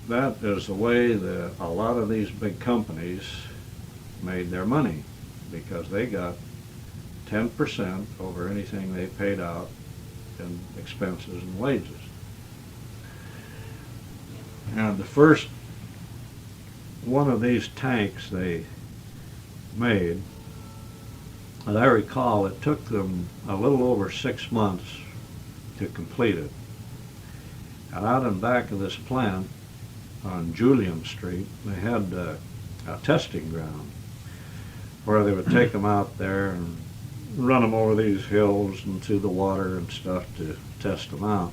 that is the way that a lot of these big companies made their money, because they got 10% over anything they paid out in expenses and wages. And the first one of these tanks they made, as I recall, it took them a little over 6 months to complete it. And out in back of this plant on Julian Street, they had a testing ground where they would take them out there and run them over these hills and through the water and stuff to test them out.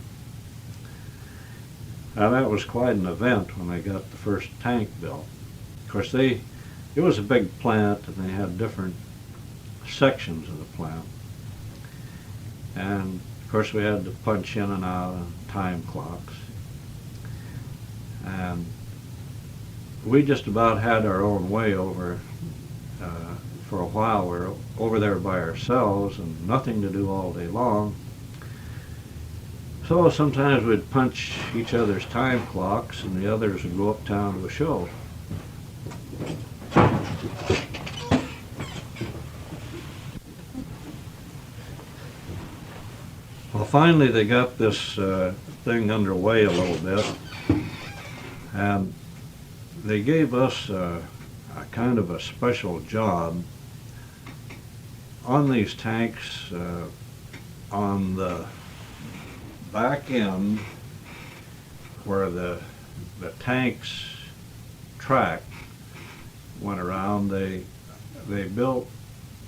Now, that was quite an event when they got the first tank built. Of course, it was a big plant, and they had different sections of the plant. And of course, we had to punch in and out on time clocks. And we just about had our own way over. For a while, we were over there by ourselves and nothing to do all day long. So sometimes we'd punch each other's time clocks, and the others would go uptown to a show. Well, finally they got this thing underway a little bit, and they gave us a kind of a special job on these tanks. On the back end where the tank's track went around, they built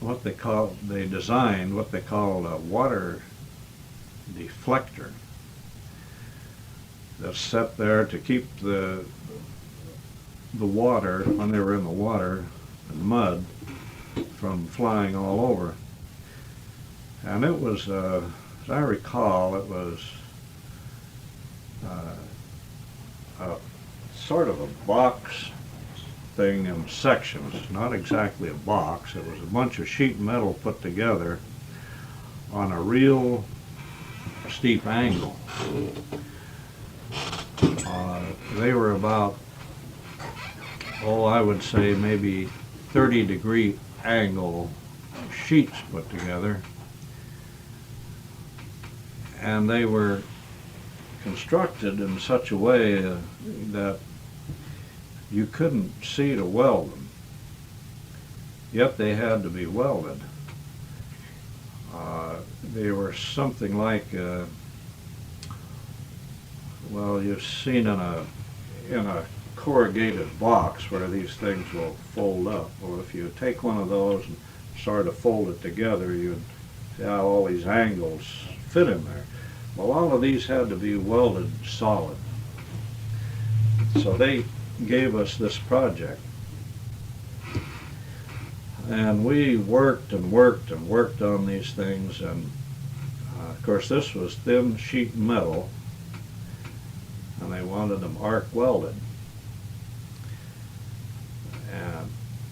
they designed what they called a water deflector that's set there to keep the water, when they were in the water and mud, from flying all over. And it was, as I recall, it was a sort of a box thing in sections, not exactly a box. It was a bunch of sheet metal put together on a real steep angle. They were about, I would say maybe 30-degree angle sheets put together, and they were constructed in such a way that you couldn't see to weld them, yet they had to be welded. They were something like, well, you've seen in a corrugated box where these things will fold up. Well, if you take one of those and sort of fold it together, you'd see how all these angles fit in there. Well, all of these had to be welded solid. So they gave us this project. And we worked and worked and worked on these things, and of course this was thin sheet metal, and they wanted them arc welded. And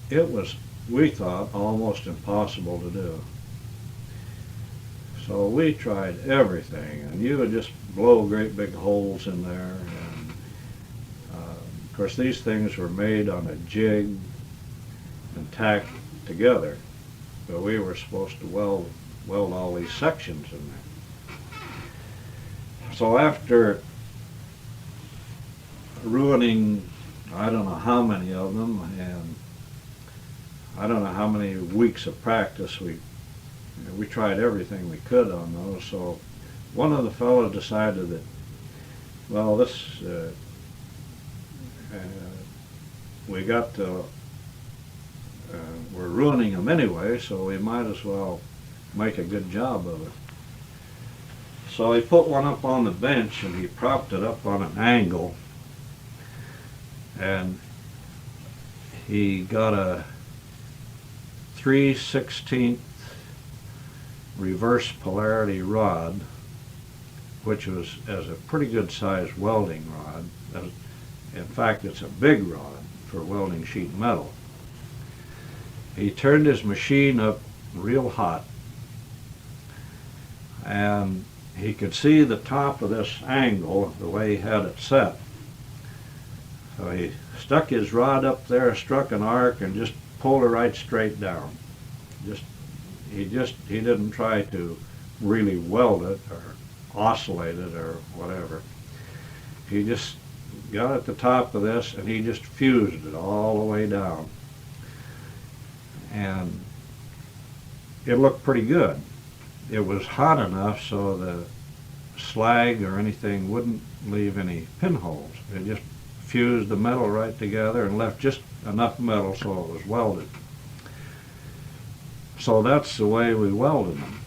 it was, we thought, almost impossible to do. So we tried everything, and you would just blow great big holes in there. And of course these things were made on a jig and tacked together, but we were supposed to weld all these sections in there. So after ruining I don't know how many of them, and I don't know how many weeks of practice, we tried everything we could on those. So one of the fellows decided that, well, we got to, we're ruining them anyway, so we might as well make a good job of it. So he put one up on the bench and he propped it up on an angle, and he got a 3/16 reverse polarity rod, which was as a pretty good sized welding rod. In fact, it's a big rod for welding sheet metal. He turned his machine up real hot, and he could see the top of this angle the way he had it set. So he stuck his rod up there, struck an arc, and just pulled it right straight down. He didn't try to really weld it or oscillate it or whatever. He just got at the top of this and he just fused it all the way down. And it looked pretty good. It was hot enough so the slag or anything wouldn't leave any pinholes. It just fused the metal right together and left just enough metal so it was welded. So that's the way we welded them.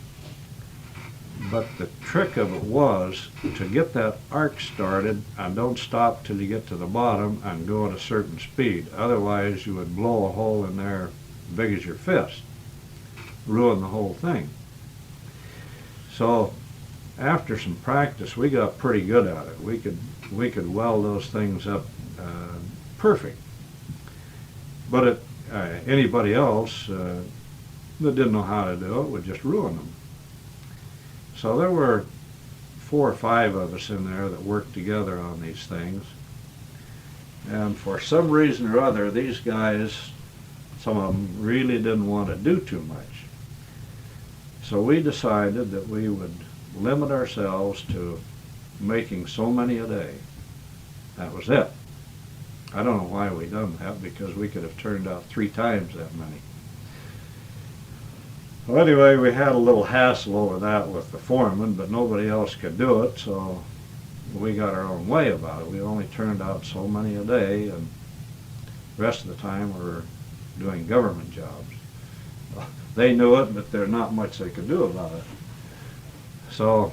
But the trick of it was to get that arc started and don't stop till you get to the bottom and go at a certain speed. Otherwise you would blow a hole in there big as your fist. Ruin the whole thing. So after some practice we got pretty good at it. We could weld those things up perfect. But anybody else that didn't know how to do it would just ruin them. So there were 4 or 5 of us in there that worked together on these things. And for some reason or other, these guys, some of them really didn't want to do too much. So we decided that we would limit ourselves to making so many a day. That was it. I don't know why we done that, because we could have turned out 3 times that many. Well, anyway, we had a little hassle over that with the foreman, but nobody else could do it, so we got our own way about it. We only turned out so many a day, and the rest of the time we were doing government jobs. They knew it, but there's not much they could do about it. So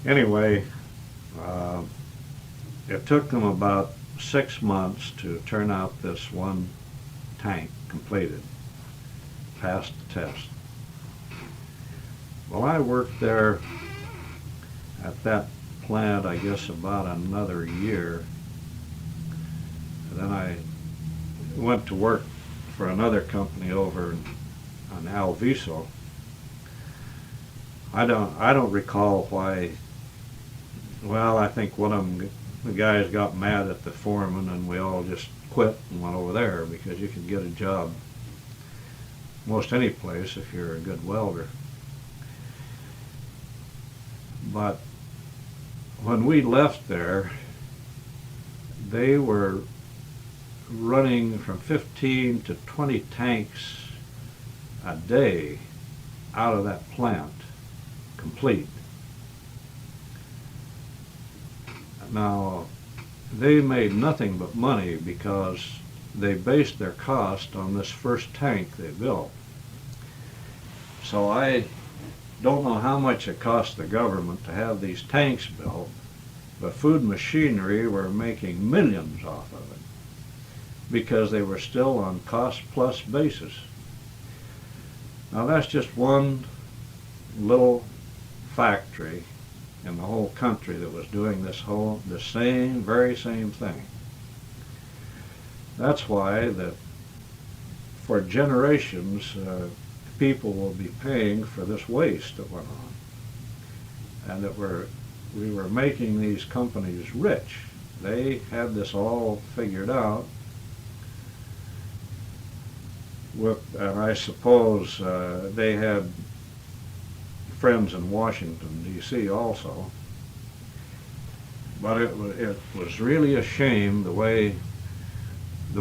anyway, it took them about 6 months to turn out this one tank completed, passed the test. Well, I worked there at that plant, I guess, about another year. And then I went to work for another company over on Alviso. I don't recall why. Well, I think one of them, the guys got mad at the foreman, and we all just quit and went over there, because you could get a job most any place if you're a good welder. But when we left there, they were running from 15 to 20 tanks a day out of that plant, complete. Now, they made nothing but money because they based their cost on this first tank they built. So I don't know how much it cost the government to have these tanks built, but Food Machinery were making millions off of it because they were still on cost-plus basis. Now that's just one little factory in the whole country that was doing the very same thing. That's why that for generations people will be paying for this waste that went on, and that we were making these companies rich. They had this all figured out, and I suppose they had friends in Washington, D.C. also. But it was really a shame the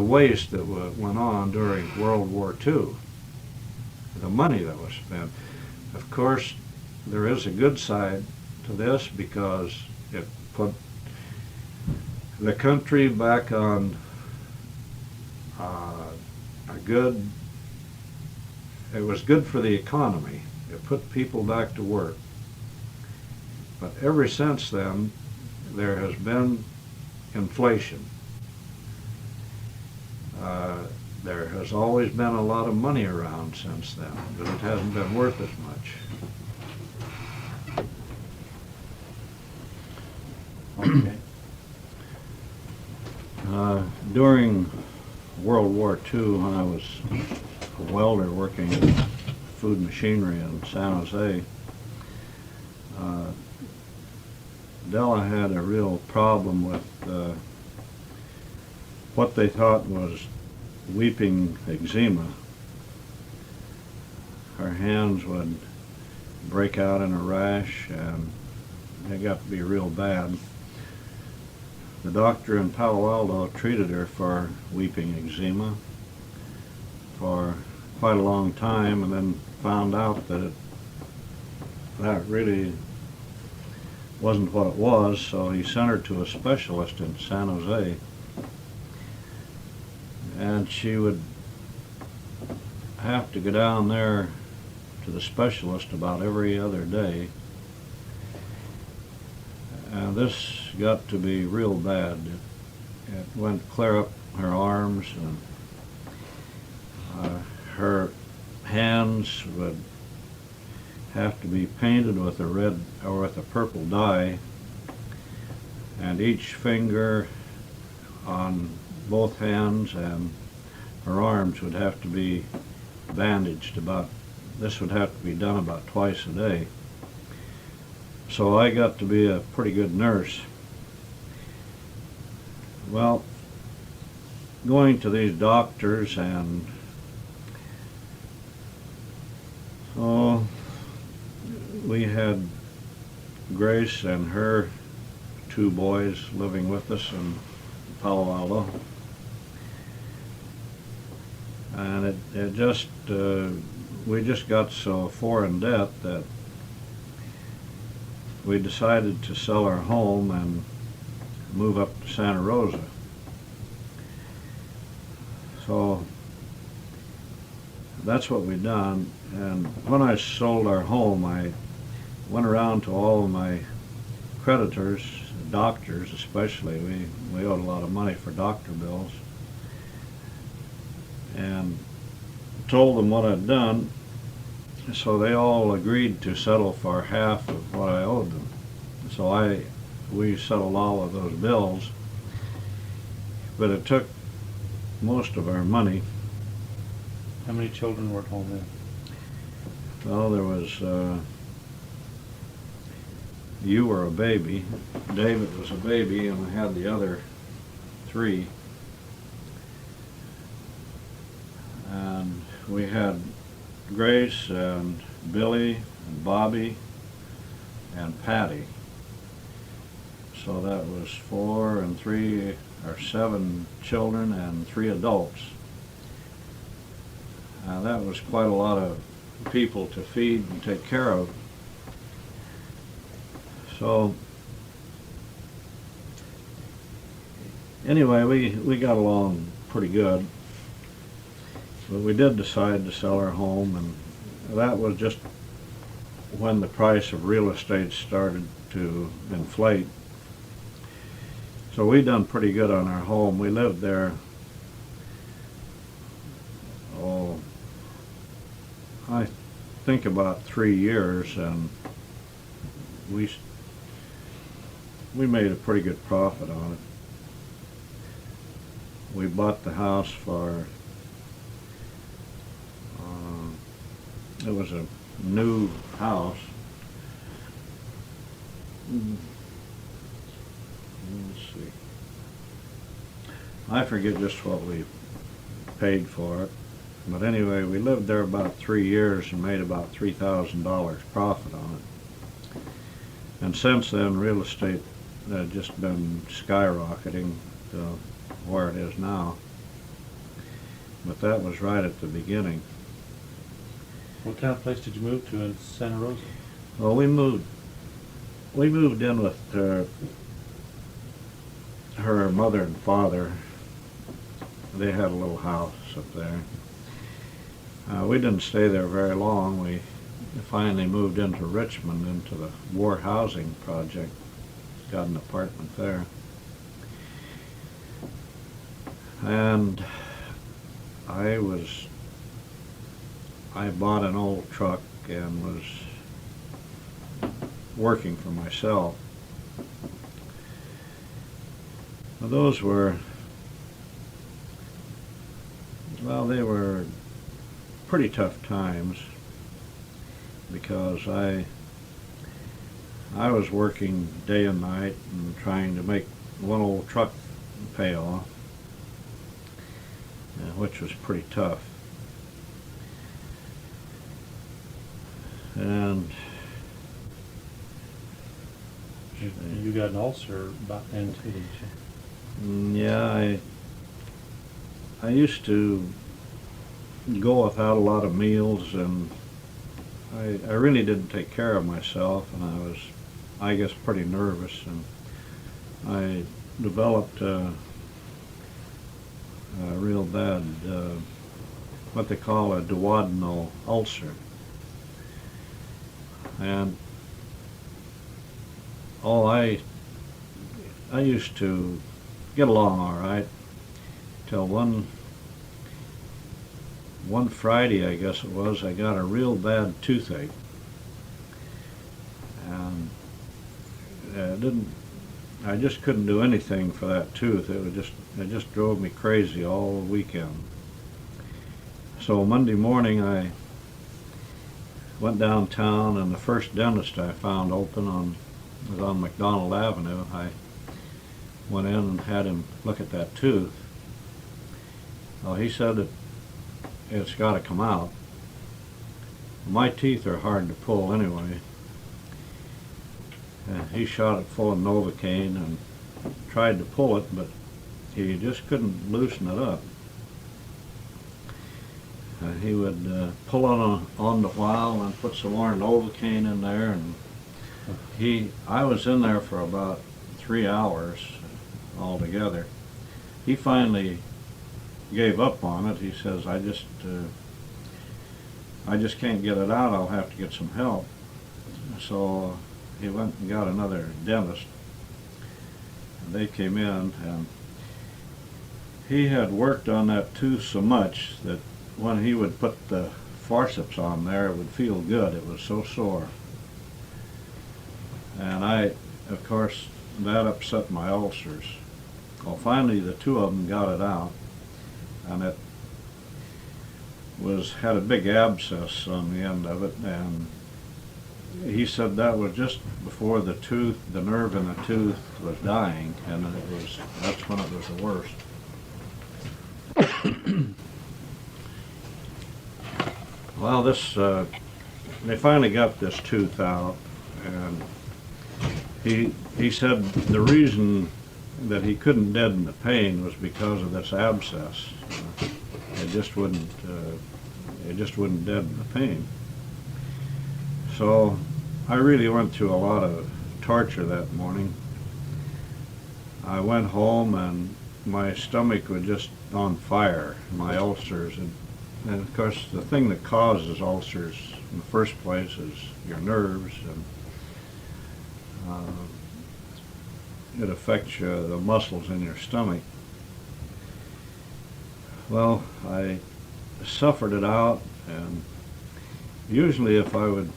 waste that went on during World War II, the money that was spent. Of course, there is a good side to this, because it put the country back on it was good for the economy. It put people back to work. But ever since then, there has been inflation. There has always been a lot of money around since then, but it hasn't been worth as much. Okay. During World War II, when I was a welder working in food machinery in San Jose, Della had a real problem with what they thought was weeping eczema. Her hands would break out in a rash, and it got to be real bad. The doctor in Palo Alto treated her for weeping eczema for quite a long time, and then found out that that really wasn't what it was, so he sent her to a specialist in San Jose. And she would have to go down there to the specialist about every other day. And this got to be real bad. It went clear up her arms, and her hands would have to be painted with a red or with a purple dye, and each finger on both hands and her arms would have to be bandaged. This would have to be done about twice a day. So I got to be a pretty good nurse. Well, going to these doctors, and so we had Grace and her two boys living with us in Palo Alto. And it just, we just got so far in debt that we decided to sell our home and move up to Santa Rosa. So that's what we done. And when I sold our home, I went around to all of my creditors, doctors especially. We owed a lot of money for doctor bills, and told them what I'd done. So they all agreed to settle for half of what I owed them. So we settled all of those bills, but it took most of our money. How many children were at home then? Well, there was, you were a baby, David was a baby, and I had the other three. And we had Grace and Billy and Bobby and Patty. So that was 4 and 3 or 7 children and 3 adults. That was quite a lot of people to feed and take care of. So anyway, we got along pretty good. But we did decide to sell our home, and that was just when the price of real estate started to inflate. So we done pretty good on our home. We lived there, I think about 3 years, and we made a pretty good profit on it. We bought the house for, it was a new house. Let's see. I forget just what we paid for it. But anyway, we lived there about 3 years and made about $3,000 profit on it. And since then, real estate had just been skyrocketing to where it is now. But that was right at the beginning. What kind of place did you move to in Santa Rosa? Well, we moved in with her mother and father. They had a little house up there. We didn't stay there very long. We finally moved into Richmond, into the War Housing Project. Got an apartment there. And I bought an old truck and was working for myself. Well, those were, well, they were pretty tough times because I was working day and night and trying to make one old truck pay off, which was pretty tough. And You got an ulcer about then too, didn't you? yeah, I used to go without a lot of meals, and I really didn't take care of myself, and I was, I guess, pretty nervous, and I developed a real bad, what they call a duodenal ulcer. And I used to get along all right till one Friday, I guess it was, I got a real bad toothache, and I just couldn't do anything for that tooth. It just drove me crazy all weekend. So Monday morning I went downtown, and the first dentist I found open was on McDonald Avenue. I went in and had him look at that tooth. Well, he said that it's got to come out. My teeth are hard to pull anyway. And he shot it full of Novocaine and tried to pull it, but he just couldn't loosen it up. He would pull it on the while and put some more Novocaine in there, and I was in there for about 3 hours altogether. He finally gave up on it. He says, I just can't get it out. I'll have to get some help. So he went and got another dentist. And they came in, and he had worked on that tooth so much that when he would put the forceps on there, it would feel good. It was so sore. And of course, that upset my ulcers. Well, finally the two of them got it out, and it had a big abscess on the end of it, and he said that was just before the nerve in the tooth was dying, and that's when it was the worst. Well, they finally got this tooth out, and he said the reason that he couldn't deaden the pain was because of this abscess. It just wouldn't deaden the pain. So I really went through a lot of torture that morning. I went home and my stomach was just on fire, my ulcers. And of course, the thing that causes ulcers in the first place is your nerves, and it affects the muscles in your stomach. Well, I suffered it out, and usually if I would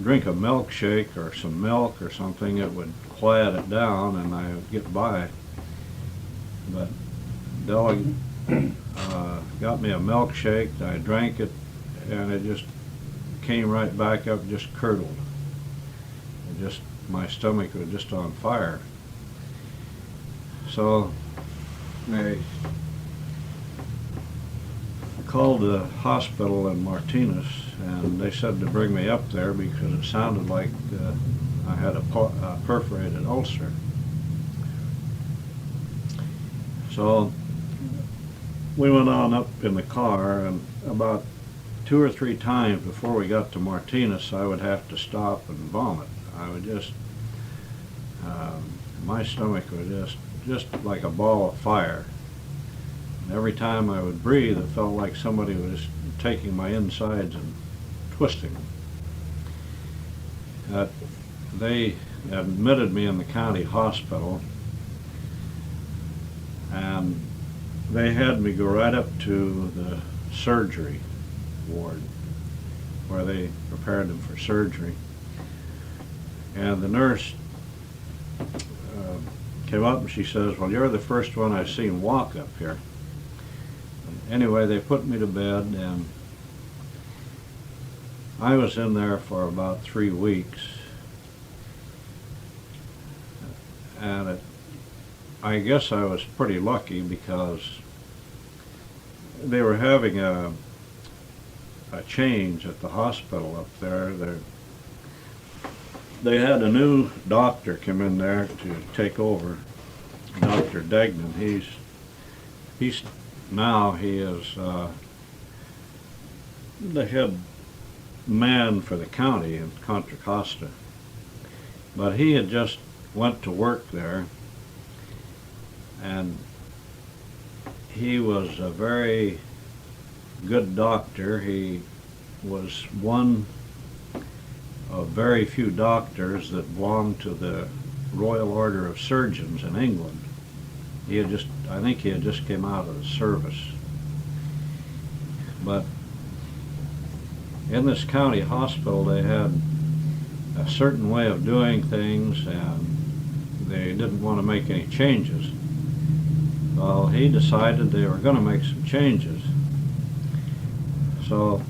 drink a milkshake or some milk or something, it would quiet it down and I would get by. But Della got me a milkshake, I drank it, and it just came right back up, just curdled. My stomach was just on fire. So I called the hospital in Martinez, and they said to bring me up there because it sounded like I had a perforated ulcer. So we went on up in the car, and about 2 or 3 times before we got to Martinez, I would have to stop and vomit. I would just, my stomach was just like a ball of fire. And every time I would breathe, it felt like somebody was taking my insides and twisting them. They admitted me in the county hospital, and they had me go right up to the surgery ward where they prepared them for surgery. And the nurse came up and she says, well, you're the first one I've seen walk up here. Anyway, they put me to bed, and I was in there for about 3 weeks. And I guess I was pretty lucky because they were having a change at the hospital up there. They had a new doctor come in there to take over, Dr. Degnan. He is the head man for the county in Contra Costa. But he had just went to work there, and he was a very good doctor. He was one of very few doctors that belonged to the Royal Order of Surgeons in England. I think he had just came out of the service. But in this county hospital, they had a certain way of doing things, and they didn't want to make any changes. Well, he decided they were going to make some changes. So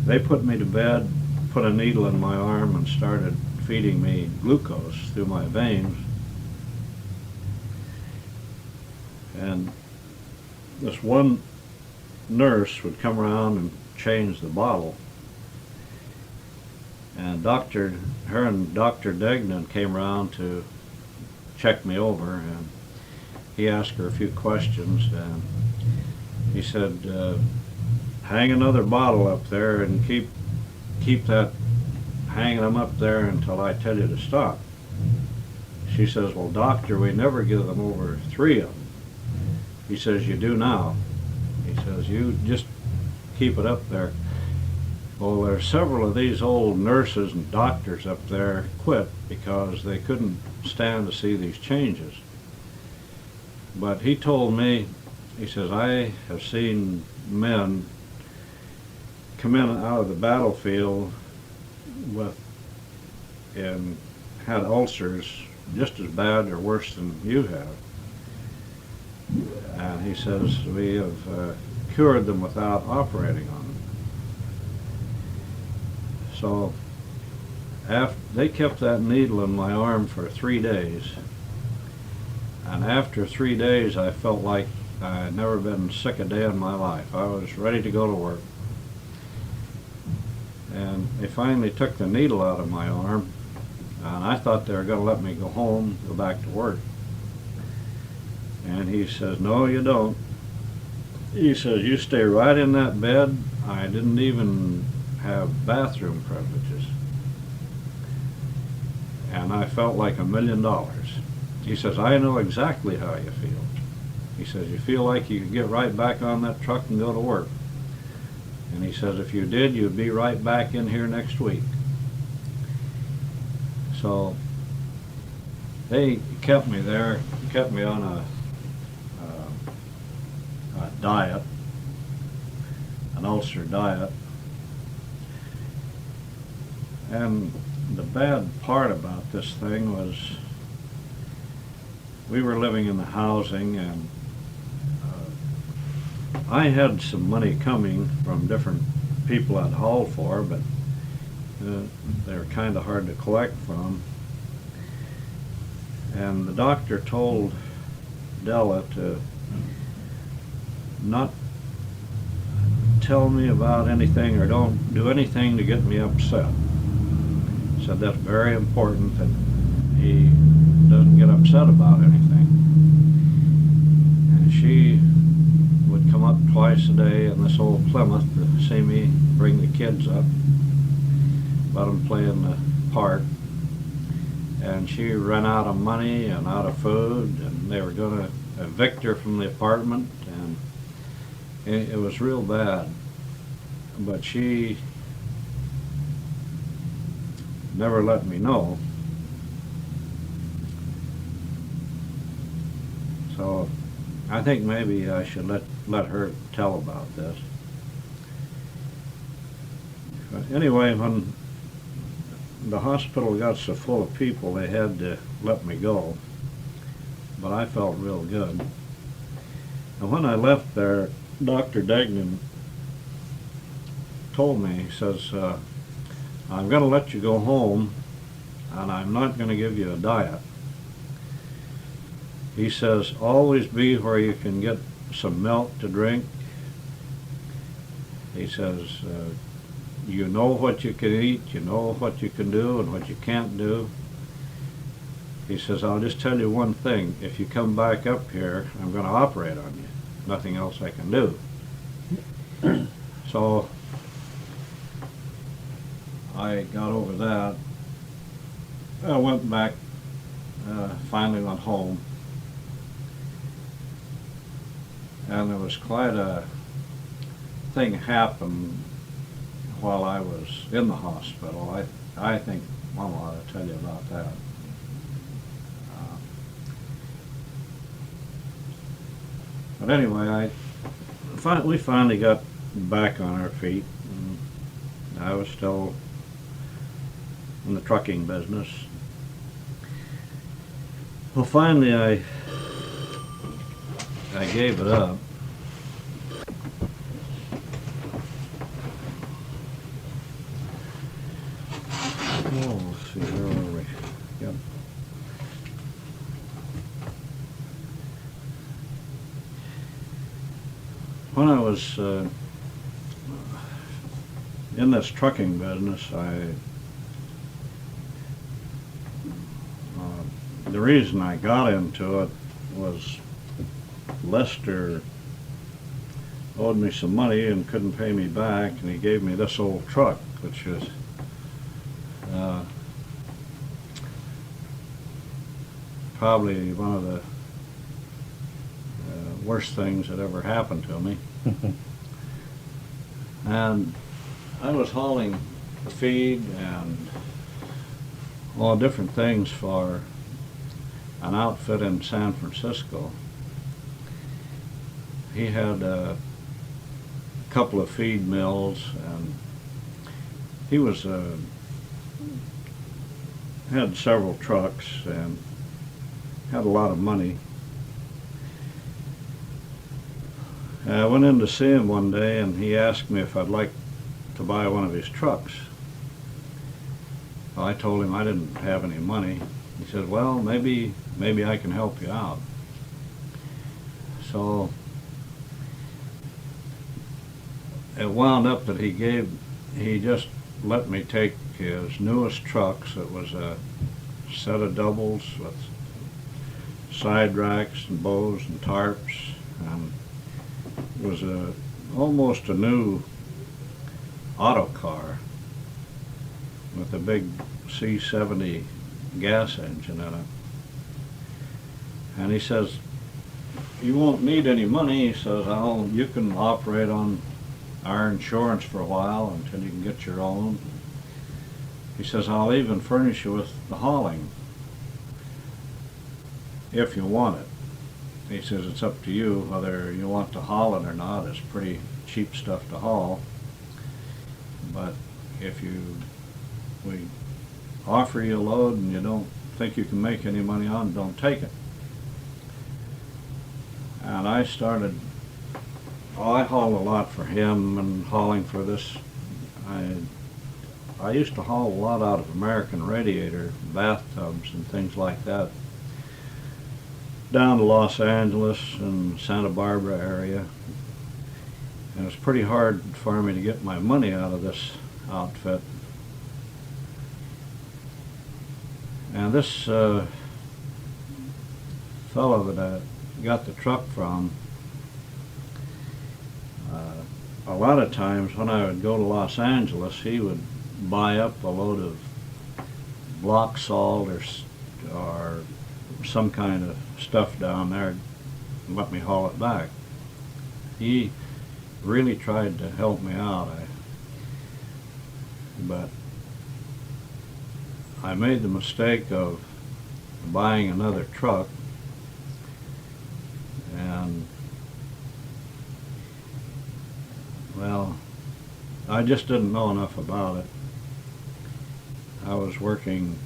they put me to bed, put a needle in my arm, and started feeding me glucose through my veins. And this one nurse would come around and change the bottle. And her and Dr. Degnan came around to check me over, and he asked her a few questions, and he said, hang another bottle up there and keep that hanging them up there until I tell you to stop. She says, well, doctor, we never give them over 3 of them. He says, you do now. He says, you just keep it up there. Well, there's several of these old nurses and doctors up there quit because they couldn't stand to see these changes. But he told me, he says, I have seen men come in out of the battlefield and had ulcers just as bad or worse than you have. And he says, we have cured them without operating on them. So they kept that needle in my arm for 3 days. And after 3 days, I felt like I had never been sick a day in my life. I was ready to go to work. And they finally took the needle out of my arm, and I thought they were going to let me go home, go back to work. And he says, no, you don't. He says, you stay right in that bed. I didn't even have bathroom privileges. And I felt like $1 million. He says, I know exactly how you feel. He says, you feel like you could get right back on that truck and go to work. And he says, if you did, you'd be right back in here next week. So they kept me there, kept me on a diet, an ulcer diet. And the bad part about this thing was we were living in the housing, and I had some money coming from different people I'd hauled for, but they were kind of hard to collect from. And the doctor told Della to not tell me about anything or don't do anything to get me upset. Said that's very important that he doesn't get upset about anything. And she would come up twice a day in this old Plymouth to see me bring the kids up, let them play in the park. And she ran out of money and out of food, and they were going to evict her from the apartment, and it was real bad. But she never let me know. So I think maybe I should let her tell about this. But anyway, when the hospital got so full of people, they had to let me go. but I felt real good. And when I left there, Dr. Degnan told me, he says, I'm going to let you go home, and I'm not going to give you a diet. He says, always be where you can get some milk to drink. He says, you know what you can eat, you know what you can do and what you can't do. He says, I'll just tell you one thing. If you come back up here, I'm going to operate on you. Nothing else I can do. So I got over that. I went back, finally went home. And there was quite a thing happened while I was in the hospital. I think Mama ought to tell you about that. But anyway, we finally got back on our feet. And I was still in the trucking business. Well, finally I gave it up. Oh, let's see, where were we? Yep. When I was in this trucking business, the reason I got into it was Lester owed me some money and couldn't pay me back, and he gave me this old truck, which was probably one of the worst things that ever happened to me. And I was hauling the feed and all different things for an outfit in San Francisco. He had a couple of feed mills, and he was had several trucks and had a lot of money. I went in to see him one day, and he asked me if I'd like to buy one of his trucks. Well, I told him I didn't have any money. He said, well, maybe I can help you out. So it wound up that he just let me take his newest trucks. It was a set of doubles with side racks and bows and tarps, and it was almost a new auto car with a big C70 gas engine in it. And he says, you won't need any money. He says, you can operate on our insurance for a while until you can get your own. He says, I'll even furnish you with the hauling if you want it. He says, it's up to you whether you want to haul it or not. It's pretty cheap stuff to haul. But if we offer you a load and you don't think you can make any money on it, don't take it. And I hauled a lot for him and hauling for this. I used to haul a lot out of American Radiator, bathtubs and things like that, down to Los Angeles and Santa Barbara area. And it was pretty hard for me to get my money out of this outfit. And this fellow that I got the truck from, a lot of times when I would go to Los Angeles, he would buy up a load of block salt or some kind of stuff down there and let me haul it back. He really tried to help me out, but I made the mistake of buying another truck, and well, I just didn't know enough about it. I was working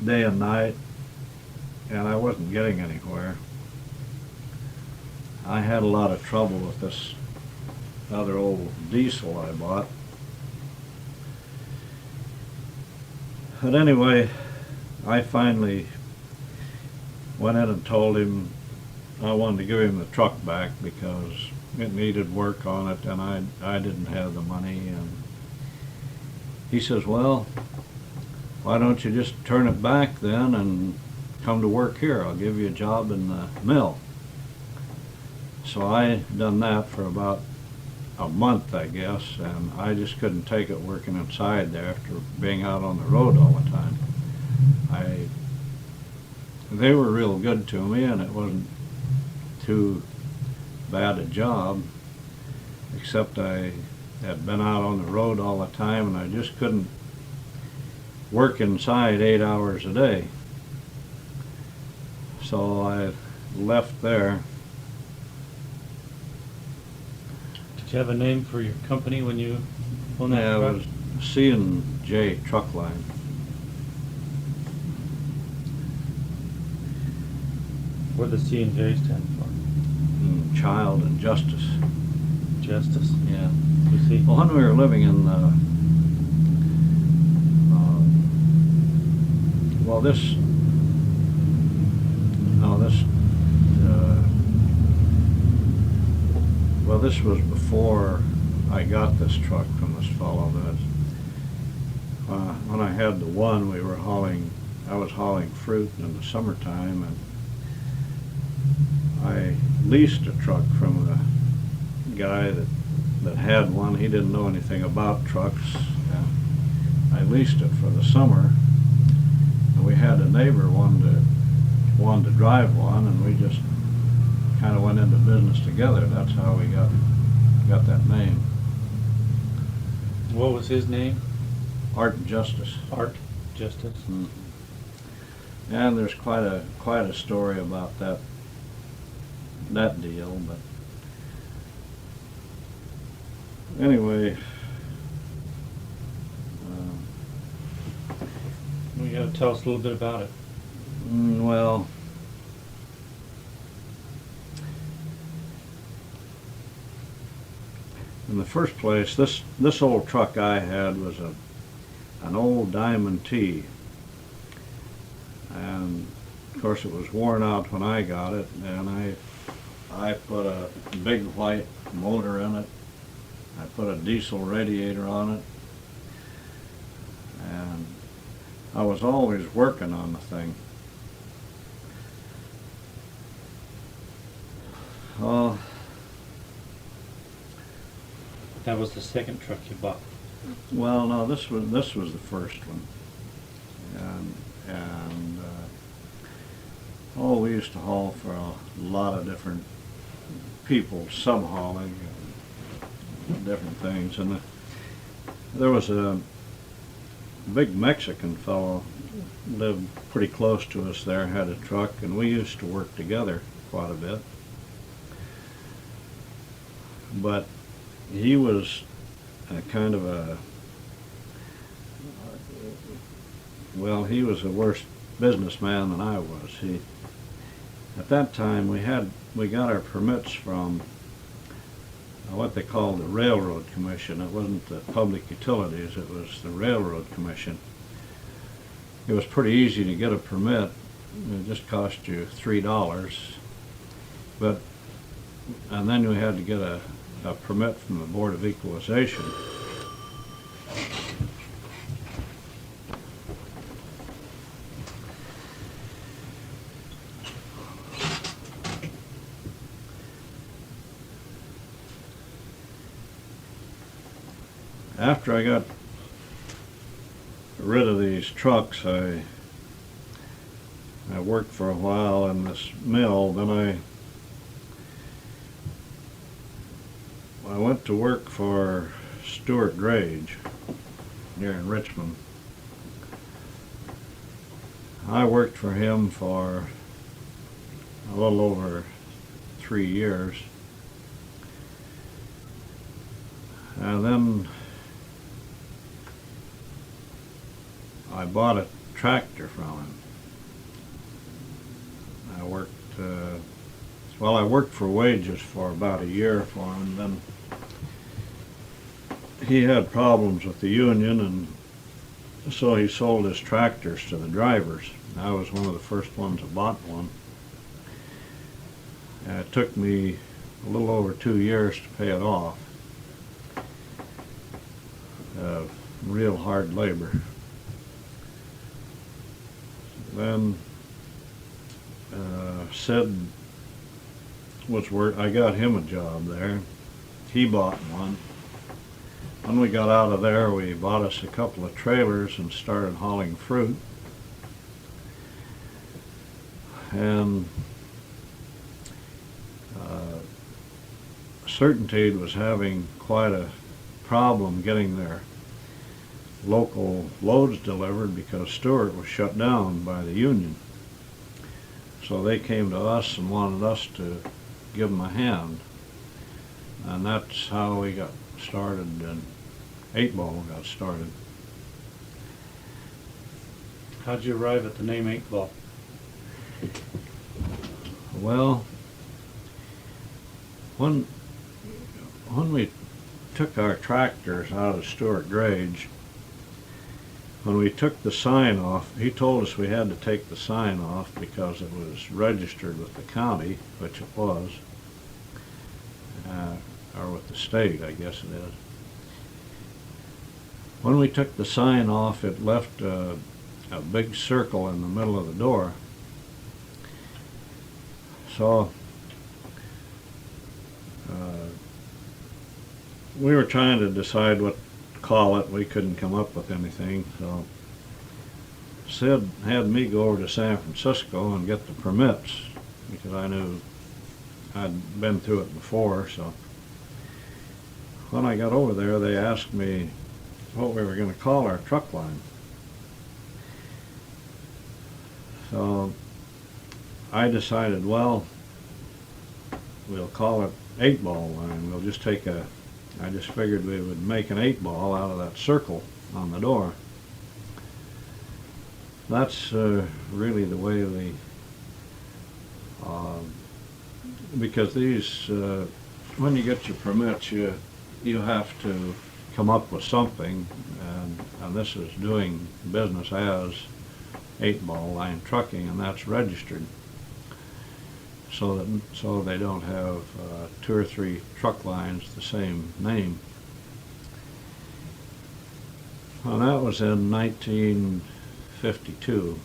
day and night, and I wasn't getting anywhere. I had a lot of trouble with this other old diesel I bought. But anyway, I finally went in and told him I wanted to give him the truck back because it needed work on it and I didn't have the money. And he says, well, why don't you just turn it back then and come to work here? I'll give you a job in the mill. So I done that for about a month, I guess, and I just couldn't take it working inside there after being out on the road all the time. They were real good to me, and it wasn't too bad a job, except I had been out on the road all the time and I just couldn't work inside 8 hours a day. So I left there. Did you have a name for your company when you owned that Yeah, truck? it was C&J Truck Line. What does C&J stand for? Child and Justice. Justice. Yeah. You see? Well, when we were living in this was before I got this truck from this fellow. When I had the one, I was hauling fruit in the summertime, and I leased a truck from a guy that had one. He didn't know anything about trucks. I leased it for the summer, and we had a neighbor wanted to drive one, and we just kind of went into business together. That's how we got that name. What was his name? Art and Justice. Art Justice. Mm-hmm. And there's quite a story about that deal, but anyway, You got to tell us a little bit about it. well, in the first place, this old truck I had was an old Diamond T, and of course it was worn out when I got it, and I put a big white motor in it. I put a diesel radiator on it, and I was always working on the thing. Oh, That was the second truck you bought. well, no, this was the first one, and we used to haul for a lot of different people, sub-hauling and different things, and there was a big Mexican fellow lived pretty close to us there, had a truck, and we used to work together quite a bit. But he was kind of he was a worse businessman than I was. At that time we got our permits from what they called the Railroad Commission. It wasn't the Public Utilities, it was the Railroad Commission. It was pretty easy to get a permit. It just cost you $3, and then you had to get a permit from the Board of Equalization. After I got rid of these trucks, I worked for a while in this mill. Then I went to work for Stuart Drage here in Richmond. I worked for him for a little over 3 years, and then I bought a tractor from him. well, I worked for wages for about a year for him, then he had problems with the union, and so he sold his tractors to the drivers. I was one of the first ones that bought one. It took me a little over 2 years to pay it off. Real hard labor. Then Sid I got him a job there. He bought one. When we got out of there, we bought us a couple of trailers and started hauling fruit. And Certainty was having quite a problem getting their local loads delivered because Stewart was shut down by the union. So they came to us and wanted us to give them a hand. And that's how we got started, and 8 Ball got started. How'd you arrive at the name 8 Ball? Well, when we took our tractors out of Stewart Grage, when we took the sign off, he told us we had to take the sign off because it was registered with the county, which it was, or with the state, I guess it is. When we took the sign off, it left a big circle in the middle of the door. So we were trying to decide what to call it. We couldn't come up with anything, so Sid had me go over to San Francisco and get the permits because I knew I'd been through it before. So when I got over there, they asked me what we were going to call our truck line. So I decided, well, we'll call it 8 Ball line. We'll just I just figured we would make an 8 ball out of that circle on the door. That's really the way because these, when you get your permits, you have to come up with something, and this is doing business as 8 Ball line trucking, and that's registered. So they don't have 2 or 3 truck lines the same name. Well, that was in 1952.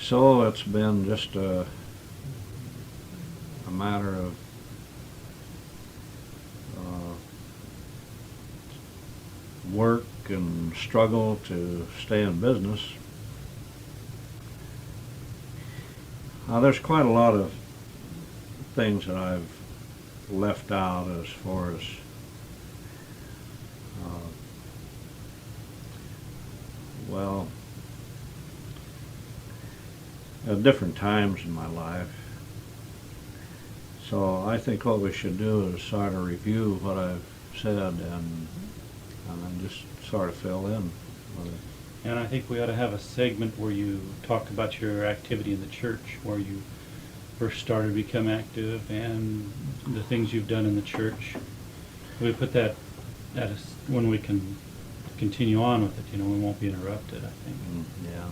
So it's been just a matter of work and struggle to stay in business. There's quite a lot of things that I've left out as far as well, at different times in my life. So I think what we should do is sort of review what I've said and then just sort of fill in with it. And I think we ought to have a segment where you talk about your activity in the church, where you first started to become active and the things you've done in the church. We put that when we can continue on with it, we won't be interrupted, I think. Yeah.